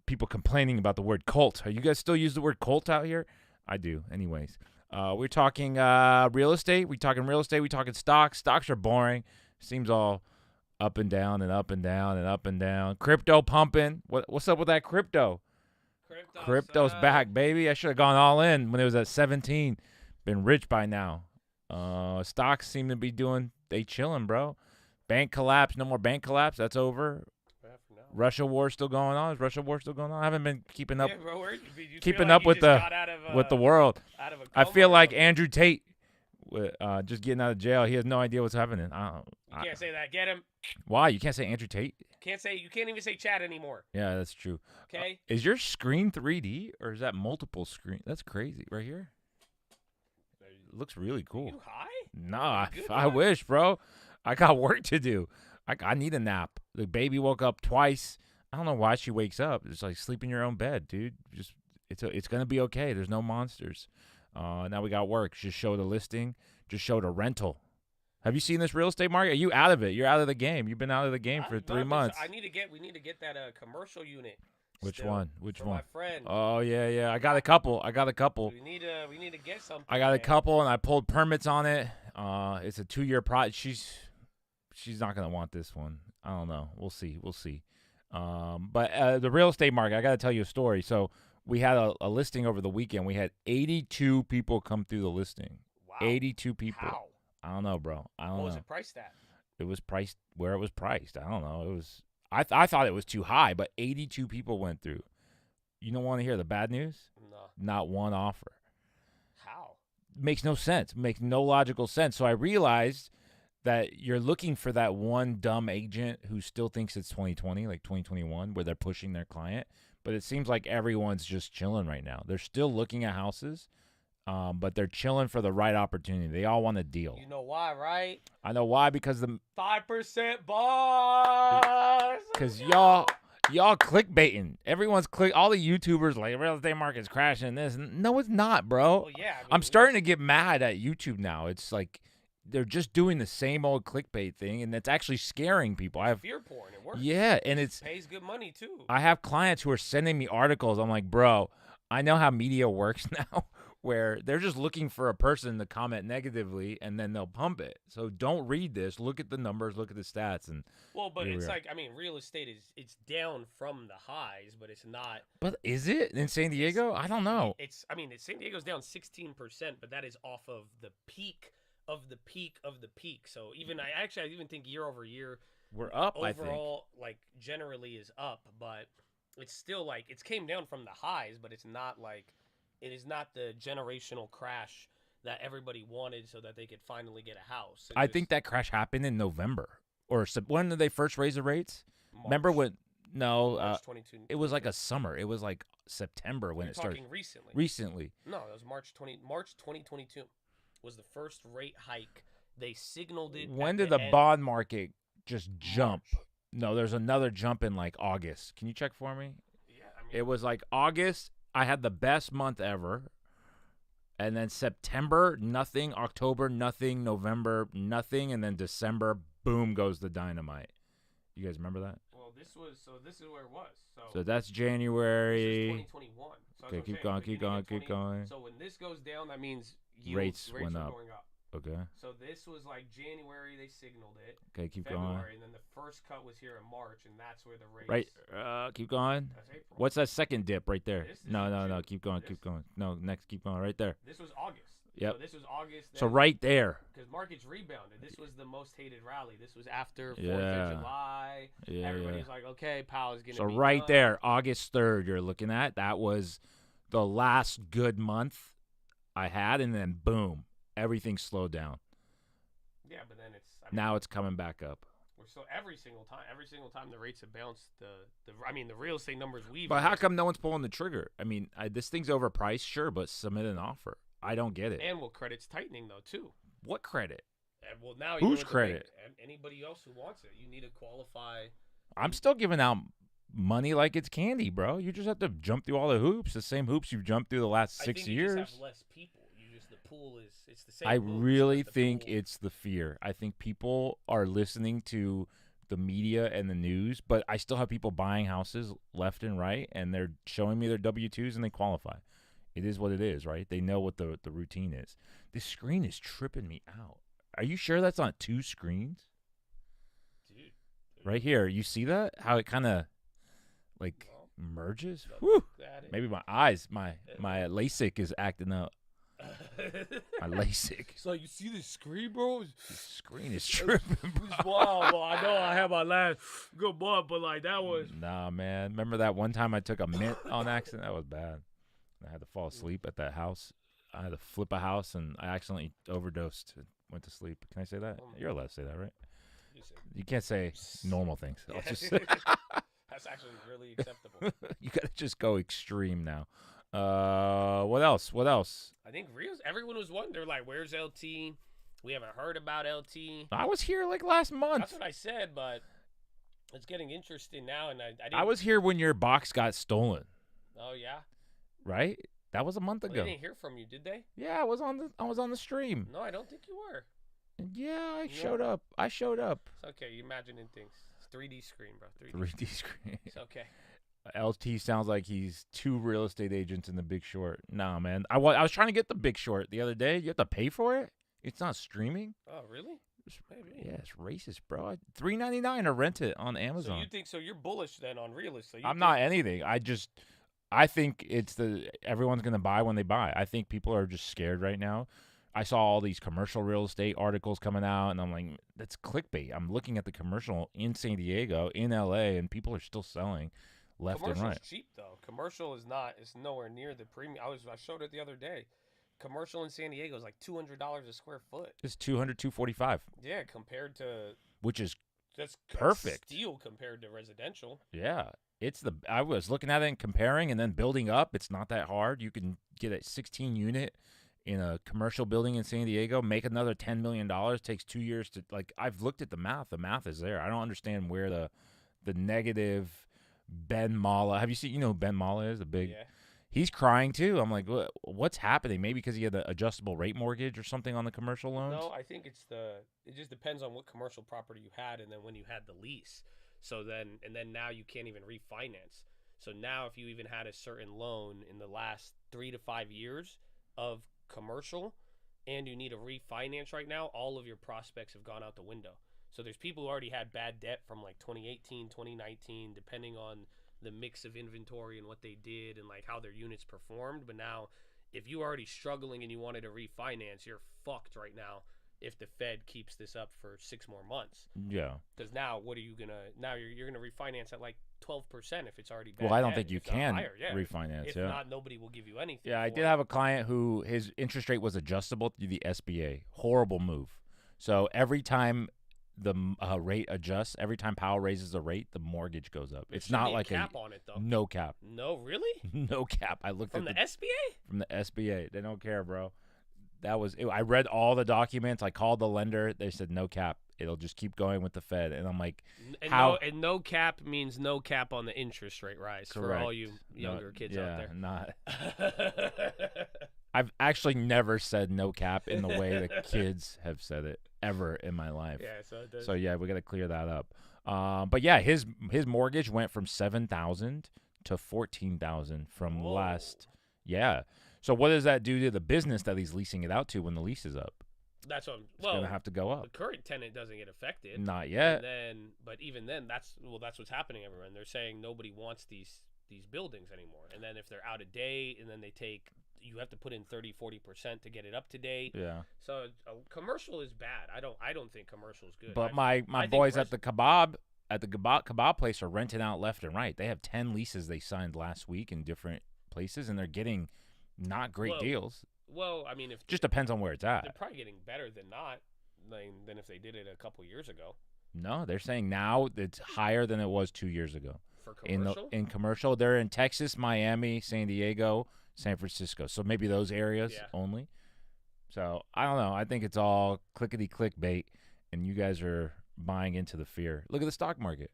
people complaining about the word cult. You guys still use the word cult out here? I do. Anyways, we're talking real estate. We talking stocks. Stocks are boring. Seems all up and down and up and down and up and down. Crypto pumping. What's up with that crypto? Crypto's back, baby. I should have gone all in when it was at 17. Been rich by now. Stocks seem to be they chilling, bro. Bank collapse. No more bank collapse. That's over. Russia war still going on. Is Russia war still going on? I haven't been keeping up. Yeah, bro, keeping up with the world. I feel like Andrew Tate, just getting out of jail. He has no idea what's happening. You can't say that. Get him. Why? You can't say Andrew Tate? You can't even say chat anymore. Yeah, that's true. Okay. Is your screen 3D or is that multiple screen? That's crazy. Right here. It looks really cool. Are you high? Nah, I wish, bro. I got work to do. I need a nap. The baby woke up twice. I don't know why she wakes up. It's like sleep in your own bed, dude. It's gonna be okay. There's no monsters. Now we got work. Just showed a listing. Just showed a rental. Have you seen this real estate market? Are you out of it? You're out of the game. You've been out of the game for 3 months. We need to get that commercial unit. Which one? Which one? My friend. Oh yeah. I got a couple. We need to get something. I got a couple, and I pulled permits on it. It's a 2-year project. She's not gonna want this one. I don't know. We'll see. But the real estate market, I got to tell you a story. So we had a listing over the weekend. We had 82 people come through the listing. Wow. 82 people. How? I don't know, bro. I don't know. What was it priced at? It was priced where it was priced. I don't know. It was. I thought it was too high, but 82 people went through. You don't want to hear the bad news? No. Not one offer. How? Makes no sense. Makes no logical sense. So I realized that you're looking for that one dumb agent who still thinks it's 2020, like 2021, where they're pushing their client. But it seems like everyone's just chilling right now. They're still looking at houses, but they're chilling for the right opportunity. They all want a deal. You know why, right? I know why, because 5% bars. Because y'all clickbaiting. Everyone's all the YouTubers like real estate market's crashing. This, no, it's not, bro. Well, yeah. I'm starting to get mad at YouTube now. It's like they're just doing the same old clickbait thing, and it's actually scaring people. I have fear porn. It works. Yeah, and it pays good money too. I have clients who are sending me articles. I'm like, bro, I know how media works now, where they're just looking for a person to comment negatively, and then they'll pump it. So don't read this. Look at the numbers. Look at the stats, and but it's like, I mean, real estate it's down from the highs, but it's not. But is it in San Diego? I don't know. San Diego's down 16%, but that is off of the peak of the peak of the peak. So I even think year over year we're up. Overall, like generally is up, but it's still like it's came down from the highs, but it's not like it is not the generational crash that everybody wanted so that they could finally get a house. I think that crash happened in November or when did they first raise the rates? March. Remember when? No, March 22. It was like a summer. It was like September when it started. Recently. Recently. No, it was March 2022 was the first rate hike They signaled it. When at did the end. bond market just jump? No, there's another jump in like August. Can you check for me? Yeah, I mean, it was like August. I had the best month ever. And then September, nothing. October, nothing. November, nothing. And then December, boom, goes the dynamite. You guys remember that? Well, this is where it was. So that's January. This is 2021. So Okay, that's keep what I'm saying, going, beginning keep going, of keep going. So when this goes down, that means Rates went were up. going up. Okay. So this was like January, they signaled it. Okay, keep February, going. and then the first cut was here in March, and that's where the rates. Right. Keep going. That's April. What's that second dip right there? This is No. June. Keep going. Keep going. No, next. Keep going. Right there. This was August. Yep. So this was August. So right there. Because markets rebounded. This was the most hated rally. This was after 4th Yeah. of July. Yeah, Everybody's yeah. like, okay, Powell's going to So be right done. there, August 3rd, you're looking at. That was the last good month I had, and then boom, everything slowed down. Yeah, but then it's Now it's coming back up. we're still every single time the rates have bounced. The real estate numbers we've. But how come no one's pulling the trigger? I mean, this thing's overpriced, sure, but submit an offer. I don't get it. And well, credit's tightening though too. What credit? And well, now Whose with the credit? bank, anybody else who wants it, you need to qualify. I'm still giving out money like it's candy, bro. You just have to jump through all the hoops, the same hoops you've jumped through the last 6 I think years. You just have less people. The pool is it's the same. I moves, really but the think pool- it's the fear. I think people are listening to the media and the news, but I still have people buying houses left and right, and they're showing me their W-2s, and they qualify. It is what it is, right? They know what the routine is. This screen is tripping me out. Are you sure that's on 2 screens? Dude. Right here. You see that? How it kind of, like, merges? Whew. Maybe my eyes, my LASIK is acting up. My LASIK. So you see the screen, bro? The screen is tripping, bro. It's wild, bro. I know I had my last good month, but like that was. Nah, man. Remember that one time I took a mint on accident? That was bad. I had to fall asleep at that house. I had to flip a house, and I accidentally overdosed and went to sleep. Can I say that? You're allowed to say that, right? You can't say normal things. I'll just say. That's actually really acceptable. You got to just go extreme now. What else? What else? I think everyone was wondering, like, where's LT? We haven't heard about LT. I was here like last month. That's what I said, but it's getting interesting now, and I didn't. I was here when your box got stolen, Oh yeah. right? That was a month Well, ago. they didn't hear from you, did they? Yeah, I was on the stream. No, I don't think you were. Yeah, I showed up. I showed up. It's okay. You're imagining things. It's 3D screen, bro. 3D screen. It's okay. LT sounds like he's 2 real estate agents in The Big Short. Nah, man. I was trying to get The Big Short the other day. You have to pay for it. It's not streaming. Oh, really? Maybe. Yeah, it's racist, bro. $3.99 to rent it on Amazon. So you think so? You're bullish then on realist. So you I'm think- not anything. I think it's everyone's gonna buy when they buy. I think people are just scared right now. I saw all these commercial real estate articles coming out, and I'm like, that's clickbait. I'm looking at the commercial in San Diego, in LA, and people are still selling left and Commercial's right. cheap though. Commercial is not. It's nowhere near the premium. I showed it the other day. Commercial in San Diego is like $200 a square foot. It's $200, $245, Yeah, compared to which is that's perfect. Steal compared to residential. Yeah, I was looking at it and comparing, and then building up. It's not that hard. You can get a 16 unit in a commercial building in San Diego, make another $10 million. Takes 2 years to I've looked at the math. The math is there. I don't understand where the negative Ben Mala. Have you seen? You know who Ben Mala is? The big. Yeah. He's crying too. I'm like, what's happening? Maybe because he had the adjustable rate mortgage or something on the commercial loans. No, I think it just depends on what commercial property you had and then when you had the lease. So then now you can't even refinance. So now if you even had a certain loan in the last 3 to 5 years of commercial and you need a refinance right now, all of your prospects have gone out the window. So there's people who already had bad debt from like 2018, 2019, depending on the mix of inventory and what they did and like how their units performed. But now if you're already struggling and you wanted to refinance, you're fucked right now if the Fed keeps this up for 6 more months. Yeah. Because now what are you gonna? Now you're gonna refinance at like 12% if it's already bad. Well, I don't debt, think you if not can higher, yeah. refinance. If yeah. not, nobody will give you anything. Yeah, I for did it. have a client who his interest rate was adjustable through the SBA. Horrible move. So every time the rate adjusts, every time Powell raises the rate, the mortgage goes up. There It's should not be like a cap on it though. No cap. No, really? No cap. I looked From at the SBA. From the SBA. They don't care, bro. I read all the documents. I called the lender. They said no cap. It'll just keep going with the Fed. And I'm like, how? No cap means no cap on the interest rate rise. Correct. For all you younger kids out there. Not. I've actually never said no cap in the way the kids have said it ever in my life. Yeah, so it does. So yeah, we got to clear that up. But yeah, his mortgage went from $7,000 to $14,000 from last. Yeah. So what does that do to the business that he's leasing it out to when the lease is up? That's what. It's gonna have to go up. The current tenant doesn't get affected. Not yet. But even then, that's what's happening everywhere. And they're saying nobody wants these buildings anymore. And then if they're out of date, and then you have to put in 30-40% to get it up to date. Yeah. So commercial is bad. I don't think commercial is good. But my boys at the kebab place are renting out left and right. They have 10 leases they signed last week in different places, and they're getting not great deals. Well, I mean, if just depends on where it's at. They're probably getting better than if they did it a couple years ago. No, they're saying now it's higher than it was 2 years ago. For commercial? In commercial, they're in Texas, Miami, San Diego, San Francisco. So maybe those areas only. So I don't know. I think it's all clickety clickbait, and you guys are buying into the fear. Look at the stock market.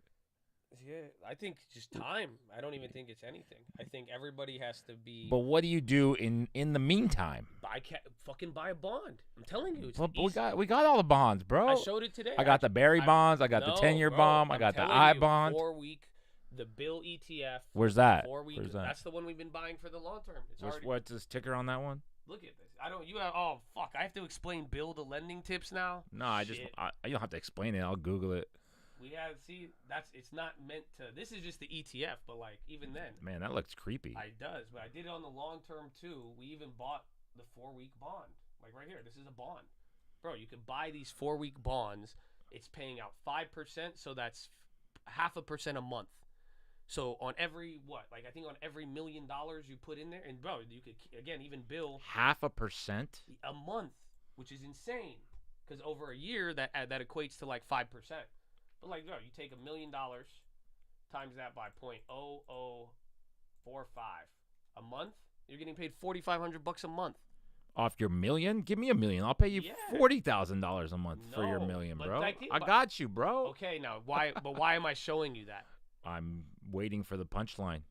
Yeah, I think just time. I don't even think it's anything. I think everybody has to be. But what do you do in the meantime? I can't fucking buy a bond. I'm telling you, it's But we got all the bonds, bro. I showed it today. I got the Barry bonds. I got the 10-year bond. I got the I bond. 4-week, the Bill ETF. Where's that? 4-week. Where's that? That's the one we've been buying for the long term. It's already. What's this ticker on that one? Look at this. You have. Oh fuck! I have to explain Bill the lending tips now. No, you don't have to explain it. I'll Google it. It's not meant to. This is just the ETF, but even then. Man, that looks creepy. It does, but I did it on the long term too. We even bought the 4-week bond, right here. This is a bond, bro. You can buy these 4-week bonds. It's paying out 5%, so that's 0.5% a month. So on every I think on every $1 million you put in there, and bro, you could even bill 0.5% a month, which is insane, because over a year that equates to 5%. But no, you take $1 million times that by 0.0045 a month, you're getting paid $4,500 a month. Off your million? Give me $1 million. I'll pay you $40,000 a month for your $1 million, bro. I got you, bro. Okay, now why? But why am I showing you that? I'm waiting for the punchline.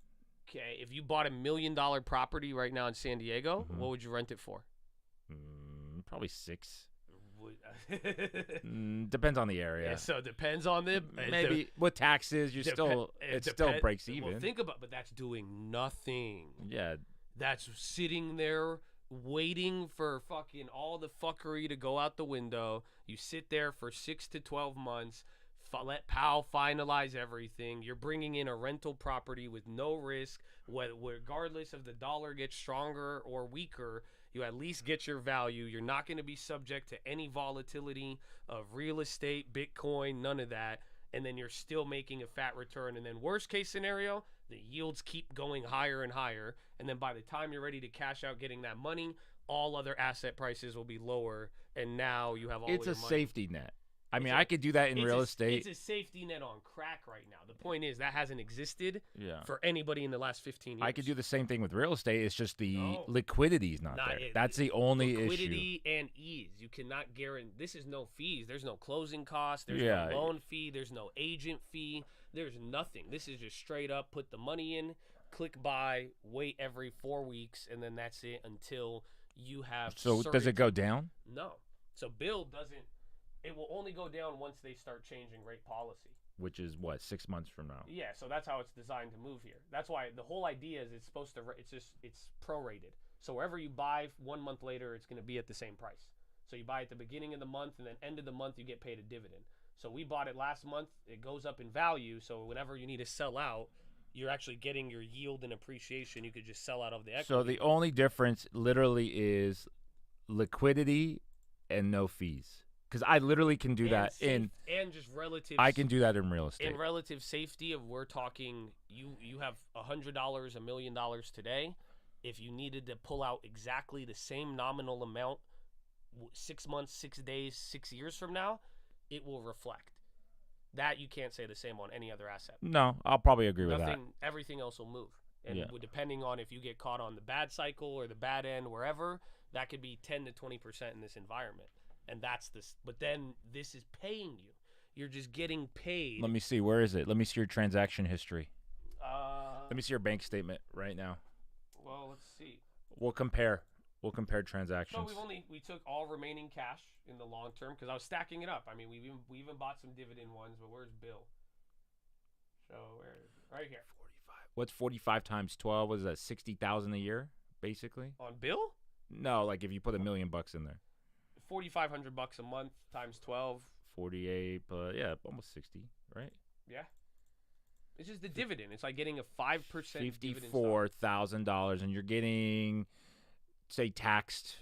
Okay, if you bought $1 million property right now in San Diego, what would you rent it for? Probably 6. Depends on the area. Yeah, so it depends on the maybe with taxes. It still breaks even. Well, think about, but that's doing nothing. Yeah, that's sitting there waiting for fucking all the fuckery to go out the window. You sit there for 6 to 12 months. Let Powell finalize everything. You're bringing in a rental property with no risk. Regardless if the dollar gets stronger or weaker, you at least get your value. You're not going to be subject to any volatility of real estate, Bitcoin, none of that. And then you're still making a fat return. And then worst case scenario, the yields keep going higher and higher. And then by the time you're ready to cash out getting that money, all other asset prices will be lower. And now you have all it's your a money. Safety net. I mean, I could do that in real estate. It's a safety net on crack right now. The point is that hasn't existed for anybody in the last 15 years. I could do the same thing with real estate. It's just the liquidity is not there. That's the only liquidity issue. And ease. You cannot guarantee. This is no fees. There's no closing costs. There's no loan fee. There's no agent fee. There's nothing. This is just straight up put the money in, click buy, wait every 4 weeks, and then that's it until you have. So does it go down? No. So Bill doesn't. It will only go down once they start changing rate policy. Which is what, 6 months from now? Yeah, so that's how it's designed to move here. That's why the whole idea is it's prorated. So wherever you buy 1 month later, it's going to be at the same price. So you buy at the beginning of the month, and then end of the month you get paid a dividend. So we bought it last month. It goes up in value. So whenever you need to sell out, you're actually getting your yield and appreciation. You could just sell out of the equity. So the only difference literally is liquidity and no fees. Because I literally can do that and just relative. I can do that in real estate. In relative safety, of we're talking, you have $100, $1 million today. If you needed to pull out exactly the same nominal amount 6 months, 6 days, 6 years from now, it will reflect. That you can't say the same on any other asset. No, I'll probably agree with that. Everything else will move. And depending on if you get caught on the bad cycle or the bad end, wherever, that could be 10 to 20% in this environment. And that's this. But then this is paying you. You're just getting paid. Let me see. Where is it? Let me see your transaction history. Let me see your bank statement right now. Well, let's see. We'll compare. We'll compare transactions. So we took all remaining cash in the long term because I was stacking it up. I mean, we even bought some dividend ones, but where's Bill? So where is it? Right here. 45. What's 45 times 12? What is that? 60,000 a year, basically. On Bill? No, like if you put $1 million in there. $4,500 a month times 12. 48, but yeah, almost 60, right? Yeah. It's just the dividend. It's like getting a 5% dividend. $54,000, and you're getting, say, taxed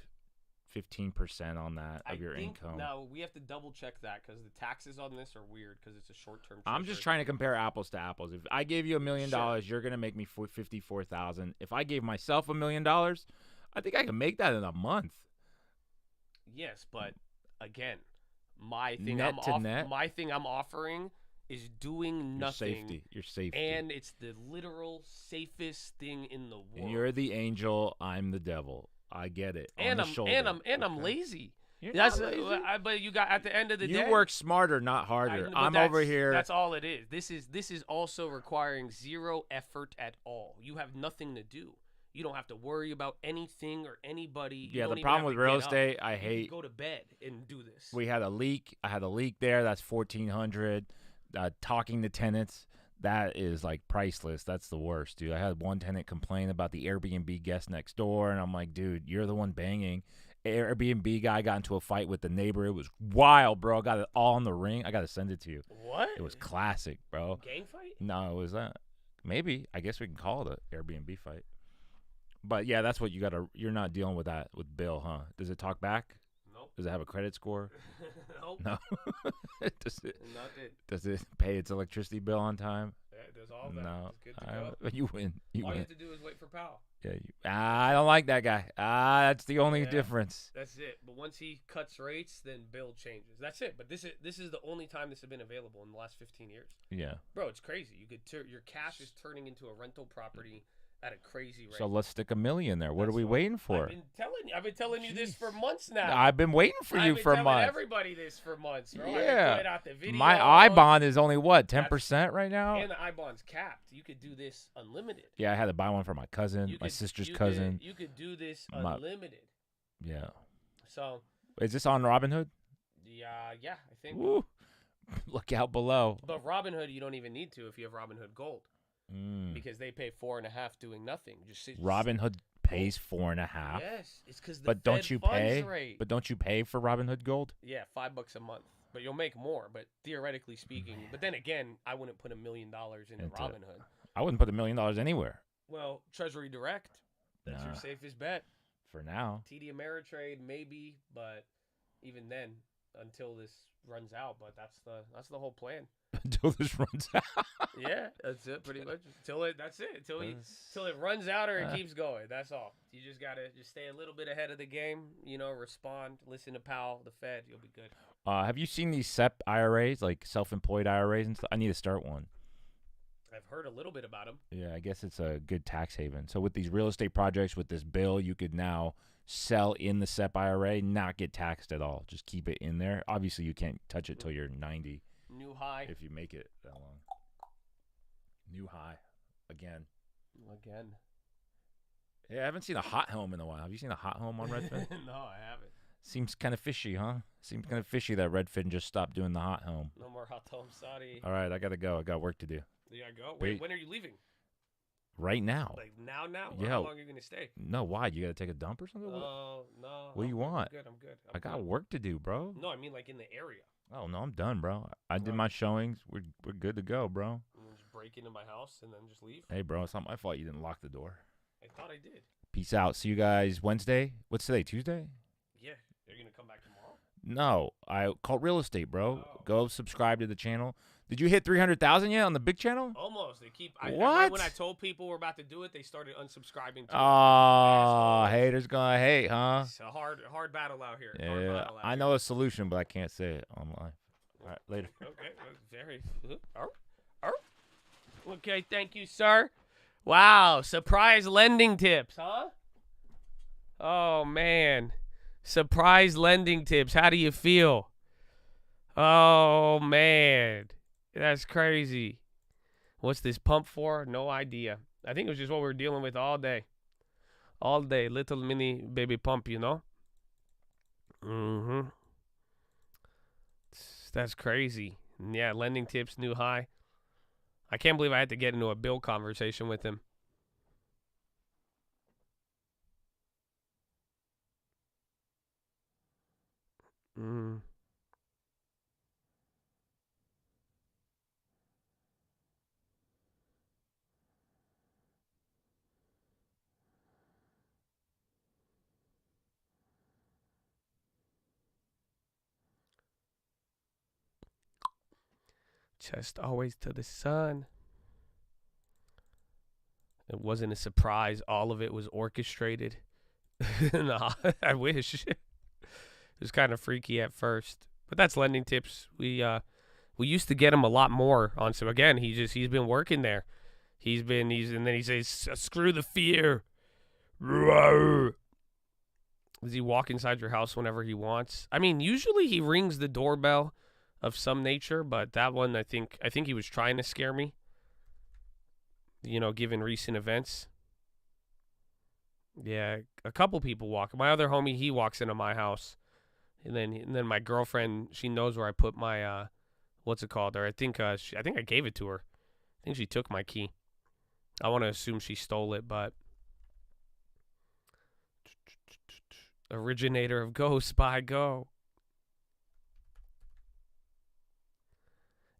15% on that of your income. No, we have to double check that because the taxes on this are weird because it's a short-term. I'm just trying to compare apples to apples. If I gave you $1 million, you're gonna make me $54,000. If I gave myself $1 million, I think I can make that in a month. Yes, but again, my thing Net to net? my thing I'm offering is doing nothing. Your safety. And it's the literal safest thing in the world. And you're the angel, I'm the devil. I get it. And I'm lazy. That's but you got at the end of the day. You work smarter, not harder. I'm over here. That's all it is. This is also requiring zero effort at all. You have nothing to do. You don't have to worry about anything or anybody. Yeah, the problem with real estate, I hate. Go to bed and do this. We had a leak. I had a leak there. That's $1,400. Talking to tenants, that is like priceless. That's the worst, dude. I had one tenant complain about the Airbnb guest next door, and I'm like, dude, you're the one banging. Airbnb guy got into a fight with the neighbor. It was wild, bro. I got it all on the ring. I got to send it to you. What? It was classic, bro. Gang fight? No, it was maybe. I guess we can call it an Airbnb fight. But yeah, that's what you're not dealing with that with Bill, huh? Does it talk back? Nope. Does it have a credit score? Nope. No. Nothing. Does it pay its electricity bill on time? Yeah, it does all that. No. It's good to go. You win. All you have to do is wait for Powell. Yeah. I don't like that guy. That's the only difference. That's it. But once he cuts rates, then Bill changes. That's it. But this is the only time this has been available in the last 15 years. Yeah. Bro, it's crazy. You could your cash is turning into a rental property at a crazy rate. So let's stick $1 million there. What are we waiting for? I've been telling you this for months now. I've been waiting for you for a month. I've been telling everybody this for months, bro. Yeah. Out the video. My I-bond is only what, 10% right now? And the I-bond's capped. You could do this unlimited. Yeah, I had to buy one for my cousin, my sister's cousin. You could do this unlimited. Yeah. So. Is this on Robinhood? Yeah, I think. Woo. Look out below. But Robinhood, you don't even need to if you have Robinhood Gold. Because they pay 4.5 doing nothing. Robinhood pays 4.5. Yes, it's because But don't you pay? But don't you pay for Robinhood Gold? Yeah, $5 a month. But you'll make more. But theoretically speaking, but then again, I wouldn't put $1 million into Robinhood. I wouldn't put $1 million anywhere. Well, Treasury Direct, that's your safest bet for now. TD Ameritrade maybe, but even then, until this runs out. But that's the whole plan. Until this runs out. Yeah, that's it, pretty much. Until it runs out or it keeps going. That's all. You just gotta stay a little bit ahead of the game. Respond, listen to Powell, the Fed. You'll be good. Have you seen these SEP IRAs, like self-employed IRAs and stuff? I need to start one. I've heard a little bit about them. Yeah, I guess it's a good tax haven. So with these real estate projects, with this bill, you could now sell in the SEP IRA, not get taxed at all. Just keep it in there. Obviously, you can't touch it till you're 90. New high. If you make it that long. New high. Again. Yeah, I haven't seen a hot home in a while. Have you seen a hot home on Redfin? No, I haven't. Seems kind of fishy, huh? Seems kind of fishy that Redfin just stopped doing the hot home. No more hot home, sorry. All right, I got to go. I got work to do. You got to go? Wait, when are you leaving? Right now. Like now? Yeah. How long are you going to stay? No, why? You got to take a dump or something? No. What do you want? I'm good. I got work to do, bro. No, I mean like in the area. Oh, no, I'm done, bro. I did my showings. We're good to go, bro. Just break into my house and then just leave? Hey, bro, it's not my fault you didn't lock the door. I thought I did. Peace out. See you guys Wednesday. What's today, Tuesday? Yeah. They're going to come back tomorrow? No. I called real estate, bro. Go subscribe to the channel. Did you hit 300,000 yet on the big channel? Almost. They keep. What? When I told people we're about to do it, they started unsubscribing. Haters gonna hate, huh? It's a hard battle out here. Yeah, I know a solution, but I can't say it online. All right, later. Okay, very. Okay, thank you, sir. Wow, surprise lending tips, huh? Oh, man. Surprise lending tips. How do you feel? Oh, man. That's crazy. What's this pump for? No idea. I think it was just what we were dealing with all day. All day. Little mini baby pump, you know? Mm-hmm. That's crazy. Yeah, lending tips, new high. I can't believe I had to get into a bill conversation with him. Chest always to the sun. It wasn't a surprise. All of it was orchestrated. No, I wish. It was kind of freaky at first. But that's lending tips. We used to get him a lot more on. So again, he's been working there. And then he says, screw the fear. Does he walk inside your house whenever he wants? I mean, usually he rings the doorbell of some nature, but that one, I think he was trying to scare me, you know, given recent events. Yeah, a couple people walk. My other homie, he walks into my house, and then my girlfriend, she knows where I put my what's it called? Or I think I gave it to her. I think she took my key. I want to assume she stole it, but originator of Go Spy Go.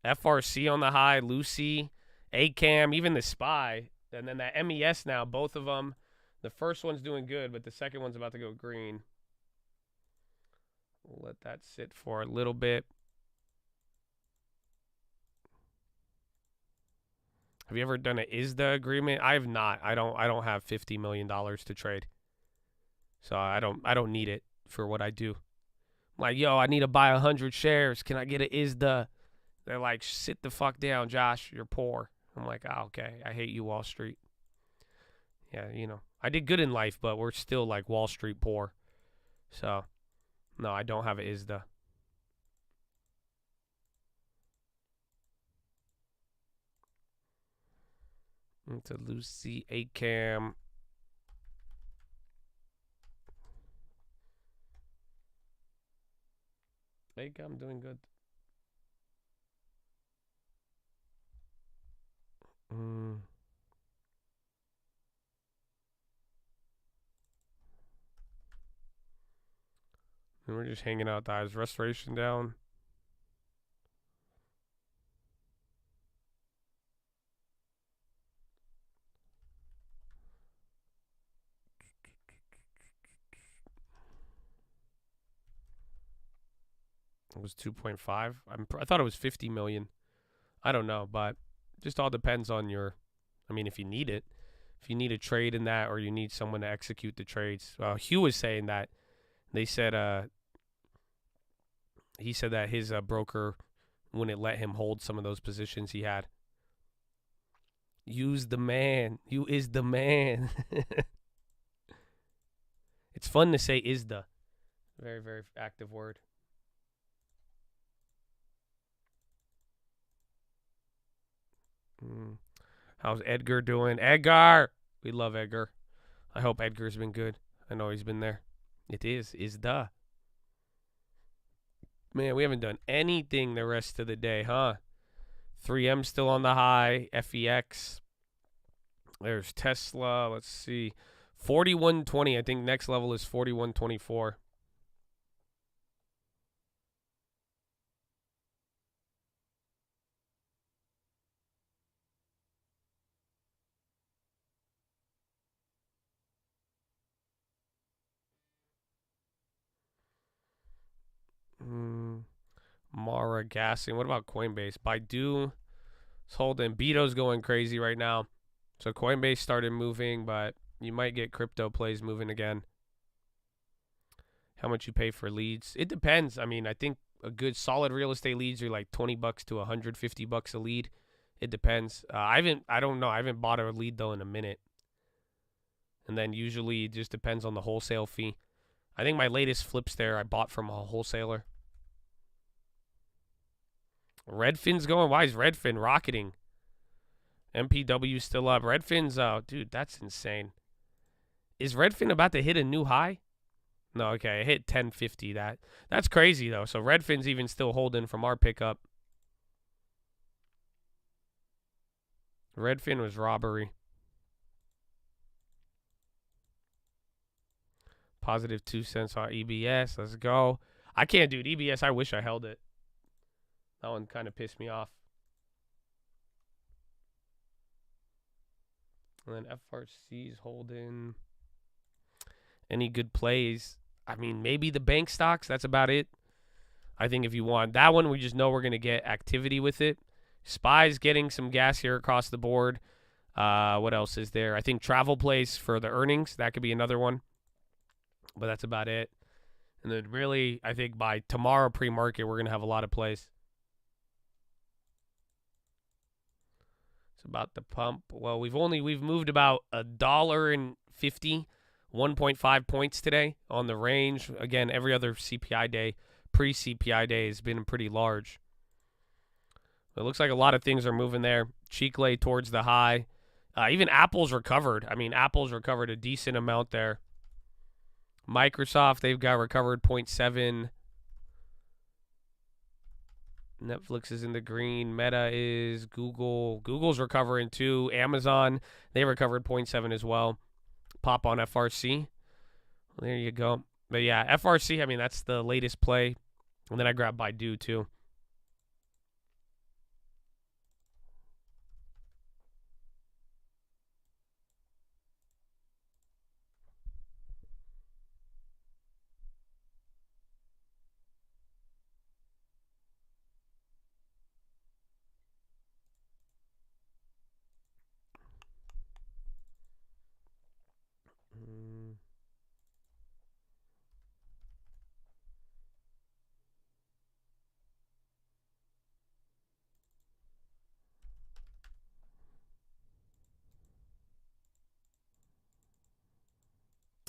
FRC on the high, Lucy, ACAM, even the Spy, and then that MES now, both of them. The first one's doing good, but the second one's about to go green. We'll let that sit for a little bit. Have you ever done an ISDA agreement? I have not. I don't have $50 million to trade. So I don't need it for what I do. I'm like, yo, I need to buy 100 shares. Can I get an ISDA? They're like, sit the fuck down, Josh. You're poor. I'm like, oh, okay. I hate you, Wall Street. Yeah, you know, I did good in life, but we're still like Wall Street poor. So, no, I don't have an ISDA. It's a Lucy ACAM. ACAM doing good. And we're just hanging out. Dives restoration down. It was 2.5. I thought it was 50 million. I don't know, but just all depends on your. I mean, if you need it, if you need a trade in that, or you need someone to execute the trades. Hugh was saying that. They said he said that his broker wouldn't let him hold some of those positions he had. Use the man. You is the man. It's fun to say is the. Very, very active word. How's Edgar doing? Edgar! We love Edgar. I hope Edgar's been good. I know he's been there. It is the. Man, we haven't done anything the rest of the day, huh? 3M still on the high. FEX. There's Tesla. Let's see. 41.20. I think next level is 41.24. Mara gassing. What about Coinbase? Baidu is holding. Bito's going crazy right now. So Coinbase started moving, but you might get crypto plays moving again. How much you pay for leads? It depends. I mean, I think a good solid real estate leads are like $20 to $150 a lead. It depends. I don't know. I haven't bought a lead though in a minute. And then usually it just depends on the wholesale fee. I think my latest flips there I bought from a wholesaler. Redfin's going. Why is Redfin rocketing? MPW still up. Redfin's, dude, that's insane. Is Redfin about to hit a new high? No, okay, it hit 1050. That's crazy though. So Redfin's even still holding from our pickup. Redfin was robbery. Positive 2 cents on EBS. Let's go. I can't do EBS. I wish I held it. That one kind of pissed me off. And then FRC's holding. Any good plays? I mean, maybe the bank stocks. That's about it. I think if you want that one, we just know we're going to get activity with it. SPY's getting some gas here across the board. What else is there? I think travel plays for the earnings. That could be another one. But that's about it. And then really, I think by tomorrow pre-market, we're going to have a lot of plays. It's about the pump. Well, we've moved about $1.50, 1.5 points today on the range. Again, every other CPI day, pre-CPI day has been pretty large. It looks like a lot of things are moving there. Chicle towards the high. Even Apple's recovered. I mean, Apple's recovered a decent amount there. Microsoft, they've got recovered 0.7. Netflix is in the green. Meta is. Google's recovering too. Amazon, they recovered 0.7 as well. Pop on FRC. There you go. But yeah, FRC, I mean, that's the latest play. And then I grabbed Baidu too.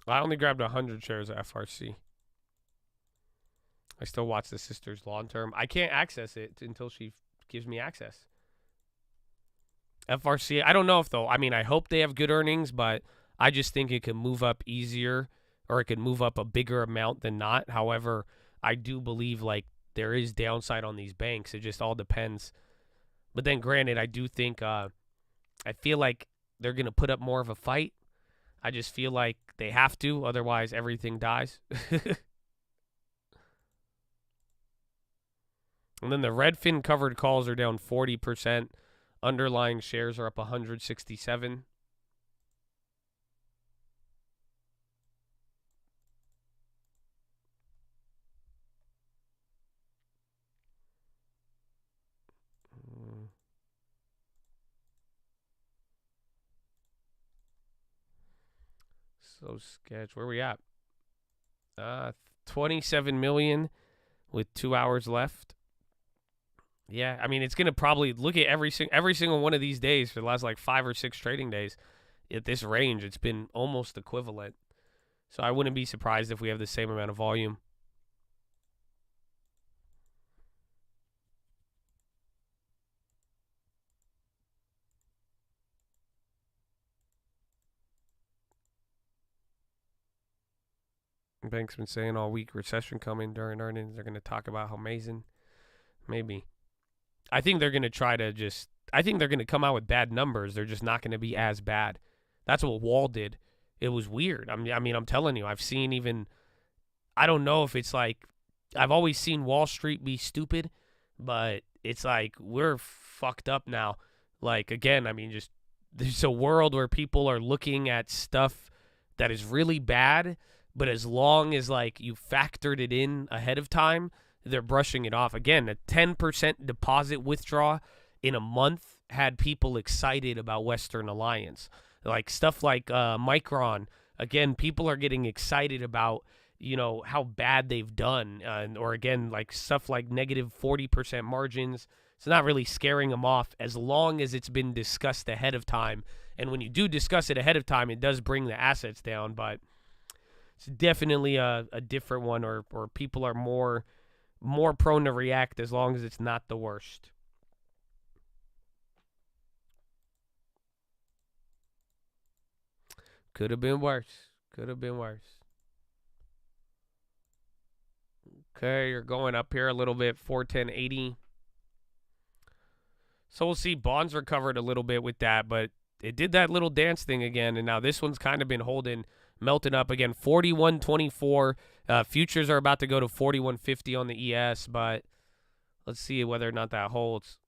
I only grabbed 100 shares of FRC. I still watch the sisters long term. I can't access it until she gives me access. FRC, I don't know if though. I mean, I hope they have good earnings, but I just think it could move up easier or it could move up a bigger amount than not. However, I do believe like there is downside on these banks. It just all depends. But then granted, I do think I feel like they're going to put up more of a fight. I just feel like they have to, otherwise everything dies. And then the Redfin covered calls are down 40%. Underlying shares are up 167. So sketch. Where are we at? 27 million with 2 hours left. Yeah, I mean, it's going to probably look at every single one of these days for the last like 5 or 6 trading days. At this range, it's been almost equivalent. So I wouldn't be surprised if we have the same amount of volume. Bank's been saying all week recession coming during earnings. They're going to talk about how amazing. Maybe. I think they're going to try to just... I think they're going to come out with bad numbers. They're just not going to be as bad. That's what Wall did. It was weird. I mean, I'm telling you, I've seen even... I don't know if it's like... I've always seen Wall Street be stupid, but it's like we're fucked up now. Like, again, I mean, just... There's a world where people are looking at stuff that is really bad, but as long as, like, you factored it in ahead of time, they're brushing it off. Again, a 10% deposit withdrawal in a month had people excited about Western Alliance. Like, stuff like Micron. Again, people are getting excited about, you know, how bad they've done. Or, again, like, stuff like negative 40% margins, It's not really scaring them off as long as it's been discussed ahead of time. And when you do discuss it ahead of time, it does bring the assets down. But it's definitely a different one, or people are more prone to react as long as it's not the worst. Could have been worse. Could have been worse. Okay, you're going up here a little bit, 410.80. So we'll see. Bonds recovered a little bit with that, but it did that little dance thing again, and now this one's kind of been melting up again. 41.24. Futures are about to go to 41.50 on the ES, but let's see whether or not that holds.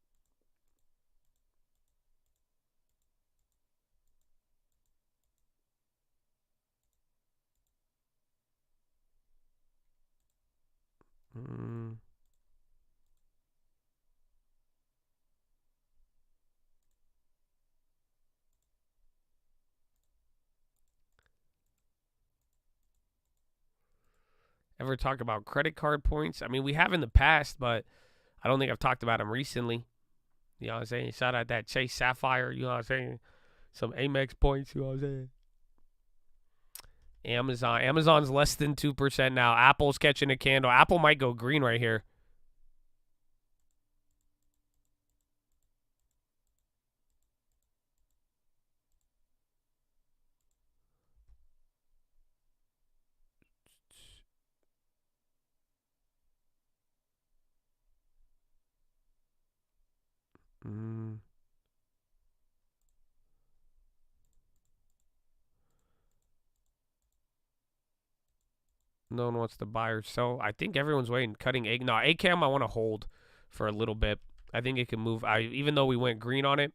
Ever talk about credit card points? I mean, we have in the past, but I don't think I've talked about them recently. You know what I'm saying? Shout out that Chase Sapphire, you know what I'm saying? Some Amex points, you know what I'm saying? Amazon's less than 2% now. Apple's catching a candle. Apple might go green right here. No one wants to buy or sell. I think everyone's waiting. Cutting egg. No, ACAM I want to hold for a little bit. I think it can move. Even though we went green on it,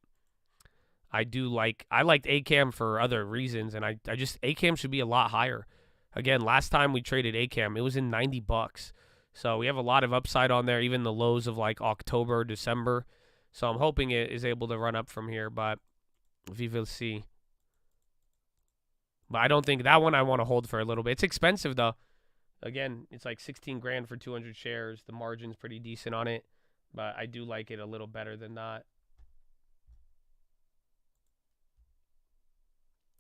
I liked ACAM for other reasons, and I just ACAM should be a lot higher. Again, last time we traded ACAM, it was in $90. So we have a lot of upside on there, even the lows of like October, December. So I'm hoping it is able to run up from here, but we will see. But I don't think that one I want to hold for a little bit. It's expensive though. Again, it's like 16 grand for 200 shares. The margin's pretty decent on it, but I do like it a little better than that.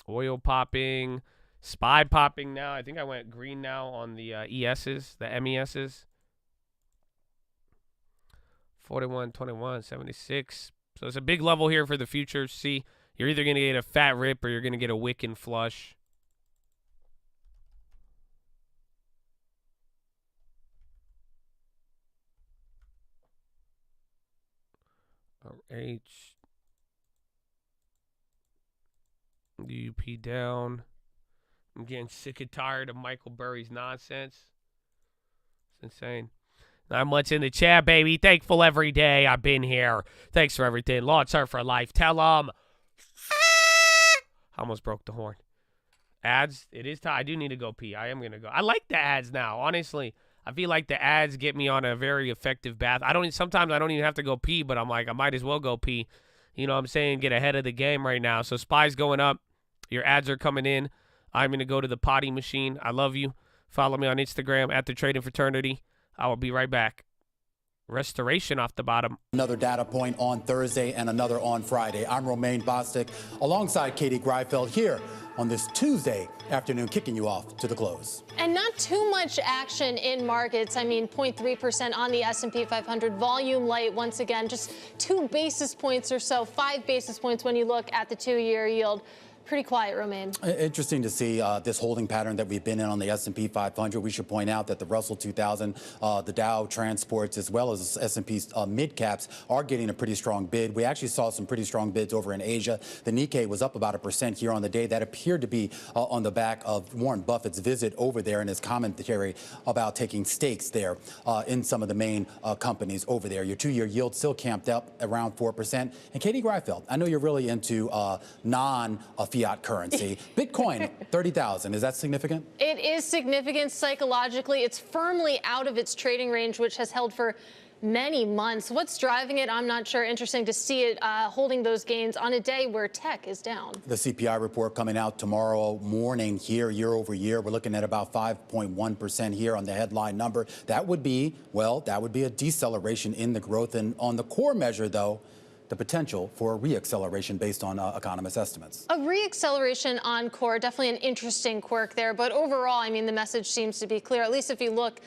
Oil popping, SPY popping now. I think I went green now on the ESs, the MESs. 41.21, 76. So it's a big level here for the futures. See, you're either going to get a fat rip or you're going to get a wick and flush. H. UP down. I'm getting sick and tired of Michael Burry's nonsense. It's insane. Not much in the chat, baby. Thankful every day I've been here. Thanks for everything. Law Surf for life. Tell them. Almost broke the horn. Ads. It is time. I do need to go pee. I am going to go. I like the ads now, honestly. I feel like the ads get me on a very effective bath. Sometimes I don't even have to go pee, but I'm like, I might as well go pee. You know what I'm saying? Get ahead of the game right now. So SPY's going up. Your ads are coming in. I'm going to go to the potty machine. I love you. Follow me on Instagram at The Trading Fraternity. I will be right back. Restoration off the bottom. Another data point on Thursday and another on Friday. I'm Romaine Bostic alongside Katie Greifeld here on this Tuesday afternoon, kicking you off to the close. And not too much action in markets. I mean, 0.3% on the S&P 500. Volume light once again, just 2 basis points or so, 5 basis points when you look at the 2-year yield. Pretty quiet, Romaine. Interesting to see this holding pattern that we've been in on the S&P 500. We should point out that the Russell 2000, the Dow transports, as well as S&P's mid caps are getting a pretty strong bid. We actually saw some pretty strong bids over in Asia. The Nikkei was up about 1% here on the day. That appeared to be on the back of Warren Buffett's visit over there and his commentary about taking stakes there in some of the main companies over there. Your 2-year yield still camped up around 4%. And Katie Greifeld, I know you're really into non-fiat currency. Bitcoin, 30,000. Is that significant? It is significant psychologically. It's firmly out of its trading range, which has held for many months. What's driving it? I'm not sure. Interesting to see it holding those gains on a day where tech is down. The CPI report coming out tomorrow morning here, year over year. We're looking at about 5.1% here on the headline number. That would be, well, that would be a deceleration in the growth. And on the core measure, though, the potential for a reacceleration based on economist estimates. A reacceleration on core, definitely an interesting quirk there. But overall, I mean, the message seems to be clear, at least if you look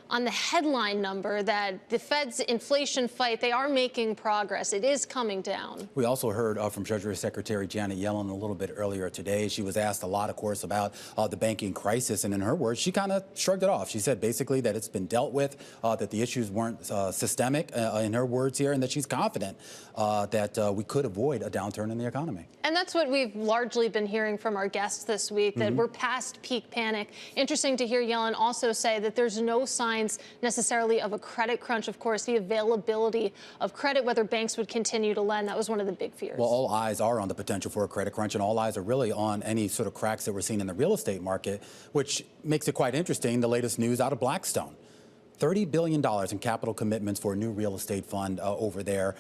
on the headline number, that the Fed's inflation fight, they are making progress. It is coming down. We also heard from Treasury Secretary Janet Yellen a little bit earlier today. She was asked a lot, of course, about the banking crisis. And in her words, she kind of shrugged it off. She said basically that it's been dealt with, that the issues weren't systemic, in her words here, and that she's confident that we could avoid a downturn in the economy. And that's what we've largely been hearing from our guests this week, that we're past peak panic. Interesting to hear Yellen also say that there's no signs necessarily of a credit crunch. Of course, the availability of credit, whether banks would continue to lend, that was one of the big fears. Well, all eyes are on the potential for a credit crunch, and all eyes are really on any sort of cracks that we're seeing in the real estate market, which makes it quite interesting. The latest news out of Blackstone. $30 billion in capital commitments for a new real estate fund over there.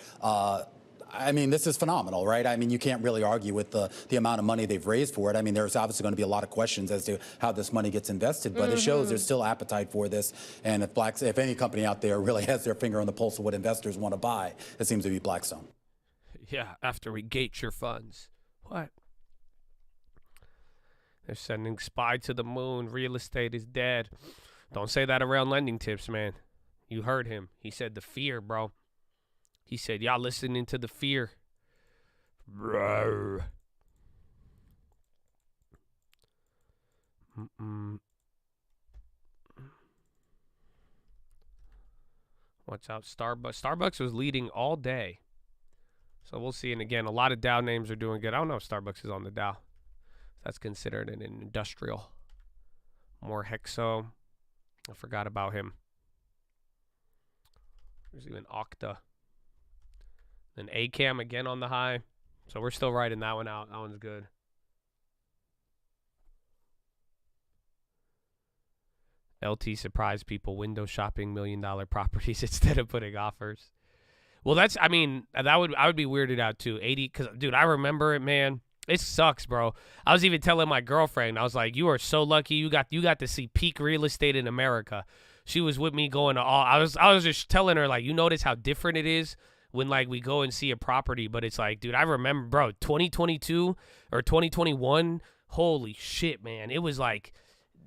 I mean, this is phenomenal, right? I mean, you can't really argue with the amount of money they've raised for it. I mean, there's obviously going to be a lot of questions as to how this money gets invested, but it shows there's still appetite for this. And if any company out there really has their finger on the pulse of what investors want to buy, it seems to be Blackstone. Yeah, after we gate your funds. What? They're sending Spy to the moon. Real estate is dead. Don't say that around lending tips, man. You heard him. He said the fear, bro. He said, y'all listening to the fear. Bro. Watch out, Starbucks. Starbucks was leading all day. So we'll see. And again, a lot of Dow names are doing good. I don't know if Starbucks is on the Dow. That's considered an industrial. More Hexo. I forgot about him. There's even Okta. Then ACAM again on the high. So we're still riding that one out. That one's good. LT surprised people window shopping $1 million properties instead of putting offers. Well, that's, I mean, I would be weirded out too. 80, because, dude, I remember it, man. It sucks, bro. I was even telling my girlfriend, I was like, you are so lucky you got to see peak real estate in America. She was with me going to all, I was just telling her, like, you notice how different it is when, like, we go and see a property, but it's like, dude, I remember, bro, 2022 or 2021, holy shit, man. It was like,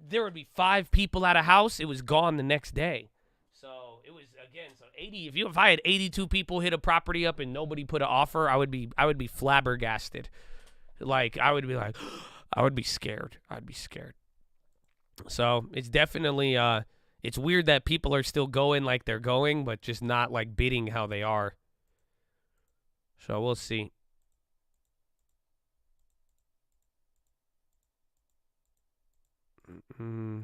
there would be 5 people at a house, it was gone the next day. So it was, again, so 80, if I had 82 people hit a property up and nobody put an offer, I would be flabbergasted. Like, I would be like, I would be scared. I'd be scared. So it's definitely, it's weird that people are still going like they're going, but just not like bidding how they are. So we'll see. Mm-hmm.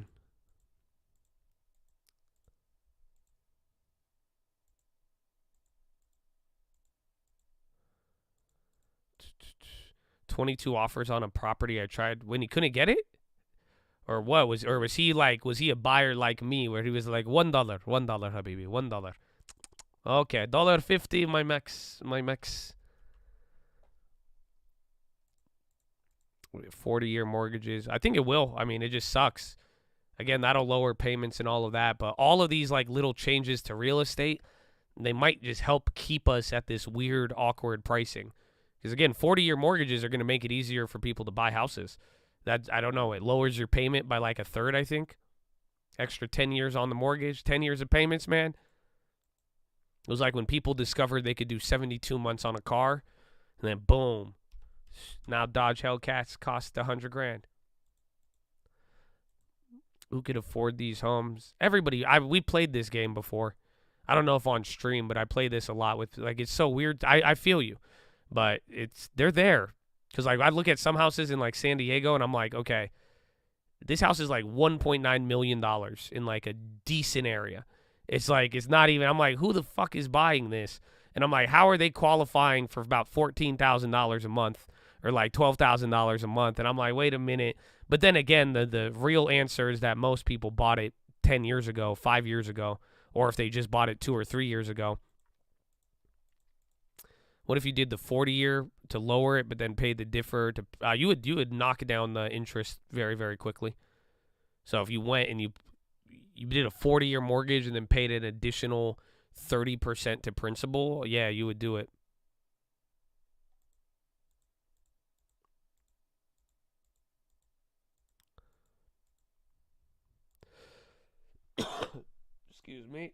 22 offers on a property I tried when he couldn't get it? Or what? Was he a buyer like me where he was like $1, habibi, $1. Okay, $1.50, my max. 40-year mortgages. I think it will. I mean, it just sucks. Again, that'll lower payments and all of that, but all of these like little changes to real estate, they might just help keep us at this weird, awkward pricing. Because again, 40-year mortgages are going to make it easier for people to buy houses. That, I don't know, it lowers your payment by like a third, I think. Extra 10 years on the mortgage, 10 years of payments, man. It was like when people discovered they could do 72 months on a car, and then boom. Now Dodge Hellcats cost $100,000. Who could afford these homes? Everybody. We played this game before. I don't know if on stream, but I play this a lot with, like, it's so weird. I feel you. But they're there. Because, like, I look at some houses in, like, San Diego, and I'm like, okay, this house is, like, $1.9 million in, like, a decent area. It's, like, it's not even, I'm like, who the fuck is buying this? And I'm like, how are they qualifying for about $14,000 a month or, like, $12,000 a month? And I'm like, wait a minute. But then, again, the real answer is that most people bought it 10 years ago, 5 years ago, or if they just bought it 2 or 3 years ago. What if you did the 40-year to lower it, but then paid the differ to? You would knock down the interest very, very quickly. So if you went and you did a 40-year mortgage and then paid an additional 30% to principal, yeah, you would do it. Excuse me.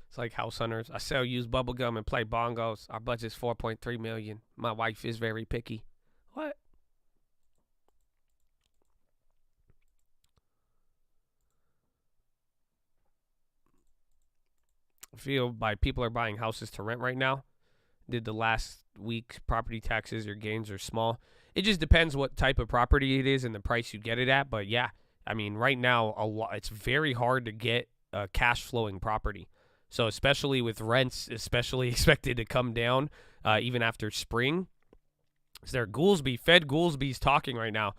It's like house hunters. I sell used bubblegum and play bongos. Our budget's $4.3 million. My wife is very picky. What? I feel people are buying houses to rent right now. Did the last week's property taxes, your gains are small. It just depends what type of property it is and the price you get it at. But yeah, I mean, right now, it's very hard to get a cash flowing property. So especially with rents, especially expected to come down even after spring. Is there Fed Goolsby's talking right now.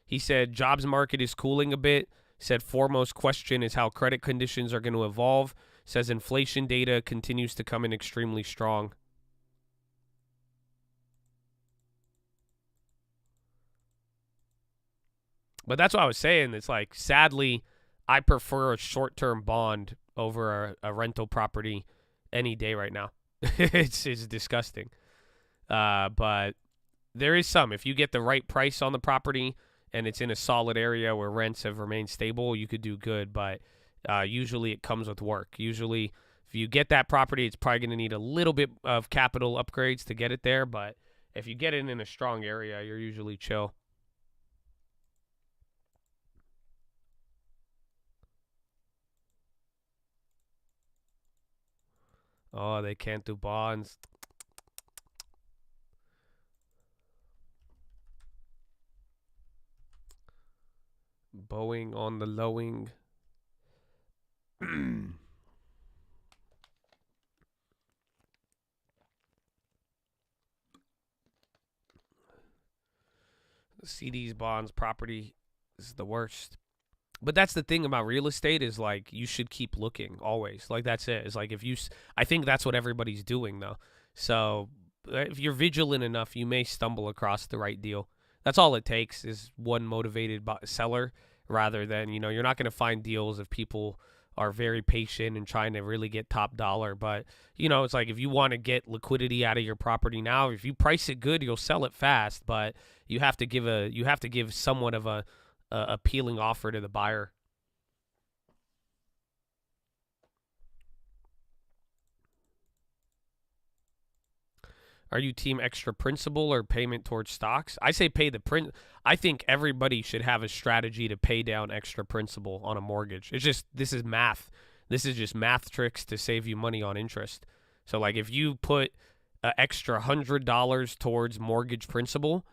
He said jobs market is cooling a bit. Said foremost question is how credit conditions are going to evolve. Says inflation data continues to come in extremely strong. But that's what I was saying. It's like, sadly, I prefer a short-term bond over a rental property any day right now. It's disgusting. But there is some. If you get the right price on the property and it's in a solid area where rents have remained stable, you could do good. But usually it comes with work. Usually if you get that property, it's probably going to need a little bit of capital upgrades to get it there. But if you get it in a strong area, you're usually chill. Oh, they can't do bonds. Boeing on the lowing. The CDs, bonds, property is the worst. But that's the thing about real estate is, like, you should keep looking always. Like, that's it. It's like I think that's what everybody's doing, though. So if you're vigilant enough, you may stumble across the right deal. That's all it takes is one motivated seller rather than, you're not going to find deals if people are very patient and trying to really get top dollar. But, it's like if you want to get liquidity out of your property now, if you price it good, you'll sell it fast. But you have to give somewhat of a appealing offer to the buyer. Are you team extra principal or payment towards stocks? I say pay the print. I think everybody should have a strategy to pay down extra principal on a mortgage. This is math. This is just math tricks to save you money on interest. So like if you put an extra $100 towards mortgage principal,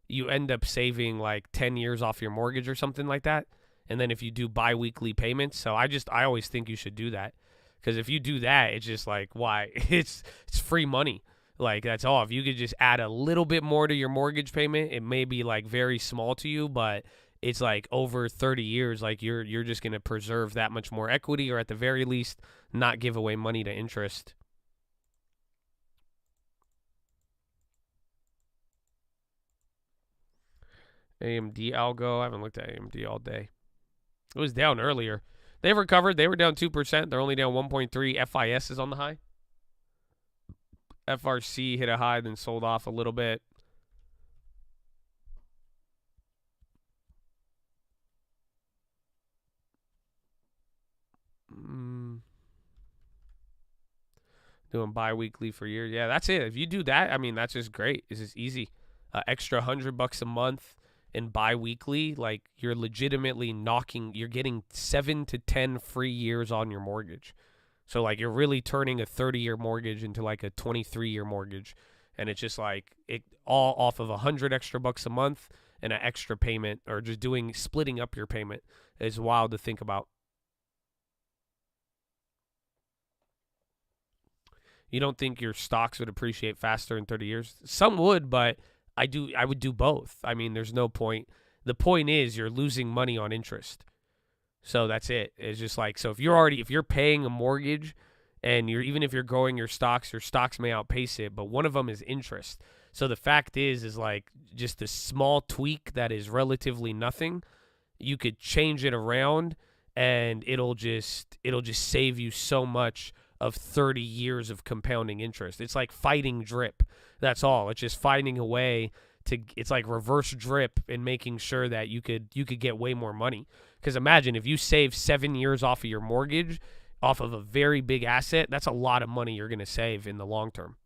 you end up saving like 10 years off your mortgage or something like that. And then if you do bi-weekly payments, so I always think you should do that. Because if you do that, it's just like, why? It's free money. Like, that's all. If you could just add a little bit more to your mortgage payment, it may be like very small to you, but it's like over 30 years, like you're just going to preserve that much more equity, or at the very least not give away money to interest. AMD algo. I haven't looked at AMD all day. It was down earlier. They've recovered. They were down 2%. They're only down 1.3. FIS is on the high. FRC hit a high, then sold off a little bit. Doing bi-weekly for years. Yeah, that's it. If you do that, I mean, that's just great. It's just easy. Extra $100 a month in bi-weekly, like you're legitimately you're getting 7 to 10 free years on your mortgage. So like you're really turning a 30-year mortgage into like a 23-year mortgage. And it's just like it all off of $100 extra a month and an extra payment, or just splitting up your payment is wild to think about. You don't think your stocks would appreciate faster in 30 years? Some would, but I would do both. I mean, there's no point. The point is you're losing money on interest. So that's it. It's just like, so if you're paying a mortgage and even if you're growing your stocks may outpace it, but one of them is interest. So the fact is like just a small tweak that is relatively nothing, you could change it around and it'll just save you so much of 30 years of compounding interest. It's like fighting drip. That's all. It's just finding a way it's like reverse drip and making sure that you could get way more money. Because imagine if you save 7 years off of your mortgage, off of a very big asset, that's a lot of money you're going to save in the long term.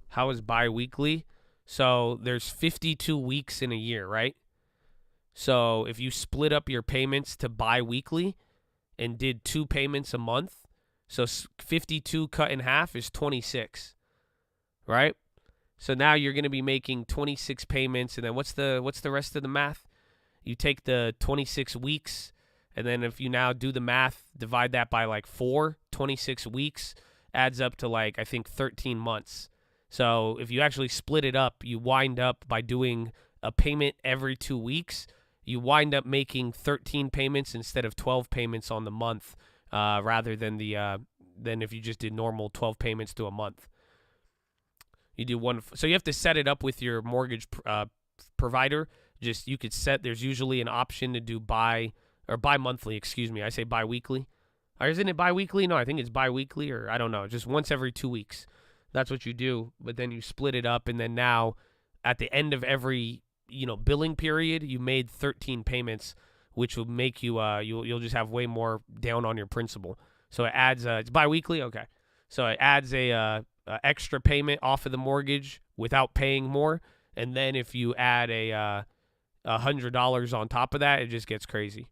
How is bi-weekly? So there's 52 weeks in a year, right? So if you split up your payments to bi-weekly and did 2 payments a month, so 52 cut in half is 26, right? So now you're going to be making 26 payments, and then what's the rest of the math? You take the 26 weeks, and then if you now do the math, divide that by like 4, 26 weeks adds up to like, I think 13 months. So if you actually split it up, you wind up by doing a payment every 2 weeks, you wind up making 13 payments instead of 12 payments on the month, rather than than if you just did normal 12 payments to a month. You do one, so you have to set it up with your mortgage provider. You could set. There's usually an option to do bi-monthly. Excuse me, I say bi-weekly. Or isn't it bi-weekly? No, I think it's bi-weekly, or I don't know. Just once every 2 weeks. That's what you do. But then you split it up, and then now, at the end of every billing period, you made 13 payments, which will make you you'll just have way more down on your principal. So it adds it's bi-weekly, okay. So it adds a extra payment off of the mortgage without paying more, and then if you add a $100 on top of that, it just gets crazy.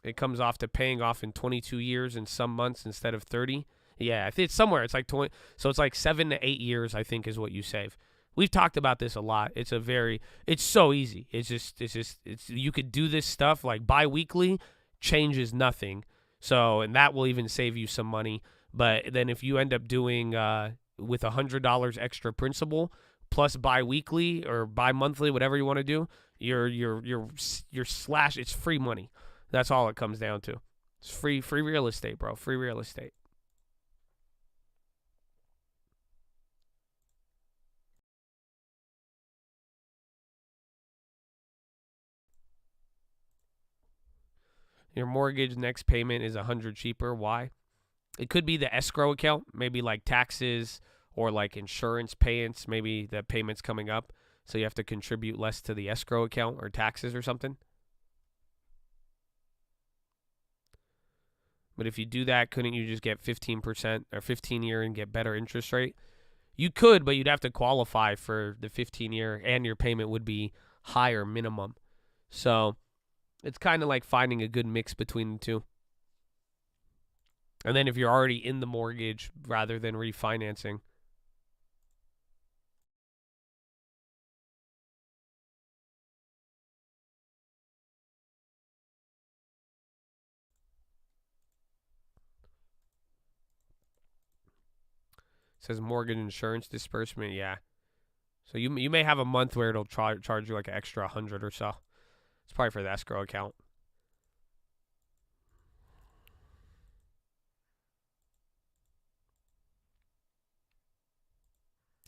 It comes off to paying off in 22 years in some months instead of 30. Yeah, I think it's somewhere. It's like 20. So it's like 7 to 8 years, I think, is what you save. We've talked about this a lot. It's so easy. It's you could do this stuff like bi-weekly, changes nothing. So, and that will even save you some money. But then if you end up doing with $100 extra principal plus bi-weekly or bi-monthly, whatever you want to do, your slash, it's free money. That's all it comes down to. It's free real estate, bro. Free real estate. Your mortgage next payment is $100 cheaper. Why? It could be the escrow account, maybe like taxes or like insurance payments. Maybe the payment's coming up, so you have to contribute less to the escrow account or taxes or something. But if you do that, couldn't you just get 15% or 15-year and get better interest rate? You could, but you'd have to qualify for the 15-year, and your payment would be higher minimum. So it's kind of like finding a good mix between the two. And then if you're already in the mortgage rather than refinancing. It says mortgage insurance disbursement, yeah. So you may have a month where it'll charge you like an extra 100 or so. It's probably for the escrow account.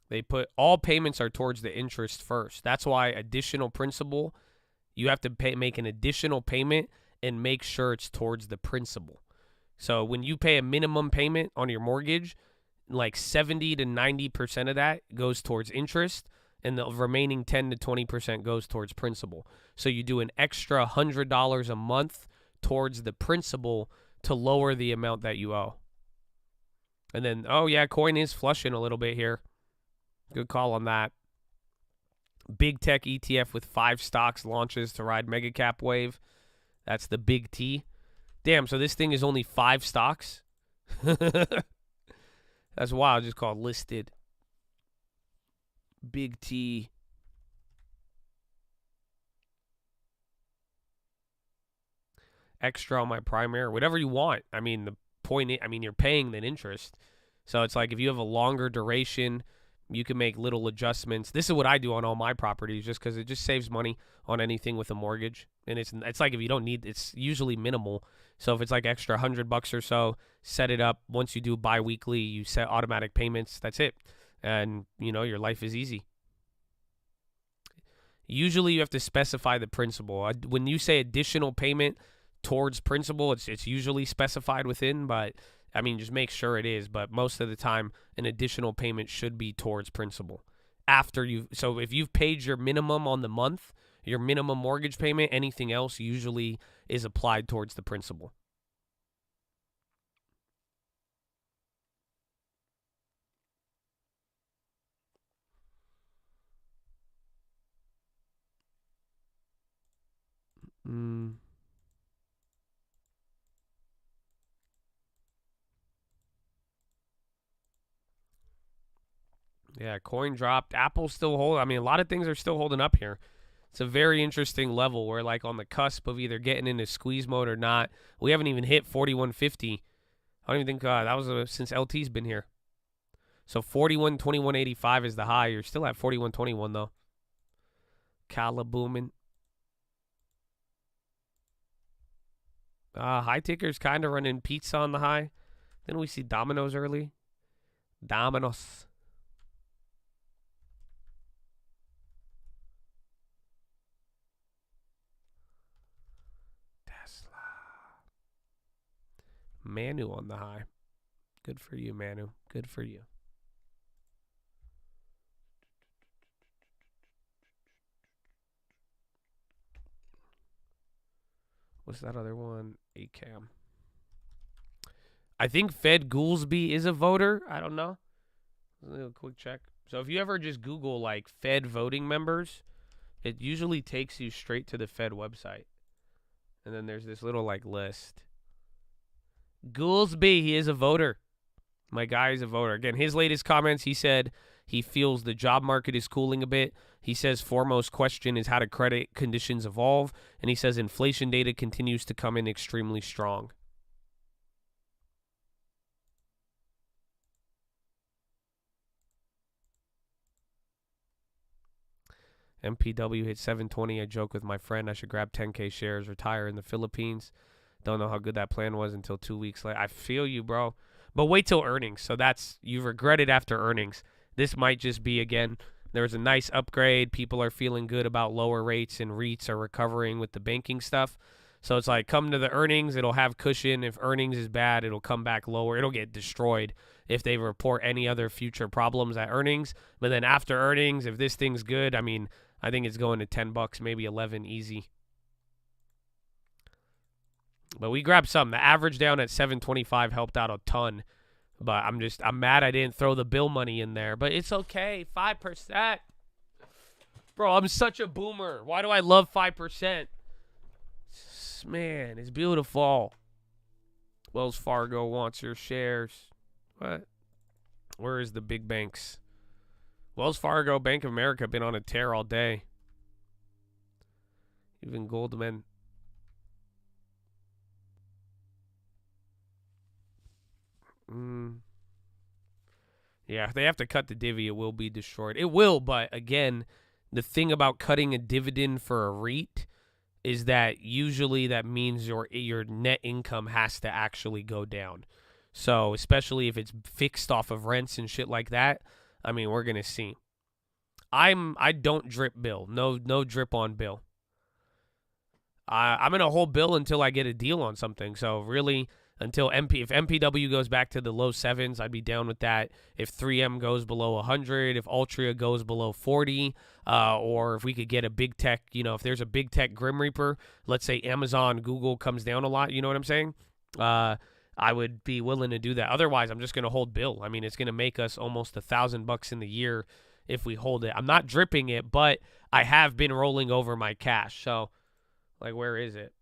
They put all payments are towards the interest first. That's why additional principal, you have to make an additional payment and make sure it's towards the principal. So when you pay a minimum payment on your mortgage, like 70 to 90% of that goes towards interest, and the remaining 10 to 20% goes towards principal. So you do an extra $100 a month towards the principal to lower the amount that you owe. And then, oh yeah, coin is flushing a little bit here. Good call on that. Big tech ETF with 5 stocks launches to ride mega cap wave. That's the big T. Damn, so this thing is only 5 stocks? That's wild, just called listed. Big T. extra on my primary, whatever you want. I mean, the point, I mean, you're paying that interest. So it's like if you have a longer duration, you can make little adjustments. This is what I do on all my properties just because it just saves money on anything with a mortgage. And it's like if you don't need, it's usually minimal. So if it's like extra $100 or so, set it up. Once you do bi-weekly, you set automatic payments. That's it. And, you know, your life is easy. Usually you have to specify the principal. When you say additional payment towards principal, it's usually specified within, but I mean, just make sure it is. But most of the time, an additional payment should be towards principal. So if you've paid your minimum on the month, your minimum mortgage payment, anything else usually is applied towards the principal. Yeah, coin dropped. Apple's still holding. I mean, a lot of things are still holding up here. It's a very interesting level. We're like on the cusp of either getting into squeeze mode or not. We haven't even hit 4150. I don't even think that was since LT's been here. So 4121.85 is the high. You're still at 4121 though. Kala booming. High ticker's kind of running pizza on the high. Then we see Domino's early. Domino's. Tesla. Manu on the high. Good for you, Manu. Good for you. What's that other one? ACAM. I think Fed Goolsby is a voter. I don't know. Let's do a quick check. So if you ever just Google like Fed voting members, it usually takes you straight to the Fed website. And then there's this little like list. Goolsby, he is a voter. My guy is a voter. Again, his latest comments, he said he feels the job market is cooling a bit. He says foremost question is how do credit conditions evolve? And he says inflation data continues to come in extremely strong. MPW hit 720. I joke with my friend I should grab 10K shares, retire in the Philippines. Don't know how good that plan was until 2 weeks later. I feel you, bro. But wait till earnings. So you regret it after earnings. This might just be, again, there was a nice upgrade. People are feeling good about lower rates, and REITs are recovering with the banking stuff. So it's like come to the earnings, it'll have cushion. If earnings is bad, it'll come back lower. It'll get destroyed if they report any other future problems at earnings. But then after earnings, if this thing's good, I mean, I think it's going to $10, maybe 11 easy. But we grabbed some. The average down at 725 helped out a ton. But I'm mad I didn't throw the bill money in there. But it's okay. 5%. Bro, I'm such a boomer. Why do I love 5%? Man, it's beautiful. Wells Fargo wants your shares. What? Where is the big banks? Wells Fargo, Bank of America been on a tear all day. Even Goldman. Yeah, if they have to cut the divvy, it will be destroyed. It will, but again, the thing about cutting a dividend for a REIT is that usually that means your net income has to actually go down. So especially if it's fixed off of rents and shit like that, I mean, we're gonna see. I don't drip bill. No drip on bill. I'm gonna hold bill until I get a deal on something. So really, until if MPW goes back to the low 7s, I'd be down with that. If 3M goes below 100, if Altria goes below 40, or if we could get a big tech, if there's a big tech Grim Reaper, let's say Amazon, Google comes down a lot, you know what I'm saying? I would be willing to do that. Otherwise, I'm just going to hold bill. I mean, it's going to make us almost $1,000 in the year if we hold it. I'm not dripping it, but I have been rolling over my cash. So, like, where is it?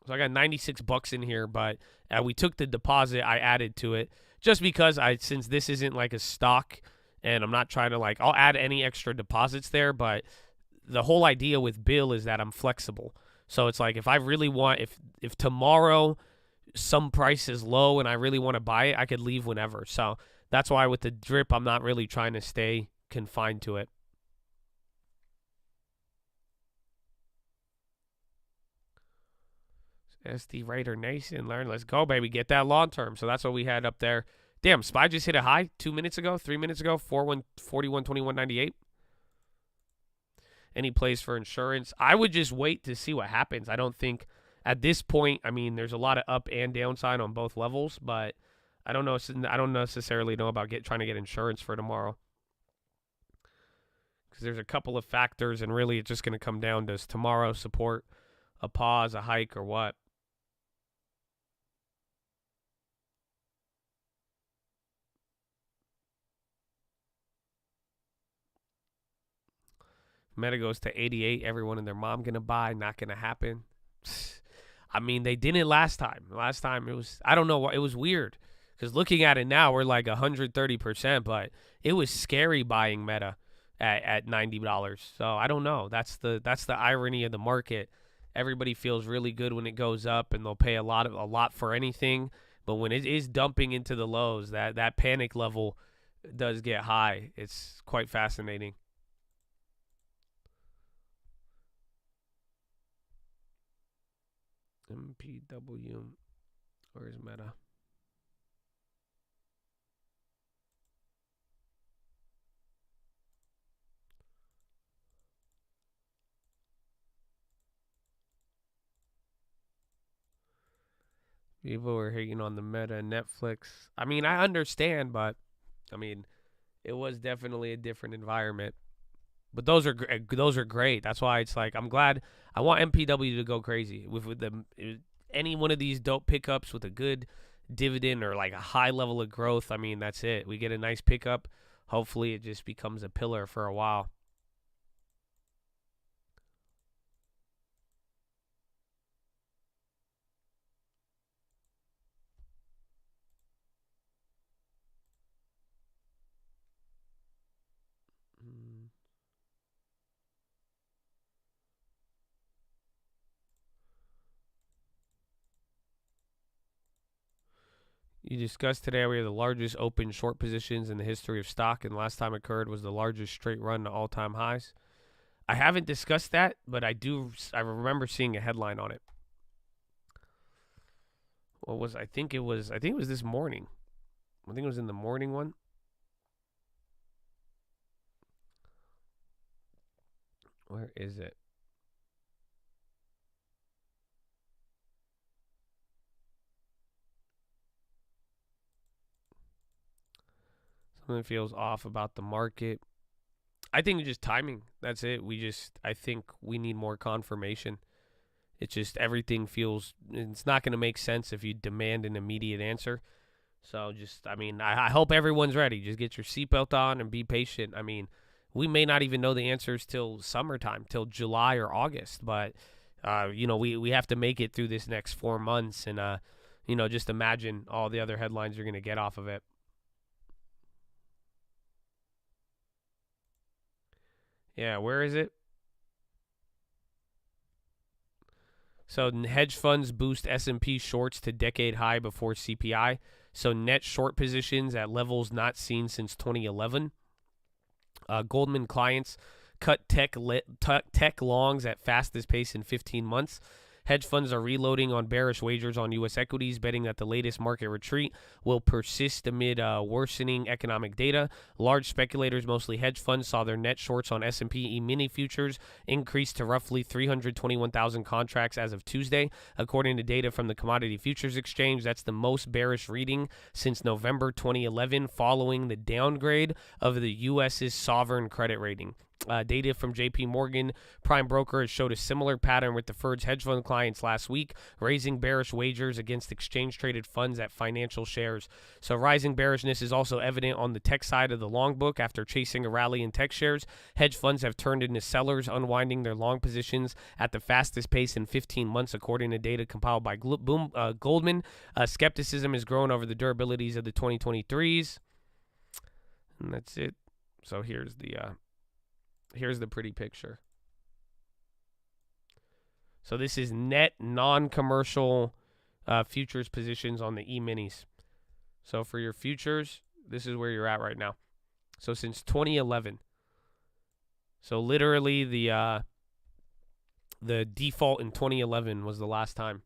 So I got $96 in here, but we took the deposit. I added to it just because since this isn't like a stock and I'm not trying to I'll add any extra deposits there, but the whole idea with Bill is that I'm flexible. So it's like if I really want, if tomorrow some price is low and I really want to buy it, I could leave whenever. So that's why with the drip, I'm not really trying to stay confined to it. SD Raider Nation, learn. Let's go, baby. Get that long term. So that's what we had up there. Damn, SPY just hit a high 2 minutes ago, 3 minutes ago, 41.21.98. Any plays for insurance? I would just wait to see what happens. I don't think at this point, I mean, there's a lot of up and downside on both levels, but I don't know. I don't necessarily know about trying to get insurance for tomorrow, because there's a couple of factors, and really it's just going to come down to, does tomorrow support a pause, a hike, or what? Meta goes to 88. Everyone and their mom going to buy. Not going to happen. I mean, they didn't last time. Last time it was, I don't know, it was weird. Because looking at it now, we're like 130%, but it was scary buying Meta at $90. So I don't know. That's the irony of the market. Everybody feels really good when it goes up, and they'll pay a lot for anything. But when it is dumping into the lows, that panic level does get high. It's quite fascinating. MPW, where's Meta? People were hating on the Meta and Netflix. I mean, I understand, but I mean, it was definitely a different environment. But those are great. That's why it's like I'm glad. I want MPW to go crazy with them. Any one of these dope pickups with a good dividend or like a high level of growth. I mean, that's it. We get a nice pickup. Hopefully, it just becomes a pillar for a while. You discussed today we have the largest open short positions in the history of stock, and the last time it occurred was the largest straight run to all-time highs. I haven't discussed that, but I remember seeing a headline on it. What was I think it was this morning. I think it was in the morning one. Where is it? Something feels off about the market. I think it's just timing. That's it. I think we need more confirmation. It's just everything feels, it's not going to make sense if you demand an immediate answer. So I hope everyone's ready. Just get your seatbelt on and be patient. I mean, we may not even know the answers till summertime, till July or August. But, we have to make it through this next 4 months. And, just imagine all the other headlines you're going to get off of it. Yeah, where is it? So hedge funds boost S&P shorts to decade high before CPI. So net short positions at levels not seen since 2011. Goldman clients cut tech longs at fastest pace in 15 months. Hedge funds are reloading on bearish wagers on U.S. equities, betting that the latest market retreat will persist amid worsening economic data. Large speculators, mostly hedge funds, saw their net shorts on S&P E-mini futures increase to roughly 321,000 contracts as of Tuesday. According to data from the Commodity Futures Exchange, that's the most bearish reading since November 2011, following the downgrade of the U.S.'s sovereign credit rating. Data from JP Morgan Prime Broker has showed a similar pattern with the Fed's hedge fund clients last week, raising bearish wagers against exchange-traded funds at financial shares. So rising bearishness is also evident on the tech side of the long book. After chasing a rally in tech shares, hedge funds have turned into sellers, unwinding their long positions at the fastest pace in 15 months, according to data compiled by Goldman. Skepticism has grown over the durabilities of the 2023s. And that's it. So here's the pretty picture. So this is net non-commercial futures positions on the E-minis. So for your futures, this is where you're at right now. So since 2011. So literally the default in 2011 was the last time.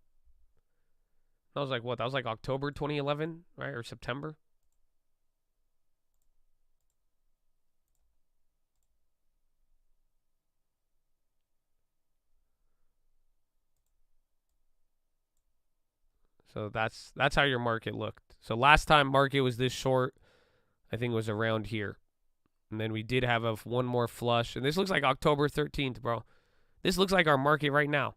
That was like what? That was like October 2011, right? Or September? So that's how your market looked. So last time market was this short, I think it was around here. And then we did have one more flush. And this looks like October 13th, bro. This looks like our market right now.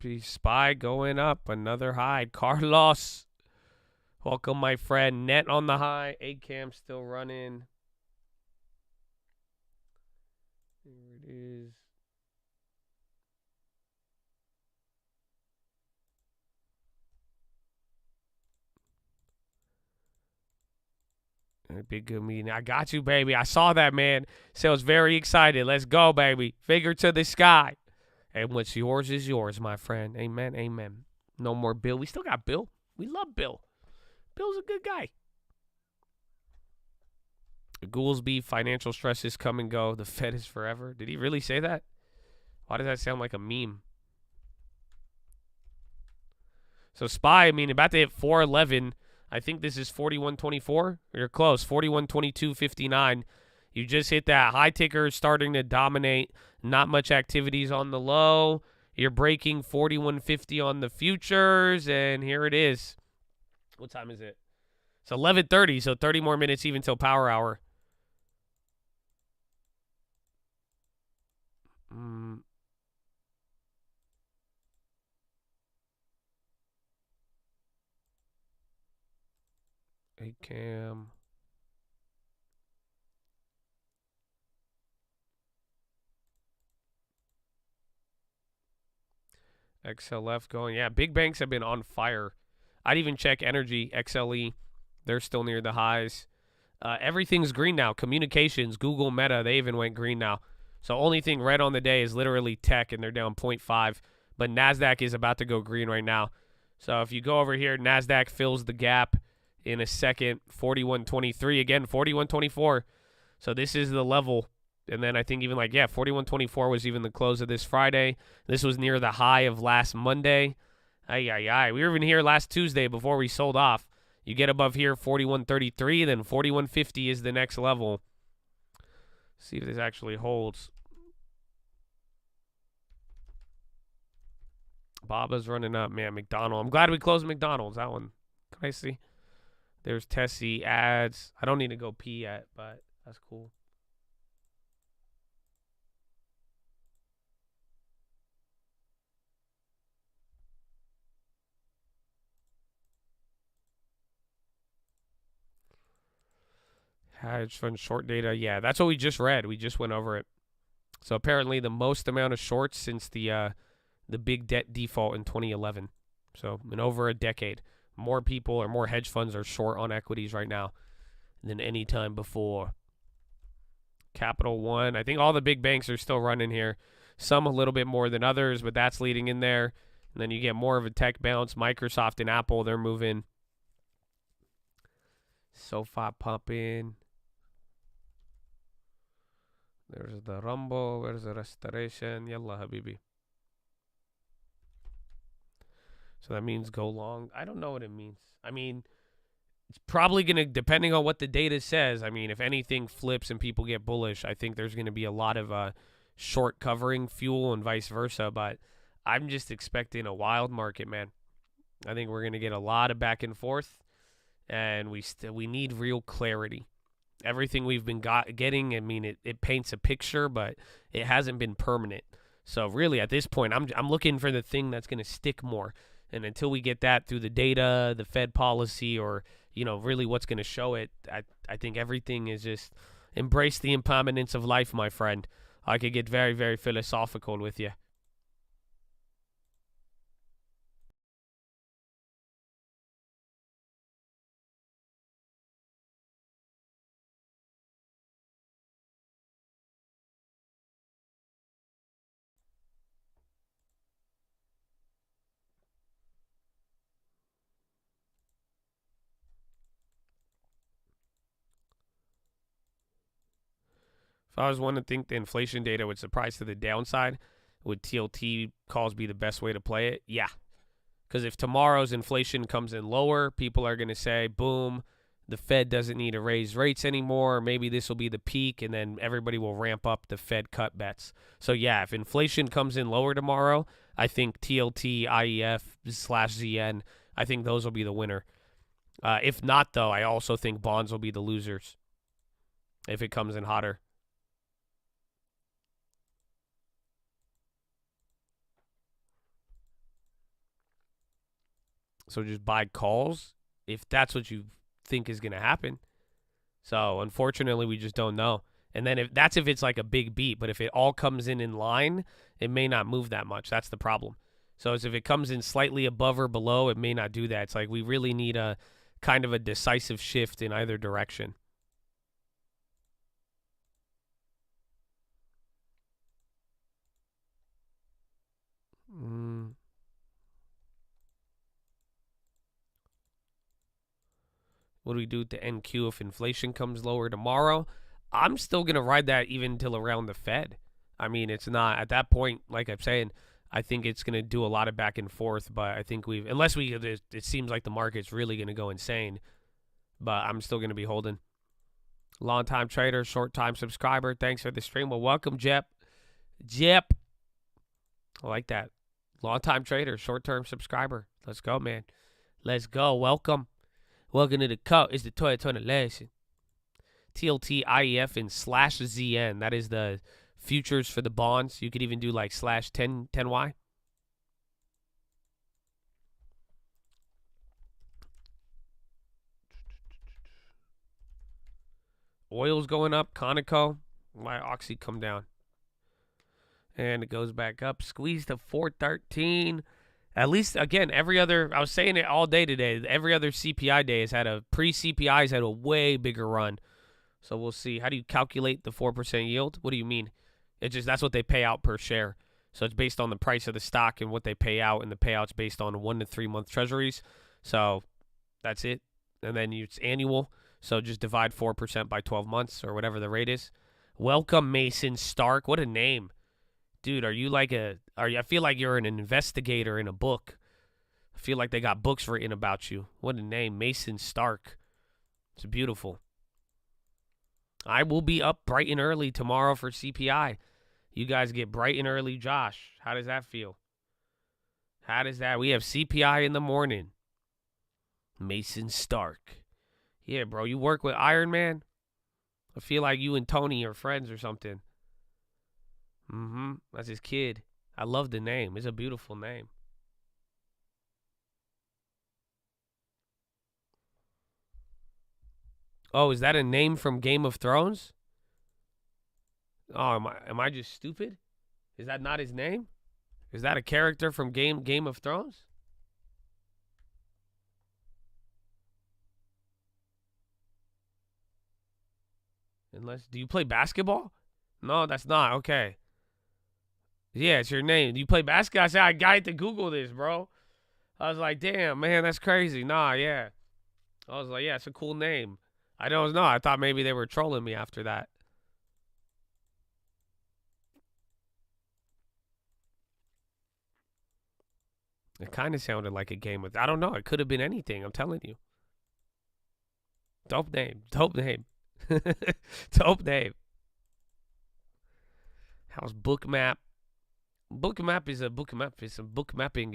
SPY going up, another high. Carlos, welcome, my friend. Net on the high. ACAM still running. Here it is. A big good meeting. I got you, baby. I saw that, man. So I was very excited. Let's go, baby. Figure to the sky. And what's yours is yours, my friend. Amen, amen. No more Bill. We still got Bill. We love Bill. Bill's a good guy. Goolsby, financial stresses come and go. The Fed is forever. Did he really say that? Why does that sound like a meme? So SPY, I mean, about to hit 411. I think this is 41.24. You're close. 41.22.59. You just hit that. High ticker starting to dominate. Not much activities on the low. You're breaking 41.50 on the futures, and here it is. What time is it? It's 11:30, so 30 more minutes even till power hour. ACAM. XLF going. Yeah, big banks have been on fire. I'd even check Energy, XLE. They're still near the highs. Everything's green now. Communications, Google, Meta, they even went green now. So only thing red on the day is literally tech, and they're down 0.5. But NASDAQ is about to go green right now. So if you go over here, NASDAQ fills the gap in a second. 41.23. Again, 41.24. So this is the level. And then I think even 41.24 was even the close of this Friday. This was near the high of last Monday. We were even here last Tuesday before we sold off. You get above here, 41.33, then 41.50 is the next level. See if this actually holds. Baba's running up, man. McDonald. I'm glad we closed McDonald's. That one. Can I see? There's Tessie ads. I don't need to go pee yet, but that's cool. Hedge fund short data. Yeah, that's what we just read. We just went over it. So apparently the most amount of shorts since the big debt default in 2011. So in over a decade, more people or more hedge funds are short on equities right now than any time before. Capital One. I think all the big banks are still running here. Some a little bit more than others, but that's leading in there. And then you get more of a tech bounce. Microsoft and Apple, they're moving. SoFi pumping. There's the Rumble. Where's the Restoration? Yalla, Habibi. So that means go long. I don't know what it means. I mean, it's probably going to, depending on what the data says, I mean, if anything flips and people get bullish, I think there's going to be a lot of short covering fuel and vice versa. But I'm just expecting a wild market, man. I think we're going to get a lot of back and forth, and we need real clarity. Everything we've been getting, I mean, it paints a picture, but it hasn't been permanent. So really, at this point, I'm looking for the thing that's going to stick more. And until we get that through the data, the Fed policy, or really what's going to show it, I think everything is just embrace the impermanence of life, my friend. I could get very, very philosophical with you. If I was one to think the inflation data would surprise to the downside, would TLT calls be the best way to play it? Yeah. Because if tomorrow's inflation comes in lower, people are going to say, boom, the Fed doesn't need to raise rates anymore. Maybe this will be the peak, and then everybody will ramp up the Fed cut bets. So, yeah, if inflation comes in lower tomorrow, I think TLT, IEF/ZN, I think those will be the winner. If not, though, I also think bonds will be the losers if it comes in hotter. So just buy calls if that's what you think is going to happen. So unfortunately, we just don't know. And then if it's like a big beat, but if it all comes in line, it may not move that much. That's the problem. So as if it comes in slightly above or below, it may not do that. It's like we really need a kind of a decisive shift in either direction. What do we do with the NQ if inflation comes lower tomorrow? I'm still going to ride that even until around the Fed. I mean, it's not at that point, like I'm saying, I think it's going to do a lot of back and forth, but I think it seems like the market's really going to go insane, but I'm still going to be holding. Long-time trader, short-time subscriber. Thanks for the stream. Well, welcome, Jep. I like that. Long-time trader, short-term subscriber. Let's go, man. Let's go. Welcome. Welcome to the cut. It's the Toyota lesson. TLT, IEF, and /ZN. That is the futures for the bonds. You could even do like /10Y. Oil's going up. Conoco. Why Oxy come down? And it goes back up. Squeeze to 413. At least, again, I was saying it all day today, every other CPI day has had pre-CPI has had a way bigger run. So we'll see. How do you calculate the 4% yield? What do you mean? That's what they pay out per share. So it's based on the price of the stock and what they pay out, and the payout's based on 1 to 3 month treasuries. So that's it. And then it's annual. So just divide 4% by 12 months or whatever the rate is. Welcome, Mason Stark. What a name. Dude, are you I feel like you're an investigator in a book. I feel like they got books written about you. What a name, Mason Stark. It's beautiful. I will be up bright and early tomorrow for CPI. You guys get bright and early, Josh. How does that feel? We have CPI in the morning. Mason Stark. Yeah, bro, you work with Iron Man? I feel like you and Tony are friends or something. That's his kid. I love the name. It's a beautiful name. Oh, is that a name from Game of Thrones? Oh, am I just stupid? Is that not his name? Is that a character from Game of Thrones? Do you play basketball? No, that's not. Okay. Yeah, it's your name. Do you play basketball? I said, I got to Google this, bro. I was like, damn, man, that's crazy. Nah, yeah. I was like, yeah, it's a cool name. I don't know. I thought maybe they were trolling me after that. It kind of sounded like a game with, I don't know. It could have been anything. I'm telling you. Dope name. Dope name. Dope name. How's Bookmap? Bookmap is a bookmap. It's a book mapping,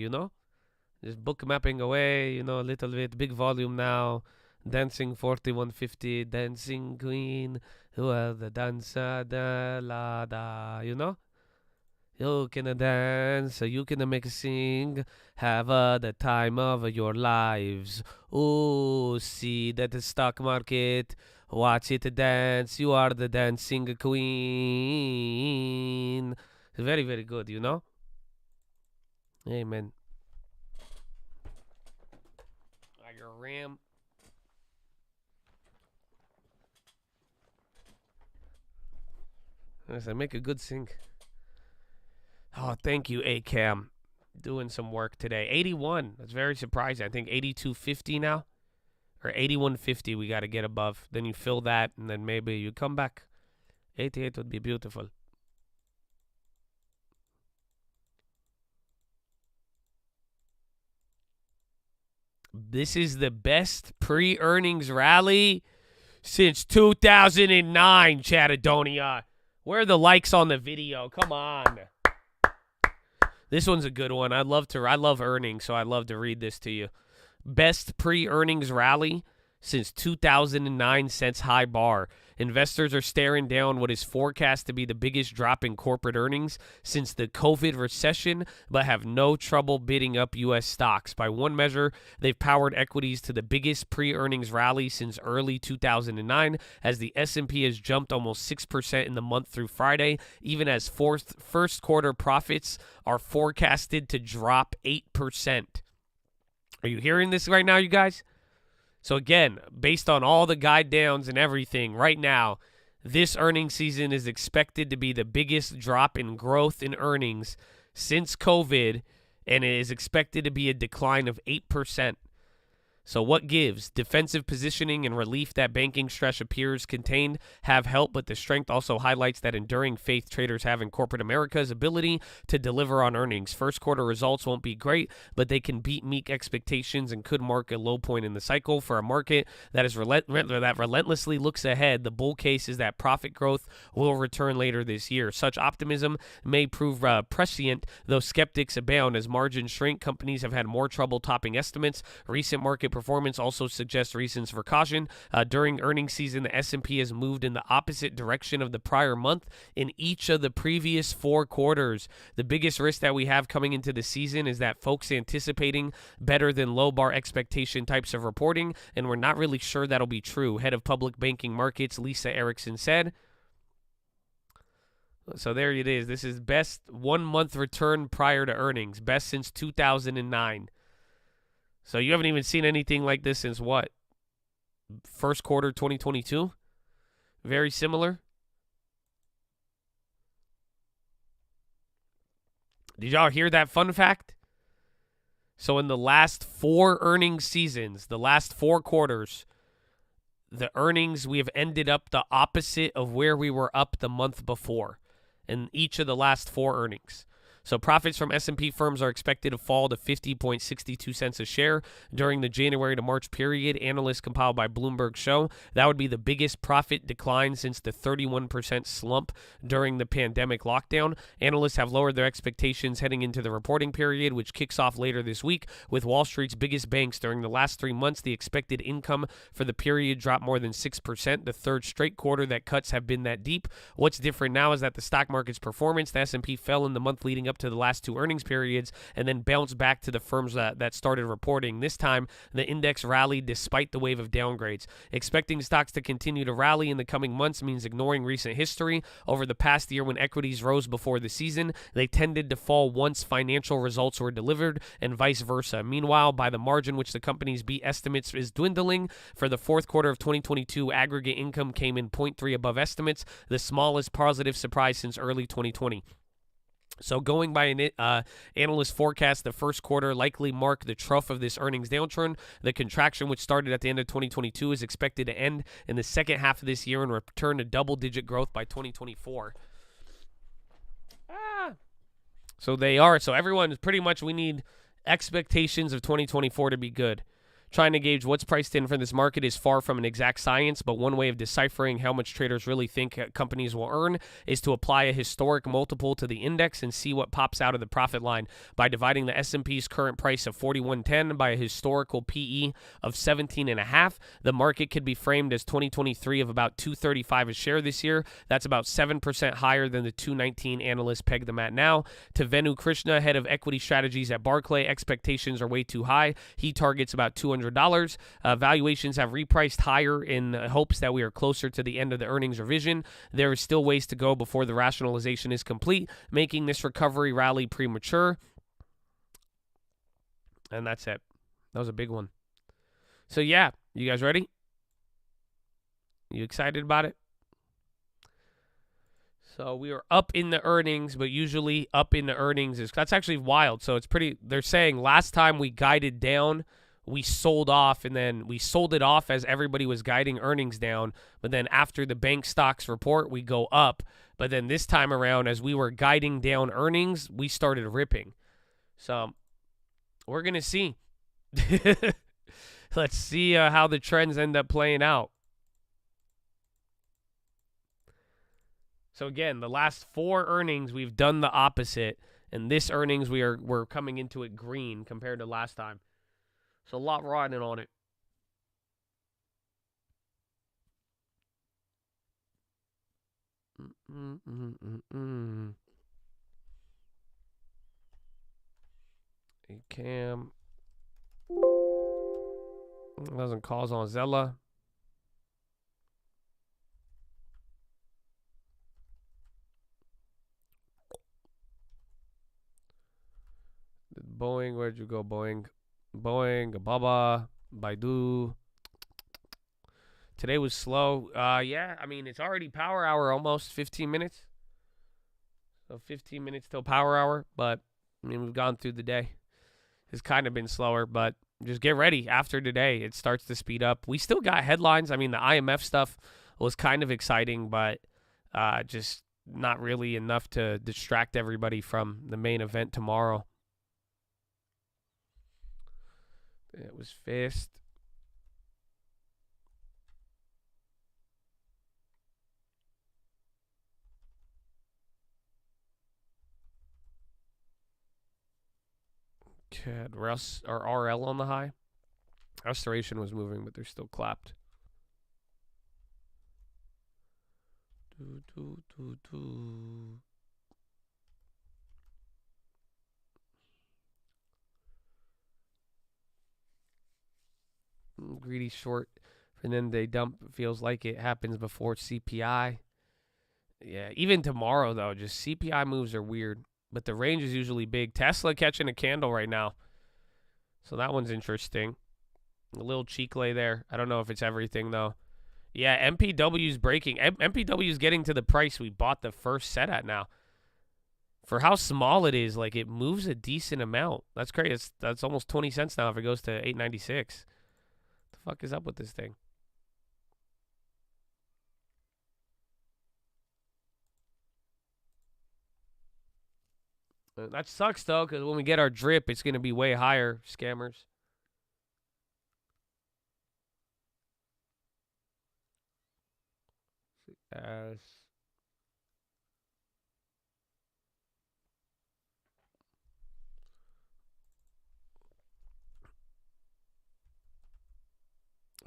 Just book mapping away, a little bit. Big volume now. Dancing 4150. Dancing Queen. Well, the dancer, da la da, You can dance, you can make a sing, have the time of your lives. Oh, see that the stock market, watch it dance. You are the dancing queen. Very, very good, you know? Amen. Your ram. Yes, I make a good sing. Oh, thank you, ACAM. Doing some work today. 81. That's very surprising. I think 82.50 now. Or 81.50 we got to get above. Then you fill that, and then maybe you come back. 88 would be beautiful. This is the best pre-earnings rally since 2009, Chatadonia. Where are the likes on the video? Come on. This one's a good one. I love earnings, so I'd love to read this to you. Best pre-earnings rally since 2009 since high bar. Investors are staring down what is forecast to be the biggest drop in corporate earnings since the COVID recession, but have no trouble bidding up U.S. stocks. By one measure, they've powered equities to the biggest pre-earnings rally since early 2009, as the S&P has jumped almost 6% in the month through Friday, even as first quarter profits are forecasted to drop 8%. Are you hearing this right now, you guys? So again, based on all the guide downs and everything right now, this earnings season is expected to be the biggest drop in growth in earnings since COVID, and it is expected to be a decline of 8%. So what gives? Defensive positioning and relief that banking stress appears contained have helped, but the strength also highlights that enduring faith traders have in corporate America's ability to deliver on earnings. First quarter results won't be great, but they can beat meek expectations and could mark a low point in the cycle. For a market that is relentlessly looks ahead, the bull case is that profit growth will return later this year. Such optimism may prove prescient, though skeptics abound. As margins shrink, companies have had more trouble topping estimates. Recent market performance also suggests reasons for caution. During earnings season, the S&P has moved in the opposite direction of the prior month in each of the previous 4 quarters. The biggest risk that we have coming into the season is that folks anticipating better than low bar expectation types of reporting, and we're not really sure that'll be true. Head of Public Banking Markets, Lisa Erickson, said. So there it is. This is best 1 month return prior to earnings. Best since 2009. So you haven't even seen anything like this since what? First quarter 2022? Very similar. Did y'all hear that fun fact? So in the last 4 earnings seasons, the last 4 quarters, the earnings, we have ended up the opposite of where we were up the month before in each of the last 4 earnings. So profits from S&P firms are expected to fall to 50.62 cents a share during the January to March period. Analysts compiled by Bloomberg show that would be the biggest profit decline since the 31% slump during the pandemic lockdown. Analysts have lowered their expectations heading into the reporting period, which kicks off later this week. With Wall Street's biggest banks during the last 3 months, the expected income for the period dropped more than 6%, the third straight quarter that cuts have been that deep. What's different now is that the stock market's performance, the S&P fell in the month leading up to the last 2 earnings periods and then bounced back to the firms that started reporting. This time, the index rallied despite the wave of downgrades. Expecting stocks to continue to rally in the coming months means ignoring recent history. Over the past year, when equities rose before the season, they tended to fall once financial results were delivered and vice versa. Meanwhile, by the margin which the companies beat estimates is dwindling. For the fourth quarter of 2022, aggregate income came in 0.3 above estimates, the smallest positive surprise since early 2020. So going by an analyst forecast, the first quarter likely mark the trough of this earnings downturn. The contraction, which started at the end of 2022, is expected to end in the second half of this year and return to double-digit growth by 2024. So they are. So everyone is pretty much, we need expectations of 2024 to be good. Trying to gauge what's priced in for this market is far from an exact science, but one way of deciphering how much traders really think companies will earn is to apply a historic multiple to the index and see what pops out of the profit line by dividing the S&P's current price of 41.10 by a historical PE of 17.5. The market could be framed as 2023 of about $235 a share this year. That's about 7% higher than the $219 analysts peg them at now. To Venu Krishna, head of equity strategies at Barclay, expectations are way too high. He targets about $200. Valuations have repriced higher in hopes that we are closer to the end of the earnings revision. There is still ways to go before the rationalization is complete, making this recovery rally premature. And that's it. That was a big one. So yeah, you guys ready? You excited about it? So we are up in the earnings, but usually up in the earnings that's actually wild. So it's pretty, they're saying last time we guided down, we sold off, and then we sold it off as everybody was guiding earnings down. But then after the bank stocks report, we go up. But then this time around, as we were guiding down earnings, we started ripping. So we're going to see. Let's see how the trends end up playing out. So again, the last 4 earnings, we've done the opposite. And this earnings, we're coming into it green compared to last time. So a lot riding on it. A cam. Doesn't cause on Zella. Boeing, where'd you go, Boeing? Boeing, Alibaba, Baidu. Today was slow. Yeah, I mean, it's already power hour almost, 15 minutes. So 15 minutes till power hour, but I mean, we've gone through the day. It's kind of been slower, but just get ready. After today, it starts to speed up. We still got headlines. I mean, the IMF stuff was kind of exciting, but just not really enough to distract everybody from the main event tomorrow. It was fast. Had Russ or RL on the high. Restoration was moving, but they're still clapped. Greedy short, and then they dump. Feels like it happens before CPI. Yeah, even tomorrow though, just CPI moves are weird, but the range is usually big. Tesla catching a candle right now, so that one's interesting. A little cheek lay there. I don't know if it's everything though. Yeah, MPW's breaking. MPW's getting to the price we bought the first set at now. For how small it is, like it moves a decent amount. That's crazy. That's almost 20 cents now if it goes to 8.96. The fuck is up with this thing? That sucks though, because when we get our drip, it's gonna be way higher. Scammers. As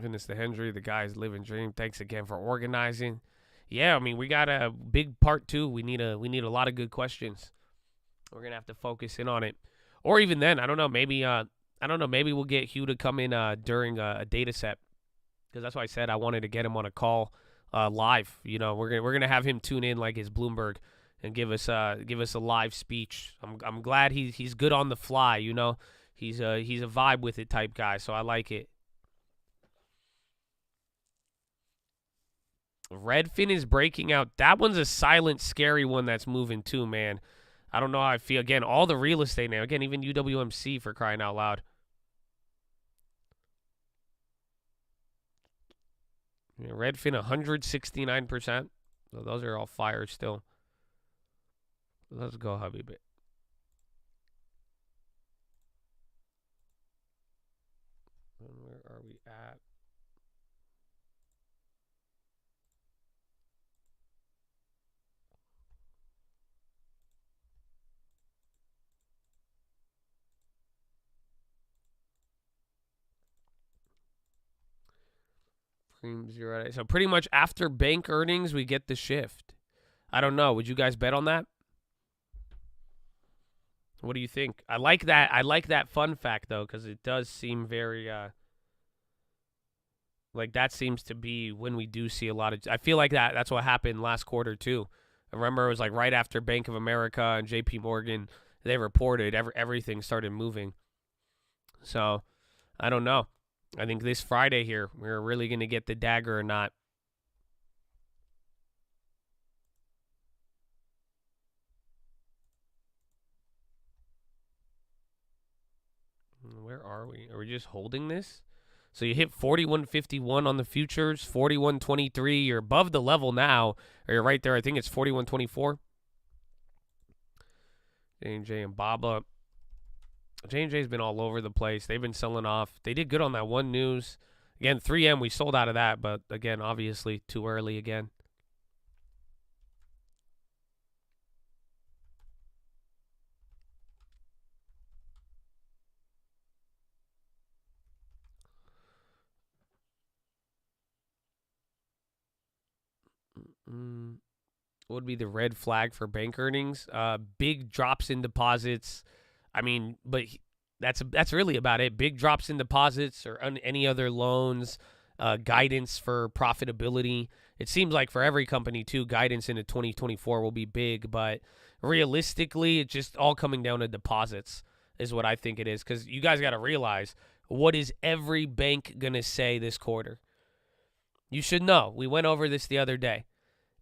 Goodness to Hendry, the guy's living dream. Thanks again for organizing. Yeah, I mean, we got a big part 2. We need a lot of good questions. We're gonna have to focus in on it, or even then, I don't know. Maybe Maybe we'll get Hugh to come in during a data set, because that's why I said I wanted to get him on a call live. You know, we're gonna have him tune in like his Bloomberg and give us a live speech. I'm glad he's good on the fly. You know, he's a vibe with it type guy, so I like it. Redfin is breaking out. That one's a silent, scary one that's moving too, man. I don't know how I feel. Again, all the real estate now. Again, even UWMC for crying out loud. Yeah, Redfin 169%. So those are all fire still. Let's go, Habibi. Where we at? So pretty much after bank earnings, we get the shift. I don't know. Would you guys bet on that? What do you think? I like that. I like that fun fact, though, because it does seem very, like that seems to be when we do see a lot of, I feel like that's what happened last quarter, too. I remember it was like right after Bank of America and JP Morgan, they reported everything started moving. So, I don't know. I think this Friday here, we're really going to get the dagger or not. Where are we? Are we just holding this? So you hit 41.51 on the futures, 41.23. You're above the level now. Or you're right there. I think it's 41.24. J&J and Baba. J&J's been all over the place. They've been selling off. They did good on that one news. Again, 3M, we sold out of that. But, again, obviously too early again. What would be the red flag for bank earnings? Big drops in deposits. I mean, but that's really about it. Big drops in deposits or any other loans. Guidance for profitability. It seems like for every company, too, guidance into 2024 will be big. But realistically, it's just all coming down to deposits is what I think it is. Because you guys got to realize, what is every bank going to say this quarter? You should know. We went over this the other day.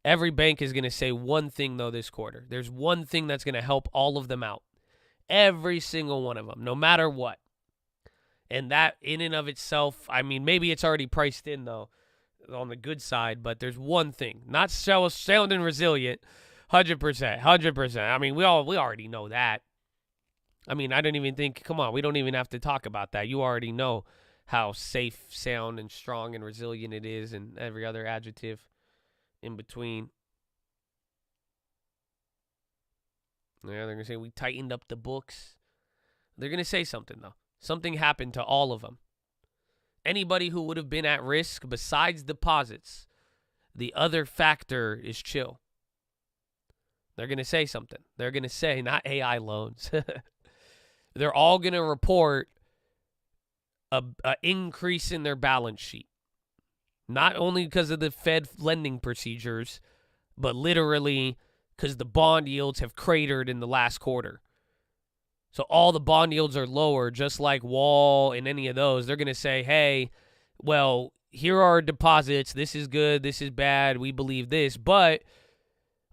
Every bank is going to say one thing, though, this quarter. There's one thing that's going to help all of them out. Every single one of them, no matter what. And that in and of itself, I mean, maybe it's already priced in, though, on the good side. But there's one thing. Not sounding resilient, 100%. 100%. I mean, we already know that. I mean, I don't even think, come on, we don't even have to talk about that. You already know how safe, sound, and strong and resilient it is, and every other adjective in between. Yeah, they're going to say we tightened up the books. They're going to say something, though. Something happened to all of them. Anybody who would have been at risk besides deposits, the other factor is chill. They're going to say something. They're going to say, not AI loans. They're all going to report a increase in their balance sheet. Not only because of the Fed lending procedures, but literally because the bond yields have cratered in the last quarter. So all the bond yields are lower, just like Wall and any of those. They're going to say, hey, well, here are our deposits. This is good. This is bad. We believe this. But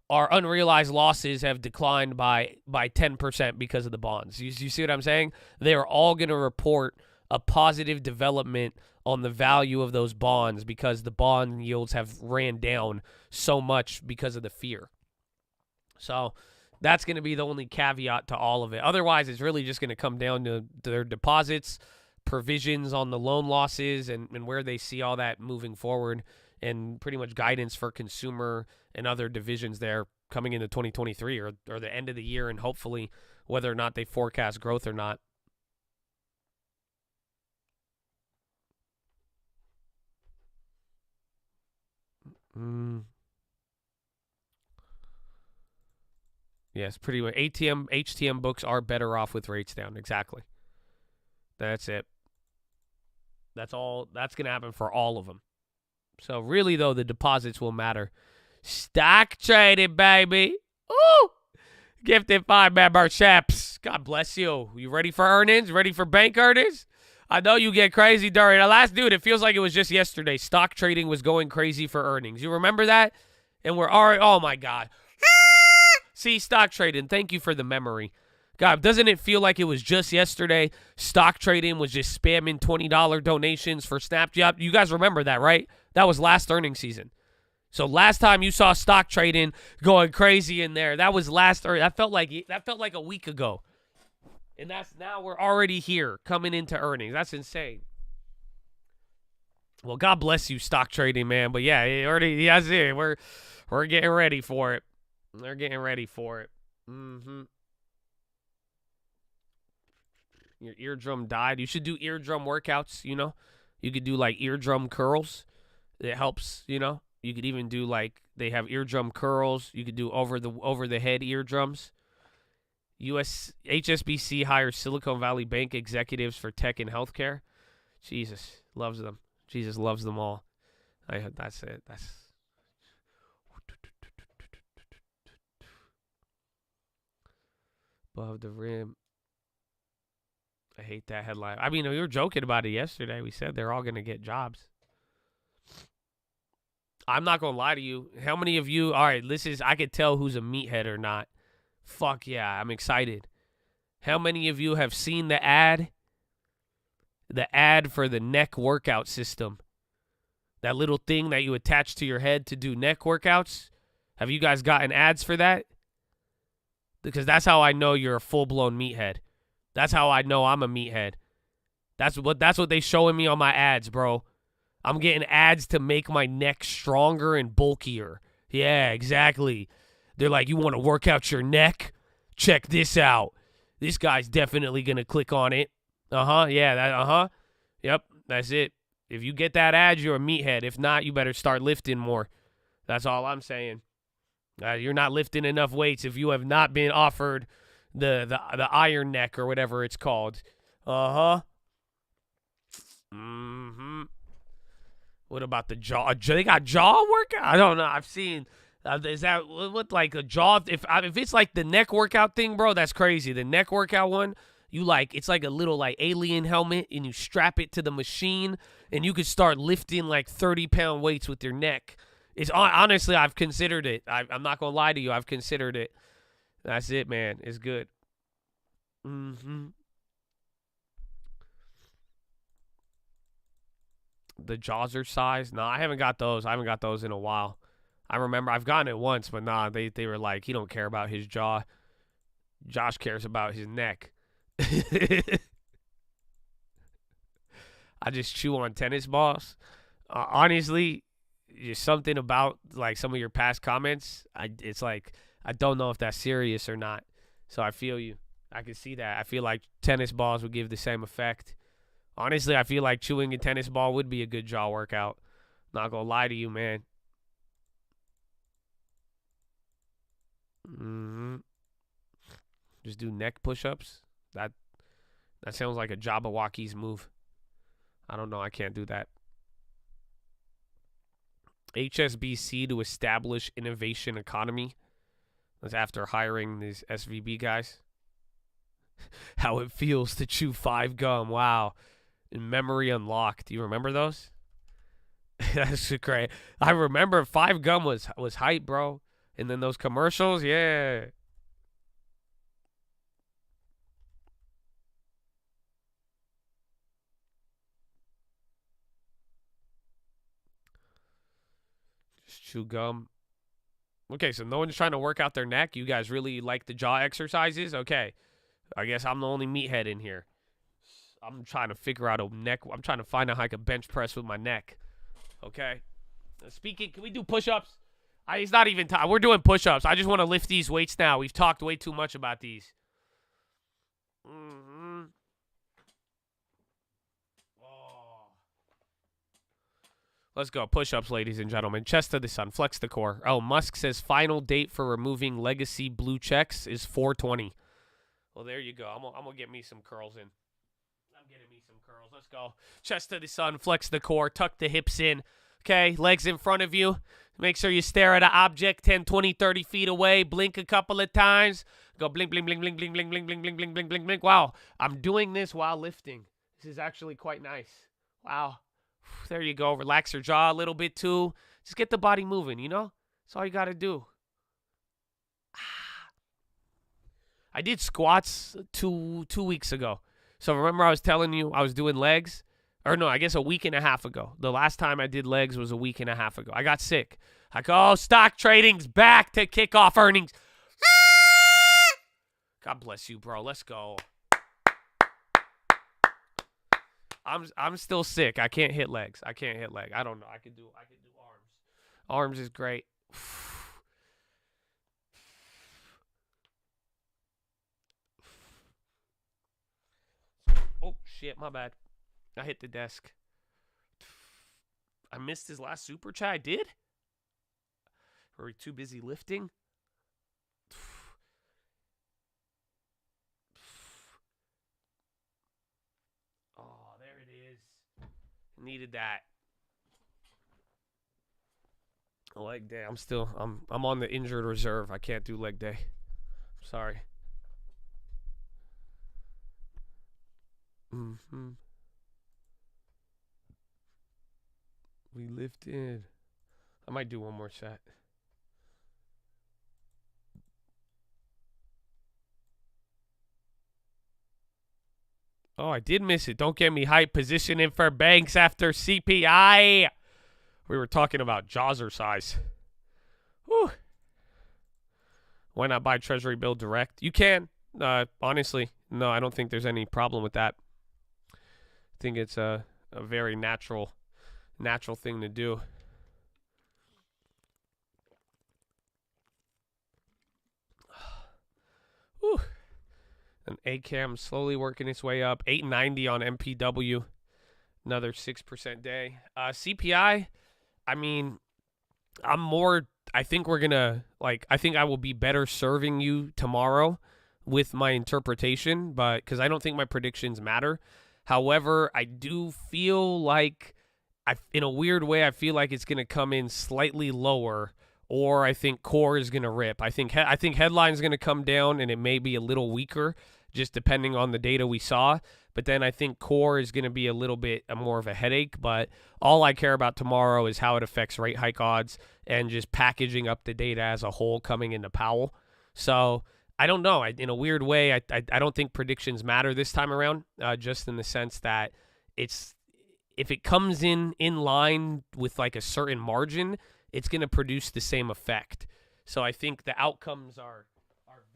our unrealized losses have declined by 10% because of the bonds. You see what I'm saying? They are all going to report a positive development on the value of those bonds because the bond yields have ran down so much because of the fear. So that's going to be the only caveat to all of it. Otherwise, it's really just going to come down to their deposits, provisions on the loan losses, and where they see all that moving forward, and pretty much guidance for consumer and other divisions there coming into 2023 or the end of the year, and hopefully whether or not they forecast growth or not. Yes, pretty much. HTM books are better off with rates down. Exactly. That's it. That's all. That's going to happen for all of them. So really, though, the deposits will matter. Stock trading, baby. Ooh! Gifted 5 memberships. God bless you. You ready for earnings? Ready for bank earnings? I know you get crazy during the last, dude, it feels like it was just yesterday. Stock trading was going crazy for earnings. You remember that? And we're already, oh my God. See, stock trading, thank you for the memory. God, doesn't it feel like it was just yesterday? Stock trading was just spamming $20 donations for Snapchat. You guys remember that, right? That was last earnings season. So last time you saw stock trading going crazy in there, that was that felt like a week ago. And that's now we're already here coming into earnings. That's insane. Well, God bless you, stock trading, man. But yeah, that's it. We're getting ready for it. They're getting ready for it. Your eardrum died. You should do eardrum workouts, you know. You could do like eardrum curls. It helps, you know. You could even do like they have eardrum curls. You could do over the head eardrums. HSBC hires Silicon Valley Bank executives for tech and healthcare. Jesus loves them. Jesus loves them all. That's it. That's above the rim. I hate that headline. I mean, we were joking about it yesterday. We said they're all going to get jobs. I'm not going to lie to you. How many of you, all right, I could tell who's a meathead or not. Fuck yeah, I'm excited. How many of you have seen the ad? The ad for the neck workout system. That little thing that you attach to your head to do neck workouts. Have you guys gotten ads for that? Because that's how I know you're a full-blown meathead. That's how I know I'm a meathead. That's what they showing me on my ads, bro. I'm getting ads to make my neck stronger and bulkier. Yeah, exactly. They're like, you want to work out your neck? Check this out. This guy's definitely going to click on it. Yeah, Yep, that's it. If you get that ad, you're a meathead. If not, you better start lifting more. That's all I'm saying. You're not lifting enough weights if you have not been offered the iron neck or whatever it's called. What about the jaw? They got jaw workout? I don't know. I've seen. Is that what like a jaw? If it's like the neck workout thing, bro, that's crazy. The neck workout one, it's like a little like alien helmet, and you strap it to the machine, and you could start lifting like 30-pound weights with your neck. It's honestly, I've considered it. I'm not gonna lie to you. I've considered it. That's it, man. It's good. The jaws size? No, I haven't got those. I haven't got those in a while. I remember I've gotten it once, but nah, they were like, he don't care about his jaw. Josh cares about his neck. I just chew on tennis balls. Honestly, just something about like some of your past comments. It's like, I don't know if that's serious or not. So I feel you. I can see that. I feel like tennis balls would give the same effect. Honestly, I feel like chewing a tennis ball would be a good jaw workout. Not gonna lie to you, man. Just do neck push-ups. That sounds like a Jabberwocky's move. I don't know. I can't do that. HSBC to establish innovation economy. That's after hiring these SVB guys. How it feels to chew 5 gum. Wow. In memory unlocked. Do you remember those? That's great. I remember 5 gum was hype, bro. And then those commercials, yeah. Just chew gum. Okay, so no one's trying to work out their neck. You guys really like the jaw exercises? Okay. I guess I'm the only meathead in here. I'm trying to figure out a neck. I'm trying to find out how I can bench press with my neck. Okay. Speaking, can we do push-ups? It's not even time. We're doing push-ups. I just want to lift these weights now. We've talked way too much about these. Let's go. Push-ups, ladies and gentlemen. Chest to the sun. Flex the core. Oh, Musk says final date for removing legacy blue checks is 4/20. Well, there you go. I'm gonna get me some curls in. I'm getting me some curls. Let's go. Chest to the sun. Flex the core. Tuck the hips in. Okay, legs in front of you. Make sure you stare at an object 10, 20, 30 feet away. Blink a couple of times. Go blink, blink, blink, blink, blink, blink, blink, blink, blink, blink, blink, blink, blink. Wow, I'm doing this while lifting. This is actually quite nice. Wow. There you go. Relax your jaw a little bit too. Just get the body moving, you know? That's all you got to do. I did squats two weeks ago. So remember I was telling you I was doing legs? Or no, I guess a week and a half ago. The last time I did legs was a week and a half ago. I got sick. I go, oh, stock trading's back to kick off earnings. God bless you, bro. Let's go. I'm still sick. I can't hit legs. I can't hit leg. I don't know. I can do arms. Arms is great. Oh shit, my bad. I hit the desk. I missed his last super chat. I did? Were we too busy lifting? Oh, there it is. Needed that. Leg day. I'm on the injured reserve. I can't do leg day. Sorry. We lifted. I might do one more set. Oh, I did miss it. Don't get me hyped. Positioning for banks after CPI. We were talking about jazzercise. Whew. Why not buy Treasury bill direct? You can. Honestly, no, I don't think there's any problem with that. I think it's a very natural thing to do. Whew. And ACAM slowly working its way up. 890 on MPW. Another 6% day. CPI, I mean, I think we're going to, I think I will be better serving you tomorrow with my interpretation, but because I don't think my predictions matter. However, I do feel like, in a weird way, I feel like it's going to come in slightly lower, or I think core is going to rip. I think headline's going to come down, and it may be a little weaker, just depending on the data we saw. But then I think core is going to be a little bit more of a headache. But all I care about tomorrow is how it affects rate hike odds and just packaging up the data as a whole coming into Powell. So I don't know. In a weird way, I don't think predictions matter this time around, just in the sense that if it comes in line with like a certain margin, it's going to produce the same effect. So I think the outcomes are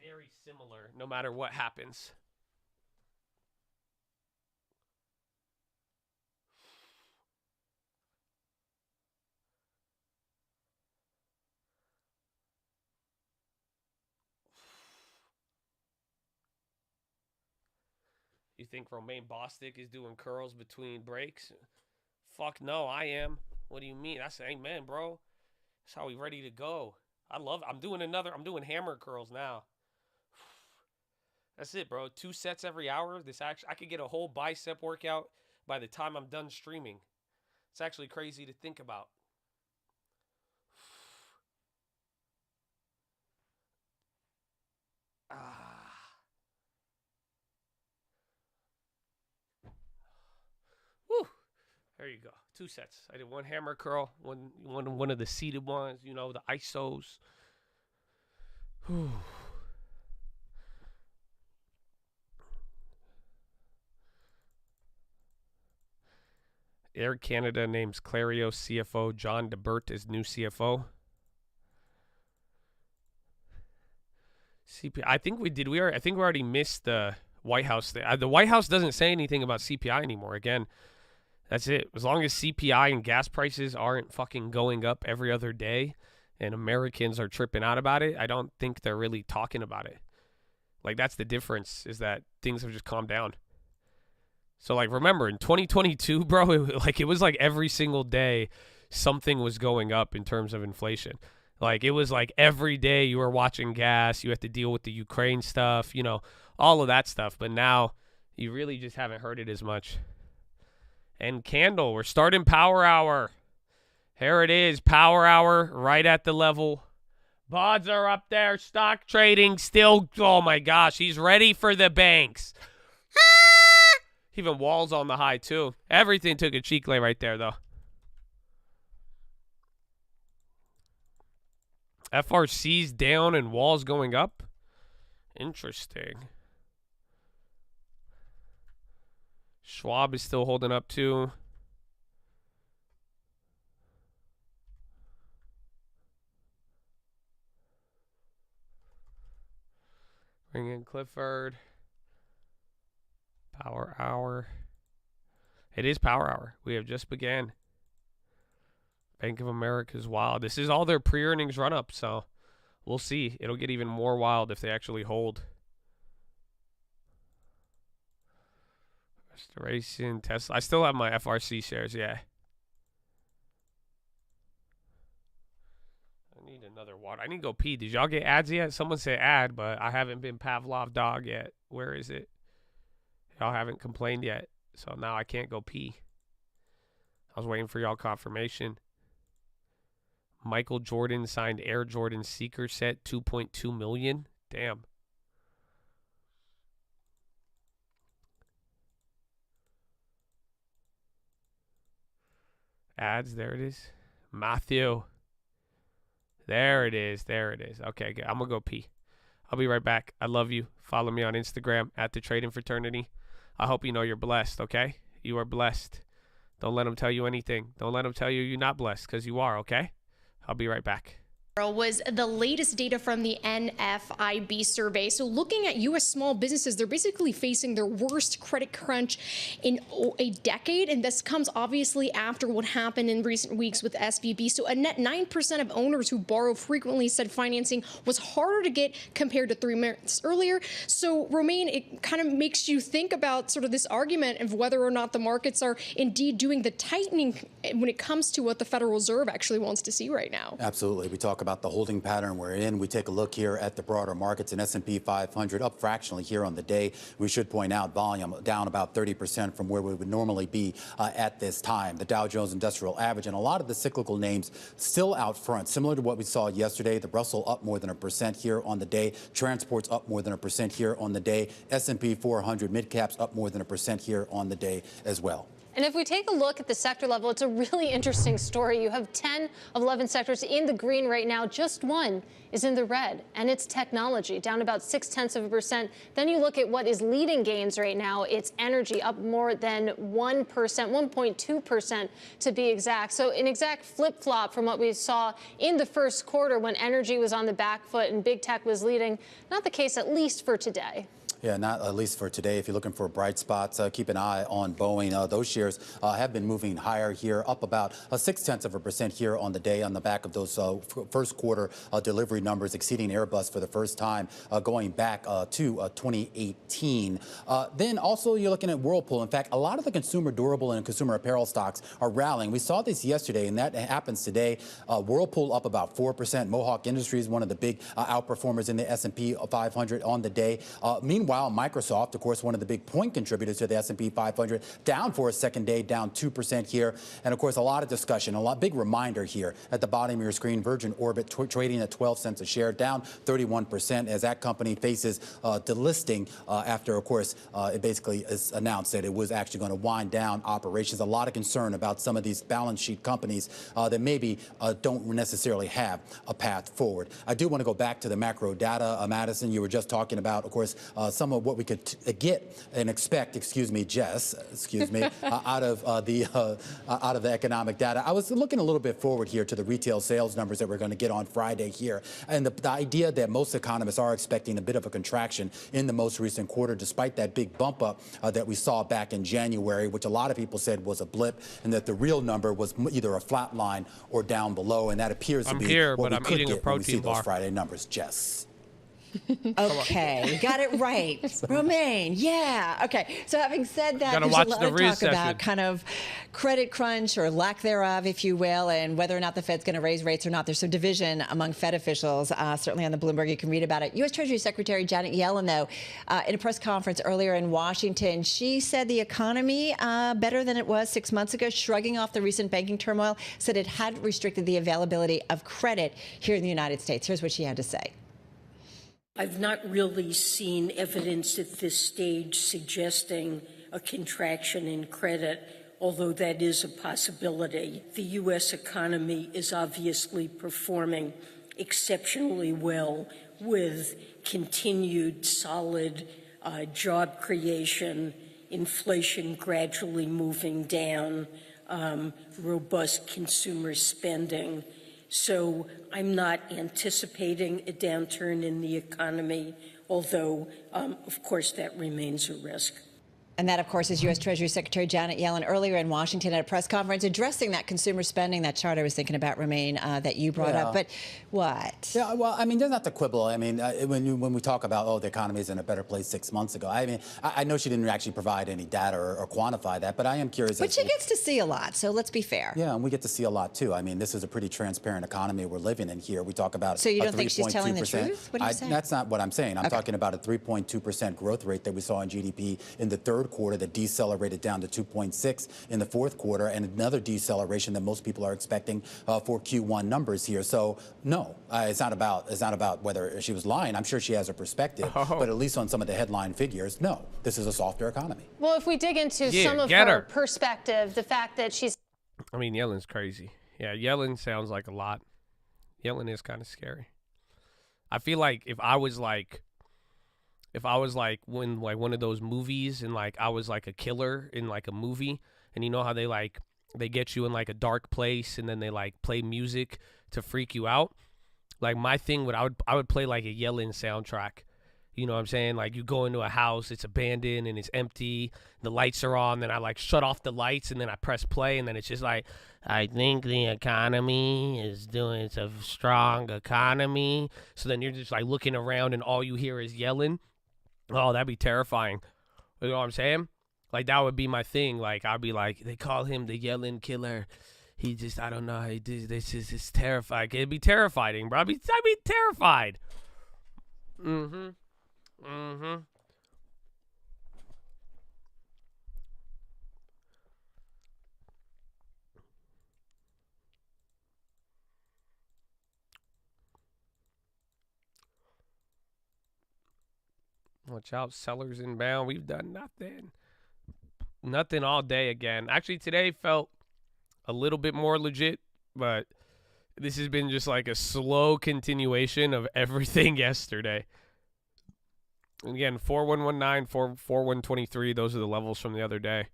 very similar no matter what happens. You think Romaine Bostic is doing curls between breaks? Fuck no, I am. What do you mean? That's amen, bro. That's how we ready to go. I'm doing hammer curls now. That's it, bro. 2 sets every hour. I could get a whole bicep workout by the time I'm done streaming. It's actually crazy to think about. Whew. There you go. 2 sets. I did one hammer curl, one of the seated ones, the ISOs. Whew. Air Canada names Clarios CFO John DeBert as new CFO. I think we already missed the White House. The White House doesn't say anything about CPI anymore. Again, that's it. As long as CPI and gas prices aren't fucking going up every other day and Americans are tripping out about it, I don't think they're really talking about it. That's the difference, is that things have just calmed down. So, remember, in 2022, bro, it was every single day something was going up in terms of inflation. It was every day you were watching gas, you had to deal with the Ukraine stuff, all of that stuff. But now you really just haven't heard it as much. And Candle, we're starting Power Hour. Here it is, Power Hour, right at the level. Bonds are up there, stock trading still. Oh, my gosh, he's ready for the banks. Even Wall's on the high, too. Everything took a cheek lay right there, though. FRC's down and Wall's going up? Interesting. Schwab is still holding up, too. Bring in Clifford. Power Hour. It is Power Hour. We have just began. Bank of America's wild. This is all their pre-earnings run-up, so we'll see. It'll get even more wild if they actually hold. Restoration, Tesla. I still have my FRC shares, yeah. I need another water. I need to go pee. Did y'all get ads yet? Someone said ad, but I haven't been Pavlov dog yet. Where is it? Y'all haven't complained yet, so now I can't go pee. I was waiting for y'all confirmation. Michael Jordan signed Air Jordan Seeker set, $2.2 million. Damn. Ads, there it is. Matthew. There it is. There it is. Okay, good. I'm going to go pee. I'll be right back. I love you. Follow me on Instagram at The Trading Fraternity. I hope you know you're blessed, okay? You are blessed. Don't let them tell you anything. Don't let them tell you you're not blessed, because you are, okay? I'll be right back. Was the latest data from the NFIB survey. So looking at U.S. small businesses, they're basically facing their worst credit crunch in a decade. And this comes obviously after what happened in recent weeks with SVB. So a net 9% of owners who borrow frequently said financing was harder to get compared to 3 months earlier. So Romain, it kind of makes you think about sort of this argument of whether or not the markets are indeed doing the tightening when it comes to what the Federal Reserve actually wants to see right now. Absolutely. We talk about the holding pattern we're in. We take a look here at the broader markets, and S&P 500 up fractionally here on the day. We should point out volume down about 30% from where we would normally be at this time. The Dow Jones Industrial Average and a lot of the cyclical names still out front, similar to what we saw yesterday. The Russell up more than 1% here on the day. Transports up more than 1% here on the day. S&P 400 mid caps up more than 1% here on the day as well. And if we take a look at the sector level, it's a really interesting story. You have 10 of 11 sectors in the green right now. Just one is in the red, and it's technology, down about 0.6%. Then you look at what is leading gains right now. It's energy, up more than 1%, 1.2% to be exact. So an exact flip-flop from what we saw in the first quarter when energy was on the back foot and big tech was leading. Not the case, at least for today. Yeah, not at least for today. If you're looking for bright spots, keep an eye on Boeing. Those shares have been moving higher here, up about 0.6% here on the day on the back of those first quarter delivery numbers exceeding Airbus for the first time going back to 2018. Then also you're looking at Whirlpool. In fact, a lot of the consumer durable and consumer apparel stocks are rallying. We saw this yesterday, and that happens today. Whirlpool up about 4%. Mohawk Industries, one of the big outperformers in the S&P 500 on the day. Meanwhile, Microsoft, of course, one of the big point contributors to the S&P 500, down for a second day, down 2% here. And, of course, a lot of discussion, big reminder here at the bottom of your screen, Virgin Orbit trading at 12 cents a share, down 31% as that company faces delisting after, of course, it basically is announced that it was actually going to wind down operations. A lot of concern about some of these balance sheet companies that maybe don't necessarily have a path forward. I do want to go back to the macro data, Madison. You were just talking about, of course, some of what we could get and expect, Jess, out of the economic data. I was looking a little bit forward here to the retail sales numbers that we're going to get on Friday here, and the idea that most economists are expecting a bit of a contraction in the most recent quarter, despite that big bump up that we saw back in January, which a lot of people said was a blip, and that the real number was either a flat line or down below, and that appears to be what we could get when we see those Friday numbers, Jess. Okay, got it right. Romain, yeah. Okay, so having said that, there's watch a lot the of talk about kind of credit crunch or lack thereof, if you will, and whether or not the Fed's going to raise rates or not. There's some division among Fed officials, certainly on the Bloomberg. You can read about it. U.S. Treasury Secretary Janet Yellen, though, in a press conference earlier in Washington, she said the economy better than it was 6 months ago, shrugging off the recent banking turmoil, said it had restricted the availability of credit here in the United States. Here's what she had to say. I've not really seen evidence at this stage suggesting a contraction in credit, although that is a possibility. The U.S. economy is obviously performing exceptionally well with continued solid job creation, inflation gradually moving down, robust consumer spending. So I'm not anticipating a downturn in the economy, although, of course, that remains a risk. And that, of course, is U.S. Treasury Secretary Janet Yellen earlier in Washington at a press conference addressing that consumer spending, that chart I was thinking about, Romaine, that you brought up. But what? Yeah, well, I mean, there's not to quibble. I mean, when we talk about, oh, the economy is in a better place 6 months ago, I mean, I know she didn't actually provide any data or quantify that, but I am curious. But she gets to see a lot, so let's be fair. Yeah, and we get to see a lot, too. I mean, this is a pretty transparent economy we're living in here. We talk about So you don't think she's telling the truth? What are you saying? That's not what I'm saying. I'm talking about a 3.2% growth rate that we saw in GDP in the third quarter that decelerated down to 2.6 in the fourth quarter, and another deceleration that most people are expecting for Q1 numbers here. So no, it's not about whether she was lying. I'm sure she has a perspective, but at least on some of the headline figures, no, this is a softer economy. Well, if we dig into some of her perspective, the fact that she's... I mean, Yellen's crazy. Yeah, Yellen sounds like a lot. Yellen is kind of scary. I feel like if I was like when like one of those movies and like I was like a killer in like a movie, and you know how they get you in like a dark place and then they like play music to freak you out. Like my thing would I would play like a Yellen soundtrack. You know what I'm saying? Like you go into a house, it's abandoned and it's empty, the lights are on, then I like shut off the lights and then I press play and then it's just like, I think the economy is doing, it's a strong economy. So then you're just like looking around and all you hear is yelling. Oh, that'd be terrifying. You know what I'm saying? Like that would be my thing. Like I'd be like, they call him the Yellen killer. He just, I don't know how he did this. It's terrifying. It'd be terrifying, bro. I'd be terrified. Mm-hmm. Mm-hmm. Watch out, sellers inbound. We've done nothing. Nothing all day again. Actually, today felt a little bit more legit, but this has been just like a slow continuation of everything yesterday. And again, 4119, 4123, those are the levels from the other day.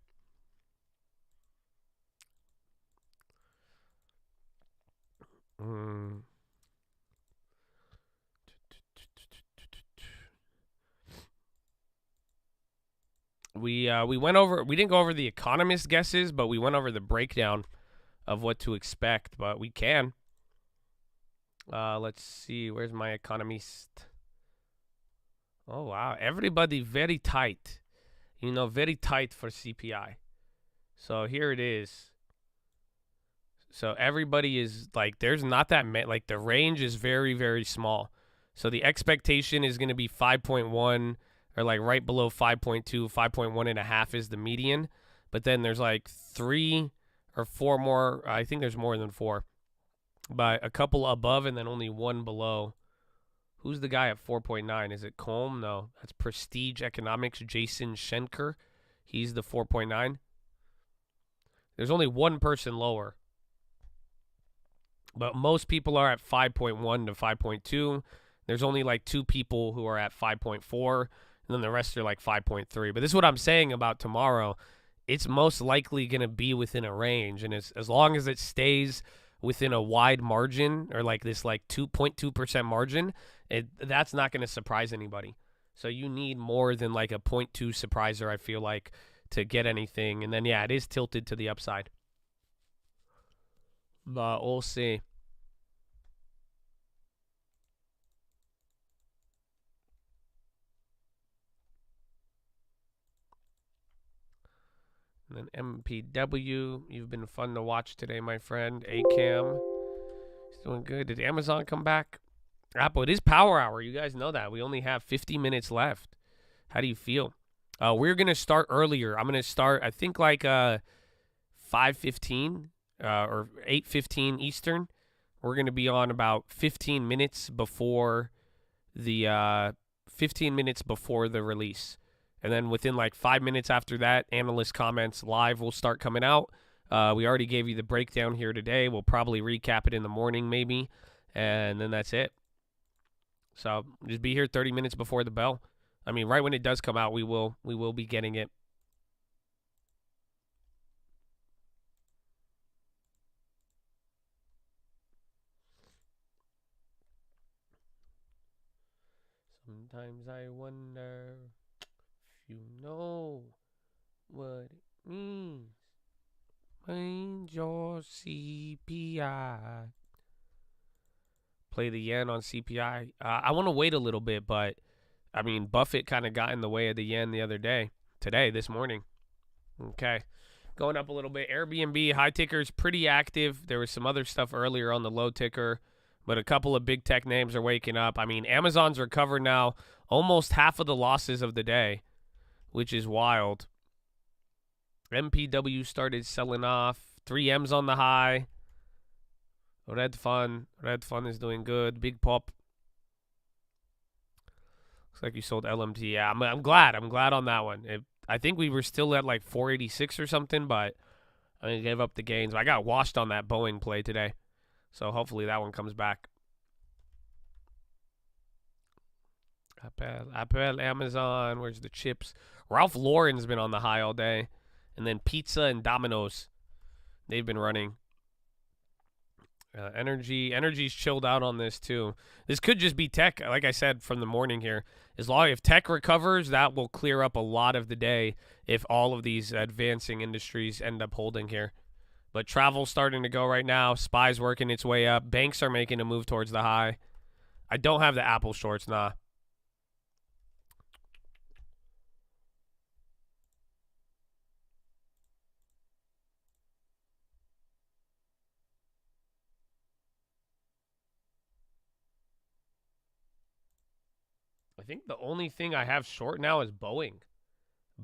We didn't go over the economist guesses, but we went over the breakdown of what to expect, but we can. Let's see, where's my economist? Oh, wow. Everybody very tight. You know, very tight for CPI. So here it is. So everybody is like, there's not that many. Like the range is very, very small. So the expectation is going to be 5.1 or like right below 5.2, 5.1.5 is the median. But then there's like 3 or 4 more. I think there's more than 4. But a couple above and then only 1 below. Who's the guy at 4.9? Is it Colm? No, that's Prestige Economics, Jason Schenker. He's the 4.9. There's only 1 person lower. But most people are at 5.1 to 5.2. There's only like 2 people who are at 5.4. And then the rest are like 5.3. But this is what I'm saying about tomorrow. It's most likely going to be within a range. And as long as it stays within a wide margin or like this like 2.2% margin, that's not going to surprise anybody. So you need more than like a 0.2 surpriser, I feel like, to get anything. And then, yeah, it is tilted to the upside. But we'll see. And then MPW, you've been fun to watch today, my friend. ACAM, he's doing good. Did Amazon come back? Apple, it is power hour. You guys know that. We only have 50 minutes left. How do you feel? We're going to start earlier. I'm going to start, I think, like 5:15 or 8:15 Eastern. We're going to be on about 15 minutes before the 15 minutes before the release. And then within like 5 minutes after that, analyst comments live will start coming out. We already gave you the breakdown here today. We'll probably recap it in the morning maybe. And then that's it. So just be here 30 minutes before the bell. I mean, right when it does come out, we will be getting it. Sometimes I wonder if you know what it means. Find your CPI. Play the yen on CPI. I want to wait a little bit, but I mean, Buffett kind of got in the way of the yen the other day. This morning. Okay. Going up a little bit. Airbnb, high tickers, pretty active. There was some other stuff earlier on the low ticker, but a couple of big tech names are waking up. I mean, Amazon's recovered now almost half of the losses of the day, which is wild. MPW started selling off. 3M's on the high. Red Fund is doing good. Big Pop. Looks like you sold LMT. Yeah, I'm glad. I'm glad on that one. I think we were still at like 486 or something, but I gave up the gains. I got washed on that Boeing play today, so hopefully that one comes back. Apple, Amazon. Where's the chips? Ralph Lauren's been on the high all day, and then Pizza and Domino's. They've been running. Energy's chilled out on this too. This could just be tech, like I said from the morning here. If tech recovers, that will clear up a lot of the day if all of these advancing industries end up holding here. But travel's starting to go right now. SPY's working its way up. Banks are making a move towards the high. I don't have the Apple shorts, nah. I think the only thing I have short now is Boeing.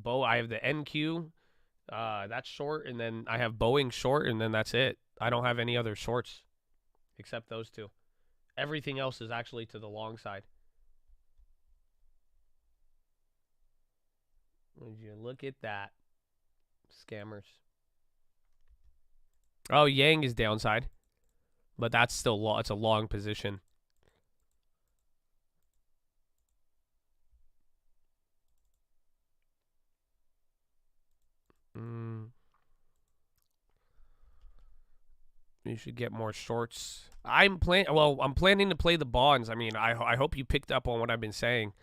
I have the NQ, that's short, and then I have Boeing short, and then that's it. I don't have any other shorts except those two. Everything else is actually to the long side. Would you look at that? Scammers. Oh, Yang is downside, but that's still it's a long position. You should get more shorts. I'm planning to play the bonds. I mean, I hope you picked up on what I've been saying.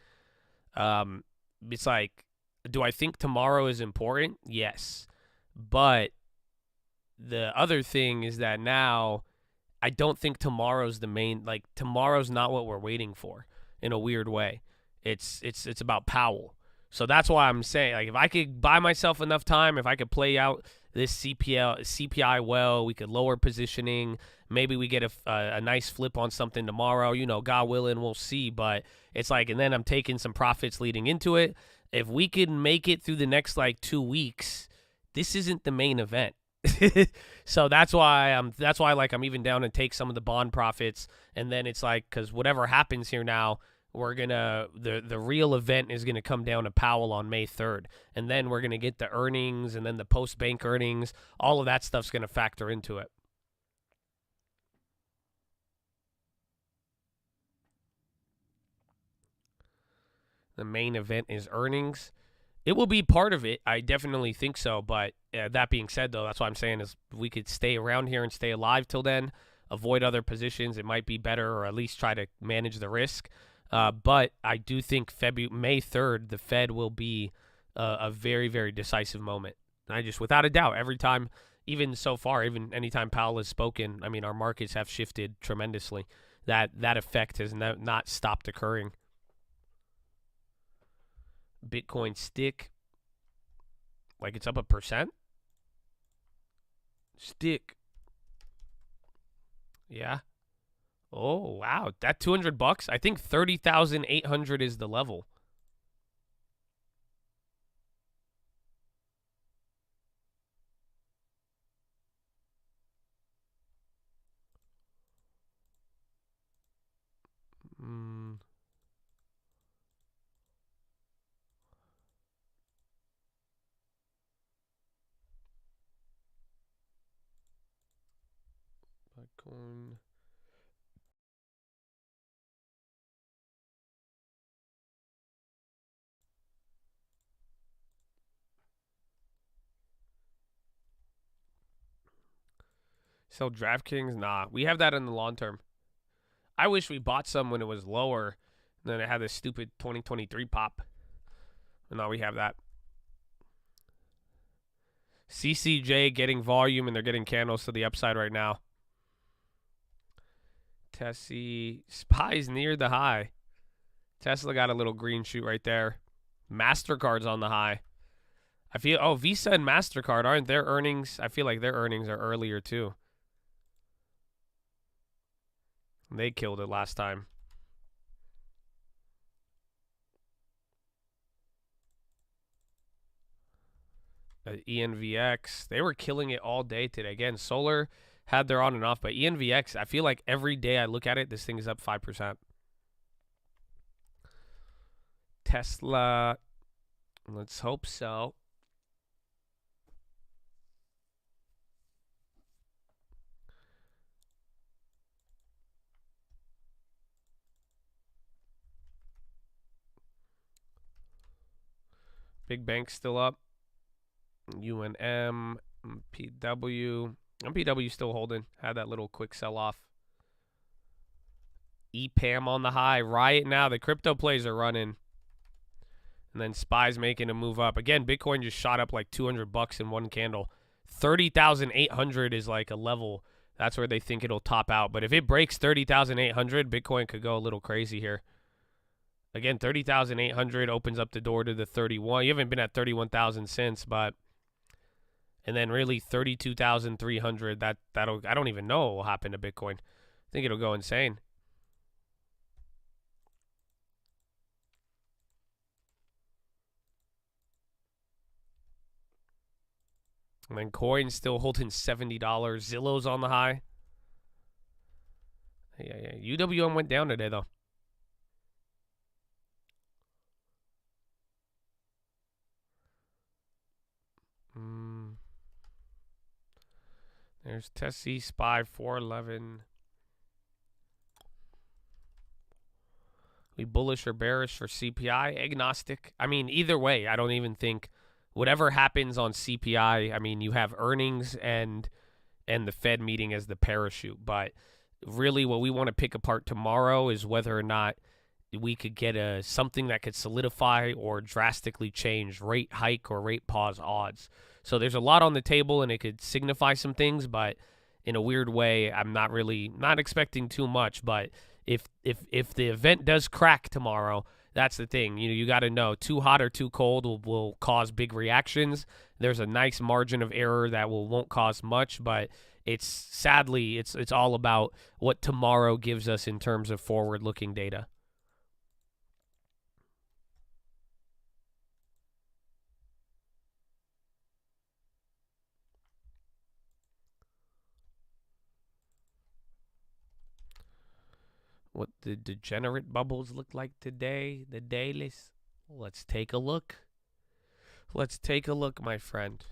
It's like, do I think tomorrow is important? Yes. But the other thing is that now I don't think tomorrow's the main, like tomorrow's not what we're waiting for in a weird way. It's about Powell. So that's why I'm saying, like, if I could buy myself enough time, if I could play out this CPI well, we could lower positioning. Maybe we get a nice flip on something tomorrow. You know, God willing, we'll see. But it's like, and then I'm taking some profits leading into it. If we could make it through the next, like, 2 weeks, this isn't the main event. So that's why I'm even down to take some of the bond profits. And then it's like, because whatever happens here now, we're gonna the real event is gonna come down to Powell on May 3rd, and then we're gonna get the earnings and then the post-bank earnings. All of that stuff's gonna factor into it. The main event is earnings. It will be part of it. I definitely think so. But that being said, though, that's what I'm saying is if we could stay around here and stay alive till then, avoid other positions, it might be better, or at least try to manage the risk. But I do think May 3rd, the Fed will be a very, very decisive moment. And I just, without a doubt, every time, even so far, even anytime Powell has spoken, I mean, our markets have shifted tremendously. That effect has not stopped occurring. Bitcoin stick. Like it's up 1%. Stick. Yeah. Oh, wow. That $200, I think 30,800 is the level. Bitcoin. Sell DraftKings? Nah, we have that in the long term. I wish we bought some when it was lower, and then it had this stupid 2023 pop. And now we have that. CCJ getting volume, and they're getting candles to the upside right now. Tessie, SPY's near the high. Tesla got a little green shoot right there. MasterCard's on the high. I feel, oh, Visa and MasterCard, aren't their earnings? I feel like their earnings are earlier too. They killed it last time. ENVX, they were killing it all day today. Again, solar had their on and off, but ENVX, I feel like every day I look at it, this thing is up 5%. Tesla, let's hope so. Big Bank's still up. UNM, PW. MPW still holding. Had that little quick sell-off. EPAM on the high. Riot now. The crypto plays are running. And then SPY's making a move up. Again, Bitcoin just shot up like $200 in one candle. 30,800 is like a level. That's where they think it'll top out. But if it breaks 30,800, Bitcoin could go a little crazy here. Again, 30,800 opens up the door to the 31. You haven't been at 31,000 since, but and then really 32,300. That'll I don't even know what will happen to Bitcoin. I think it'll go insane. And then coin's still holding $70. Zillow's on the high. Yeah. UWM went down today though. There's Tessie, SPY, 411. We bullish or bearish for CPI? Agnostic. I mean, either way, I don't even think whatever happens on CPI, I mean, you have earnings and the Fed meeting as the parachute. But really what we want to pick apart tomorrow is whether or not we could get something that could solidify or drastically change rate hike or rate pause odds. So there's a lot on the table, and it could signify some things, but in a weird way, I'm not expecting too much. But if the event does crack tomorrow, that's the thing. You got to know too hot or too cold will cause big reactions. There's a nice margin of error that won't cause much, but sadly it's all about what tomorrow gives us in terms of forward-looking data. What the degenerate bubbles look like today, the dailies. Let's take a look. Let's take a look, my friend.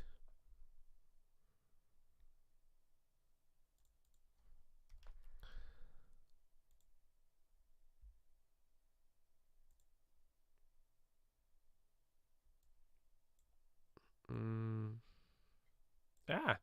Yeah.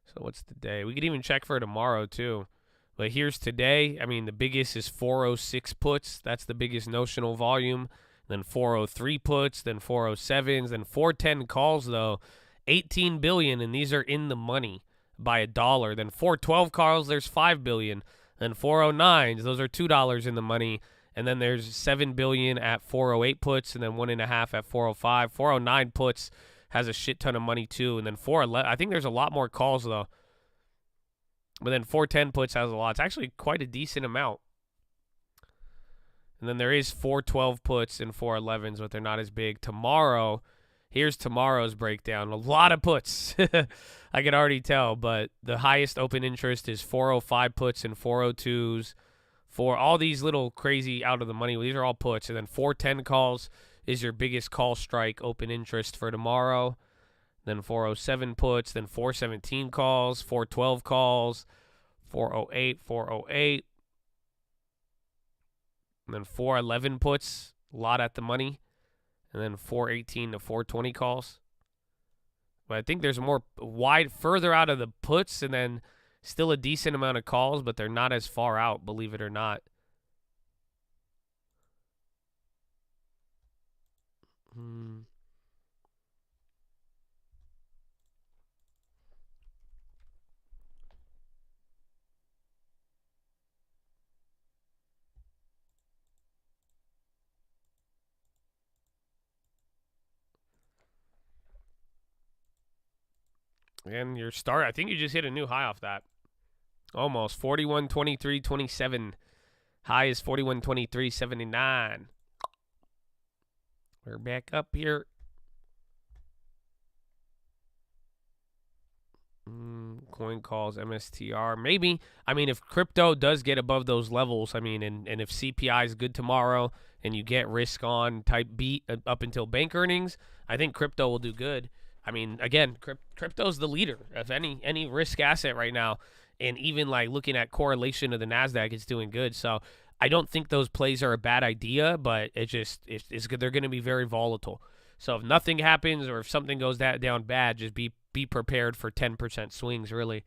So what's the day? We could even check for tomorrow, too. But here's today. I mean, the biggest is 406 puts. That's the biggest notional volume. Then 403 puts, then 407s, then 410 calls, though. 18 billion, and these are in the money by $1. Then 412 calls, there's 5 billion. Then 409s, those are $2 in the money. And then there's 7 billion at 408 puts, and then 1.5 at 405. 409 puts has a shit ton of money, too. And then 411, I think there's a lot more calls, though. But then 410 puts has a lot. It's actually quite a decent amount. And then there is 412 puts and 411s, but they're not as big. Tomorrow, here's tomorrow's breakdown. A lot of puts. I can already tell, but the highest open interest is 405 puts and 402s. For all these little crazy out of the money, these are all puts. And then 410 calls is your biggest call strike open interest for tomorrow. Then 407 puts, then 417 calls, 412 calls, 408, 408. And then 411 puts, a lot at the money. And then 418 to 420 calls. But I think there's more further out of the puts, and then still a decent amount of calls, but they're not as far out, believe it or not. And your start, I think you just hit a new high off that. Almost 41.23.27. High is 41.23.79. We're back up here. Coin calls MSTR. Maybe. I mean, if crypto does get above those levels, I mean, and if CPI is good tomorrow and you get risk on type beat up until bank earnings, I think crypto will do good. I mean, again, crypto's the leader of any risk asset right now. And even like looking at correlation to the NASDAQ, it's doing good. So I don't think those plays are a bad idea, but they're going to be very volatile. So if nothing happens or if something goes down bad, just be prepared for 10% swings, really.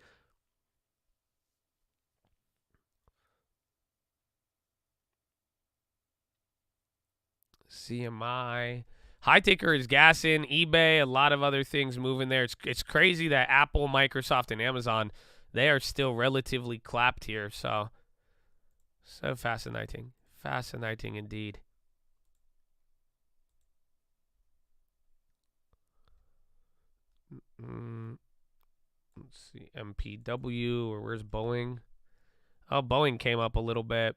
CMI. High ticker is gassing. eBay, a lot of other things moving there. It's crazy that Apple, Microsoft, and Amazon, they are still relatively clapped here. So fascinating. Fascinating indeed. Let's see. MPW, or where's Boeing? Oh, Boeing came up a little bit.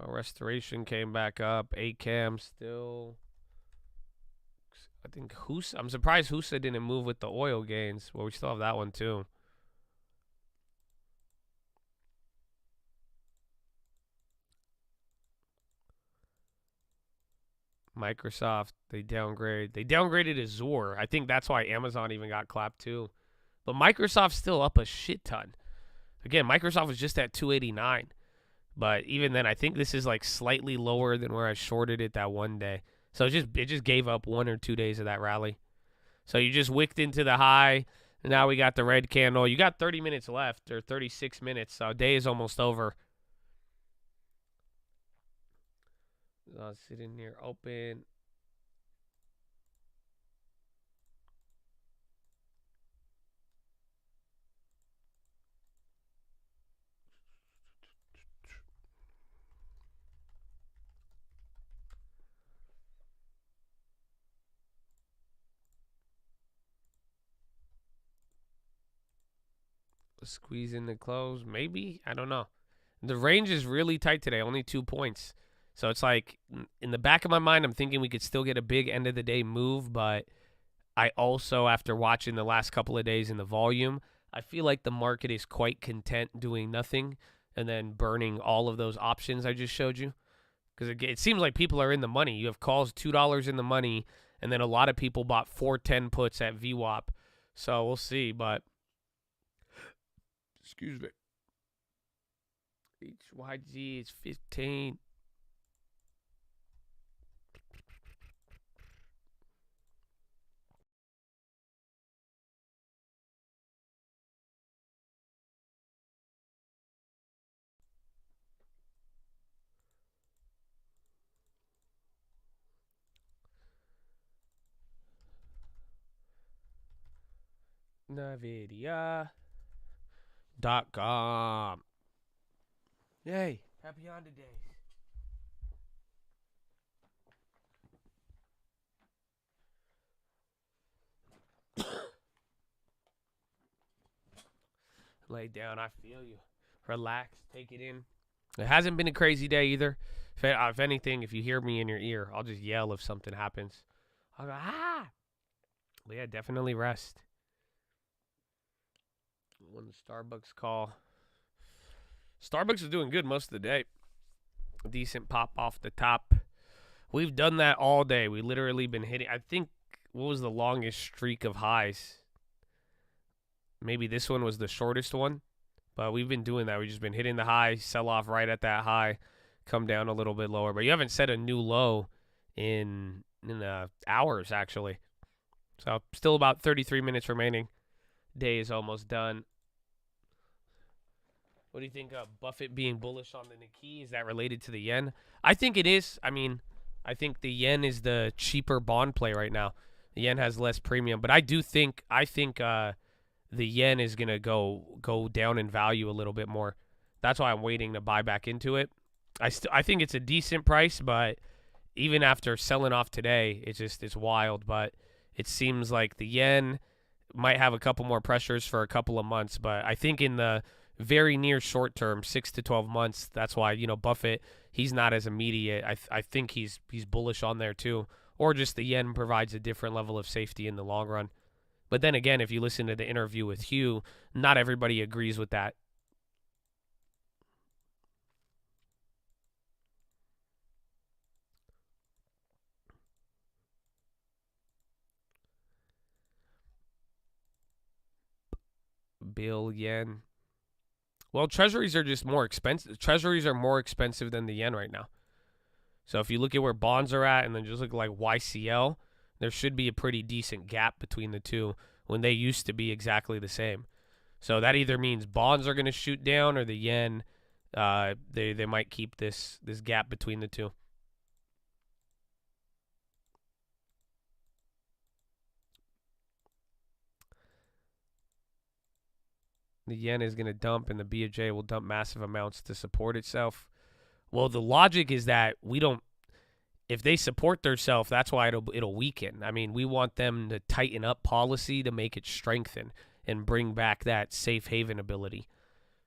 Restoration came back up. ACAM still. I think I'm surprised HUSA didn't move with the oil gains. Well, we still have that one too. Microsoft, they downgraded Azure. I think that's why Amazon even got clapped too. But Microsoft's still up a shit ton. Again, Microsoft was just at 289. But even then, I think this is like slightly lower than where I shorted it that one day. So it just gave up 1 or 2 days of that rally. So you just wicked into the high. And now we got the red candle. You got 30 minutes left, or 36 minutes. So day is almost over. I'll sit in here open. Squeeze in the close, maybe. I don't know. The range is really tight today, only 2 points. So it's like in the back of my mind, I'm thinking we could still get a big end of the day move. But I also, after watching the last couple of days in the volume, I feel like the market is quite content doing nothing and then burning all of those options I just showed you. Because it seems like people are in the money. You have calls $2 in the money, and then a lot of people bought 410 puts at VWAP. So we'll see, but excuse me. HYG is 15. Nvidia.com. Yay. Happy Honda Days. Lay down. I feel you. Relax. Take it in. It hasn't been a crazy day either. If anything, if you hear me in your ear, I'll just yell if something happens. I'll go, ah! But yeah, definitely rest. When the Starbucks call. Starbucks is doing good most of the day. A decent pop off the top. We've done that all day. We literally been hitting. I think, what was the longest streak of highs? Maybe this one was the shortest one. But we've been doing that. We've just been hitting the high, sell off right at that high, come down a little bit lower. But you haven't set a new low in hours, actually. So still about 33 minutes remaining. Day is almost done. What do you think of Buffett being bullish on the Nikkei? Is that related to the yen? I think it is. I mean, I think the yen is the cheaper bond play right now. The yen has less premium, but I think the yen is gonna go down in value a little bit more. That's why I'm waiting to buy back into it. I think it's a decent price, but even after selling off today, it's wild. But it seems like the yen might have a couple more pressures for a couple of months. But I think in the very near short term, 6 to 12 months, that's why, Buffett, he's not as immediate. I think he's bullish on there too. Or just the yen provides a different level of safety in the long run. But then again, if you listen to the interview with Hugh, not everybody agrees with that. Bill yen. Well, treasuries are just more expensive. Treasuries are more expensive than the yen right now. So if you look at where bonds are at and then just look like YCL, there should be a pretty decent gap between the two when they used to be exactly the same. So that either means bonds are going to shoot down or the yen, they might keep this gap between the two. The yen is going to dump and the BOJ will dump massive amounts to support itself. Well, the logic is that if they support themselves, that's why it'll weaken. I mean, we want them to tighten up policy to make it strengthen and bring back that safe haven ability.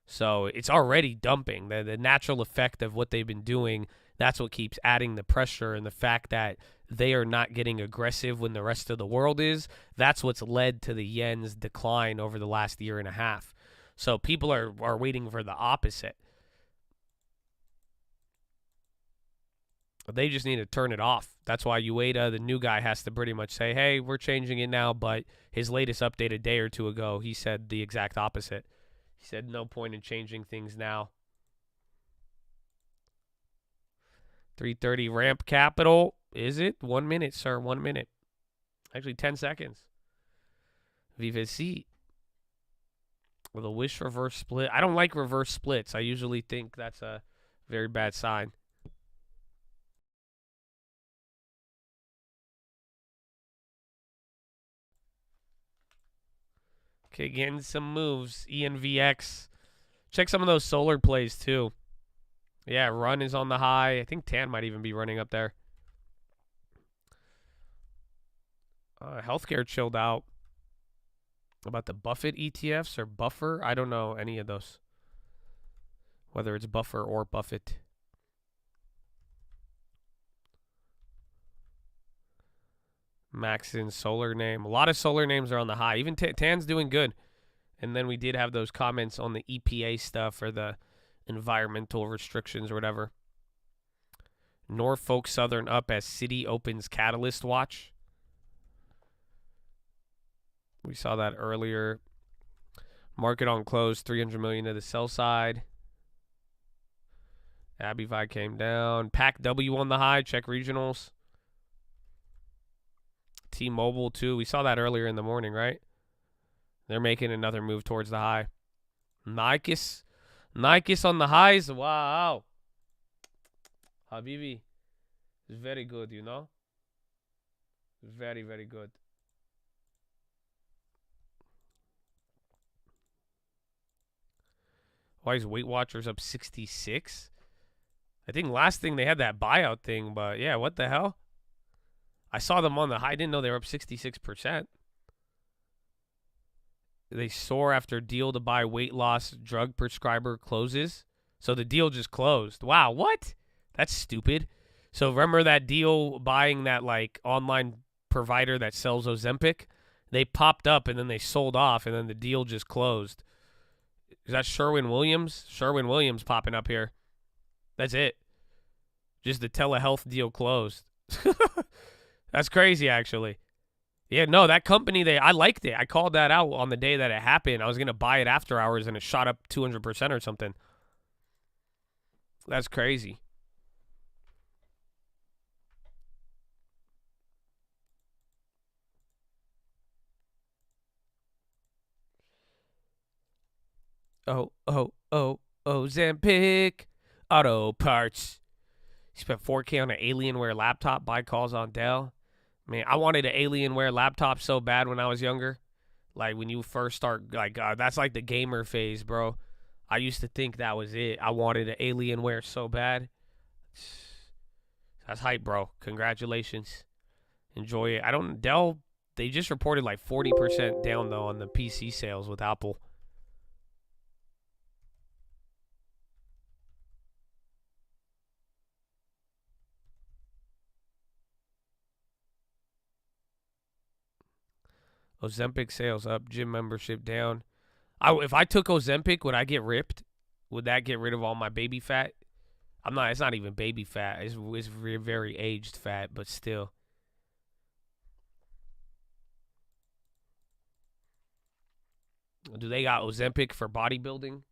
So it's already dumping. The natural effect of what they've been doing, that's what keeps adding the pressure, and the fact that they are not getting aggressive when the rest of the world is, that's what's led to the yen's decline over the last year and a half. So people are waiting for the opposite. They just need to turn it off. That's why Ueda, the new guy, has to pretty much say, hey, we're changing it now. But his latest update a day or two ago, he said the exact opposite. He said no point in changing things now. 330 ramp capital. Is it? 1 minute, sir. 1 minute. Actually, 10 seconds. Vive si. With a wish reverse split. I don't like reverse splits. I usually think that's a very bad sign. Okay, getting some moves. ENVX. Check some of those solar plays, too. Yeah, run is on the high. I think Tan might even be running up there. Healthcare chilled out. About the Buffett ETFs or Buffer? I don't know any of those. Whether it's Buffer or Buffett. Maxin, solar name. A lot of solar names are on the high. Even Tan's doing good. And then we did have those comments on the EPA stuff or the environmental restrictions or whatever. Norfolk Southern up as Citi opens Catalyst watch. We saw that earlier. Market on close, 300 million to the sell side. Abivai came down. PAC-W on the high. Check regionals. T-Mobile too. We saw that earlier in the morning, right? They're making another move towards the high. Nikes on the highs. Wow. Habibi is very good, you know? Very, very good. Why is Weight Watchers up 66? I think last thing they had that buyout thing, but yeah, what the hell? I saw them on the high. I didn't know they were up 66%. They soar after deal to buy weight loss drug prescriber closes. So the deal just closed. Wow, what? That's stupid. So remember that deal buying that like online provider that sells Ozempic? They popped up and then they sold off and then the deal just closed. Is that Sherwin-Williams? Sherwin-Williams popping up here. That's it. Just the telehealth deal closed. That's crazy, actually. Yeah, no, that company, I liked it. I called that out on the day that it happened. I was going to buy it after hours, and it shot up 200% or something. That's crazy. Ozempic. Auto parts. You spent $4K on an Alienware laptop. Buy calls on Dell. Man, I wanted an Alienware laptop so bad when I was younger. Like, when you first start, like, that's like the gamer phase, bro. I used to think that was it. I wanted an Alienware so bad. That's hype, bro. Congratulations. Enjoy it. They just reported like 40% down, though, on the PC sales with Apple. Ozempic sales up, gym membership down. If I took Ozempic, would I get ripped? Would that get rid of all my baby fat? It's not even baby fat. It's very aged fat, but still. Do they got Ozempic for bodybuilding?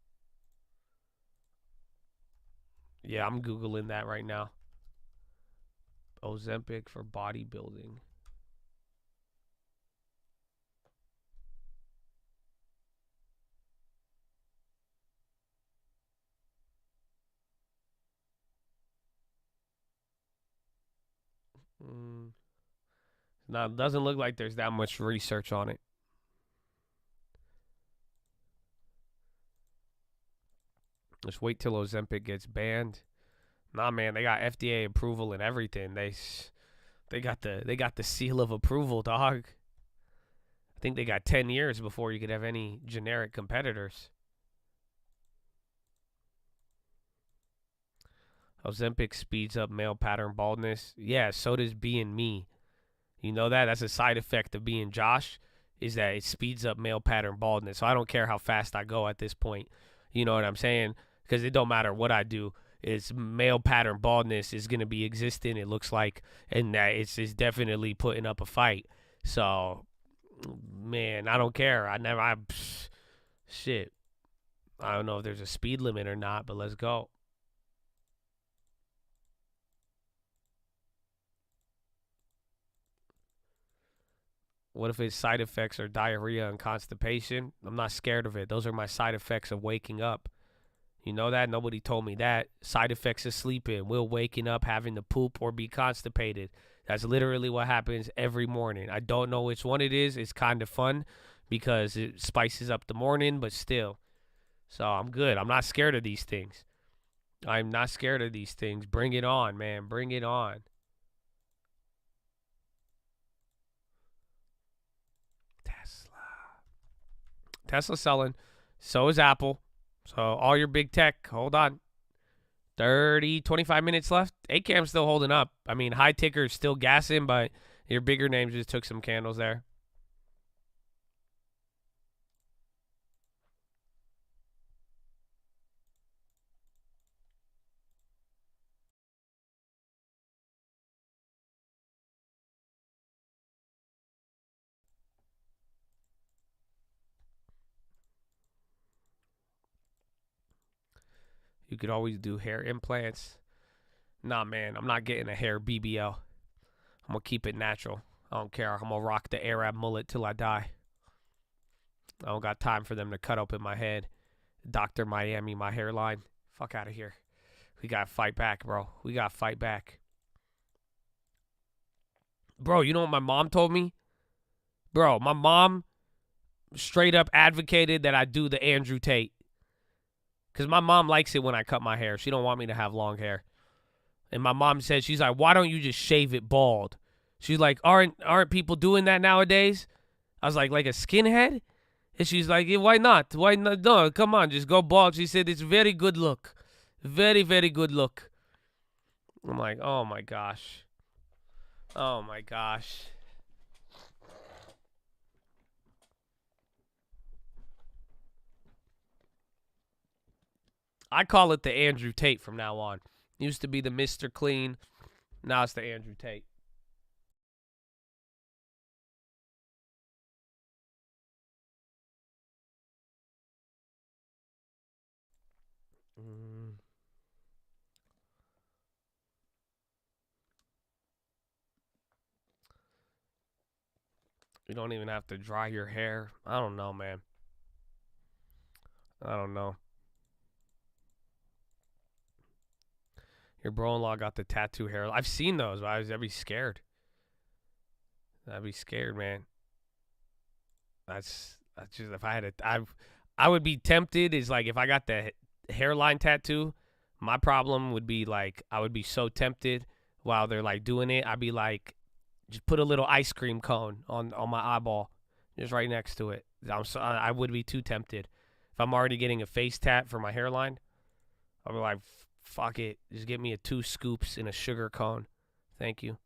Yeah, I'm Googling that right now. Ozempic for bodybuilding. No, it doesn't look like there's that much research on it. Just wait till Ozempic gets banned. Nah, man, they got FDA approval and everything. They got the seal of approval, dog. I think they got 10 years before you could have any generic competitors. Ozempic speeds up male pattern baldness. Yeah, so does being me. You know that? That's a side effect of being Josh, is that it speeds up male pattern baldness. So I don't care how fast I go at this point. You know what I'm saying? Because it don't matter what I do. It's male pattern baldness is going to be existing, it looks like. And that it's definitely putting up a fight. So, man, I don't care. Shit. I don't know if there's a speed limit or not, but let's go. What if its side effects are diarrhea and constipation? I'm not scared of it. Those are my side effects of waking up. You know that? Nobody told me that. Side effects of sleeping. Will waking up, having to poop, or be constipated. That's literally what happens every morning. I don't know which one it is. It's kind of fun because it spices up the morning, but still. So I'm good. I'm not scared of these things. I'm not scared of these things. Bring it on, man. Bring it on. Tesla selling. So is Apple. So all your big tech, hold on. 25 minutes left. ACAM's still holding up. I mean, high ticker's still gassing, but your bigger names just took some candles there. You could always do hair implants. Nah, man, I'm not getting a hair BBL. I'm going to keep it natural. I don't care. I'm going to rock the Arab mullet till I die. I don't got time for them to cut open my head. Dr. Miami, my hairline. Fuck out of here. We got to fight back, bro. We got to fight back. Bro, you know what my mom told me? Bro, my mom straight up advocated that I do the Andrew Tate. Because my mom likes it when I cut my hair. She don't want me to have long hair. And my mom said, she's like, why don't you just shave it bald? She's like, aren't people doing that nowadays? I was like a skinhead? And she's like, yeah, why not? Why not? No, come on, just go bald. She said, it's very good look. Very, very good look. I'm like, oh my gosh. Oh my gosh. I call it the Andrew Tate from now on. Used to be the Mr. Clean. Now it's the Andrew Tate. You don't even have to dry your hair. I don't know, man. I don't know. Your bro-in-law got the tattoo hair. I've seen those, but I'd be scared. I'd be scared, man. That's just, if I had I would be tempted. Is like if I got the hairline tattoo, My problem would be like I would be so tempted while they're like doing it. I'd be like, just put a little ice cream cone on my eyeball, just right next to it. I would be too tempted. If I'm already getting a face tat for my hairline, I'll be like, fuck it, just get me a 2 scoops in a sugar cone. Thank you.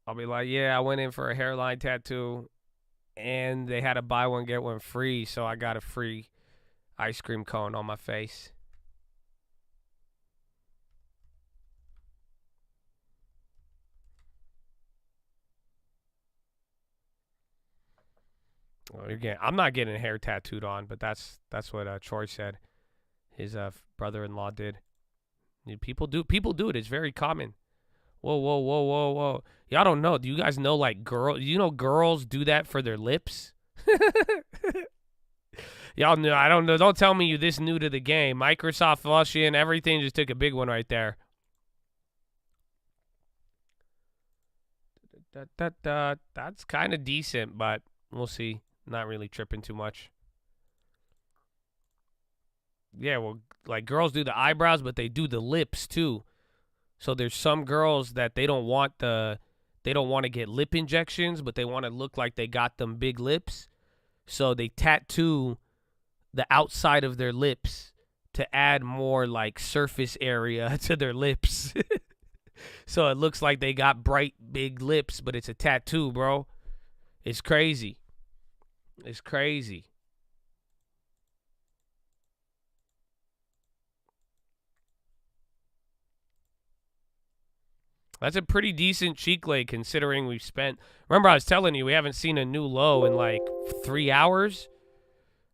I'll be like, yeah, I went in for a hairline tattoo, and they had a buy one, get one free, so I got a free ice cream cone on my face. Well, again, I'm not getting hair tattooed on, but that's what Troy said. His brother-in-law did. People do it. It's very common. Whoa, whoa, whoa, whoa, whoa. Y'all don't know. Do you guys know, like, girls do that for their lips? Y'all know. I don't know. Don't tell me you this new to the game. Microsoft flushing, everything just took a big one right there. That's kind of decent, but we'll see. Not really tripping too much. Yeah, well, like, girls do the eyebrows, but they do the lips, too. So there's some girls that they don't want to get lip injections, but they want to look like they got them big lips. So they tattoo the outside of their lips to add more like surface area to their lips. So it looks like they got bright big lips, but it's a tattoo, bro. It's crazy. It's crazy. That's a pretty decent cheek lay considering we've spent. Remember, I was telling you we haven't seen a new low in like 3 hours.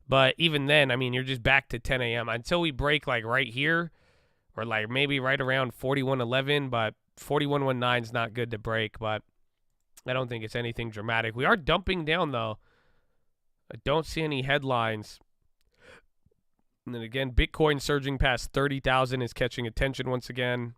But even then, I mean, you're just back to 10 a.m. until we break like right here or like maybe right around 41.11. But 41.19 is not good to break. But I don't think it's anything dramatic. We are dumping down, though. I don't see any headlines. And then again, Bitcoin surging past 30,000 is catching attention once again.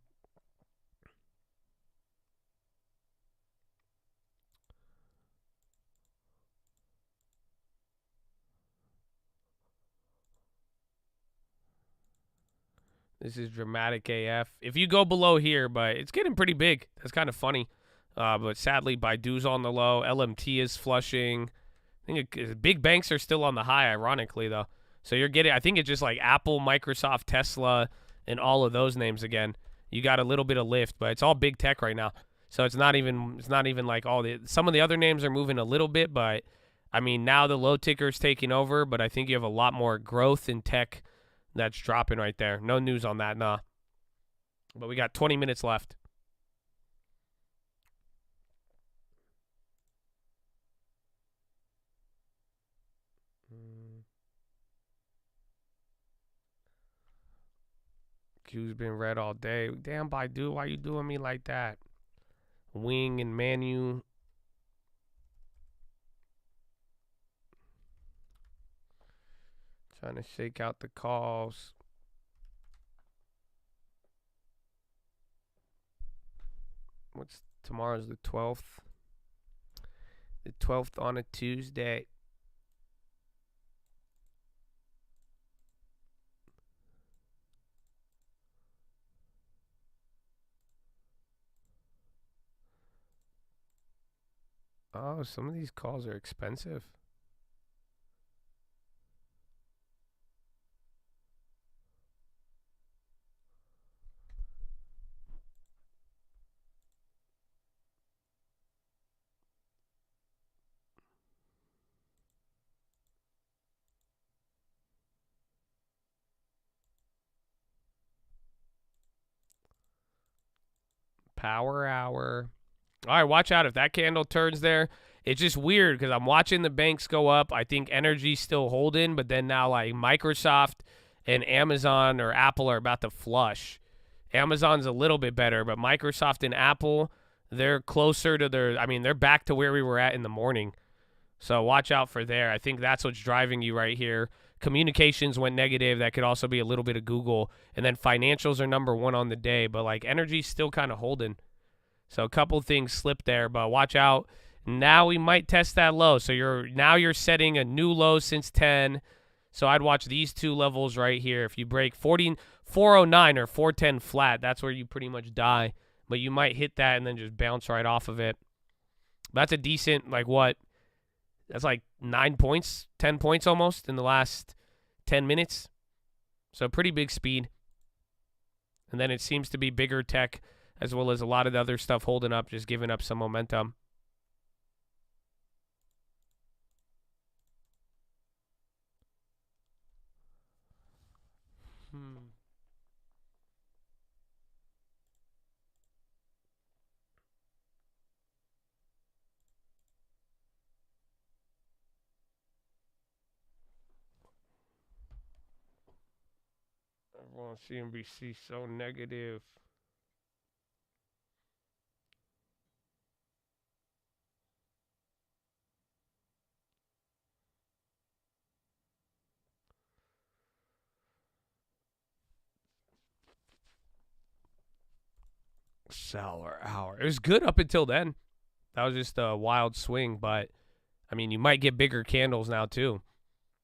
This is dramatic AF. If you go below here, but it's getting pretty big. That's kind of funny. But sadly, Baidu's on the low. LMT is flushing. I think big banks are still on the high, ironically, though. So you're getting, I think it's just like Apple, Microsoft, Tesla, and all of those names again. You got a little bit of lift, but it's all big tech right now. So it's not even like some of the other names are moving a little bit, but I mean, now the low ticker's taking over, but I think you have a lot more growth in tech that's dropping right there. No news on that, nah. But we got 20 minutes left. Q's been red all day. Damn, Baidu, why you doing me like that? Wing and Manu. Trying to shake out the calls. Tomorrow's the 12th. The 12th on a Tuesday. Oh, some of these calls are expensive. Power hour. All right, watch out if that candle turns there. It's just weird because I'm watching the banks go up. I think energy's still holding, but then now like Microsoft and Amazon or Apple are about to flush. Amazon's a little bit better, but Microsoft and Apple, they're closer to they're back to where we were at in the morning. So watch out for there. I think that's what's driving you right here. Communications went negative. That could also be a little bit of Google. And then financials are number 1 on the day, but like energy's still kind of holding. So a couple things slipped there, but watch out. Now we might test that low. So you're setting a new low since 10. So I'd watch these two levels right here. If you break 409 or 410 flat, that's where you pretty much die. But you might hit that and then just bounce right off of it. That's a decent, like what? That's like 9 points, 10 points almost in the last 10 minutes. So pretty big speed. And then it seems to be bigger tech as well as a lot of the other stuff holding up, just giving up some momentum. Everyone on CNBC so negative. Sour hour. It was good up until then. That was just a wild swing, but I mean, you might get bigger candles now too.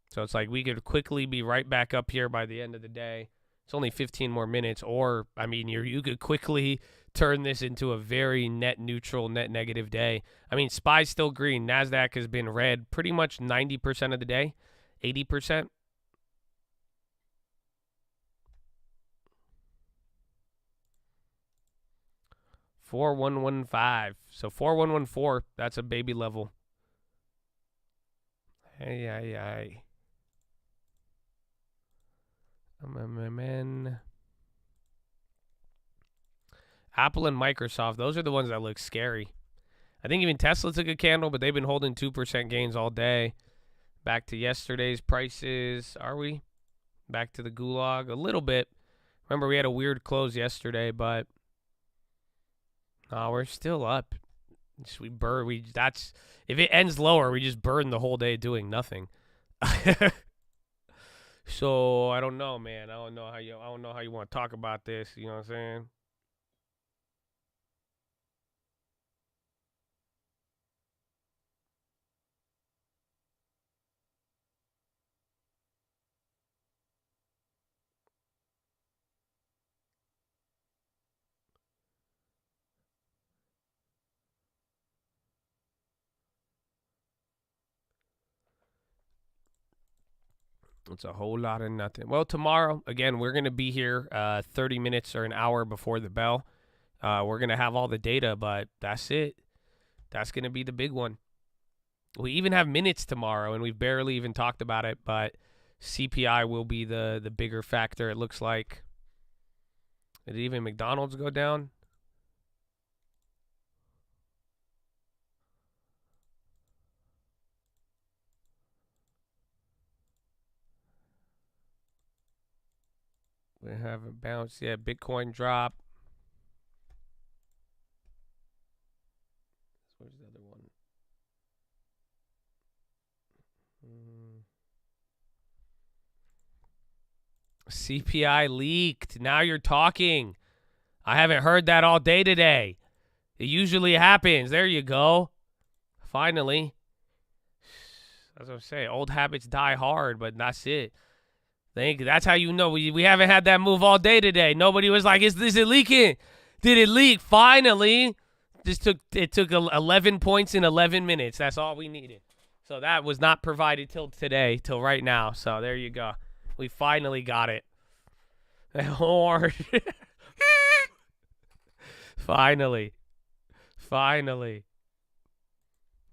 So it's like we could quickly be right back up here by the end of the day. It's only 15 more minutes, or I mean, you could quickly turn this into a very net neutral, net negative day. I mean, SPY's still green. NASDAQ has been red pretty much 90% of the day, 80%. $4,115. So 4114. That's a baby level. Hey. Apple and Microsoft, those are the ones that look scary. I think even Tesla took a candle, but they've been holding 2% gains all day. Back to yesterday's prices, are we? Back to the gulag a little bit. Remember, we had a weird close yesterday, but no, we're still up. If it ends lower, we just burn the whole day doing nothing. So I don't know, man. I don't know how you want to talk about this. You know what I'm saying? It's a whole lot of nothing. Well, tomorrow, again, we're going to be here 30 minutes or an hour before the bell. We're going to have all the data, but that's it. That's going to be the big one. We even have minutes tomorrow, and we've barely even talked about it, but CPI will be the bigger factor, it looks like. Did even McDonald's go down? We haven't bounced yet. Bitcoin drop. Where's the other one? CPI leaked. Now you're talking. I haven't heard that all day today. It usually happens. There you go. Finally. That's what I'm saying. Old habits die hard, but that's it. That's how you know we haven't had that move all day today. Nobody was like, is it leaking? Did it leak? Finally. It took 11 points in 11 minutes. That's all we needed. So that was not provided till today, till right now. So there you go. We finally got it. Finally.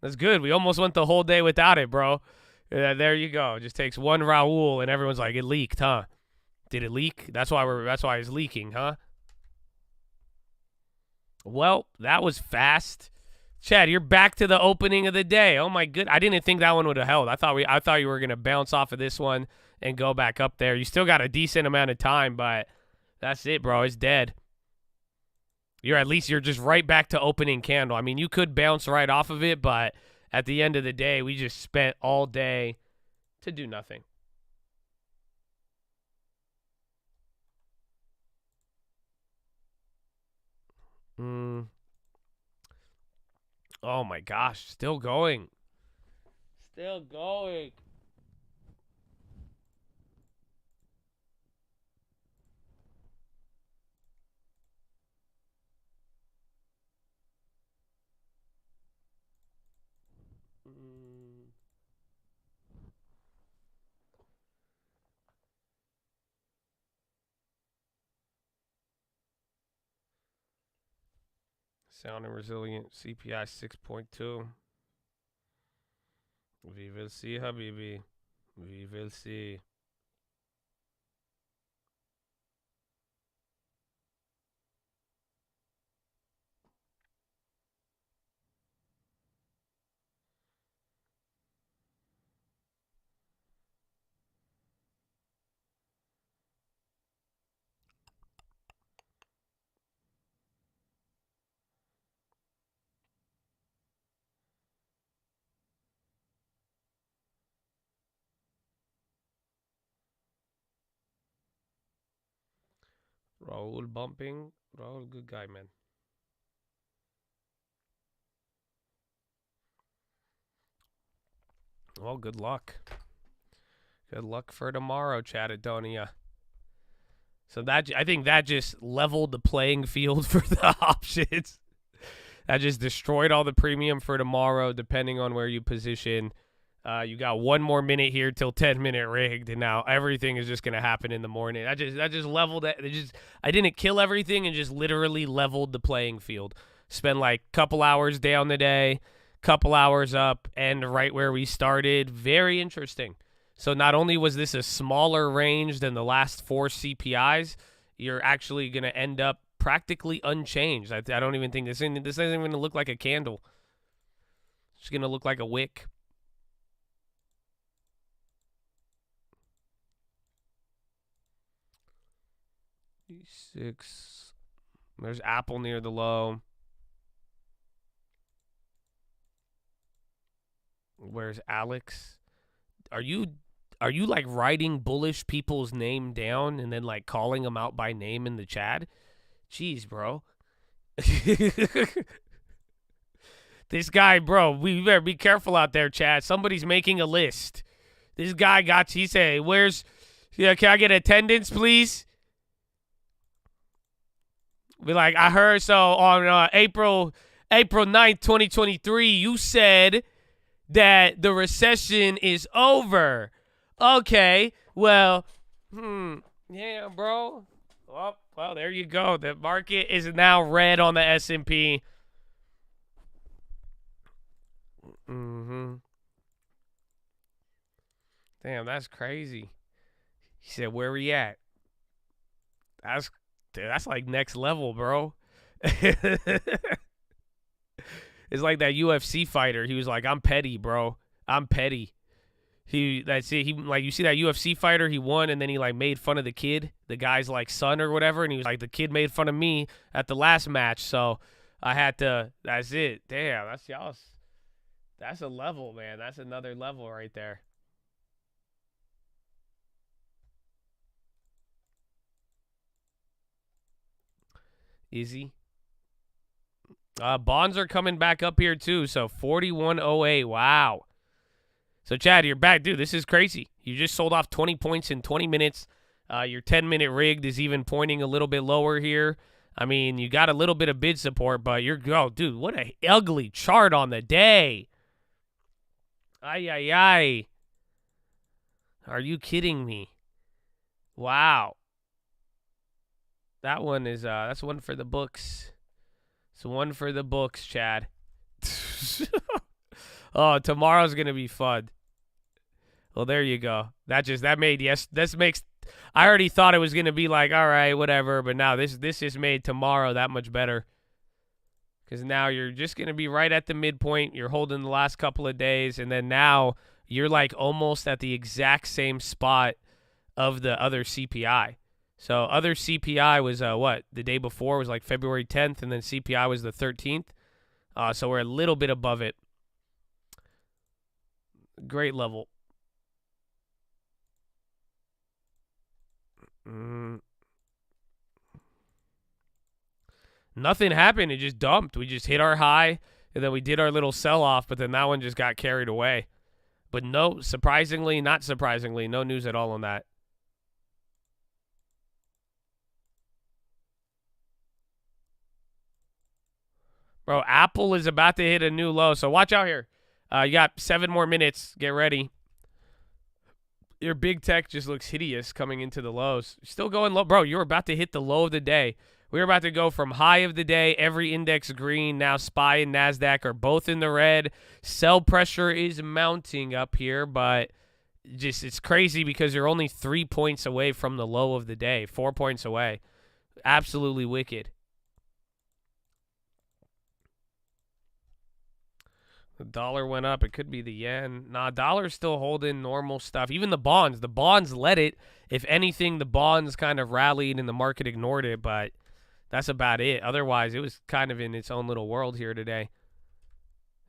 That's good. We almost went the whole day without it, bro. There you go. It just takes one Raul, and everyone's like, it leaked, huh? Did it leak? That's why it's leaking, huh? Well, that was fast. Chad, you're back to the opening of the day. Oh my good. I didn't think that one would have held. I thought you were gonna bounce off of this one and go back up there. You still got a decent amount of time, but that's it, bro. It's dead. You're just right back to opening candle. I mean, you could bounce right off of it, but at the end of the day, we just spent all day to do nothing. Oh my gosh, still going. Still going. Sound and resilient. CPI 6.2. We will see, Habibi. We will see. Raul bumping. Raul, good guy, man. Well, good luck. Good luck for tomorrow, Chatadonia. So that, I think that just leveled the playing field for the options. That just destroyed all the premium for tomorrow, depending on where you position. You got 1 more minute here till 10-minute rigged, and now everything is just gonna happen in the morning. That just leveled it. I didn't kill everything and just literally leveled the playing field. Spend like couple hours down the day, couple hours up, and right where we started. Very interesting. So not only was this a smaller range than the last 4 CPIs, you're actually gonna end up practically unchanged. I don't even think this isn't even gonna look like a candle. It's gonna look like a wick. E6. There's Apple near the low. Where's Alex? Are you like writing bullish people's name down and then like calling them out by name in the chat? Jeez, bro. This guy, bro, we better be careful out there, chat. Somebody's making a list. This guy he said, can I get attendance, please? Be like, I heard, so on April 9th, 2023, you said that the recession is over. Okay, well, yeah, bro. Well, there you go. The market is now red on the S&P. Damn, that's crazy. He said, where we at? That's like next level, bro. It's like that UFC fighter. He was like, I'm petty, bro. I'm petty. That's it. He like, you see that UFC fighter, he won, and then he like made fun of the kid, the guy's like son or whatever, and he was like, the kid made fun of me at the last match, so I had to. That's it. Damn, that's y'all. That's a level, man. That's another level right there. Easy. Bonds are coming back up here too. So 41.08. Wow. So Chad, you're back, dude. This is crazy. You just sold off 20 points in 20 minutes. Your 10-minute rigged is even pointing a little bit lower here. I mean, you got a little bit of bid support, but dude, what a ugly chart on the day. Ay, ay, ay. Are you kidding me? Wow. That one is, that's one for the books. It's one for the books, Chad. Oh, tomorrow's going to be fun. Well, there you go. This makes, I already thought it was going to be like, all right, whatever. But now this just made tomorrow that much better. Because now you're just going to be right at the midpoint. You're holding the last couple of days. And then now you're like almost at the exact same spot of the other CPI. So other CPI was what? The day before was like February 10th, and then CPI was the 13th. So we're a little bit above it. Great level. Nothing happened. It just dumped. We just hit our high, And then we did our little sell-off, but then that one just got carried away. But no, surprisingly, not surprisingly, no news at all on that. Bro, Apple is about to hit a new low, so watch out here. You got 7 more minutes. Get ready. Your big tech just looks hideous coming into the lows. Still going low. Bro, you're about to hit the low of the day. We're about to go from high of the day, every index green. Now SPY and NASDAQ are both in the red. Sell pressure is mounting up here, but just it's crazy because you're only 3 points away from the low of the day. 4 points away. Absolutely wicked. The dollar went up. It could be the yen. Nah, dollar's still holding normal stuff. Even the bonds. The bonds led it. If anything, the bonds kind of rallied and the market ignored it, but that's about it. Otherwise, it was kind of in its own little world here today.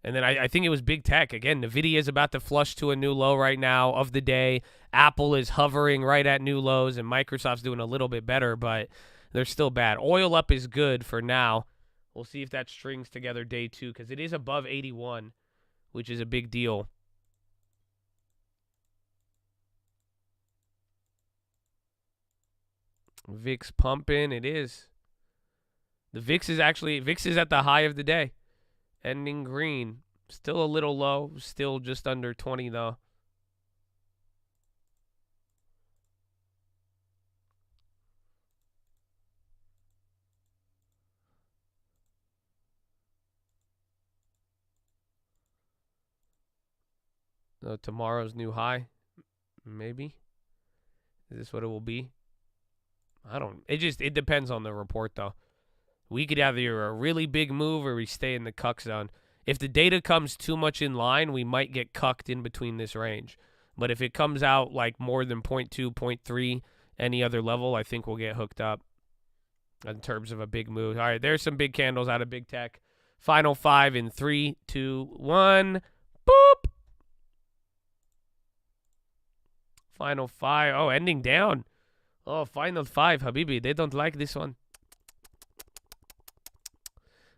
And then I think it was big tech. Again, NVIDIA is about to flush to a new low right now of the day. Apple is hovering right at new lows, and Microsoft's doing a little bit better, but they're still bad. Oil up is good for now. We'll see if that strings together day 2 because it is above 81, which is a big deal. VIX pumping. It is. The VIX is at the high of the day. Ending green. Still a little low. Still just under 20 though. Tomorrow's new high, maybe. Is this what it will be? It depends on the report though. We could have either a really big move or we stay in the cuck zone. If the data comes too much in line, we might get cucked in between this range. But if it comes out like more than 0.2, 0.3, any other level, I think we'll get hooked up in terms of a big move. All right, there's some big candles out of big tech. Final 5 in 3, 2, 1. Boop. Final 5. Oh, ending down. Oh, final 5, Habibi. They don't like this one.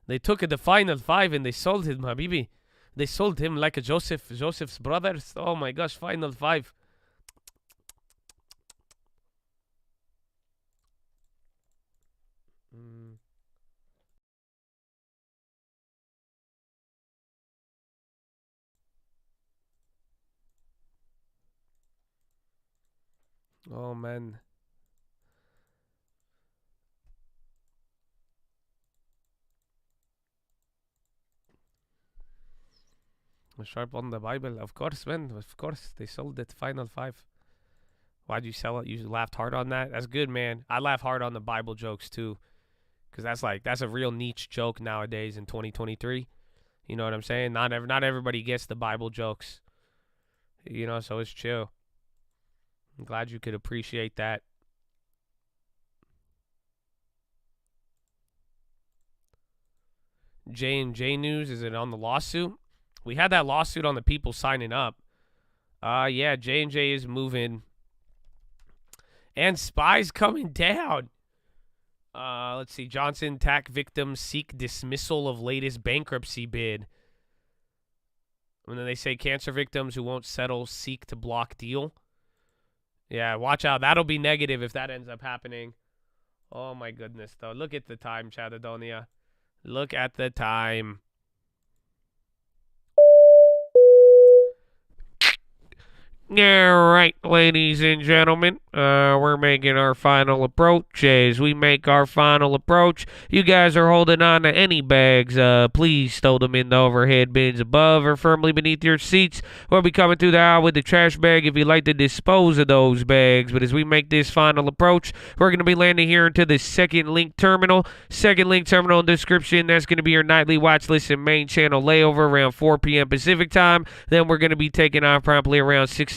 They took the final 5 and they sold him, Habibi. They sold him like a Joseph's brothers. Oh my gosh, final 5. Oh man. Sharp on the Bible. Of course, man. Of course. They sold it final 5. Why'd you sell it? You laughed hard on that? That's good, man. I laugh hard on the Bible jokes too. Because that's a real niche joke nowadays in 2023. You know what I'm saying? Not everybody gets the Bible jokes. You know, so it's chill. I'm glad you could appreciate that. J&J news, is it on the lawsuit? We had that lawsuit on the people signing up. Yeah, J&J is moving. And SPY's coming down. Let's see. Johnson TAC victims seek dismissal of latest bankruptcy bid. And then they say cancer victims who won't settle seek to block deal. Yeah, watch out. That'll be negative if that ends up happening. Oh, my goodness, though. Look at the time, Chadadonia. Look at the time. All right, ladies and gentlemen, we're making our final approach. As we make our final approach, you guys are holding on to any bags. Please stow them in the overhead bins above or firmly beneath your seats. We'll be coming through the aisle with the trash bag if you'd like to dispose of those bags. But as we make this final approach, we're going to be landing here into the second link terminal. Second link terminal in the description. That's going to be your nightly watch list and main channel layover around 4 p.m. Pacific time. Then we're going to be taking off promptly around 6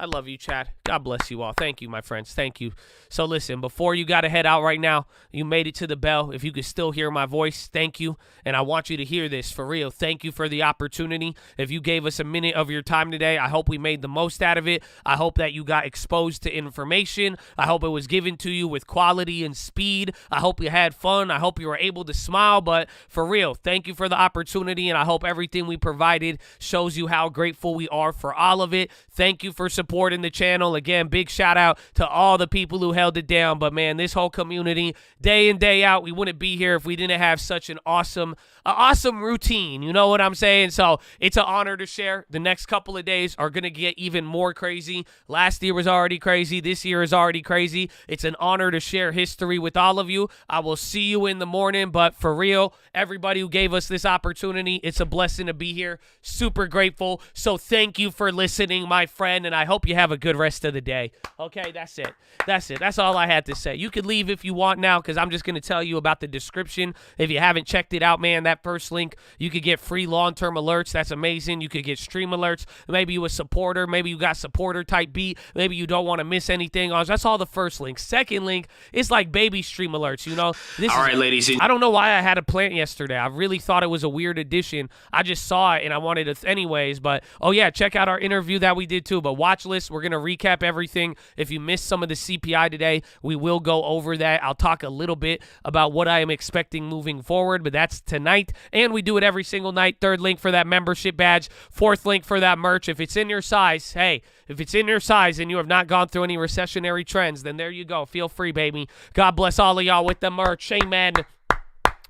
I love you, Chad. God bless you all. Thank you, my friends. Thank you. So listen, before you got to head out right now, you made it to the bell. If you could still hear my voice, thank you. And I want you to hear this for real. Thank you for the opportunity. If you gave us a minute of your time today, I hope we made the most out of it. I hope that you got exposed to information. I hope it was given to you with quality and speed. I hope you had fun. I hope you were able to smile. But for real, thank you for the opportunity. And I hope everything we provided shows you how grateful we are for all of it. Thank you for supporting the channel. Again, big shout out to all the people who held it down. But man, this whole community, day in, day out, we wouldn't be here if we didn't have such an awesome routine. You know what I'm saying? So it's an honor to share. The next couple of days are going to get even more crazy. Last year was already crazy. This year is already crazy. It's an honor to share history with all of you. I will see you in the morning. But for real, everybody who gave us this opportunity, it's a blessing to be here. Super grateful. So thank you for listening, my friend. And I hope you have a good rest of the day. Okay, that's it. That's it. That's all I had to say. You could leave if you want now, because I'm just going to tell you about the description. If you haven't checked it out, man, that first link, you could get free long-term alerts. That's amazing. You could get stream alerts. Maybe you a supporter. Maybe you got supporter type beat. Maybe you don't want to miss anything. That's all the first link. Second link, it's like baby stream alerts, you know. All right, ladies. I don't know why I had a plant yesterday. I really thought it was a weird addition. I just saw it and I wanted to anyways. But, oh, yeah, check out our interview that we did too. But Watchlist, we're going to recap everything. If you missed some of the CPI today, we will go over that. I'll talk a little bit about what I am expecting moving forward, but that's tonight. And we do it every single night. Third link for that membership badge. Fourth link for that merch. If it's in your size, hey, if it's in your size and you have not gone through any recessionary trends, then there you go. Feel free, baby. God bless all of y'all with the merch. Amen.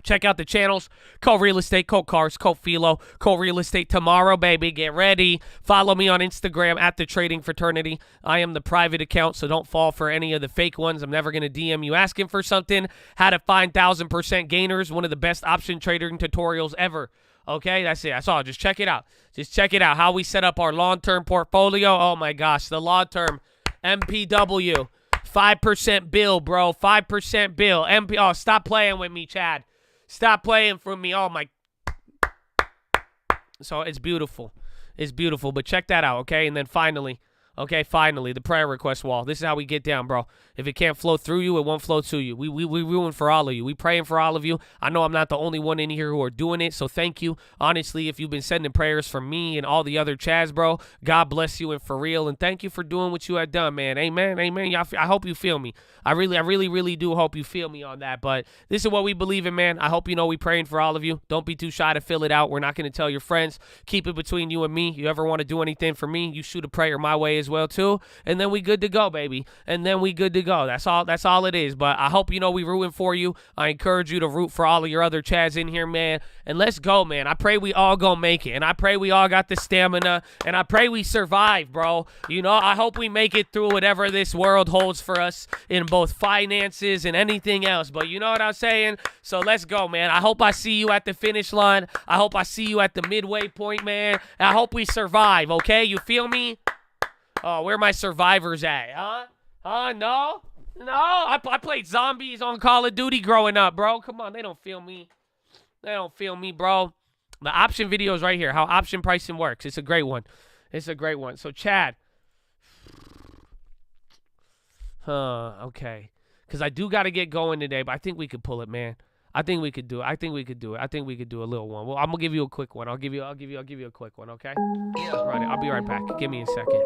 Check out the channels, Co-Real Estate, Co-Cars, Co-PHILO, Co-Real Estate tomorrow, baby. Get ready. Follow me on Instagram at The Trading Fraternity. I am the private account, so don't fall for any of the fake ones. I'm never going to DM you asking for something. How to find 1,000% gainers, one of the best option trading tutorials ever. Okay, that's it. That's all. Just check it out. Just check it out. How we set up our long-term portfolio. Oh, my gosh. The long-term MPW. 5% bill, bro. 5% bill. Oh, stop playing with me, Chad. Stop playing for me. Oh, my. So it's beautiful. It's beautiful. But check that out, okay? And then finally, the prayer request wall. This is how we get down, bro. If it can't flow through you, it won't flow to you. We ruin for all of you. We praying for all of you. I know I'm not the only one in here who are doing it, so thank you. Honestly, if you've been sending prayers for me and all the other Chads, bro, God bless you and for real. And thank you for doing what you have done, man. Amen. Amen. I hope you feel me. I really do hope you feel me on that. But this is what we believe in, man. I hope you know we praying for all of you. Don't be too shy to fill it out. We're not going to tell your friends. Keep it between you and me. You ever want to do anything for me, you shoot a prayer my way as well, too. And then we good to go, baby. And then we good to go. That's all it is. But I hope you know we rooting for you. I encourage you to root for all of your other Chads in here, man. And let's go, man. I pray we all gonna make it. And I pray we all got the stamina. And I pray we survive, bro. You know, I hope we make it through whatever this world holds for us in both finances and anything else. But you know what I'm saying? So let's go, man. I hope I see you at the finish line. I hope I see you at the midway point, man. I hope we survive, okay? You feel me? Oh, where my survivors at? No? I played zombies on Call of Duty growing up, bro. Come on, they don't feel me. They don't feel me, bro. The option video is right here, how option pricing works. It's a great one. It's a great one. So, Chad. Okay. Because I do got to get going today, but I think we could pull it, man. I think we could do it. I think we could do a little one. Well, I'm gonna give you a quick one. I'll give you a quick one, okay? Yeah. Run it. I'll be right back. Give me a second.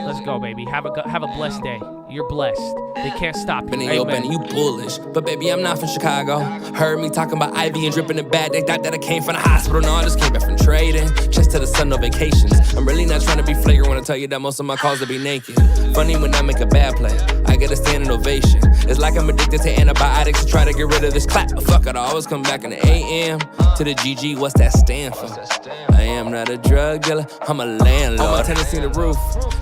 Let's go, baby. Have a blessed day. You're blessed. They can't stop you. Benny, you bullish. But baby, I'm not from Chicago. Heard me talking about IV and dripping in bad. They thought that I came from the hospital. No, I just came back from trading. Chest to the sun, no vacations. I'm really not trying to be flagrant when I tell you that most of my calls will be naked. Funny when I make a bad play, I get a standing ovation. It's like I'm addicted to antibiotics to try to get rid of this clap. But fuck it, I always come back in the AM to the GG. What's that stand for? I am not a drug dealer, I'm a landlord. On my Tennessee the roof,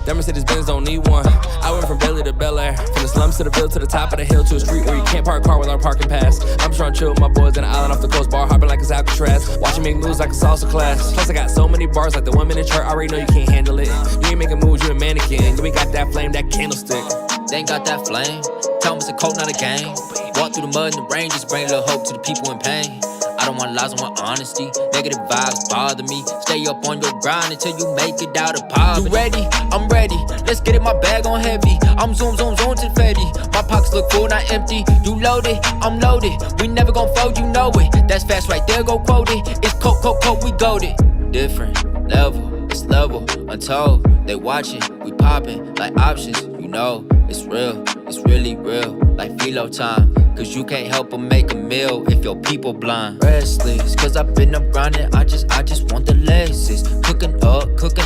that Mercedes-Benz don't need one. I went from Bailey to Bel Air, from the slums to the Ville to the top of the hill to a street where you can't park a car without a parking pass. I'm trying to chill with my boys in the island off the coast, bar hopping like it's Alcatraz, watching make moves like a salsa class. Plus I got so many bars like the women in church. I already know you can't handle it. You ain't making moves, you a mannequin. You ain't got that flame, that candlestick. They ain't got that flame. Tell them it's a coat, not a game. Walk through the mud and the rain, just bring a little hope to the people in pain. I don't want lies, I want honesty. Negative vibes bother me. Stay up on your grind until you make it out of poverty. You ready? I'm ready. Let's get it, my bag on heavy. I'm zoom to Fetty. My pockets look full, not empty. You loaded, I'm loaded. We never gon' fold, you know it. That's fast right there, go quote it. It's coke, we goated. Different level, it's level, untold. They watching, we popping like options. You know, it's real, it's really real. Like PHILO time, cause you can't help but make a meal if your people blind. Restless, cause I've been up grinding, I just want the Lexus. Cooking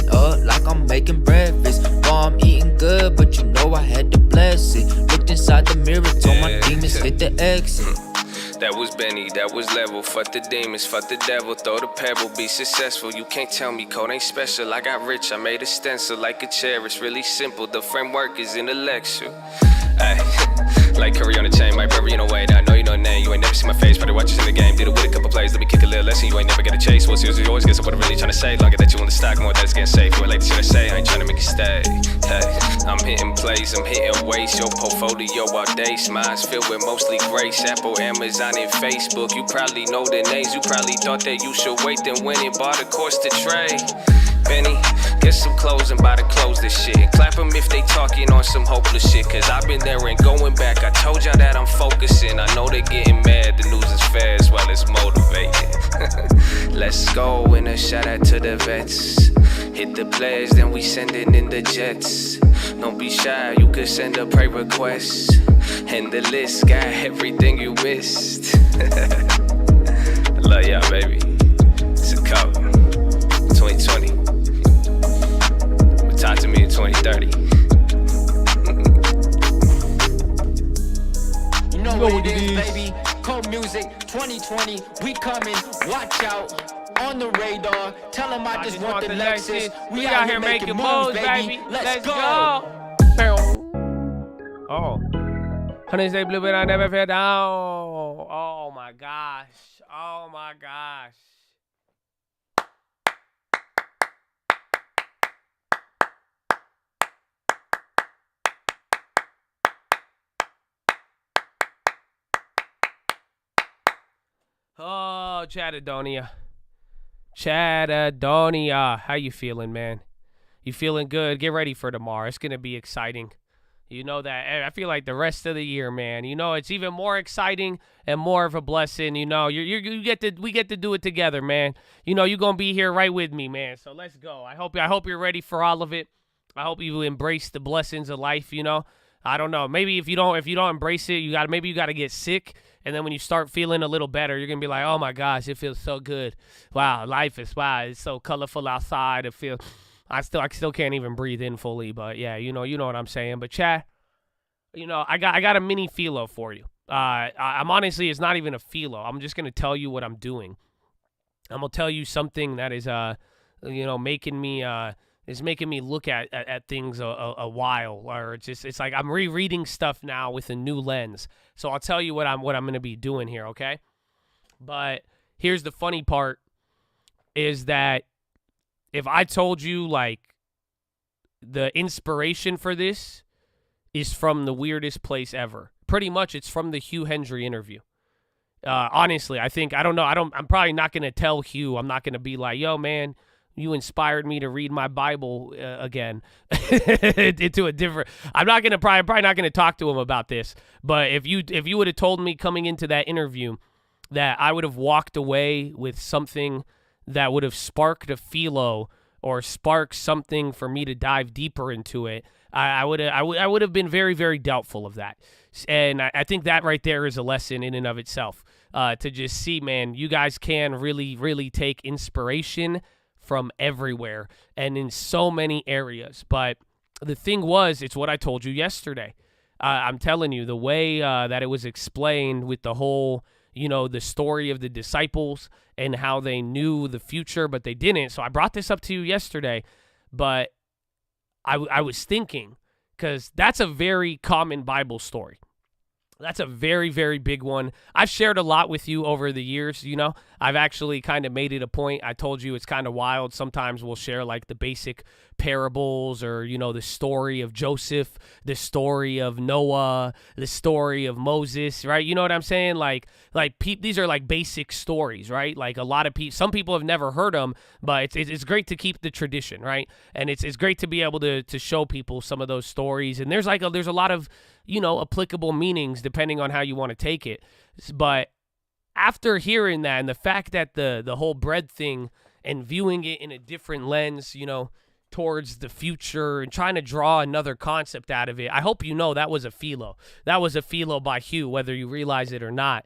up like I'm making breakfast. Oh, I'm eating good, but you know I had to bless it. Looked inside the mirror, told my demons hit the exit. That was Benny, that was level. Fuck the demons, fuck the devil. Throw the pebble, be successful. You can't tell me code ain't special. I got rich, I made a stencil like a chair. It's really simple, the framework is intellectual. Ay, like curry on the chain, my brother, you know, wait. I know you know the name, you ain't never seen my face. Probably watch us in the game, did it with a couple plays. Let me kick a little lesson, you ain't never get a chase. What's yours, you always guess what I'm really trying to say. Longer that you want the stock, more that it's getting safe. You ain't like the shit I say, I ain't trying to make it stay. Hey, I'm hitting plays, I'm hitting waste. Your portfolio all day, smiles filled with mostly grace. Apple, Amazon, and Facebook. You probably know the names, you probably thought that you should wait, then went and bought a course to trade. Benny, get some clothes and buy the clothes this shit. Clap them if they talking on some hopeless shit. Cause I've been there and going back. I told y'all that I'm focusing. I know they getting mad. The news is fair as well as motivating. Let's go and a shout out to the vets. Hit the players, then we send it in the jets. Don't be shy, you could send a pray request. And the list got everything you missed. I love y'all, baby. It's a cup. 2020. Talk to me in 2030. You know what it is, baby. Cold music, 2020. We coming, watch out. On the radar. Tell them I just want the Lexus. We out here making moves, baby. Let's go. Oh. Honey, say blue, but I never fell down. Oh my gosh. Oh my gosh. Oh, Chattadonia. How you feeling, man? You feeling good? Get ready for tomorrow. It's going to be exciting. You know that. I feel like the rest of the year, man. You know, it's even more exciting and more of a blessing. You know, we get to do it together, man. You know, you're going to be here right with me, man. So let's go. I hope you're ready for all of it. I hope you embrace the blessings of life, you know. I don't know. Maybe if you don't embrace it, maybe you got to get sick. And then when you start feeling a little better, you're going to be like, oh, my gosh, it feels so good. Wow, it's so colorful outside. I still can't even breathe in fully. But, yeah, you know what I'm saying. But, chat, you know, I got a mini PHILO for you. I'm honestly, it's not even a PHILO. I'm just going to tell you what I'm doing. I'm going to tell you something that is, making me look at things a while, or it's like I'm rereading stuff now with a new lens. So I'll tell you what I'm going to be doing here, okay? But here's the funny part is that if I told you like the inspiration for this is from the weirdest place ever. Pretty much it's from the Hugh Hendry interview. Honestly, I'm probably not going to tell Hugh. I'm not going to be like, yo, man, you inspired me to read my Bible again into a different. I'm probably not gonna talk to him about this. But if you would have told me coming into that interview that I would have walked away with something that would have sparked a PHILO or sparked something for me to dive deeper into it, I would have been very, very doubtful of that. And I think that right there is a lesson in and of itself. To just see, man, you guys can really, really take inspiration from everywhere and in so many areas. But the thing was, it's what I told you yesterday. I'm telling you, the way that it was explained with the whole, the story of the disciples and how they knew the future, but they didn't. So I brought this up to you yesterday, but I was thinking, because that's a very common Bible story. That's a very, very big one. I've shared a lot with you over the years, you know. I've actually kind of made it a point. I told you it's kind of wild. Sometimes we'll share like the basic parables or, you know, the story of Joseph, the story of Noah, the story of Moses, right? You know what I'm saying? These are like basic stories, right? Like a lot of people, some people have never heard them, but it's great to keep the tradition, right? And it's great to be able to show people some of those stories. And there's a lot of, you know, applicable meanings depending on how you want to take it. But after hearing that and the fact that the whole bread thing and viewing it in a different lens, you know, towards the future and trying to draw another concept out of it, I hope you know that was a PHILO. That was a PHILO by Hugh, whether you realize it or not.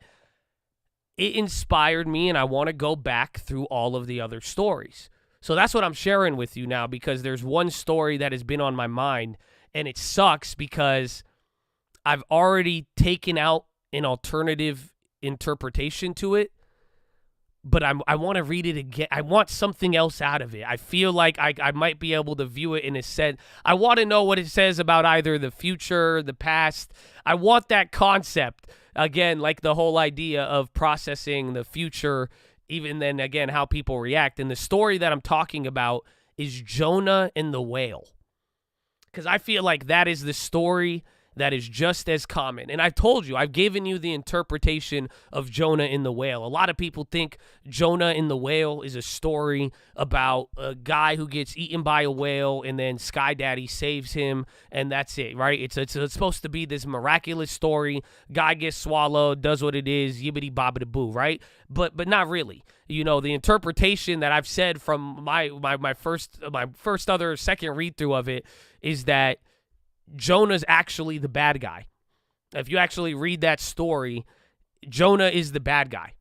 It inspired me, and I want to go back through all of the other stories. So that's what I'm sharing with you now, because there's one story that has been on my mind, and it sucks because I've already taken out an alternative interpretation to it, but I want to read it again. I want something else out of it. I feel like I might be able to view it in a sense. I want to know what it says about either the future, the past. I want that concept. Again, like the whole idea of processing the future, even then, again, how people react. And the story that I'm talking about is Jonah and the whale, because I feel like that is the story that is just as common. And I've told you, I've given you the interpretation of Jonah in the whale. A lot of people think Jonah in the whale is a story about a guy who gets eaten by a whale and then Sky Daddy saves him, and that's it, right? It's supposed to be this miraculous story. Guy gets swallowed, does what it is, yibbity bobbity boo, right? But not really. You know, the interpretation that I've said from my first second read through of it is that Jonah's actually the bad guy. If you actually read that story, Jonah is the bad guy.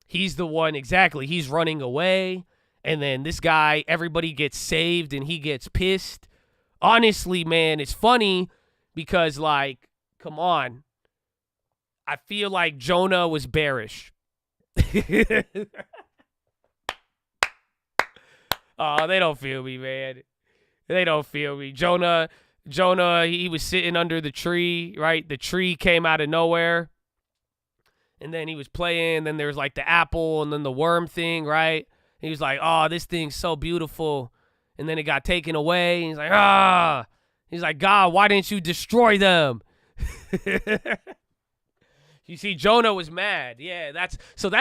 He's the one, exactly. He's running away, and then this guy, everybody gets saved, and he gets pissed. Honestly, man, it's funny because, like, come on. I feel like Jonah was bearish. Oh, they don't feel me, man. They don't feel me. Jonah, he was sitting under the tree, right? The tree came out of nowhere. And then he was playing. Then there was like the apple and then the worm thing, right? He was like, oh, this thing's so beautiful. And then it got taken away. He's like, ah. He's like, God, why didn't you destroy them? You see, Jonah was mad. Yeah, that's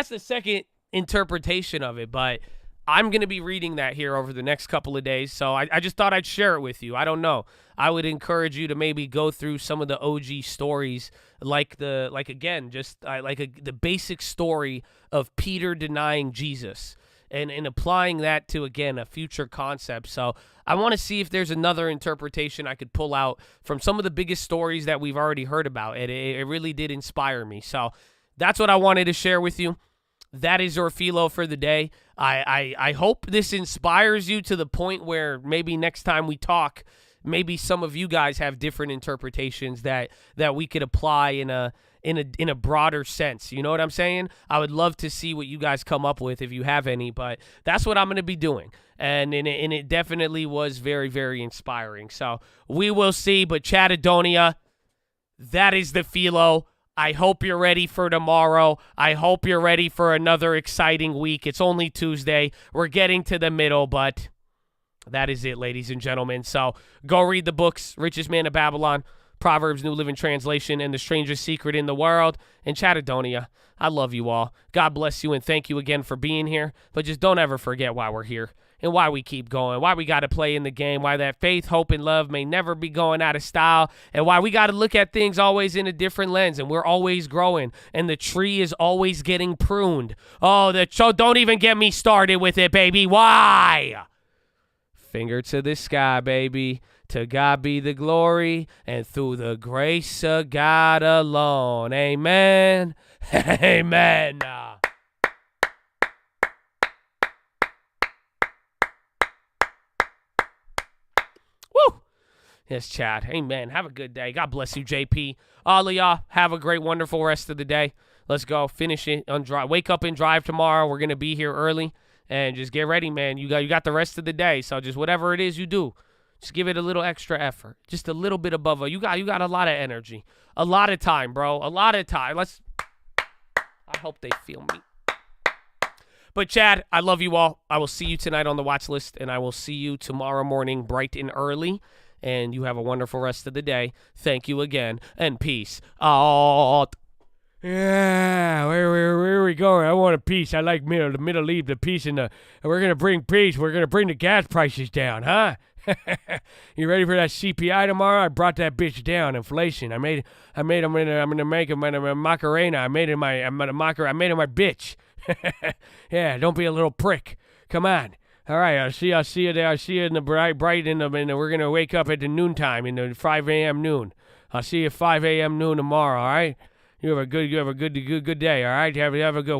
the second interpretation of it. But I'm going to be reading that here over the next couple of days, so I just thought I'd share it with you. I don't know. I would encourage you to maybe go through some of the OG stories, like the basic story of Peter denying Jesus and applying that to, again, a future concept. So I want to see if there's another interpretation I could pull out from some of the biggest stories that we've already heard about. It really did inspire me. So that's what I wanted to share with you. That is your PHILO for the day. I hope this inspires you to the point where maybe next time we talk, maybe some of you guys have different interpretations that we could apply in a broader sense. You know what I'm saying? I would love to see what you guys come up with if you have any, but that's what I'm going to be doing. And it definitely was very, very inspiring. So we will see, but Chattadonia, that is the PHILO. I hope you're ready for tomorrow. I hope you're ready for another exciting week. It's only Tuesday. We're getting to the middle, but that is it, ladies and gentlemen. So go read the books, Richest Man of Babylon, Proverbs, New Living Translation, and The Strangest Secret in the World. And Chattadonia, I love you all. God bless you, and thank you again for being here. But just don't ever forget why we're here and why we keep going, why we got to play in the game, why that faith, hope, and love may never be going out of style, and why we got to look at things always in a different lens, and we're always growing, and the tree is always getting pruned. Oh, don't even get me started with it, baby. Why? Finger to the sky, baby. To God be the glory, and through the grace of God alone. Amen. Amen. Woo! Yes, Chad. Amen. Have a good day. God bless you, JP. All of y'all, have a great, wonderful rest of the day. Let's go. Finish it on drive. Wake up and drive tomorrow. We're going to be here early. And just get ready, man. You got the rest of the day. So just whatever it is you do, Just give it a little extra effort. Just a little bit above. You got a lot of energy. A lot of time, bro. A lot of time. I hope they feel me. But Chad, I love you all. I will see you tonight on the watch list, and I will see you tomorrow morning bright and early. And you have a wonderful rest of the day. Thank you again, and peace out. Yeah, where are we going? I want a peace. I like the middle leave, the peace, and we're going to bring peace. We're going to bring the gas prices down, huh? You ready for that CPI tomorrow? I brought that bitch down. Inflation. I made them. I'm gonna make them in a Macarena. I made it my bitch. Yeah, don't be a little prick. Come on. All right, I'll see you there. I'll see you in the bright in the. We're gonna wake up at the noontime in the 5 a.m. noon. I'll see you at 5 a.m. noon tomorrow. All right. You have a good day. All right. Have a good.